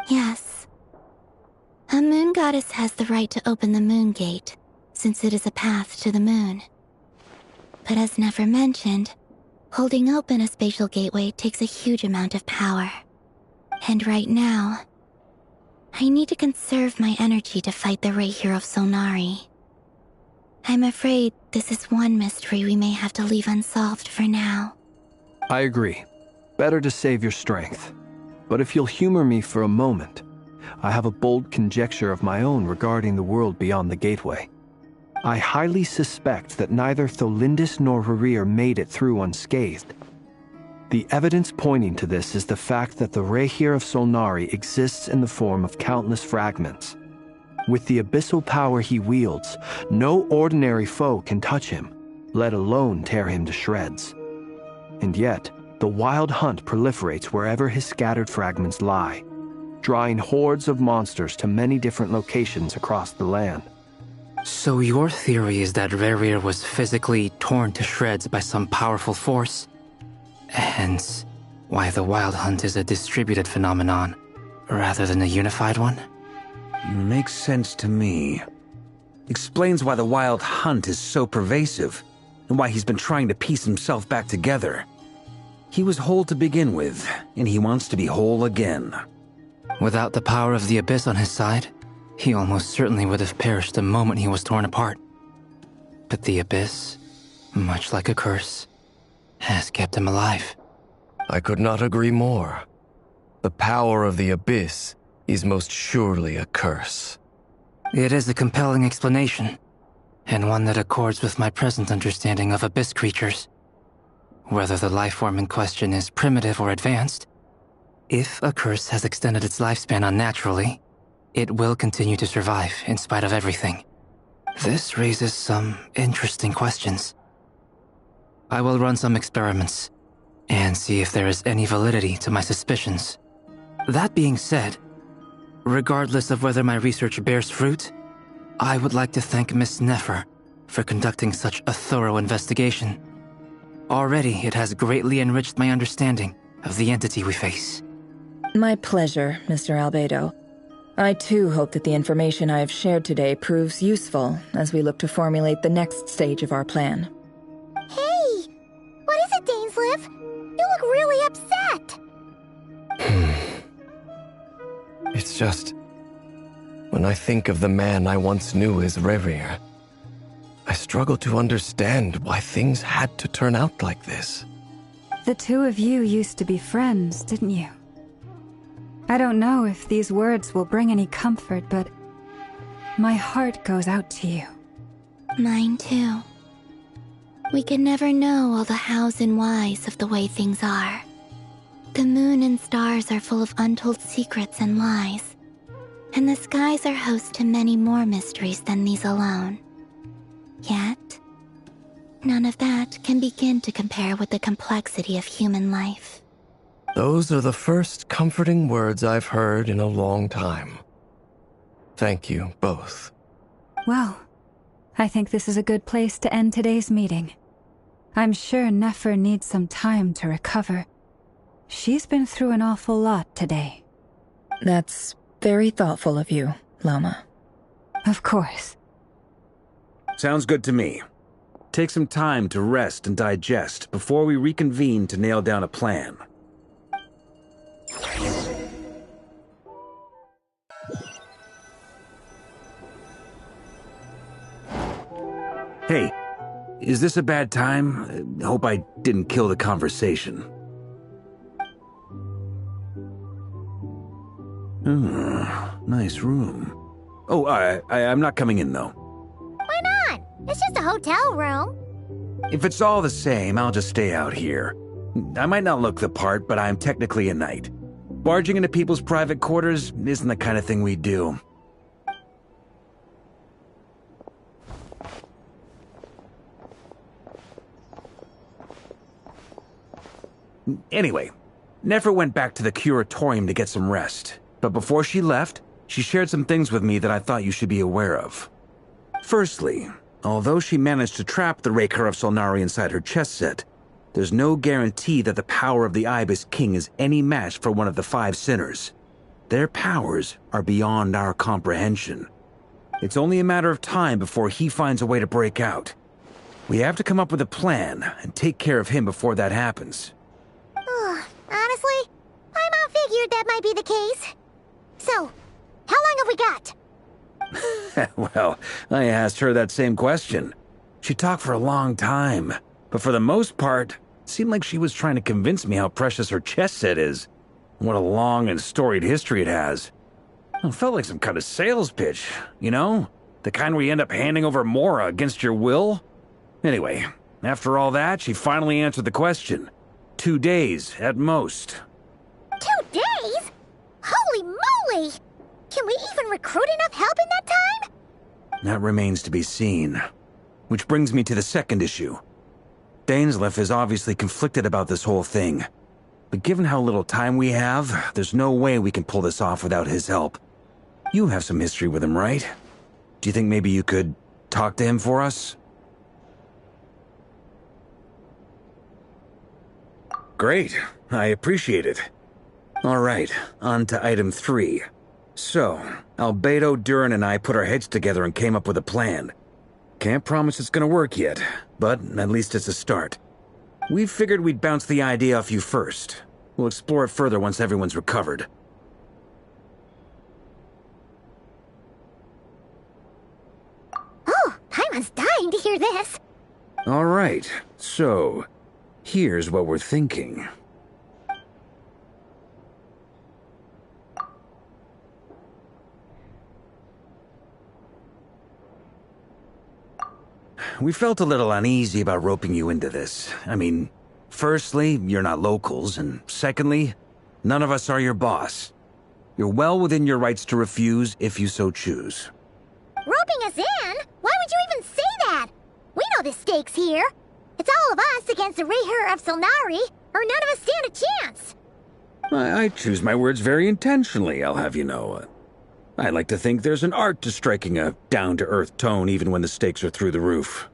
Yes. A moon goddess has the right to open the Moon Gate, since it is a path to the moon. But as Nefer mentioned, holding open a spatial gateway takes a huge amount of power. And right now, I need to conserve my energy to fight the Rayhir of Solnari. I'm afraid this is one mystery we may have to leave unsolved for now. I agree. Better to save your strength. But if you'll humor me for a moment, I have a bold conjecture of my own regarding the world beyond the gateway. I highly suspect that neither Tholindis nor Rerear made it through unscathed. The evidence pointing to this is the fact that the Rayhir of Solnari exists in the form of countless fragments. With the abyssal power he wields, no ordinary foe can touch him, let alone tear him to shreds. And yet, the Wild Hunt proliferates wherever his scattered fragments lie, drawing hordes of monsters to many different locations across the land. So your theory is that Rerir was physically torn to shreds by some powerful force? Hence, why the Wild Hunt is a distributed phenomenon, rather than a unified one? Makes sense to me. Explains why the Wild Hunt is so pervasive, and why he's been trying to piece himself back together. He was whole to begin with, and he wants to be whole again. Without the power of the Abyss on his side, he almost certainly would have perished the moment he was torn apart. But the Abyss, much like a curse, has kept him alive. I could not agree more. The power of the Abyss is most surely a curse. It is a compelling explanation, and one that accords with my present understanding of Abyss creatures. Whether the life form in question is primitive or advanced, if a curse has extended its lifespan unnaturally, it will continue to survive in spite of everything. This raises some interesting questions. I will run some experiments and see if there is any validity to my suspicions. That being said, regardless of whether my research bears fruit, I would like to thank Miss Nefer for conducting such a thorough investigation. Already, it has greatly enriched my understanding of the entity we face. My pleasure, Mr. Albedo. I too hope that the information I have shared today proves useful as we look to formulate the next stage of our plan. Hey! What is it, Dainsleif? You look really upset! It's just... when I think of the man I once knew as Rerir, I struggle to understand why things had to turn out like this. The two of you used to be friends, didn't you? I don't know if these words will bring any comfort, but my heart goes out to you. Mine too. We can never know all the hows and whys of the way things are. The moon and stars are full of untold secrets and lies, and the skies are host to many more mysteries than these alone. Yet, none of that can begin to compare with the complexity of human life. Those are the first comforting words I've heard in a long time. Thank you, both. Well, I think this is a good place to end today's meeting. I'm sure Nefer needs some time to recover. She's been through an awful lot today. That's very thoughtful of you, Lama. Of course. Sounds good to me. Take some time to rest and digest before we reconvene to nail down a plan. Hey, is this a bad time? Hope I didn't kill the conversation. Nice room. Oh, I'm not coming in, though. Why not? It's just a hotel room. If it's all the same, I'll just stay out here. I might not look the part, but I'm technically a knight. Barging into people's private quarters isn't the kind of thing we do. Anyway, Nefer went back to the curatorium to get some rest. But before she left, she shared some things with me that I thought you should be aware of. Firstly, although she managed to trap the Raker of Solnari inside her chess set, there's no guarantee that the power of the Ibis King is any match for one of the 5 sinners. Their powers are beyond our comprehension. It's only a matter of time before he finds a way to break out. We have to come up with a plan and take care of him before that happens. Honestly, my mom figured that might be the case. So, how long have we got? Well, I asked her that same question. She talked for a long time, but for the most part, it seemed like she was trying to convince me how precious her chess set is. What a long and storied history it has. It felt like some kind of sales pitch, you know? The kind where you end up handing over Mora against your will? Anyway, after all that, she finally answered the question. 2 days, at most. 2 days? Holy moly! Can we even recruit enough help in that time? That remains to be seen. Which brings me to the second issue. Dainsleif is obviously conflicted about this whole thing. But given how little time we have, there's no way we can pull this off without his help. You have some history with him, right? Do you think maybe you could talk to him for us? Great. I appreciate it. All right, on to item 3. So, Albedo, Durin, and I put our heads together and came up with a plan. Can't promise it's gonna work yet, but at least it's a start. We figured we'd bounce the idea off you first. We'll explore it further once everyone's recovered. Oh, Paimon's dying to hear this. All right, so here's what we're thinking. We felt a little uneasy about roping you into this. I mean, firstly, you're not locals, and secondly, none of us are your boss. You're well within your rights to refuse if you so choose. Roping us in? Why would you even say that? We know the stakes here. It's all of us against the Rayher of Solnari, or none of us stand a chance. I choose my words very intentionally, I'll have you know. I like to think there's an art to striking a down-to-earth tone even when the stakes are through the roof.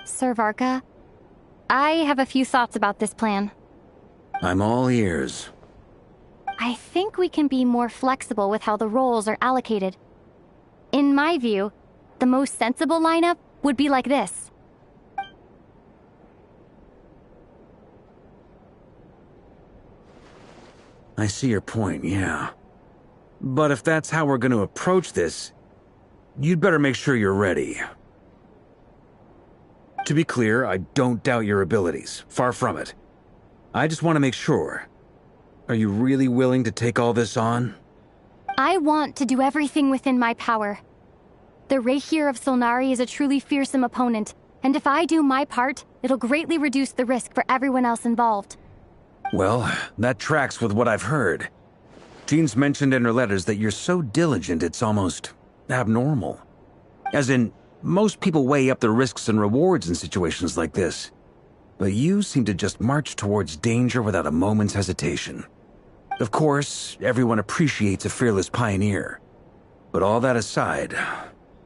Sir Varka, I have a few thoughts about this plan. I'm all ears. I think we can be more flexible with how the roles are allocated. In my view, the most sensible lineup would be like this. I see your point, yeah. But if that's how we're going to approach this, you'd better make sure you're ready. To be clear, I don't doubt your abilities. Far from it. I just want to make sure. Are you really willing to take all this on? I want to do everything within my power. The Rayher of Solnari is a truly fearsome opponent, and if I do my part, it'll greatly reduce the risk for everyone else involved. Well, that tracks with what I've heard. Jean's mentioned in her letters that you're so diligent it's almost abnormal. As in, most people weigh up the risks and rewards in situations like this. But you seem to just march towards danger without a moment's hesitation. Of course, everyone appreciates a fearless pioneer. But all that aside,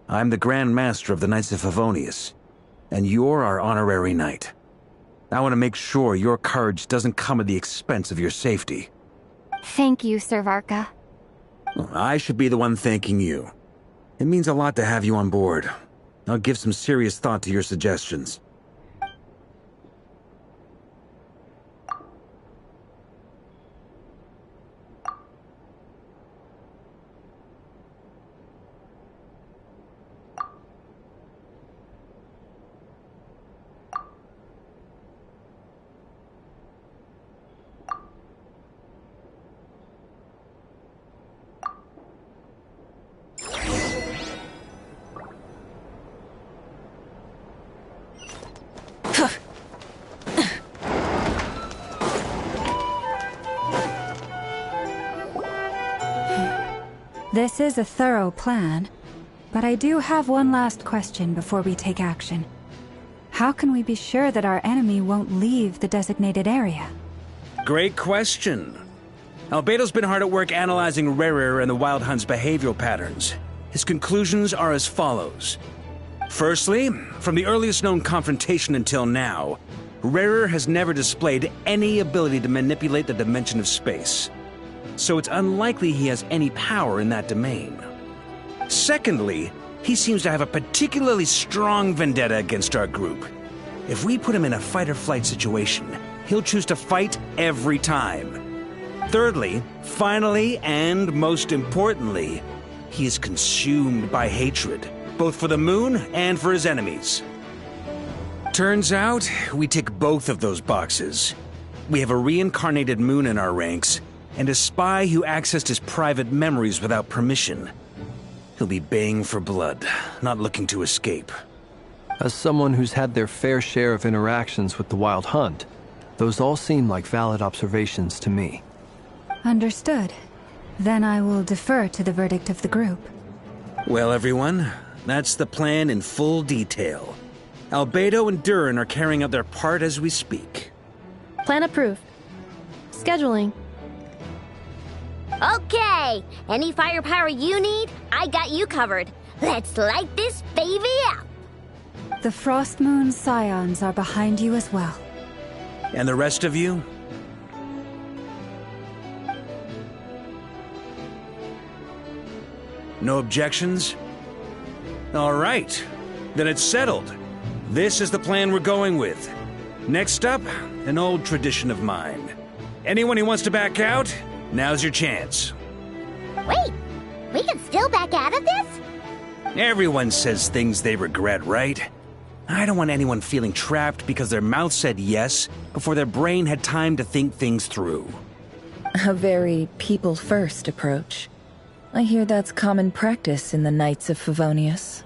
I'm the Grand Master of the Knights of Favonius, and you're our honorary knight. I want to make sure your courage doesn't come at the expense of your safety. Thank you, Sir Varka. I should be the one thanking you. It means a lot to have you on board. I'll give some serious thought to your suggestions. This is a thorough plan, but I do have one last question before we take action. How can we be sure that our enemy won't leave the designated area? Great question. Albedo's been hard at work analyzing Rerir and the Wild Hunt's behavioral patterns. His conclusions are as follows. Firstly, from the earliest known confrontation until now, Rerir has never displayed any ability to manipulate the dimension of space. So it's unlikely he has any power in that domain. Secondly, he seems to have a particularly strong vendetta against our group. If we put him in a fight-or-flight situation, he'll choose to fight every time. Thirdly, finally, and most importantly, he is consumed by hatred, both for the moon and for his enemies. Turns out, we tick both of those boxes. We have a reincarnated moon in our ranks, and a spy who accessed his private memories without permission. He'll be baying for blood, not looking to escape. As someone who's had their fair share of interactions with the Wild Hunt, those all seem like valid observations to me. Understood. Then I will defer to the verdict of the group. Well, everyone, that's the plan in full detail. Albedo and Durin are carrying out their part as we speak. Plan approved. Scheduling. Okay, any firepower you need, I got you covered. Let's light this baby up. The Frost Moon Scions are behind you as well. And the rest of you? No objections? All right, then it's settled. This is the plan we're going with. Next up, an old tradition of mine. Anyone who wants to back out, now's your chance. Wait, we can still back out of this? Everyone says things they regret, right? I don't want anyone feeling trapped because their mouth said yes before their brain had time to think things through. A very people-first approach. I hear that's common practice in the Knights of Favonius.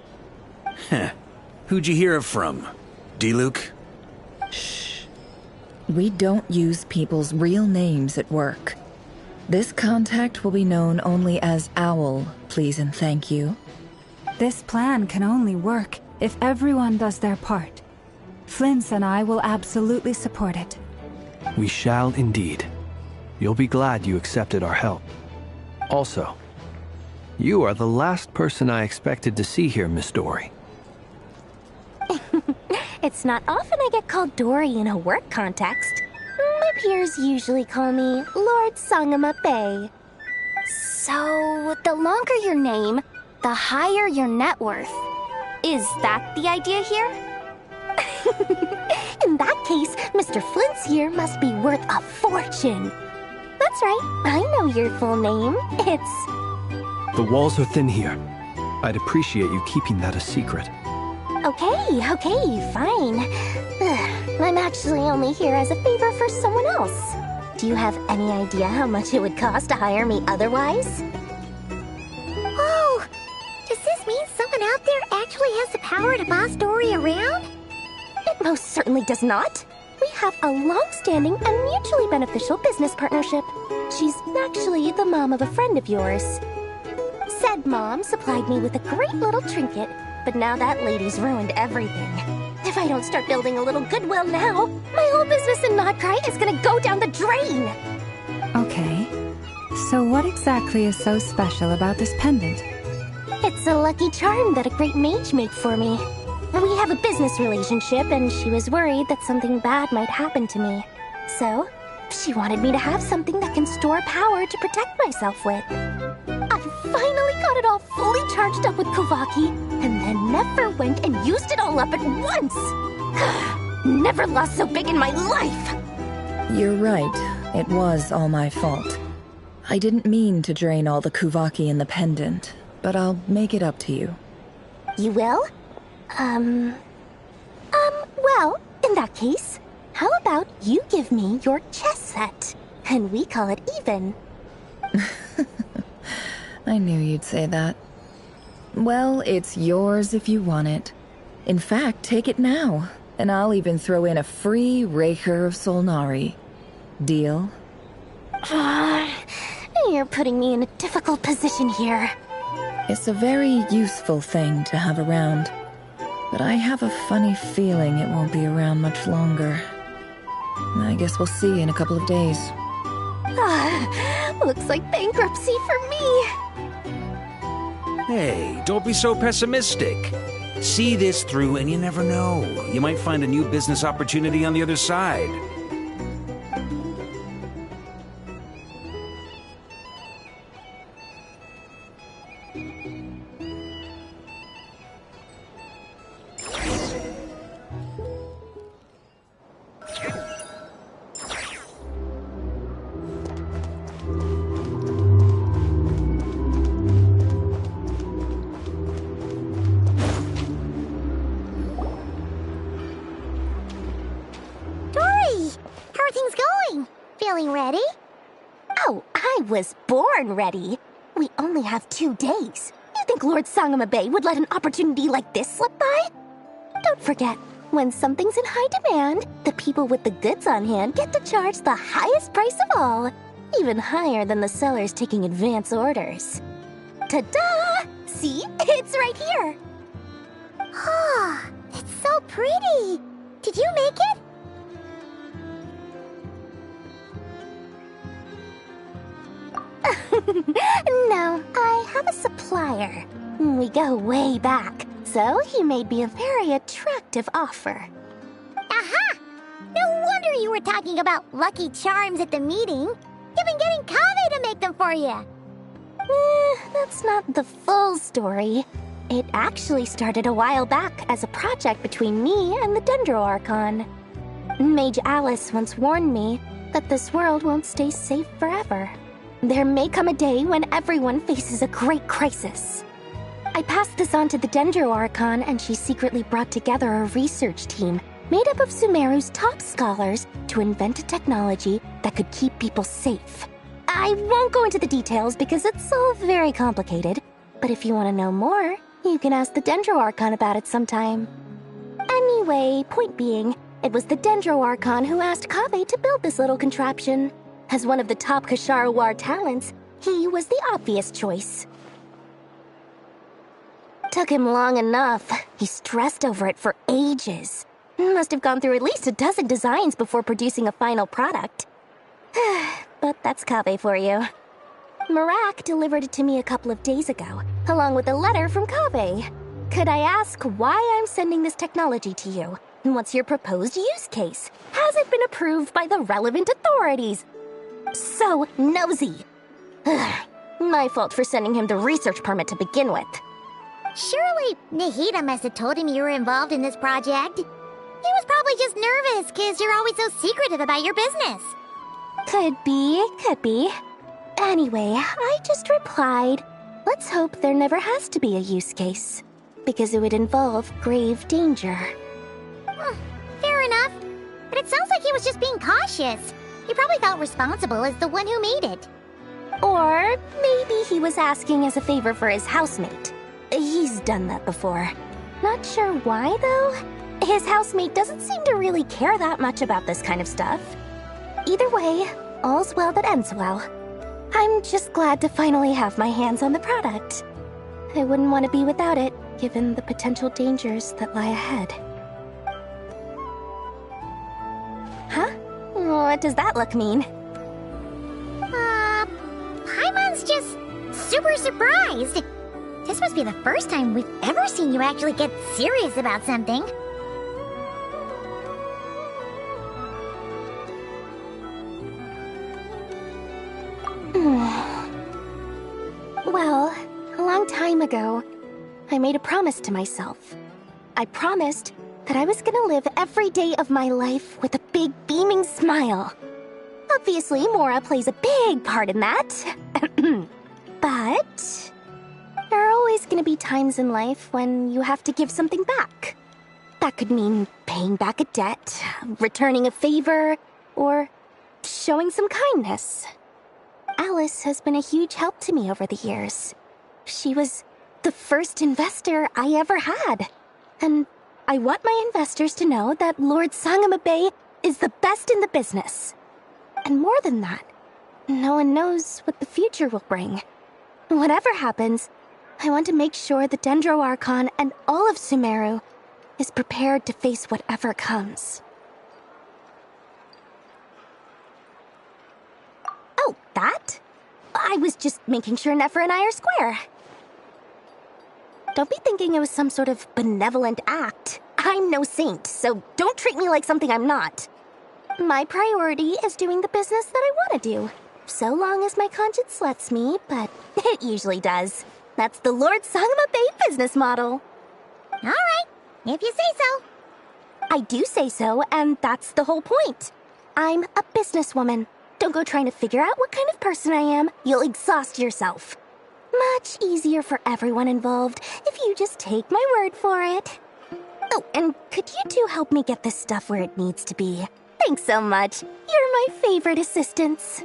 Heh. Who'd you hear it from? D-Luke? Shh. We don't use people's real names at work. This contact will be known only as Owl, please and thank you. This plan can only work if everyone does their part. Flint's and I will absolutely support it. We shall indeed. You'll be glad you accepted our help. Also, you are the last person I expected to see here, Miss Dory. It's not often I get called Dory in a work context. My peers usually call me Lord Sangamabe. So, the longer your name, the higher your net worth. Is that the idea here? In that case, Mr. Flint's here must be worth a fortune. That's right, I know your full name. It's... The walls are thin here. I'd appreciate you keeping that a secret. Okay, fine. I'm actually only here as a favor for someone else. Do you have any idea how much it would cost to hire me otherwise? Oh, does this mean someone out there actually has the power to boss Dory around? It most certainly does not. We have a long-standing and mutually beneficial business partnership. She's actually the mom of a friend of yours. Said mom supplied me with a great little trinket, but now that lady's ruined everything. If I don't start building a little goodwill now, my whole business in Notcry is gonna go down the drain! Okay. So what exactly is so special about this pendant? It's a lucky charm that a great mage made for me. We have a business relationship, and she was worried that something bad might happen to me. So, She wanted me to have something that can store power to protect myself with. I finally got it all fully charged up with Kovaki, and then never went and used it all up at once! Never lost so big in my life! You're right. It was all my fault. I didn't mean to drain all the Kuvaki in the pendant, but I'll make it up to you. You will? Well, in that case, how about you give me your chess set, and we call it even? I knew you'd say that. Well, it's yours if you want it. In fact, take it now, and I'll even throw in a free Raker of Solnari. Deal? You're putting me in a difficult position here. It's a very useful thing to have around, but I have a funny feeling it won't be around much longer. I guess we'll see in a couple of days. Looks like bankruptcy for me. Hey, don't be so pessimistic. See this through and you never know. You might find a new business opportunity on the other side. I was born ready. We only have 2 days. You think Lord Sangamabe would let an opportunity like this slip by? Don't forget, when something's in high demand, the people with the goods on hand get to charge the highest price of all, even higher than the sellers taking advance orders. Ta-da! See? It's right here! Ah, it's so pretty! Did you make it? No, I have a supplier. We go way back, so he made me a very attractive offer. Aha! No wonder you were talking about Lucky Charms at the meeting. You've been getting Kaveh to make them for you. That's not the full story. It actually started a while back as a project between me and the Dendro Archon. Mage Alice once warned me that this world won't stay safe forever. There may come a day when everyone faces a great crisis. I passed this on to the Dendro Archon, and she secretly brought together a research team made up of Sumeru's top scholars to invent a technology that could keep people safe. I won't go into the details because it's all very complicated, but if you want to know more, you can ask the Dendro Archon about it sometime. Anyway, point being, it was the Dendro Archon who asked Kaveh to build this little contraption. As one of the top Kashara War talents, he was the obvious choice. Took him long enough. He stressed over it for ages. Must have gone through at least a dozen designs before producing a final product. But that's Kaveh for you. Marak delivered it to me a couple of days ago, along with a letter from Kaveh. Could I ask why I'm sending this technology to you? What's your proposed use case? Has it been approved by the relevant authorities? So nosy. My fault for sending him the research permit to begin with. Surely Nahida must have told him you were involved in this project. He was probably just nervous because you're always so secretive about your business. Could be. Anyway, I just replied, let's hope there never has to be a use case, because it would involve grave danger. Fair enough. But it sounds like he was just being cautious. He probably felt responsible as the one who made it. Or maybe he was asking as a favor for his housemate. He's done that before. Not sure why, though. His housemate doesn't seem to really care that much about this kind of stuff. Either way, all's well that ends well. I'm just glad to finally have my hands on the product. I wouldn't want to be without it, given the potential dangers that lie ahead. Huh? What does that look mean? Paimon's just super surprised. This must be the first time we've ever seen you actually get serious about something. ago, I made a promise to myself. I promised that I was gonna live every day of my life with a big beaming smile. Obviously, Mora plays a big part in that. But there are always gonna be times in life when you have to give something back. That could mean paying back a debt, returning a favor, or showing some kindness. Alice has been a huge help to me over the years. She was the first investor I ever had. And I want my investors to know that Lord Sangama Bay is the best in the business. And more than that, no one knows what the future will bring. Whatever happens, I want to make sure the Dendro Archon and all of Sumeru is prepared to face whatever comes. Oh, that? I was just making sure Nefer and I are square. Don't be thinking it was some sort of benevolent act. I'm no saint, so don't treat me like something I'm not. My priority is doing the business that I want to do, so long as my conscience lets me, but it usually does. That's the Lord Sangama Bay business model. All right, if you say so. I do say so, and that's the whole point. I'm a businesswoman. Don't go trying to figure out what kind of person I am. You'll exhaust yourself. Much easier for everyone involved if you just take my word for it. Oh, and could you two help me get this stuff where it needs to be? Thanks so much. You're my favorite assistants.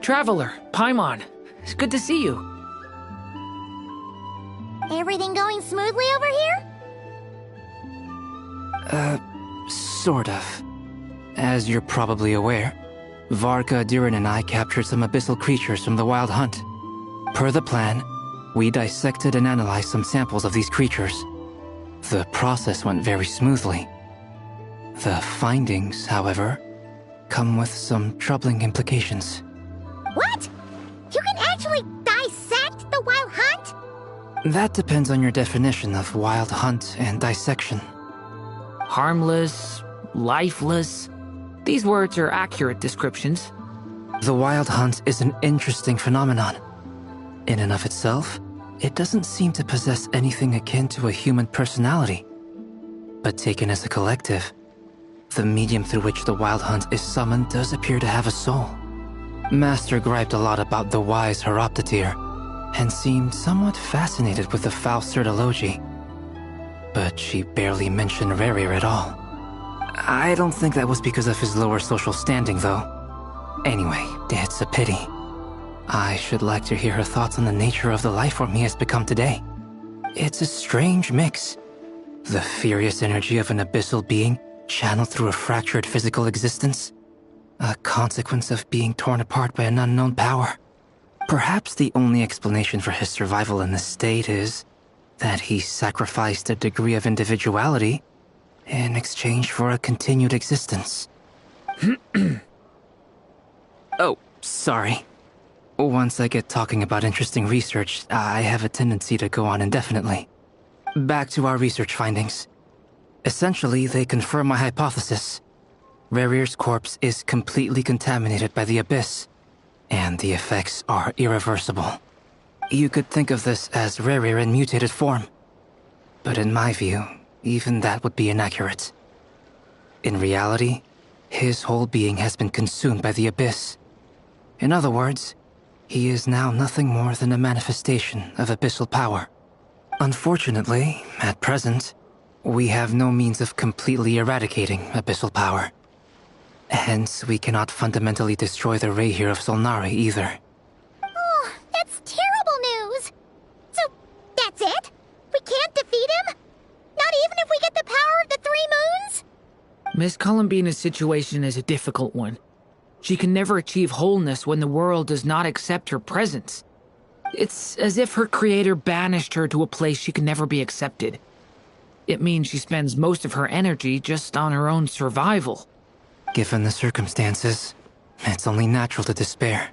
Traveler, Paimon, it's good to see you. Everything going smoothly over here? Sort of. As you're probably aware, Varka, Durin, and I captured some abyssal creatures from the Wild Hunt. Per the plan, we dissected and analyzed some samples of these creatures. The process went very smoothly. The findings, however, come with some troubling implications. What? You can actually dissect the Wild Hunt? That depends on your definition of Wild Hunt and dissection. Harmless, lifeless. These words are accurate descriptions. The Wild Hunt is an interesting phenomenon. In and of itself, it doesn't seem to possess anything akin to a human personality. But taken as a collective, the medium through which the Wild Hunt is summoned does appear to have a soul. Master griped a lot about the wise Horoptatyr, and seemed somewhat fascinated with the Faust Certology. But she barely mentioned Rerir at all. I don't think that was because of his lower social standing, though. Anyway, it's a pity. I should like to hear her thoughts on the nature of the lifeform he has become today. It's a strange mix. The furious energy of an abyssal being channeled through a fractured physical existence. A consequence of being torn apart by an unknown power. Perhaps the only explanation for his survival in this state is that he sacrificed a degree of individuality in exchange for a continued existence. Oh, sorry. Once I get talking about interesting research, I have a tendency to go on indefinitely. Back to our research findings. Essentially, they confirm my hypothesis. Rerir's corpse is completely contaminated by the Abyss, and the effects are irreversible. You could think of this as Rerir in mutated form. But in my view, even that would be inaccurate. In reality, his whole being has been consumed by the Abyss. In other words, he is now nothing more than a manifestation of abyssal power. Unfortunately, at present, we have no means of completely eradicating abyssal power. Hence, we cannot fundamentally destroy the Rehir of Solnari either. Oh, that's terrible news! So, that's it? We can't defeat him? Not even if we get the power of the Three Moons? Miss Columbina's situation is a difficult one. She can never achieve wholeness when the world does not accept her presence. It's as if her creator banished her to a place she can never be accepted. It means she spends most of her energy just on her own survival. Given the circumstances, it's only natural to despair.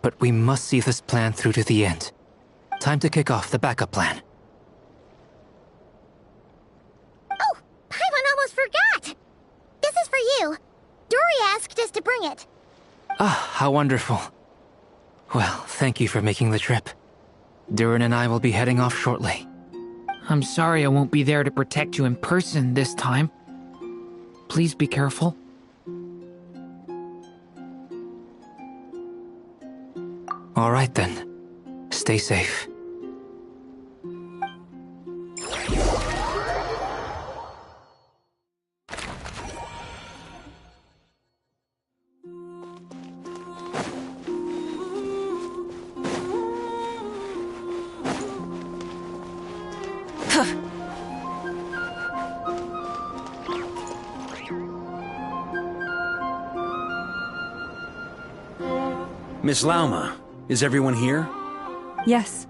But we must see this plan through to the end. Time to kick off the backup plan. Oh, Paimon almost forgot! This is for you. Dory asked us to bring it. Ah, how wonderful. Well, thank you for making the trip. Durin and I will be heading off shortly. I'm sorry I won't be there to protect you in person this time. Please be careful. All right then. Stay safe. Miss Lauma, is everyone here? Yes.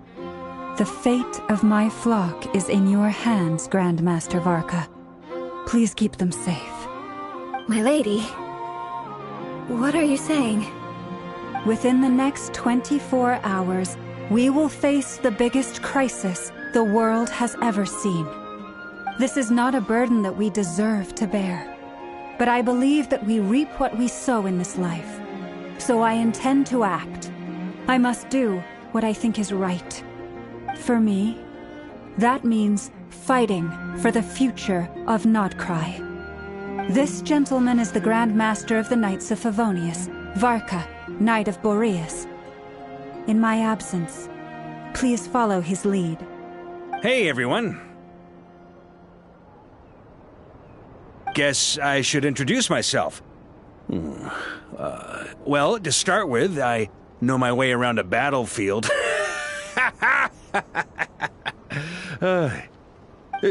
The fate of my flock is in your hands, Grandmaster Varka. Please keep them safe. My lady, what are you saying? Within the next 24 hours, we will face the biggest crisis the world has ever seen. This is not a burden that we deserve to bear, but I believe that we reap what we sow in this life. So I intend to act. I must do what I think is right. For me, that means fighting for the future of Nodcry. This gentleman is the Grand Master of the Knights of Favonius, Varka, Knight of Boreas. In my absence, please follow his lead. Hey, everyone. Guess I should introduce myself. Well, to start with, I know my way around a battlefield. The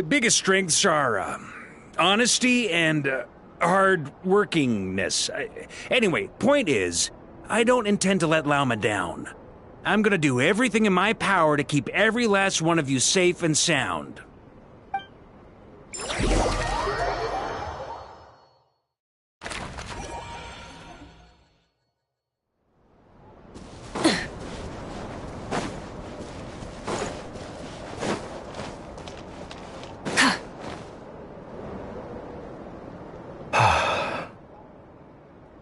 biggest strengths are honesty and hard-workingness. Anyway, point is, I don't intend to let Lauma down. I'm gonna do everything in my power to keep every last one of you safe and sound.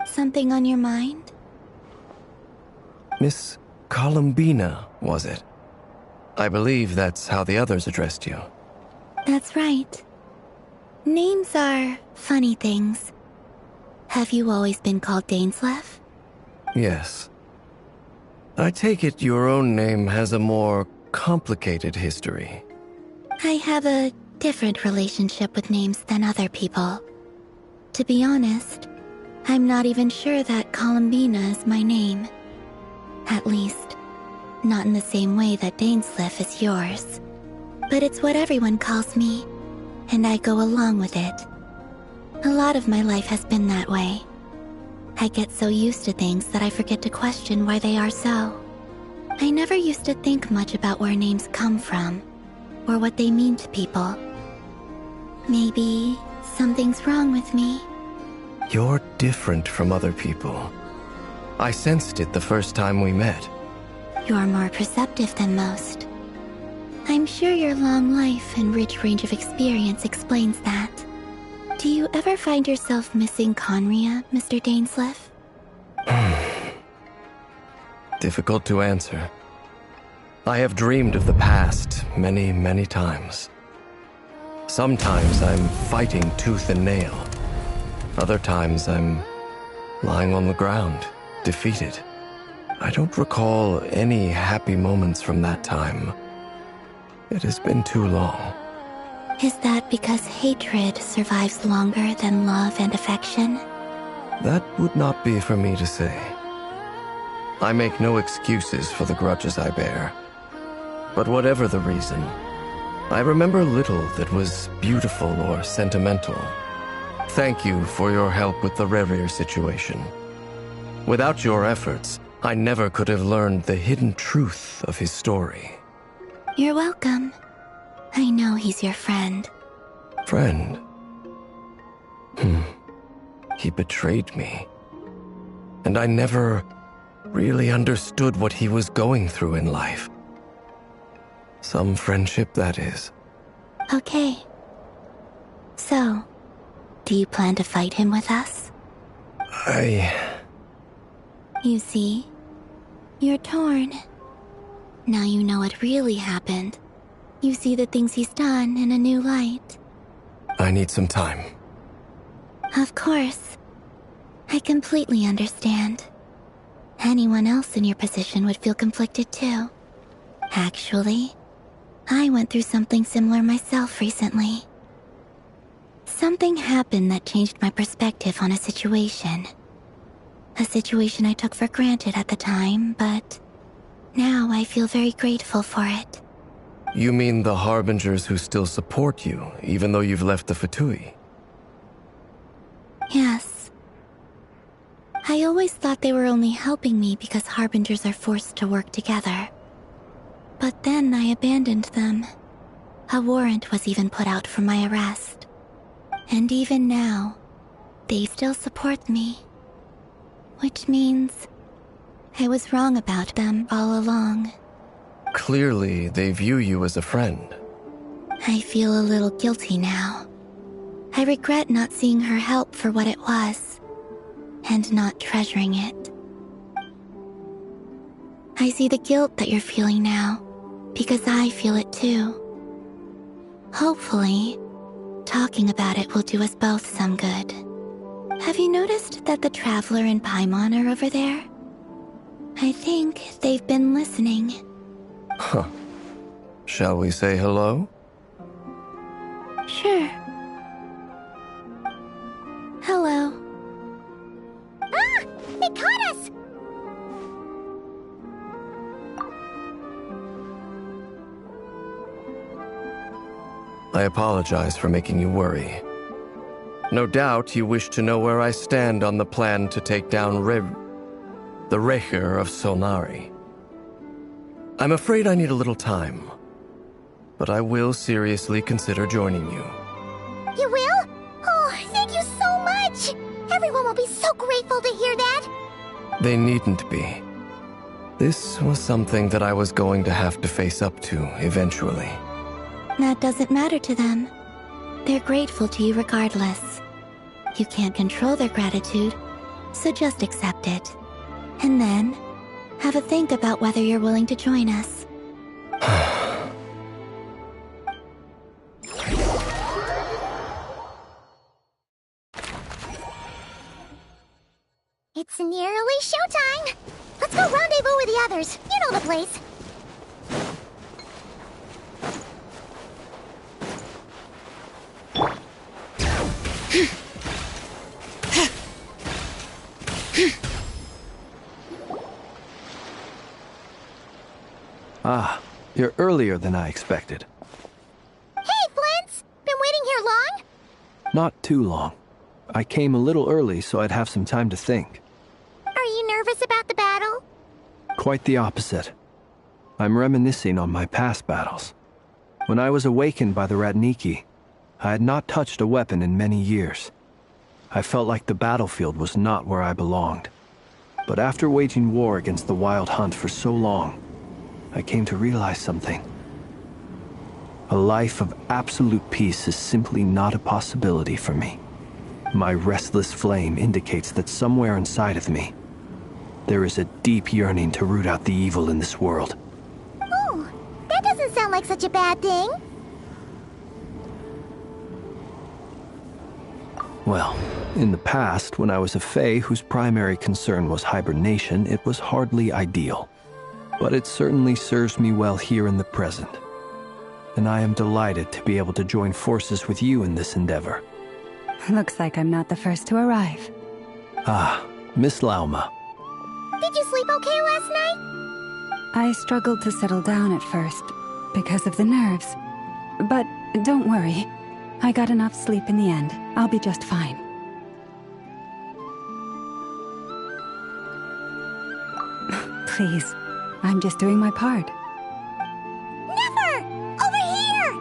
Something on your mind? Miss Columbina, was it? I believe that's how the others addressed you. That's right. Names are funny things. Have you always been called Dainsleif? Yes. I take it your own name has a more complicated history. I have a different relationship with names than other people. To be honest, I'm not even sure that Columbina is my name. At least, not in the same way that Dainsleif is yours. But it's what everyone calls me, and I go along with it. A lot of my life has been that way. I get so used to things that I forget to question why they are so. I never used to think much about where names come from, or what they mean to people. Maybe something's wrong with me. You're different from other people. I sensed it the first time we met. You're more perceptive than most. I'm sure your long life and rich range of experience explains that. Do you ever find yourself missing Conria, Mr. Dainsleif? Difficult to answer. I have dreamed of the past many, many times. Sometimes I'm fighting tooth and nail. Other times I'm lying on the ground, defeated. I don't recall any happy moments from that time. It has been too long. Is that because hatred survives longer than love and affection? That would not be for me to say. I make no excuses for the grudges I bear. But whatever the reason, I remember little that was beautiful or sentimental. Thank you for your help with the Rerir situation. Without your efforts, I never could have learned the hidden truth of his story. You're welcome. I know he's your friend. Friend? He betrayed me. And I never really understood what he was going through in life. Some friendship, that is. Okay. So, do you plan to fight him with us? You see, you're torn. Now you know what really happened. You see the things he's done in a new light. I need some time. Of course. I completely understand. Anyone else in your position would feel conflicted too. Actually, I went through something similar myself recently. Something happened that changed my perspective on a situation. A situation I took for granted at the time, but now I feel very grateful for it. You mean the Harbingers who still support you, even though you've left the Fatui? Yes. I always thought they were only helping me because Harbingers are forced to work together. But then I abandoned them. A warrant was even put out for my arrest. And even now, they still support me. Which means I was wrong about them all along. Clearly, they view you as a friend. I feel a little guilty now. I regret not seeing her help for what it was, and not treasuring it. I see the guilt that you're feeling now, because I feel it too. Hopefully, talking about it will do us both some good. Have you noticed that the Traveler and Paimon are over there? I think they've been listening. Huh. Shall we say hello? Sure. Hello. Ah! They caught us! I apologize for making you worry. No doubt you wish to know where I stand on the plan to take down the Recher of Solnari. I'm afraid I need a little time, but I will seriously consider joining you. You will? Oh, thank you so much! Everyone will be so grateful to hear that! They needn't be. This was something that I was going to have to face up to eventually. That doesn't matter to them. They're grateful to you regardless. You can't control their gratitude, so just accept it. And then, have a think about whether you're willing to join us. It's nearly showtime! Let's go rendezvous with the others. You know the place. Ah, you're earlier than I expected. Hey, Flint's! Been waiting here long? Not too long. I came a little early so I'd have some time to think. Are you nervous about the battle? Quite the opposite. I'm reminiscing on my past battles. When I was awakened by the Ratniki, I had not touched a weapon in many years. I felt like the battlefield was not where I belonged. But after waging war against the Wild Hunt for so long, I came to realize something. A life of absolute peace is simply not a possibility for me. My restless flame indicates that somewhere inside of me, there is a deep yearning to root out the evil in this world. Oh, that doesn't sound like such a bad thing. Well, in the past, when I was a Fae whose primary concern was hibernation, it was hardly ideal. But it certainly serves me well here in the present. And I am delighted to be able to join forces with you in this endeavor. Looks like I'm not the first to arrive. Ah, Miss Lauma. Did you sleep okay last night? I struggled to settle down at first, because of the nerves. But don't worry. I got enough sleep in the end. I'll be just fine. Please, I'm just doing my part. Never! Over here!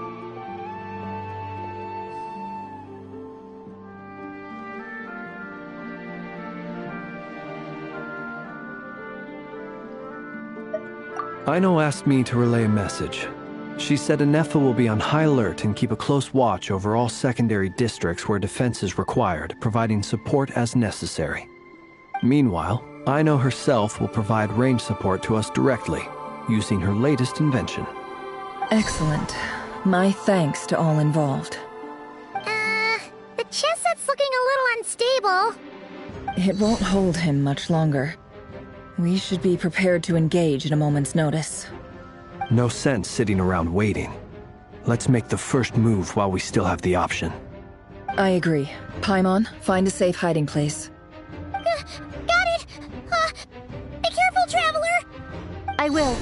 Aino asked me to relay a message. She said Anefa will be on high alert and keep a close watch over all secondary districts where defense is required, providing support as necessary. Meanwhile, Aino herself will provide range support to us directly, using her latest invention. Excellent. My thanks to all involved. The chess set's looking a little unstable. It won't hold him much longer. We should be prepared to engage at a moment's notice. No sense sitting around waiting. Let's make the first move while we still have the option. I agree. Paimon, find a safe hiding place. Got it! Be careful, Traveler! I will.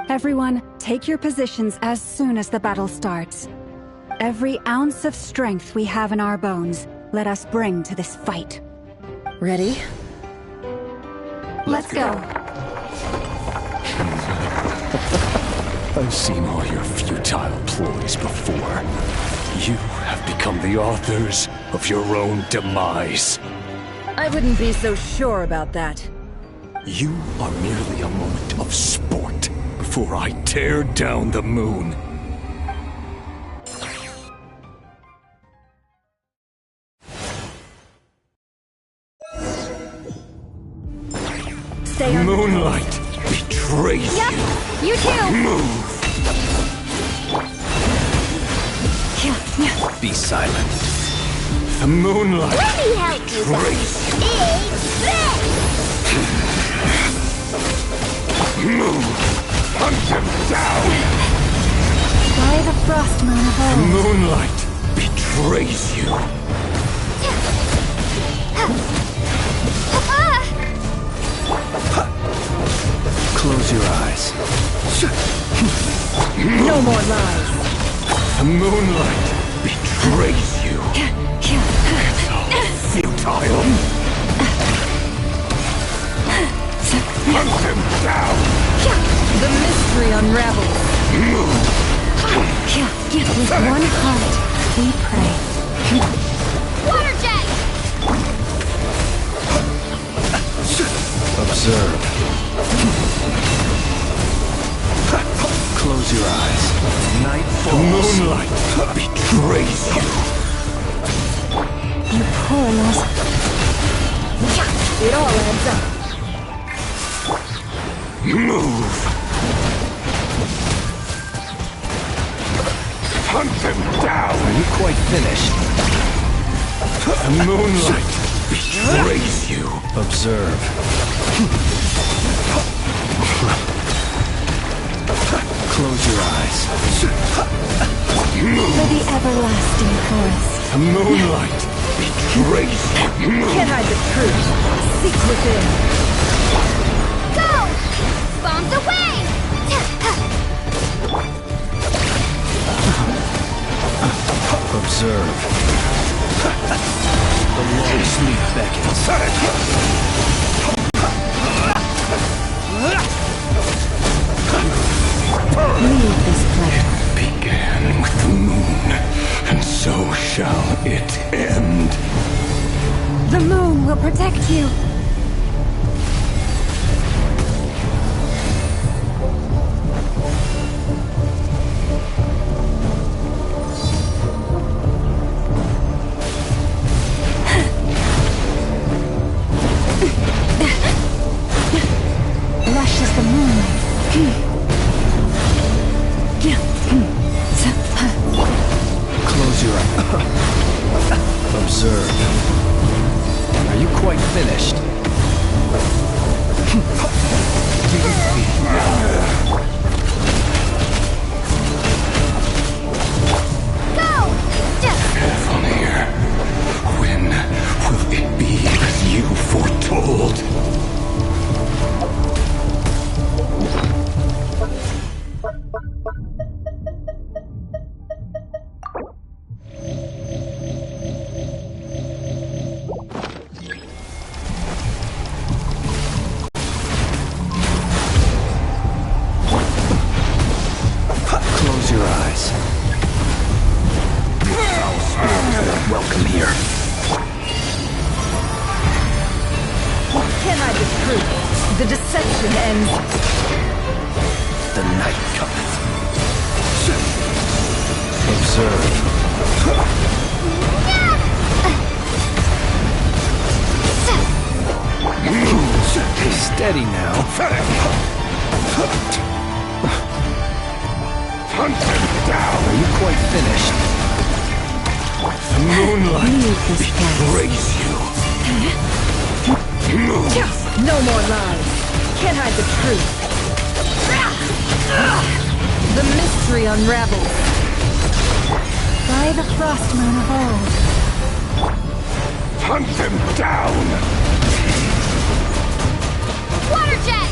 Everyone, take your positions as soon as the battle starts. Every ounce of strength we have in our bones, let us bring to this fight. Ready? Let's go. I've seen all your futile ploys before. You have become the authors of your own demise. I wouldn't be so sure about that. You are merely a moment of sport before I tear down the moon. Stay on Moonlight betrays Yep, you too. Move! Be silent. The moonlight Let me help you betrays Move! Hunt him down! By the frost moon of The old. moonlight betrays you. Close your eyes. No more lies. The moonlight betrays you. It's all futile. Hunt him down. The mystery unravels. With one heart, we pray. Water jet! Observe. Close your eyes. Night The falls. moonlight betrays you. You poor lost. It all adds up. Move. Hunt him down. Are you quite finished? The moonlight betrays you. Observe. Close your eyes. For the everlasting forest. The moonlight betrays you. Can't hide the truth. Seek within. Go! Bombs away! Observe. The long sleep beckons. Leave this pleasure. Began with the moon, and so shall it end. The moon will protect you. Lush as the moonlight. Close your eyes. Observe. Are you quite finished? Avalir, when will it be as you foretold? ends. The night cometh. Observe. Steady now. Hunt him down! Are you quite finished? The moonlight betrays you. No more lies. Can't hide the truth. The mystery unravels. By the frost moon of old. Hunt him down! Water jet!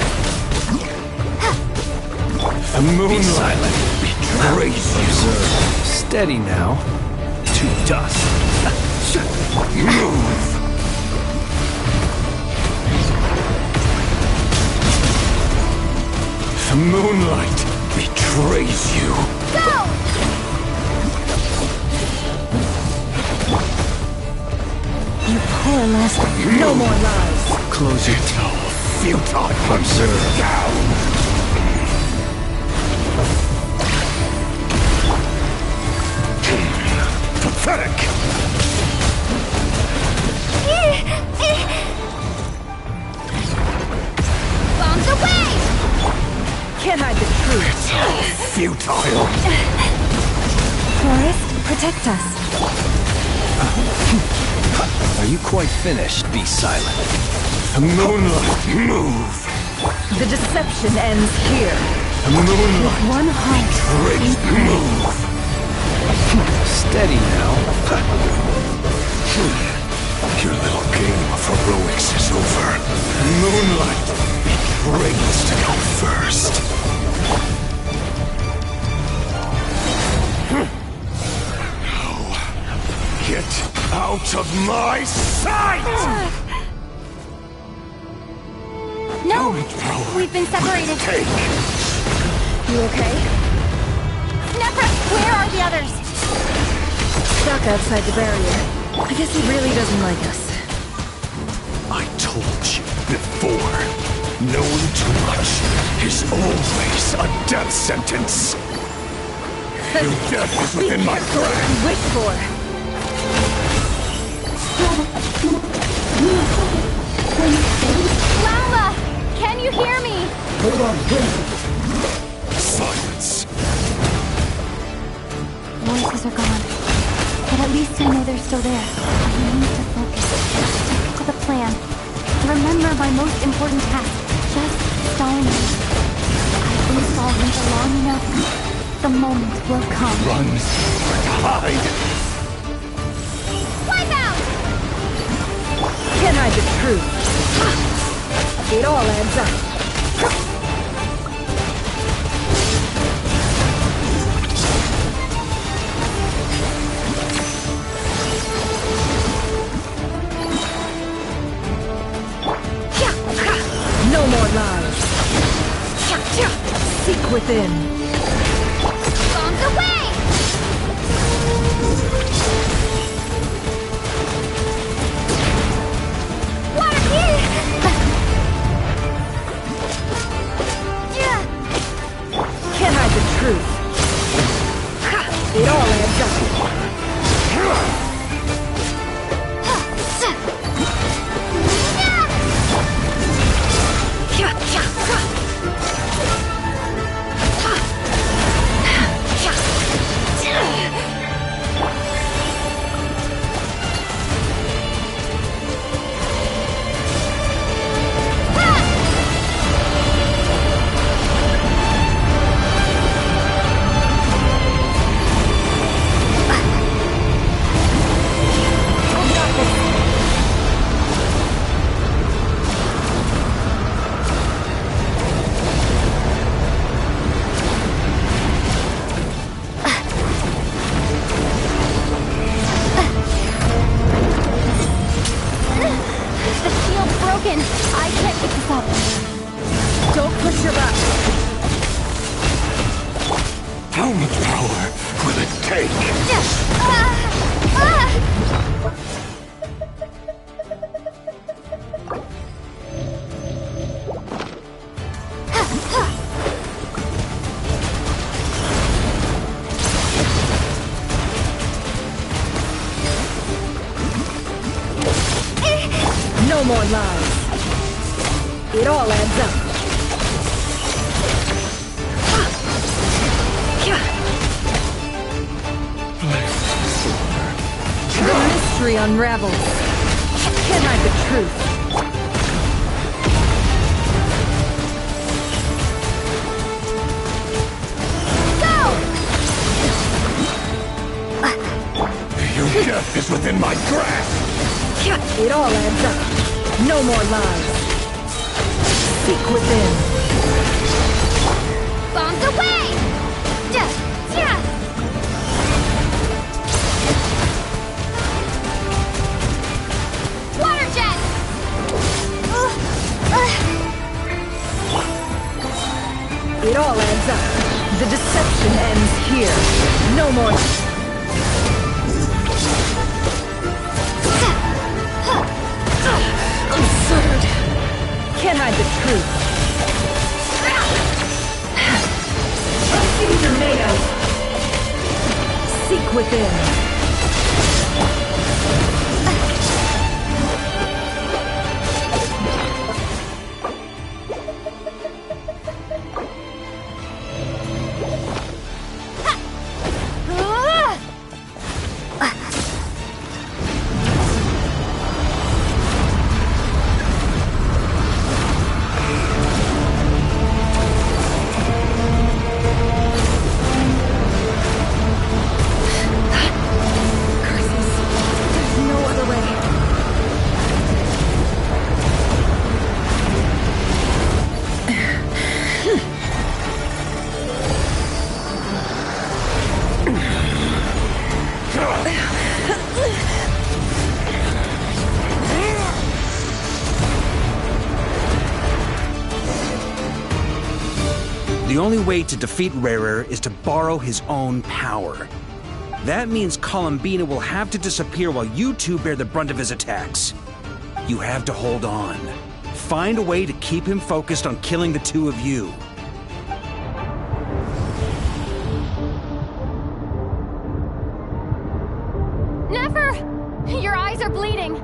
The moonlight betrays you. Steady now. To dust. Move! The moonlight betrays you. Go! You poor Lester. No more lies. Close your teeth. Futile. Observe. Down. Pathetic. Bombs away! Can't hide the truth. It's all futile. Forest, protect us. Are you quite finished? Be silent. The moonlight, move. The deception ends here. The moonlight With one heart. betrays. Move. Steady now. Your little game of heroics is over. Moonlight betrays to go first. Now, get out of my sight! No! We've been separated. You okay? Nefra, where are the others? Stuck outside the barrier. I guess he really doesn't like us. I told you before, knowing too much is always a death sentence. Your death is within my grasp. You wish for. Lala! Can you hear me? Hold on, silence. Voices are gone. But at least I know they're still there. I need to focus. Stick to the plan. Remember my most important task. Just stalling me. I've been solving for long enough. The moment will come. Run and hide. Wipe out! Can't hide the truth. It all adds up. No more lies. Seek within. Bombs away! Water here! Can't hide the truth. It all adds up. No more lies. It all adds up. The mystery unravels. Can't hide the truth. Your death is within my grasp! It all adds up. No more lies. Seek within. Bombs away! Water jet! It all adds up. The deception ends here. No more. Absurd. Can't hide the truth. These are made of. Seek within. The only way to defeat Rarer is to borrow his own power. That means Columbina will have to disappear while you two bear the brunt of his attacks. You have to hold on. Find a way to keep him focused on killing the two of you. Never! Your eyes are bleeding.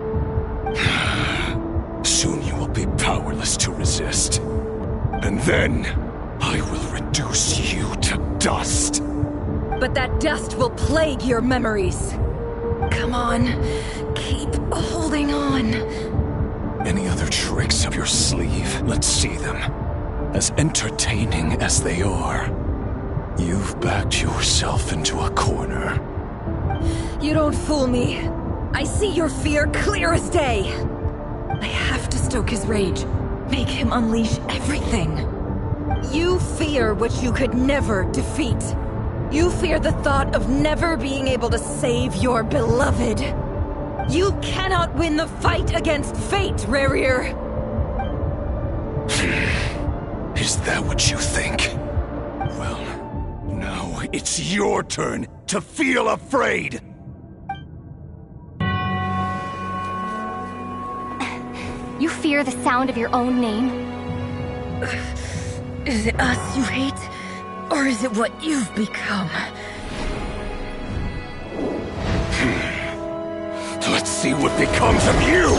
Soon you will be powerless to resist. And then, I will reduce you to dust. But that dust will plague your memories. Come on, keep holding on. Any other tricks up your sleeve? Let's see them. As entertaining as they are. You've backed yourself into a corner. You don't fool me. I see your fear clear as day. I have to stoke his rage. Make him unleash everything. You fear what you could never defeat. You fear the thought of never being able to save your beloved. You cannot win the fight against fate, Rarer. Is that what you think? Well, now it's your turn to feel afraid! You fear the sound of your own name? Is it us you hate? Or is it what you've become? Let's see what becomes of you!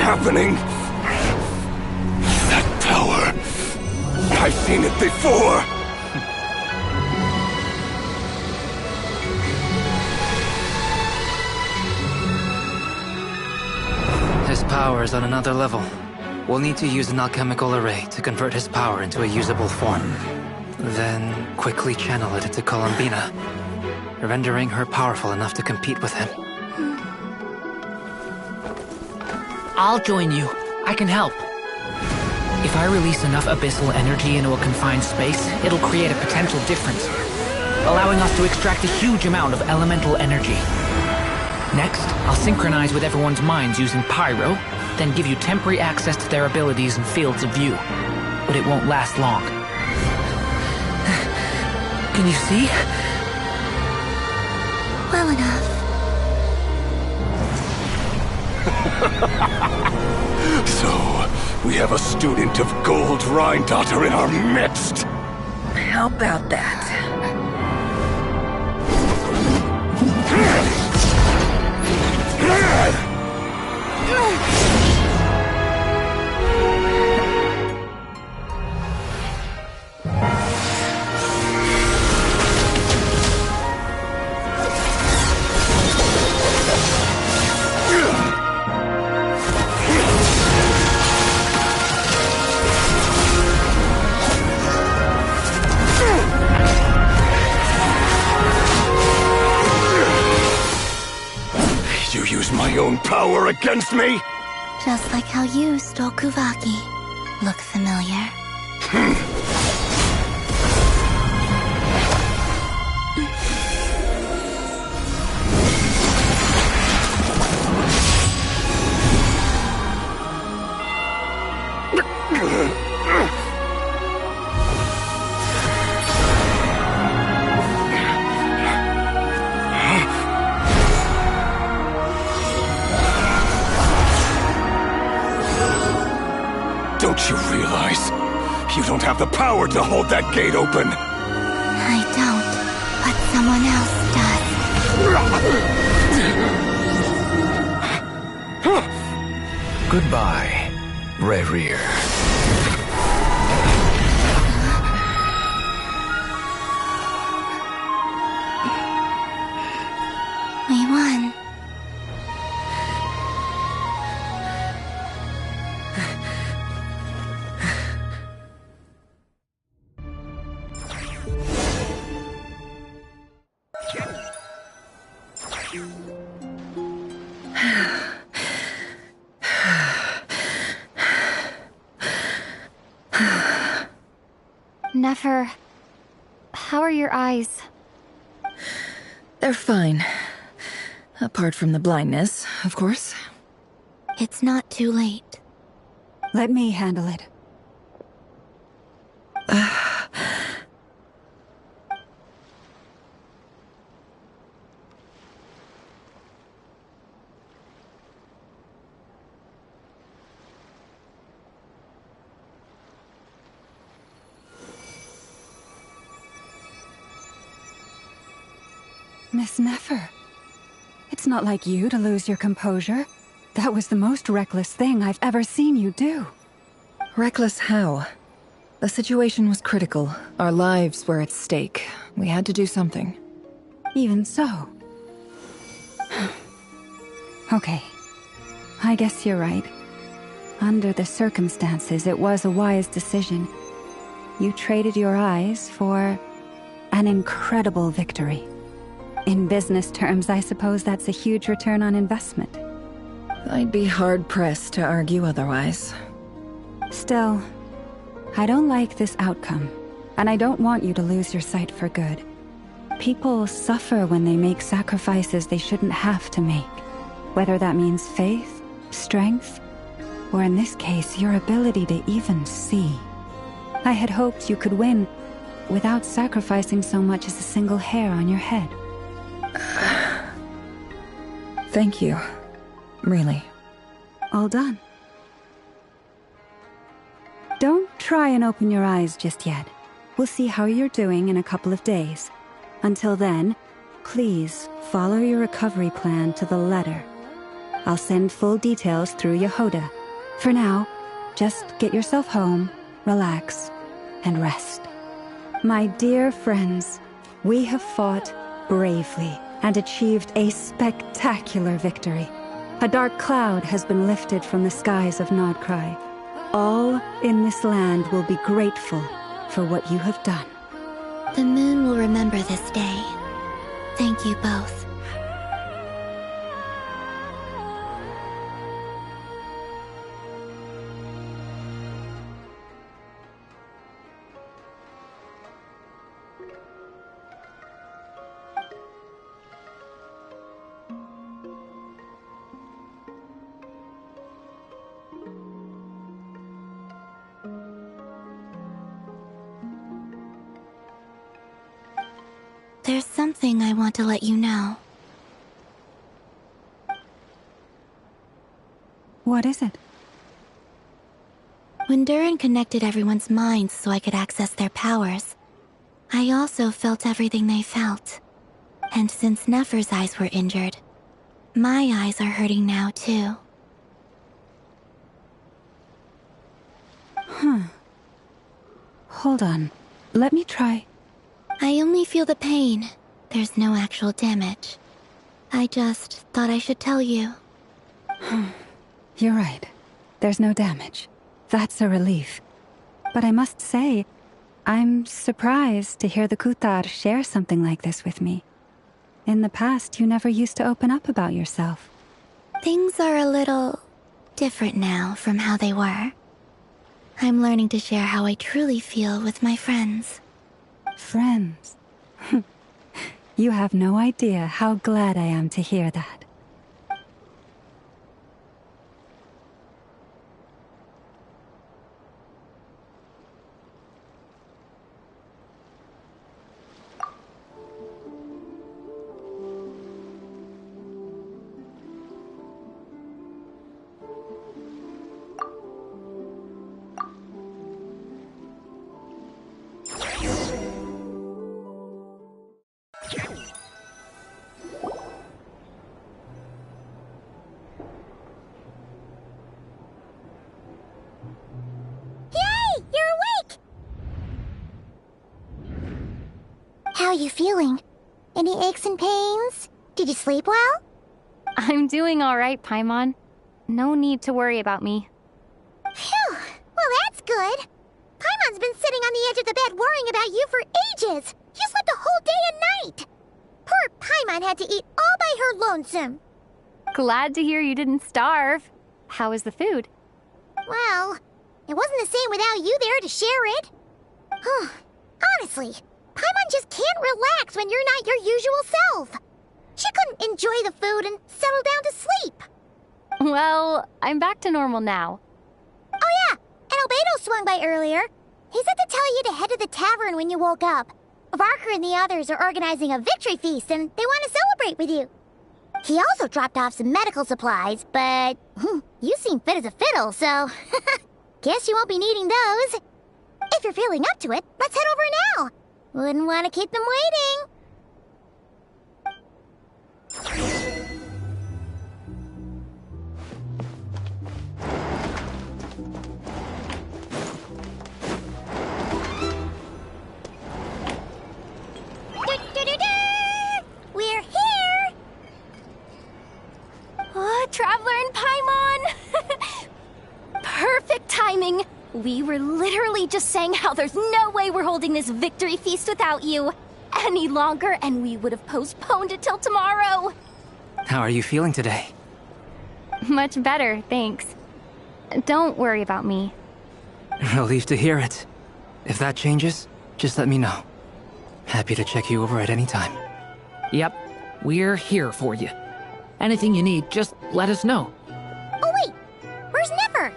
Happening? That power. I've seen it before. His power is on another level. We'll need to use an alchemical array to convert his power into a usable form. Then quickly channel it into Columbina, rendering her powerful enough to compete with him. I'll join you. I can help. If I release enough abyssal energy into a confined space, it'll create a potential difference, allowing us to extract a huge amount of elemental energy. Next, I'll synchronize with everyone's minds using Pyro, then give you temporary access to their abilities and fields of view. But it won't last long. Can you see? Well enough. So, we have a student of Gold Rhine-Daughter in our midst. How about that? You use my own power against me? Just like how you stole Kuvaki. Look familiar? Don't you realize? You don't have the power to hold that gate open! I don't, but someone else does. Goodbye, Rerir. We won. Nefer, how are your eyes? They're fine. Apart from the blindness, of course. It's not too late. Let me handle it. Miss Nefer, it's not like you to lose your composure. That was the most reckless thing I've ever seen you do. Reckless how? The situation was critical. Our lives were at stake. We had to do something. Even so. Okay. I guess you're right. Under the circumstances, it was a wise decision. You traded your eyes for an incredible victory. In business terms, I suppose that's a huge return on investment. I'd be hard-pressed to argue otherwise. Still, I don't like this outcome, and I don't want you to lose your sight for good. People suffer when they make sacrifices they shouldn't have to make, whether that means faith, strength, or in this case, your ability to even see. I had hoped you could win without sacrificing so much as a single hair on your head. Thank you. Really. All done. Don't try and open your eyes just yet. We'll see how you're doing in a couple of days. Until then, please follow your recovery plan to the letter. I'll send full details through Yehoda. For now, just get yourself home, relax, and rest. My dear friends, we have fought bravely and achieved a spectacular victory. A dark cloud has been lifted from the skies of Nodcry. All in this land will be grateful for what you have done. The moon will remember this day. Thank you both. There's something I want to let you know. What is it? When Durin connected everyone's minds so I could access their powers, I also felt everything they felt. And since Nefer's eyes were injured, my eyes are hurting now too. Hold on. Let me try. I only feel the pain. There's no actual damage. I just thought I should tell you. You're right. There's no damage. That's a relief. But I must say, I'm surprised to hear the Kutar share something like this with me. In the past, you never used to open up about yourself. Things are a little different now from how they were. I'm learning to share how I truly feel with my friends. Friends? You have no idea how glad I am to hear that. How are you feeling? Any aches and pains? Did you sleep well? I'm doing all right, Paimon. No need to worry about me. Phew! Well, that's good. Paimon's been sitting on the edge of the bed worrying about you for ages. You slept a whole day and night. Poor Paimon had to eat all by her lonesome. Glad to hear you didn't starve. How was the food? Well, it wasn't the same without you there to share it. Honestly, Paimon just can't relax when you're not your usual self. She couldn't enjoy the food and settle down to sleep. Well, I'm back to normal now. Oh yeah, and Albedo swung by earlier. He said to tell you to head to the tavern when you woke up. Varker and the others are organizing a victory feast and they want to celebrate with you. He also dropped off some medical supplies, but you seem fit as a fiddle, so guess you won't be needing those. If you're feeling up to it, let's head over now. Wouldn't want to keep them waiting. We're here! Oh, Traveler and Paimon! Perfect timing! We were literally just saying how there's no way we're holding this victory feast without you any longer, and we would have postponed it till tomorrow. How are you feeling today? Much better, thanks. Don't worry about me. Relief to hear it. If that changes, just let me know. Happy to check you over at any time. Yep, we're here for you. Anything you need, just let us know. Oh wait, where's Nefer?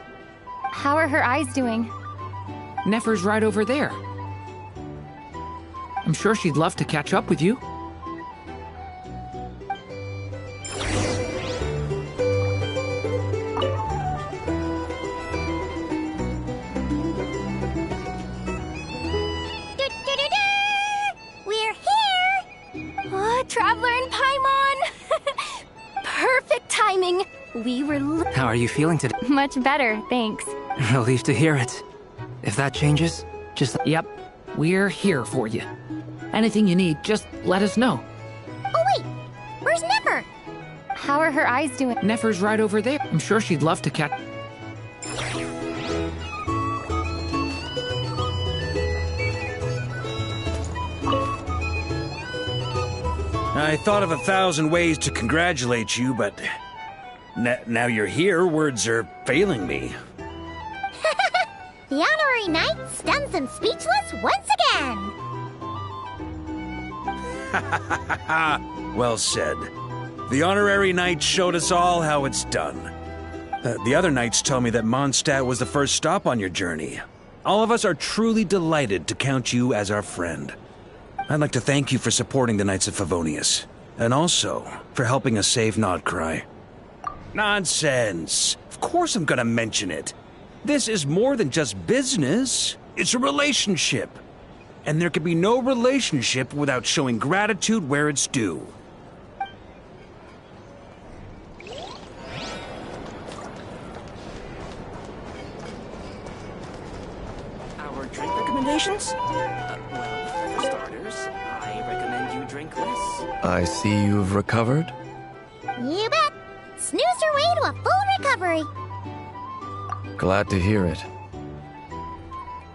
How are her eyes doing? Nefer's right over there. I'm sure she'd love to catch up with you. We're here! Oh, Traveler and Paimon! Perfect timing! We were How are you feeling today? Much better, thanks. Relief to hear it. If that changes, just... Yep, we're here for you. Anything you need, just let us know. Oh wait, where's Nefer? How are her eyes doing? Nefer's right over there. I'm sure she'd love to catch... I thought of 1,000 ways to congratulate you, but now you're here, words are failing me. The honorary knight stuns them speechless once again. Well said. The honorary knight showed us all how it's done. The other knights tell me that Mondstadt was the first stop on your journey. All of us are truly delighted to count you as our friend. I'd like to thank you for supporting the Knights of Favonius, and also for helping us save Nodcry. Nonsense! Of course I'm gonna mention it. This is more than just business. It's a relationship. And there can be no relationship without showing gratitude where it's due. Our drink recommendations? Well, for starters, I recommend you drink less. I see you've recovered? You bet. Snooze your way to a full recovery. Glad to hear it.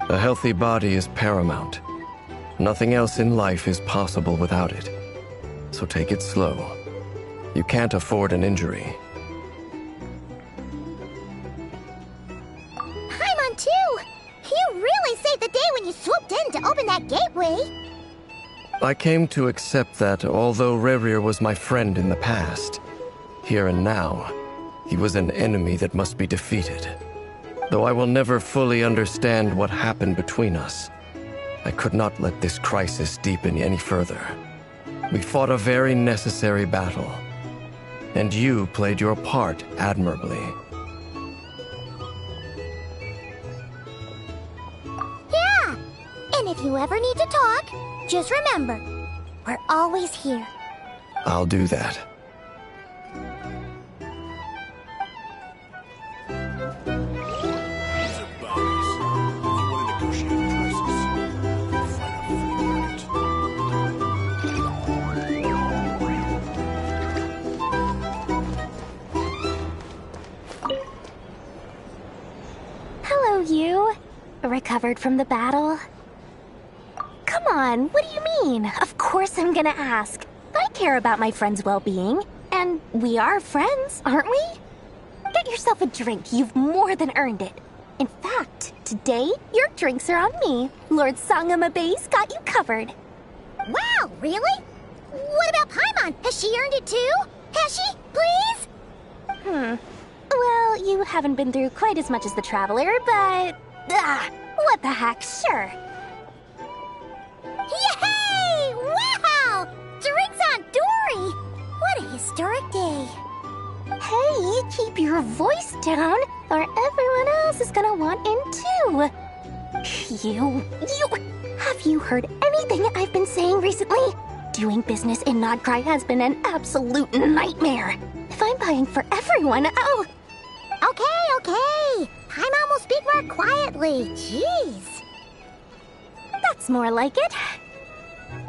A healthy body is paramount. Nothing else in life is possible without it. So take it slow. You can't afford an injury. Paimon too! You really saved the day when you swooped in to open that gateway. I came to accept that although Rerir was my friend in the past, here and now, he was an enemy that must be defeated. Though I will never fully understand what happened between us, I could not let this crisis deepen any further. We fought a very necessary battle, and you played your part admirably. Yeah! And if you ever need to talk, just remember, we're always here. I'll do that. Hello, you. Recovered from the battle? Come on, what do you mean? Of course I'm gonna ask. I care about my friend's well-being. And we are friends, aren't we? Get yourself a drink. You've more than earned it. In fact, today, your drinks are on me. Lord Sangama Base got you covered. Wow, really? What about Paimon? Has she earned it too? Has she? Please? Well, you haven't been through quite as much as the Traveler, but... what the heck, sure. Yay! Wow! Drinks on Dory! What a historic day. Hey, keep your voice down, or everyone else is gonna want in too. Have you heard anything I've been saying recently? Doing business in Nodcry has been an absolute nightmare. If I'm buying for everyone, I'll... Okay. Paimon will speak more quietly. Jeez. That's more like it.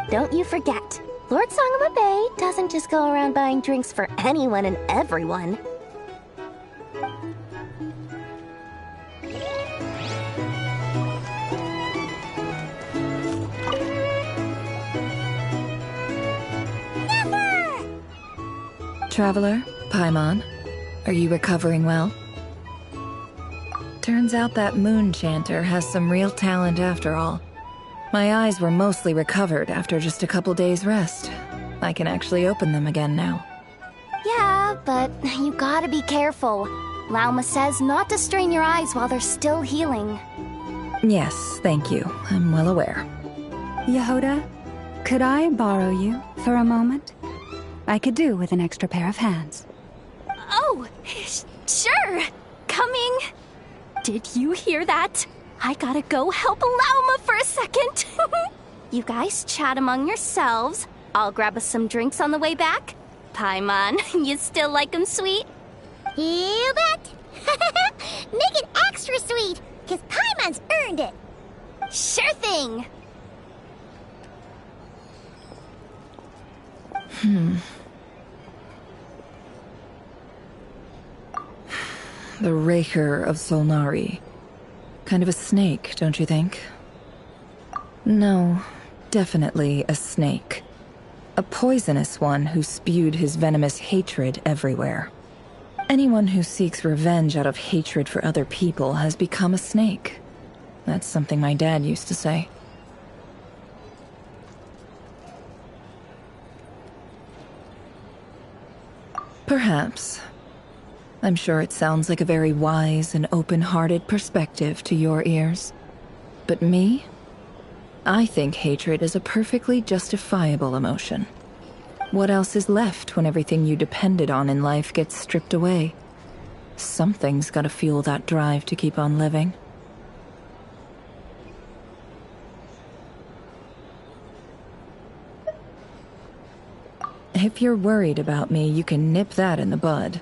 Don't you forget, Lord Sangama Bay doesn't just go around buying drinks for anyone and everyone. Traveler, Paimon, are you recovering well? Turns out that moon chanter has some real talent after all. My eyes were mostly recovered after just a couple days' rest. I can actually open them again now. Yeah, but you gotta be careful. Lauma says not to strain your eyes while they're still healing. Yes, thank you. I'm well aware. Yehoda, could I borrow you for a moment? I could do with an extra pair of hands. Oh, sure. Coming. Did you hear that? I gotta go help Lauma for a second. You guys chat among yourselves. I'll grab us some drinks on the way back. Paimon, you still like 'em sweet? You bet. Make it extra sweet, because Paimon's earned it. Sure thing. The Raker of Solnari. Kind of a snake, don't you think? No, definitely a snake. A poisonous one who spewed his venomous hatred everywhere. Anyone who seeks revenge out of hatred for other people has become a snake. That's something my dad used to say. Perhaps. I'm sure it sounds like a very wise and open-hearted perspective to your ears. But me? I think hatred is a perfectly justifiable emotion. What else is left when everything you depended on in life gets stripped away? Something's gotta fuel that drive to keep on living. If you're worried about me, you can nip that in the bud.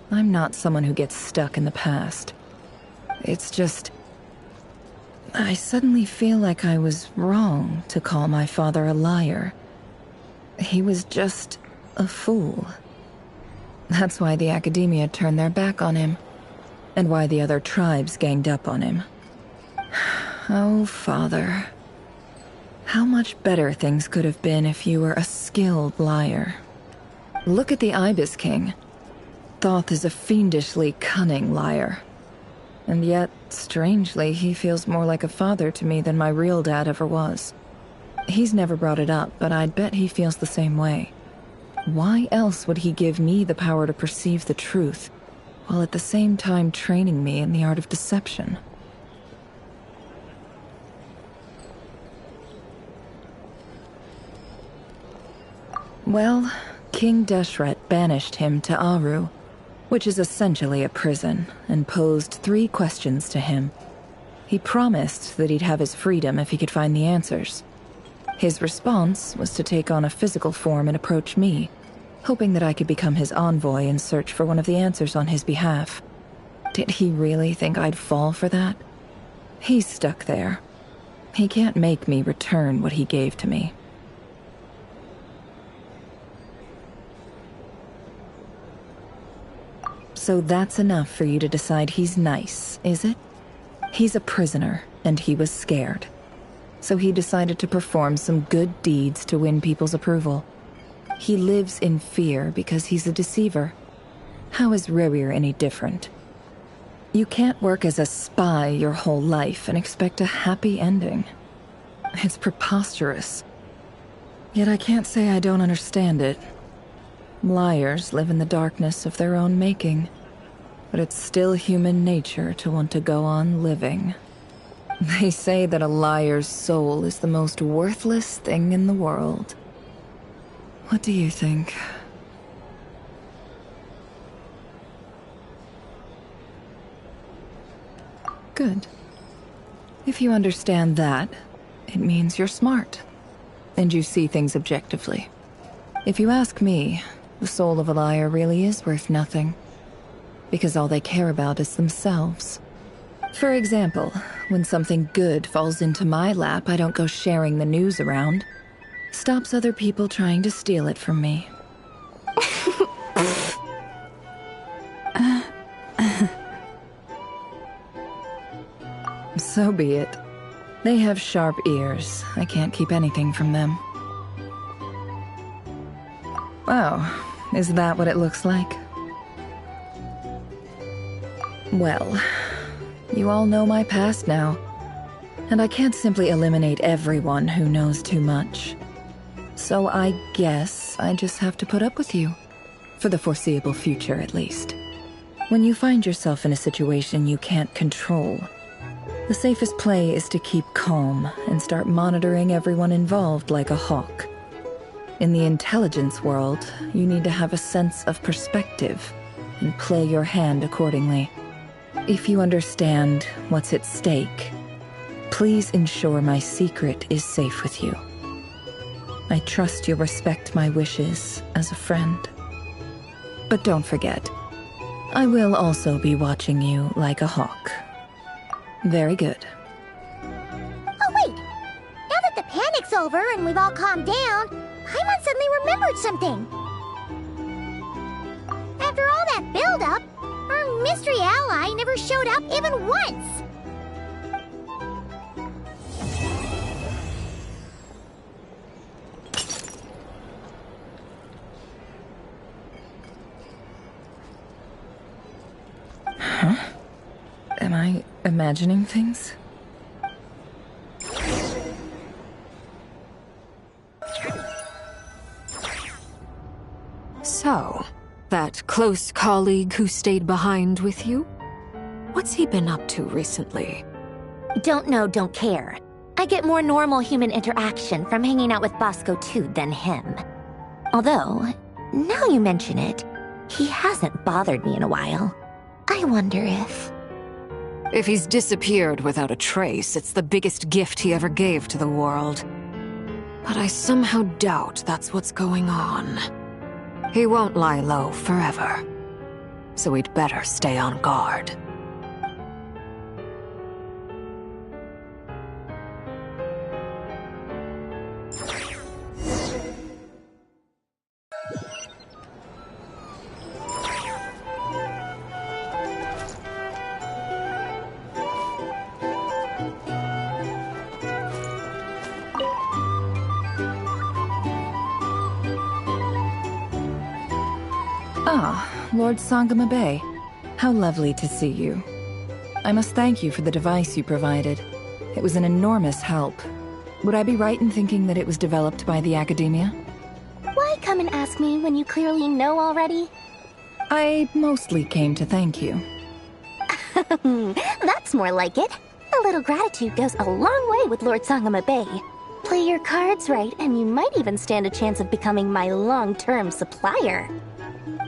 I'm not someone who gets stuck in the past. It's just... I suddenly feel like I was wrong to call my father a liar. He was just a fool. That's why the Academia turned their back on him, and why the other tribes ganged up on him. Oh, Father. How much better things could have been if you were a skilled liar. Look at the Ibis King. Thoth is a fiendishly cunning liar. And yet, strangely, he feels more like a father to me than my real dad ever was. He's never brought it up, but I'd bet he feels the same way. Why else would he give me the power to perceive the truth, while at the same time training me in the art of deception? Well, King Deshret banished him to Aru, which is essentially a prison, and posed 3 questions to him. He promised that he'd have his freedom if he could find the answers. His response was to take on a physical form and approach me, hoping that I could become his envoy and search for one of the answers on his behalf. Did he really think I'd fall for that? He's stuck there. He can't make me return what he gave to me. So that's enough for you to decide he's nice, is it? He's a prisoner, and he was scared. So he decided to perform some good deeds to win people's approval. He lives in fear because he's a deceiver. How is Rerir any different? You can't work as a spy your whole life and expect a happy ending. It's preposterous. Yet I can't say I don't understand it. Liars live in the darkness of their own making, but it's still human nature to want to go on living. They say that a liar's soul is the most worthless thing in the world. What do you think? Good. If you understand that, it means you're smart, and you see things objectively. If you ask me, the soul of a liar really is worth nothing, because all they care about is themselves. For example, when something good falls into my lap, I don't go sharing the news around. Stops other people trying to steal it from me. So be it. They have sharp ears. I can't keep anything from them. Wow, is that what it looks like? Well, you all know my past now, and I can't simply eliminate everyone who knows too much. So I guess I just have to put up with you, for the foreseeable future at least. When you find yourself in a situation you can't control, the safest play is to keep calm and start monitoring everyone involved like a hawk. In the intelligence world, you need to have a sense of perspective and play your hand accordingly. If you understand what's at stake, please ensure my secret is safe with you. I trust you'll respect my wishes as a friend. But don't forget, I will also be watching you like a hawk. Very good. Oh, wait! Now that the panic's over and we've all calmed down, Paimon suddenly remembered something. After all that build-up, our mystery ally never showed up even once! Huh? Am I imagining things? So, that close colleague who stayed behind with you? What's he been up to recently? Don't know, don't care. I get more normal human interaction from hanging out with Bosco too than him. Although, now you mention it, he hasn't bothered me in a while. I wonder if... If he's disappeared without a trace, it's the biggest gift he ever gave to the world. But I somehow doubt that's what's going on. He won't lie low forever. So we'd better stay on guard. Ah, Lord Sangama Bay. How lovely to see you. I must thank you for the device you provided. It was an enormous help. Would I be right in thinking that it was developed by the Academia? Why come and ask me when you clearly know already? I mostly came to thank you. That's more like it. A little gratitude goes a long way with Lord Sangama Bay. Play your cards right, and you might even stand a chance of becoming my long-term supplier.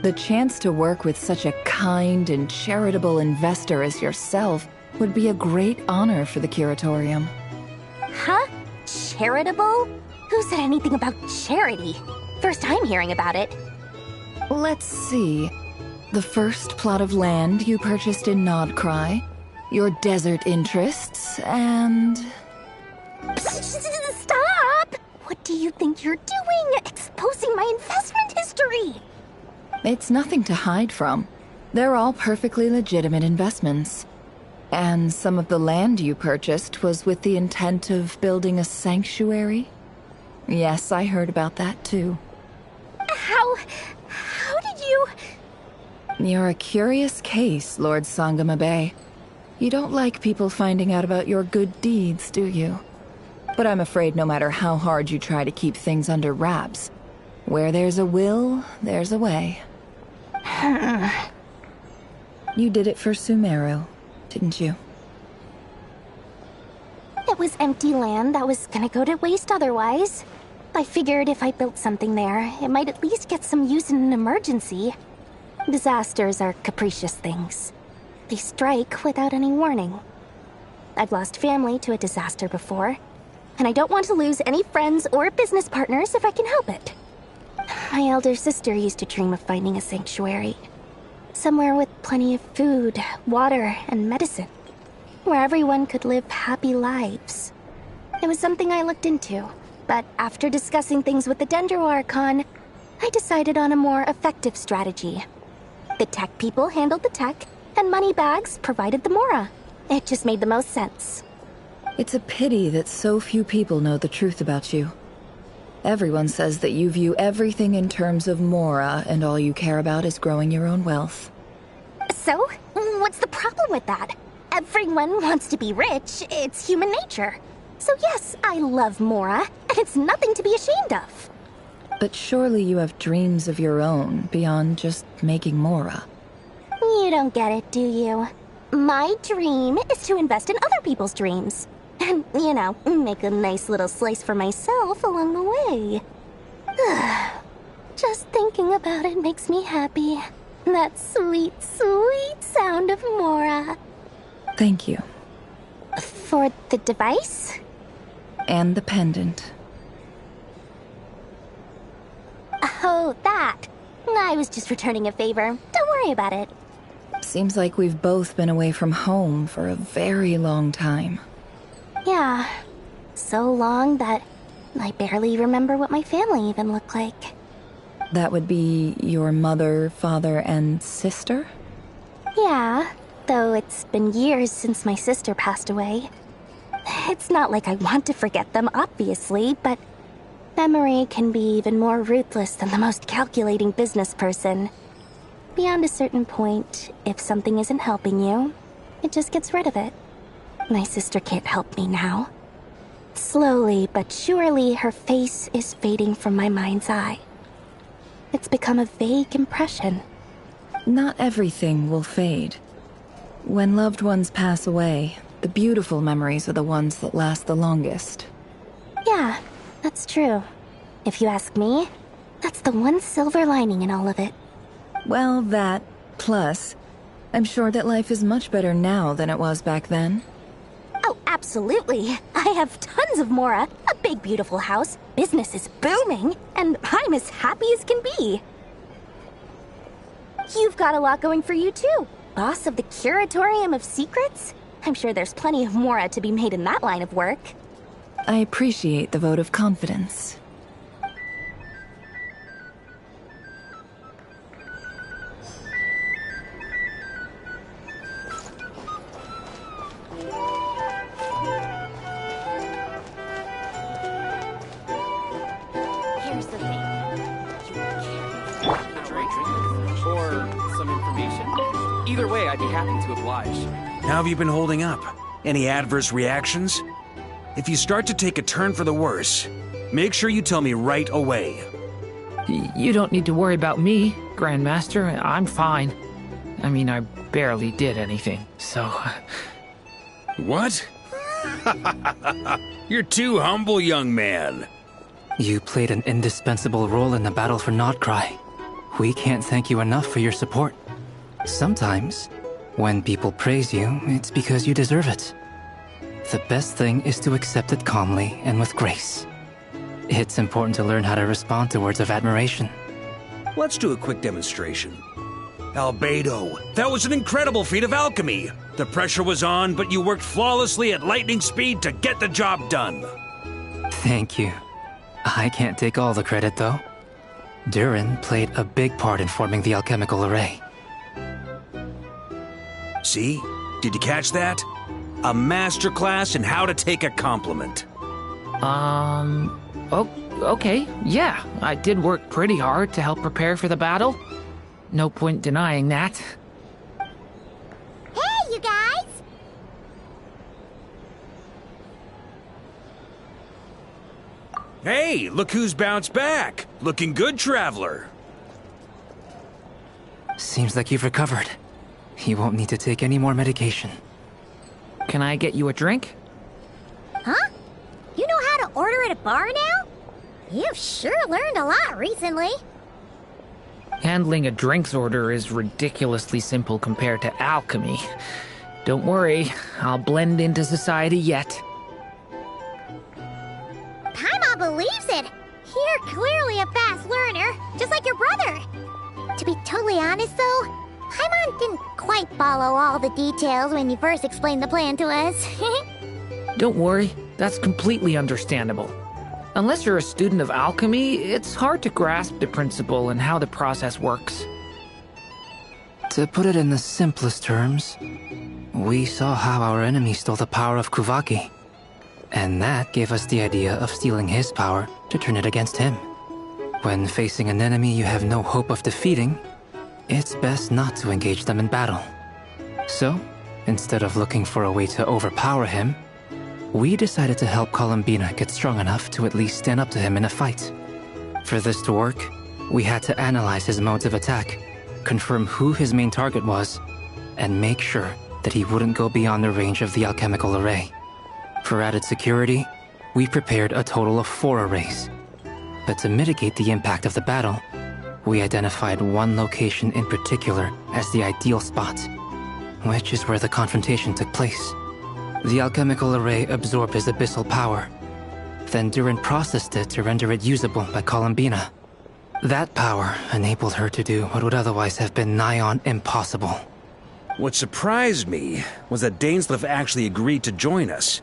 The chance to work with such a kind and charitable investor as yourself would be a great honor for the Curatorium. Huh? Charitable? Who said anything about charity? First I'm hearing about it. Let's see. The first plot of land you purchased in Nodcry, your desert interests, and... Stop! What do you think you're doing? Exposing my investment history! It's nothing to hide from. They're all perfectly legitimate investments. And some of the land you purchased was with the intent of building a sanctuary? Yes, I heard about that too. How did you... You're a curious case, Lord Sangama Bay. You don't like people finding out about your good deeds, do you? But I'm afraid no matter how hard you try to keep things under wraps, where there's a will, there's a way. You did it for Sumeru, didn't you? It was empty land that was gonna go to waste otherwise. I figured if I built something there, it might at least get some use in an emergency. Disasters are capricious things. They strike without any warning. I've lost family to a disaster before, and I don't want to lose any friends or business partners if I can help it. My elder sister used to dream of finding a sanctuary. Somewhere with plenty of food, water, and medicine. Where everyone could live happy lives. It was something I looked into, but after discussing things with the Dendro Archon, I decided on a more effective strategy. The tech people handled the tech, and Moneybags provided the Mora. It just made the most sense. It's a pity that so few people know the truth about you. Everyone says that you view everything in terms of Mora, and all you care about is growing your own wealth. So, what's the problem with that? Everyone wants to be rich. It's human nature. So yes, I love Mora, and it's nothing to be ashamed of. But surely you have dreams of your own beyond just making Mora. You don't get it, do you? My dream is to invest in other people's dreams. And, you know, make a nice little slice for myself along the way. Just thinking about it makes me happy. That sweet, sweet sound of Mora. Thank you. For the device? And the pendant. Oh, that. I was just returning a favor. Don't worry about it. Seems like we've both been away from home for a very long time. Yeah. So long that I barely remember what my family even looked like. That would be your mother, father, and sister? Yeah, though it's been years since my sister passed away. It's not like I want to forget them, obviously, but memory can be even more ruthless than the most calculating business person. Beyond a certain point, if something isn't helping you, it just gets rid of it. My sister can't help me now. Slowly but surely, her face is fading from my mind's eye. It's become a vague impression. Not everything will fade. When loved ones pass away, The beautiful memories are the ones that last the longest. Yeah, that's true. If you ask me, that's the one silver lining in all of it. Well, that, plus, I'm sure that life is much better now than it was back then. Oh, absolutely. I have tons of Mora, a big beautiful house, business is booming, and I'm as happy as can be. You've got a lot going for you too. Boss of the Curatorium of Secrets? I'm sure there's plenty of Mora to be made in that line of work. I appreciate the vote of confidence. Here's the thing. Or some information. Either way, I'd be happy to oblige. How have you been holding up? Any adverse reactions? If you start to take a turn for the worse, make sure you tell me right away. You don't need to worry about me, Grandmaster. I'm fine. I mean, I barely did anything, so... What? You're too humble, young man. You played an indispensable role in the battle for Nodcry. We can't thank you enough for your support. Sometimes, when people praise you, it's because you deserve it. The best thing is to accept it calmly and with grace. It's important to learn how to respond to words of admiration. Let's do a quick demonstration. Albedo, that was an incredible feat of alchemy. The pressure was on, but you worked flawlessly at lightning speed to get the job done. Thank you. I can't take all the credit, though. Durin played a big part in forming the alchemical array. See? Did you catch that? A masterclass in how to take a compliment. Okay, yeah. I did work pretty hard to help prepare for the battle. No point denying that. Hey, you guys! Hey, look who's bounced back. Looking good, traveler. Seems like you've recovered. You won't need to take any more medication. Can I get you a drink? Huh? You know how to order at a bar now? You've sure learned a lot recently. Handling a drinks order is ridiculously simple compared to alchemy. Don't worry, I'll blend into society yet. Paimon believes it! You're clearly a fast learner, just like your brother. To be totally honest though, Paimon didn't quite follow all the details when you first explained the plan to us. Don't worry, that's completely understandable. Unless you're a student of alchemy, it's hard to grasp the principle and how the process works. To put it in the simplest terms, we saw how our enemy stole the power of Kuvaki. And that gave us the idea of stealing his power to turn it against him. When facing an enemy you have no hope of defeating, it's best not to engage them in battle. So, instead of looking for a way to overpower him, we decided to help Columbina get strong enough to at least stand up to him in a fight. For this to work, we had to analyze his modes of attack, confirm who his main target was, and make sure that he wouldn't go beyond the range of the alchemical array. For added security, we prepared a total of 4 arrays. But to mitigate the impact of the battle, we identified one location in particular as the ideal spot, which is where the confrontation took place. The alchemical array absorbed his abyssal power. Then Durin processed it to render it usable by Columbina. That power enabled her to do what would otherwise have been nigh on impossible. What surprised me was that Dainsleif actually agreed to join us.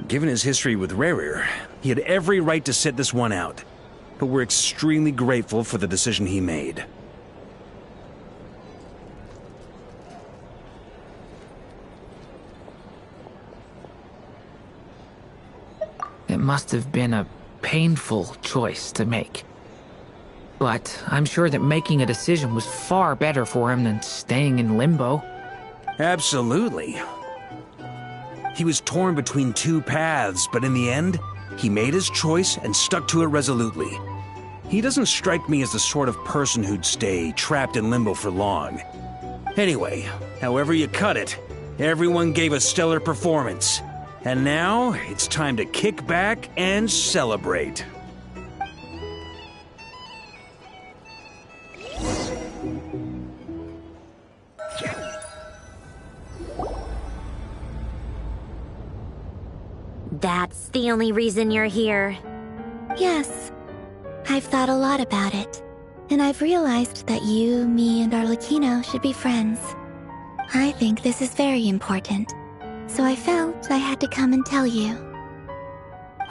Given his history with Rerir, he had every right to sit this one out. But we're extremely grateful for the decision he made. It must have been a painful choice to make. But I'm sure that making a decision was far better for him than staying in limbo. Absolutely. He was torn between 2 paths, but in the end, he made his choice and stuck to it resolutely. He doesn't strike me as the sort of person who'd stay trapped in limbo for long. Anyway, however you cut it, Everyone gave a stellar performance. And now, it's time to kick back and celebrate. That's the only reason you're here. Yes. I've thought a lot about it. And I've realized that you, me, and Arlecchino should be friends. I think this is very important. So I felt I had to come and tell you.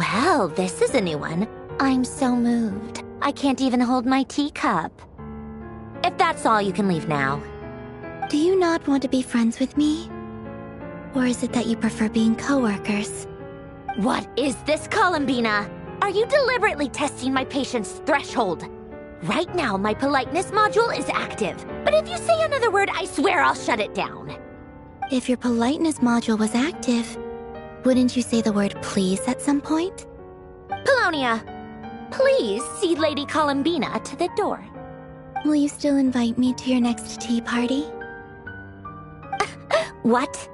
Well, this is a new one. I'm so moved. I can't even hold my teacup. If that's all, you can leave now. Do you not want to be friends with me? Or is it that you prefer being co-workers? What is this, Columbina? Are you deliberately testing my patience threshold? Right now, my politeness module is active. But if you say another word, I swear I'll shut it down. If your politeness module was active, wouldn't you say the word please at some point? Polonia, please see Lady Columbina to the door. Will you still invite me to your next tea party? What?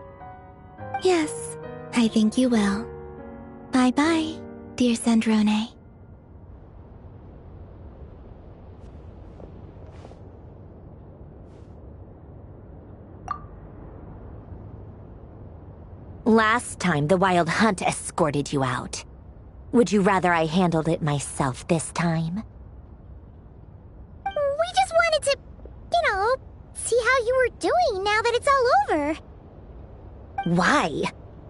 Yes, I think you will. Bye-bye, dear Sandrone. Last time, the Wild Hunt escorted you out. Would you rather I handled it myself this time? We just wanted to, see how you were doing now that it's all over. Why?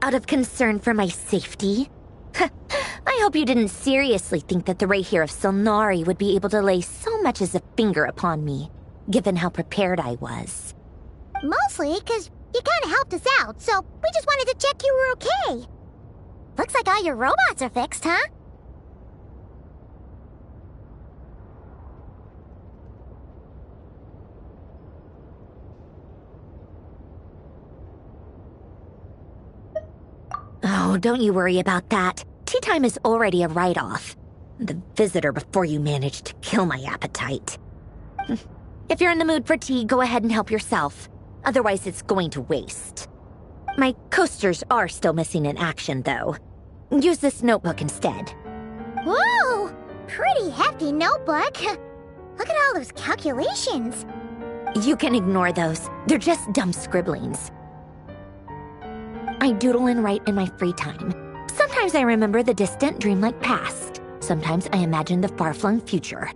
Out of concern for my safety? I hope you didn't seriously think that the Rayhir of Silnari would be able to lay so much as a finger upon me, given how prepared I was. Mostly because you kind of helped us out, so we just wanted to check you were okay. Looks like all your robots are fixed, huh? Oh, don't you worry about that. Tea time is already a write-off. The visitor before you managed to kill my appetite. If you're in the mood for tea, go ahead and help yourself. Otherwise, it's going to waste. My coasters are still missing in action, though. Use this notebook instead. Whoa! Pretty hefty notebook. Look at all those calculations. You can ignore those. They're just dumb scribblings. I doodle and write in my free time. Sometimes I remember the distant, dreamlike past. Sometimes I imagine the far-flung future.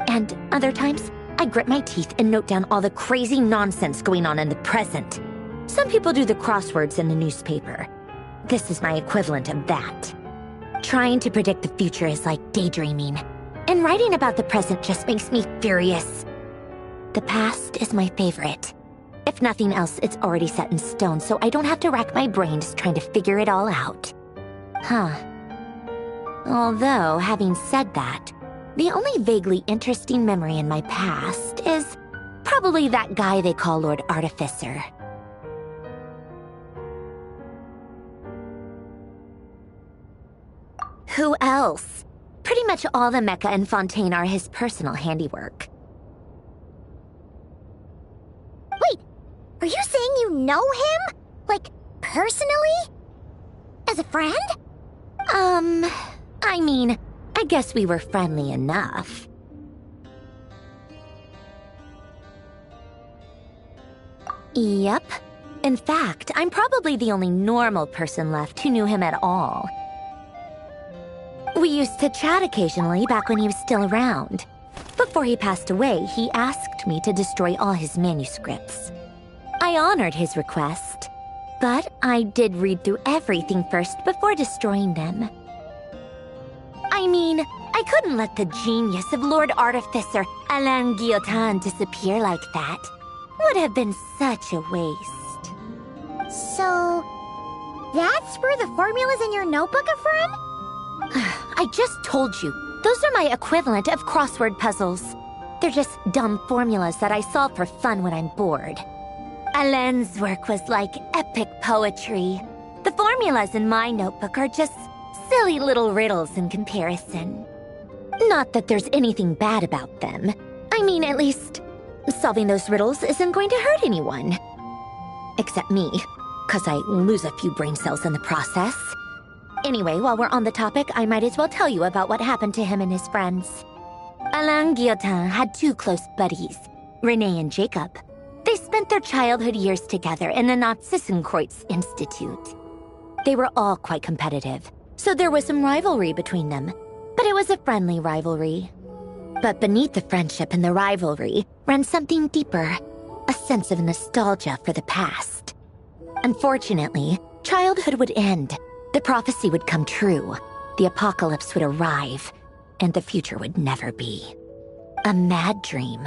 And other times, I grit my teeth and note down all the crazy nonsense going on in the present. Some people do the crosswords in the newspaper. This is my equivalent of that. Trying to predict the future is like daydreaming. And writing about the present just makes me furious. The past is my favorite. If nothing else, it's already set in stone, so I don't have to rack my brains trying to figure it all out. Huh. Although, having said that, the only vaguely interesting memory in my past is probably that guy they call Lord Artificer. Who else? Pretty much all the mecha in Fontaine are his personal handiwork. Wait, are you saying you know him? Like, personally? As a friend? I mean, I guess we were friendly enough. Yep. In fact, I'm probably the only normal person left who knew him at all. We used to chat occasionally back when he was still around. Before he passed away, he asked me to destroy all his manuscripts. I honored his request, but I did read through everything first before destroying them. I mean, I couldn't let the genius of Lord Artificer Alain Guillotin disappear like that. Would have been such a waste. So, that's where the formulas in your notebook are from? I just told you. Those are my equivalent of crossword puzzles. They're just dumb formulas that I solve for fun when I'm bored. Alain's work was like epic poetry. The formulas in my notebook are just silly little riddles in comparison. Not that there's anything bad about them. I mean, at least, solving those riddles isn't going to hurt anyone. Except me, because I lose a few brain cells in the process. Anyway, while we're on the topic, I might as well tell you about what happened to him and his friends. Alain Guillotin had two close buddies, René and Jacob. They spent their childhood years together in the Narzissenkreuz Institute. They were all quite competitive, so there was some rivalry between them, but it was a friendly rivalry. But beneath the friendship and the rivalry ran something deeper, a sense of nostalgia for the past. Unfortunately, childhood would end, the prophecy would come true, the apocalypse would arrive, and the future would never be. A mad dream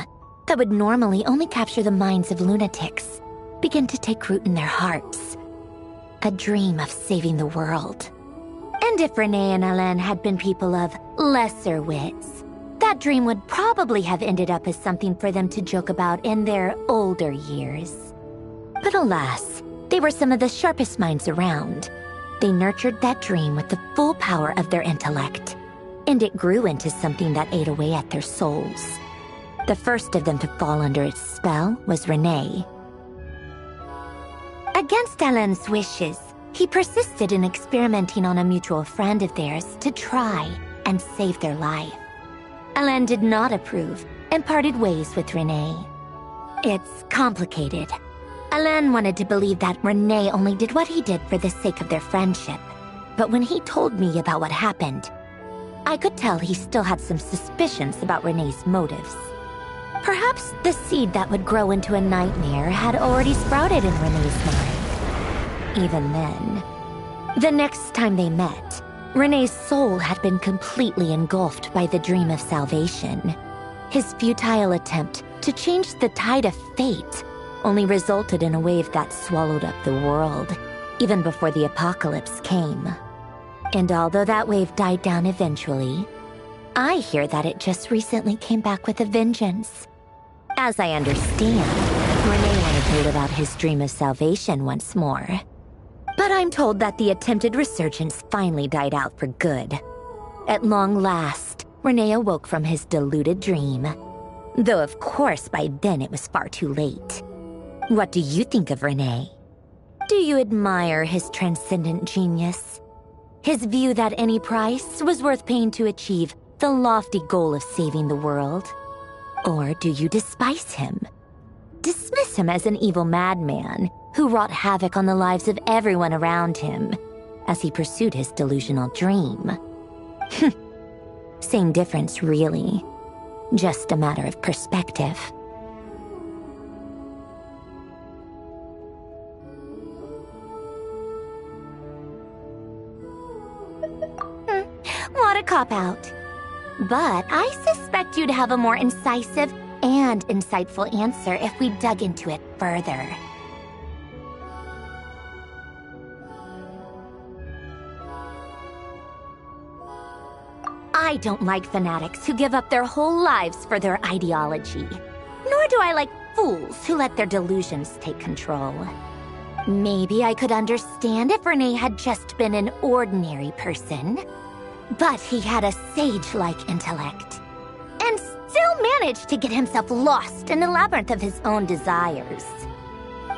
that would normally only capture the minds of lunatics began to take root in their hearts. A dream of saving the world. And if René and Alain had been people of lesser wits, that dream would probably have ended up as something for them to joke about in their older years. But alas, they were some of the sharpest minds around. They nurtured that dream with the full power of their intellect, and it grew into something that ate away at their souls. The first of them to fall under its spell was René. Against Alain's wishes, he persisted in experimenting on a mutual friend of theirs to try and save their life. Alain did not approve and parted ways with René. It's complicated. Alain wanted to believe that René only did what he did for the sake of their friendship. But when he told me about what happened, I could tell he still had some suspicions about René's motives. Perhaps the seed that would grow into a nightmare had already sprouted in René's mind. Even then, the next time they met, René's soul had been completely engulfed by the dream of salvation. His futile attempt to change the tide of fate only resulted in a wave that swallowed up the world, even before the apocalypse came. And although that wave died down eventually, I hear that it just recently came back with a vengeance. As I understand, René wanted to live out his dream of salvation once more. But I'm told that the attempted resurgence finally died out for good. At long last, René awoke from his deluded dream. Though of course by then it was far too late. What do you think of René? Do you admire his transcendent genius? His view that any price was worth paying to achieve the lofty goal of saving the world? Or do you despise him? Dismiss him as an evil madman who wrought havoc on the lives of everyone around him as he pursued his delusional dream? Same difference, really. Just a matter of perspective. What a cop-out. But I suspect you'd have a more incisive and insightful answer if we dug into it further. I don't like fanatics who give up their whole lives for their ideology. Nor do I like fools who let their delusions take control. Maybe I could understand if René had just been an ordinary person. But he had a sage-like intellect, and still managed to get himself lost in the labyrinth of his own desires.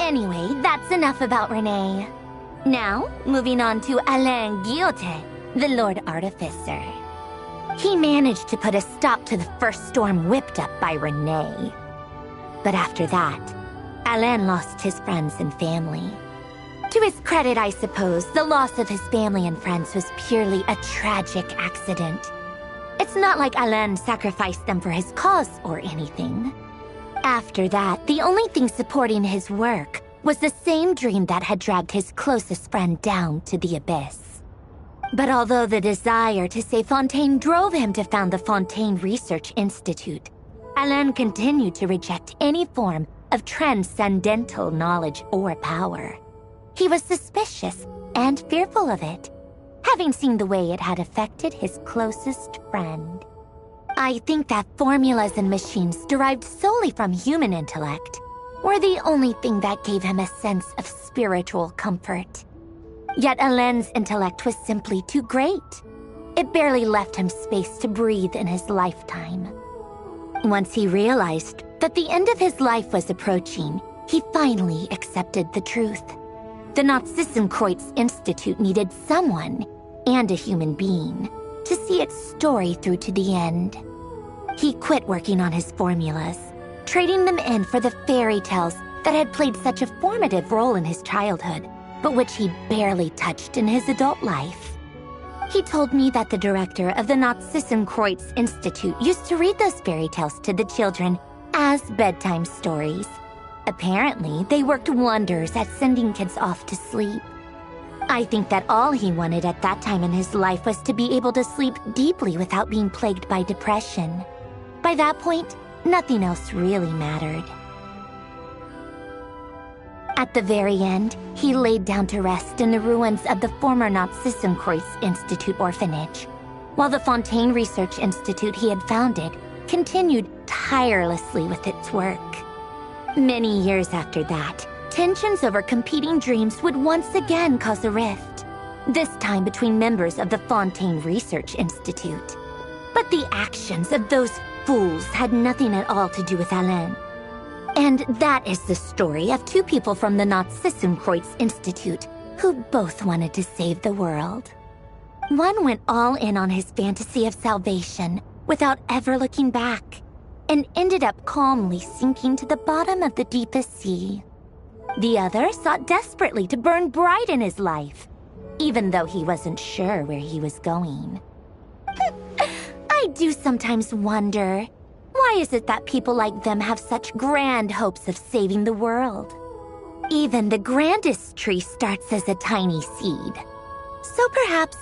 Anyway, that's enough about René. Now, moving on to Alain Guillotin, the Lord Artificer. He managed to put a stop to the first storm whipped up by René. But after that, Alain lost his friends and family. To his credit, I suppose, the loss of his family and friends was purely a tragic accident. It's not like Alain sacrificed them for his cause or anything. After that, the only thing supporting his work was the same dream that had dragged his closest friend down to the abyss. But although the desire to save Fontaine drove him to found the Fontaine Research Institute, Alain continued to reject any form of transcendental knowledge or power. He was suspicious and fearful of it, having seen the way it had affected his closest friend. I think that formulas and machines derived solely from human intellect were the only thing that gave him a sense of spiritual comfort. Yet Alain's intellect was simply too great. It barely left him space to breathe in his lifetime. Once he realized that the end of his life was approaching, he finally accepted the truth. The Nazissenkreuz Institute needed someone, and a human being, to see its story through to the end. He quit working on his formulas, trading them in for the fairy tales that had played such a formative role in his childhood, but which he barely touched in his adult life. He told me that the director of the Nazissenkreuz Institute used to read those fairy tales to the children as bedtime stories. Apparently, they worked wonders at sending kids off to sleep. I think that all he wanted at that time in his life was to be able to sleep deeply without being plagued by depression. By that point, nothing else really mattered. At the very end, he laid down to rest in the ruins of the former Nazissenkreuz Institute orphanage, while the Fontaine Research Institute he had founded continued tirelessly with its work. Many years after that, tensions over competing dreams would once again cause a rift, this time between members of the Fontaine Research Institute. But the actions of those fools had nothing at all to do with Alain. And that is the story of two people from the Nazissenkreuz Institute who both wanted to save the world. One went all in on his fantasy of salvation without ever looking back, and ended up calmly sinking to the bottom of the deepest sea. The other sought desperately to burn bright in his life, even though he wasn't sure where he was going. I do sometimes wonder, why is it that people like them have such grand hopes of saving the world? Even the grandest tree starts as a tiny seed. So perhaps,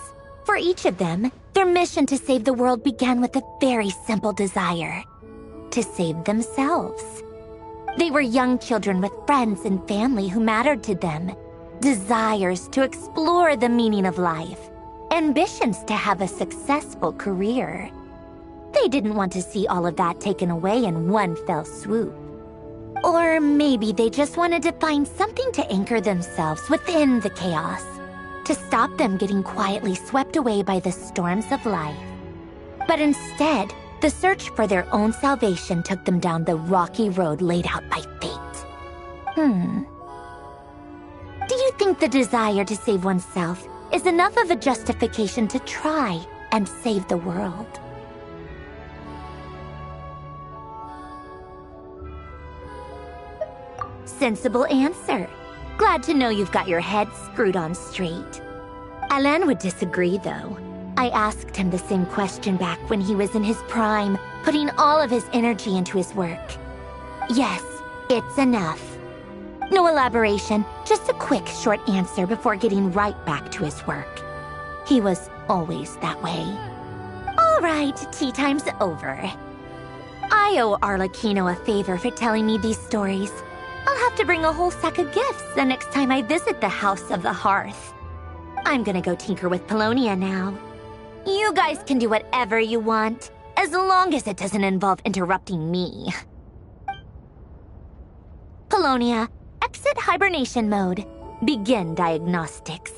for each of them, their mission to save the world began with a very simple desire: to save themselves. They were young children with friends and family who mattered to them, desires to explore the meaning of life, ambitions to have a successful career. They didn't want to see all of that taken away in one fell swoop. Or maybe they just wanted to find something to anchor themselves within the chaos, to stop them getting quietly swept away by the storms of life. But instead, the search for their own salvation took them down the rocky road laid out by fate. Do you think the desire to save oneself is enough of a justification to try and save the world? Sensible answer. Glad to know you've got your head screwed on straight. Alain would disagree, though. I asked him the same question back when he was in his prime, putting all of his energy into his work. Yes, it's enough. No elaboration, just a quick, short answer before getting right back to his work. He was always that way. All right, tea time's over. I owe Arlecchino a favor for telling me these stories. I'll have to bring a whole sack of gifts the next time I visit the House of the Hearth. I'm gonna go tinker with Polonia now. You guys can do whatever you want, as long as it doesn't involve interrupting me. Polonia, exit hibernation mode. Begin diagnostics.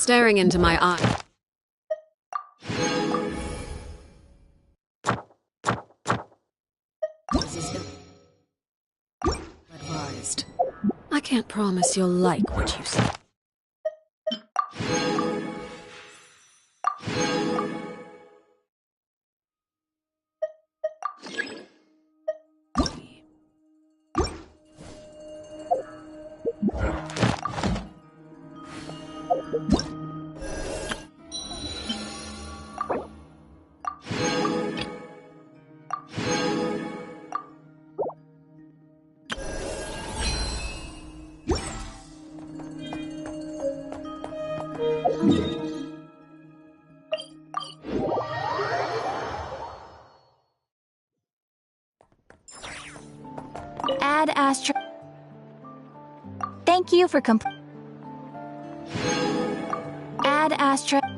staring into my eye. Advised. I can't promise you'll like what you see. Add Astra. Thank you for Add Astra.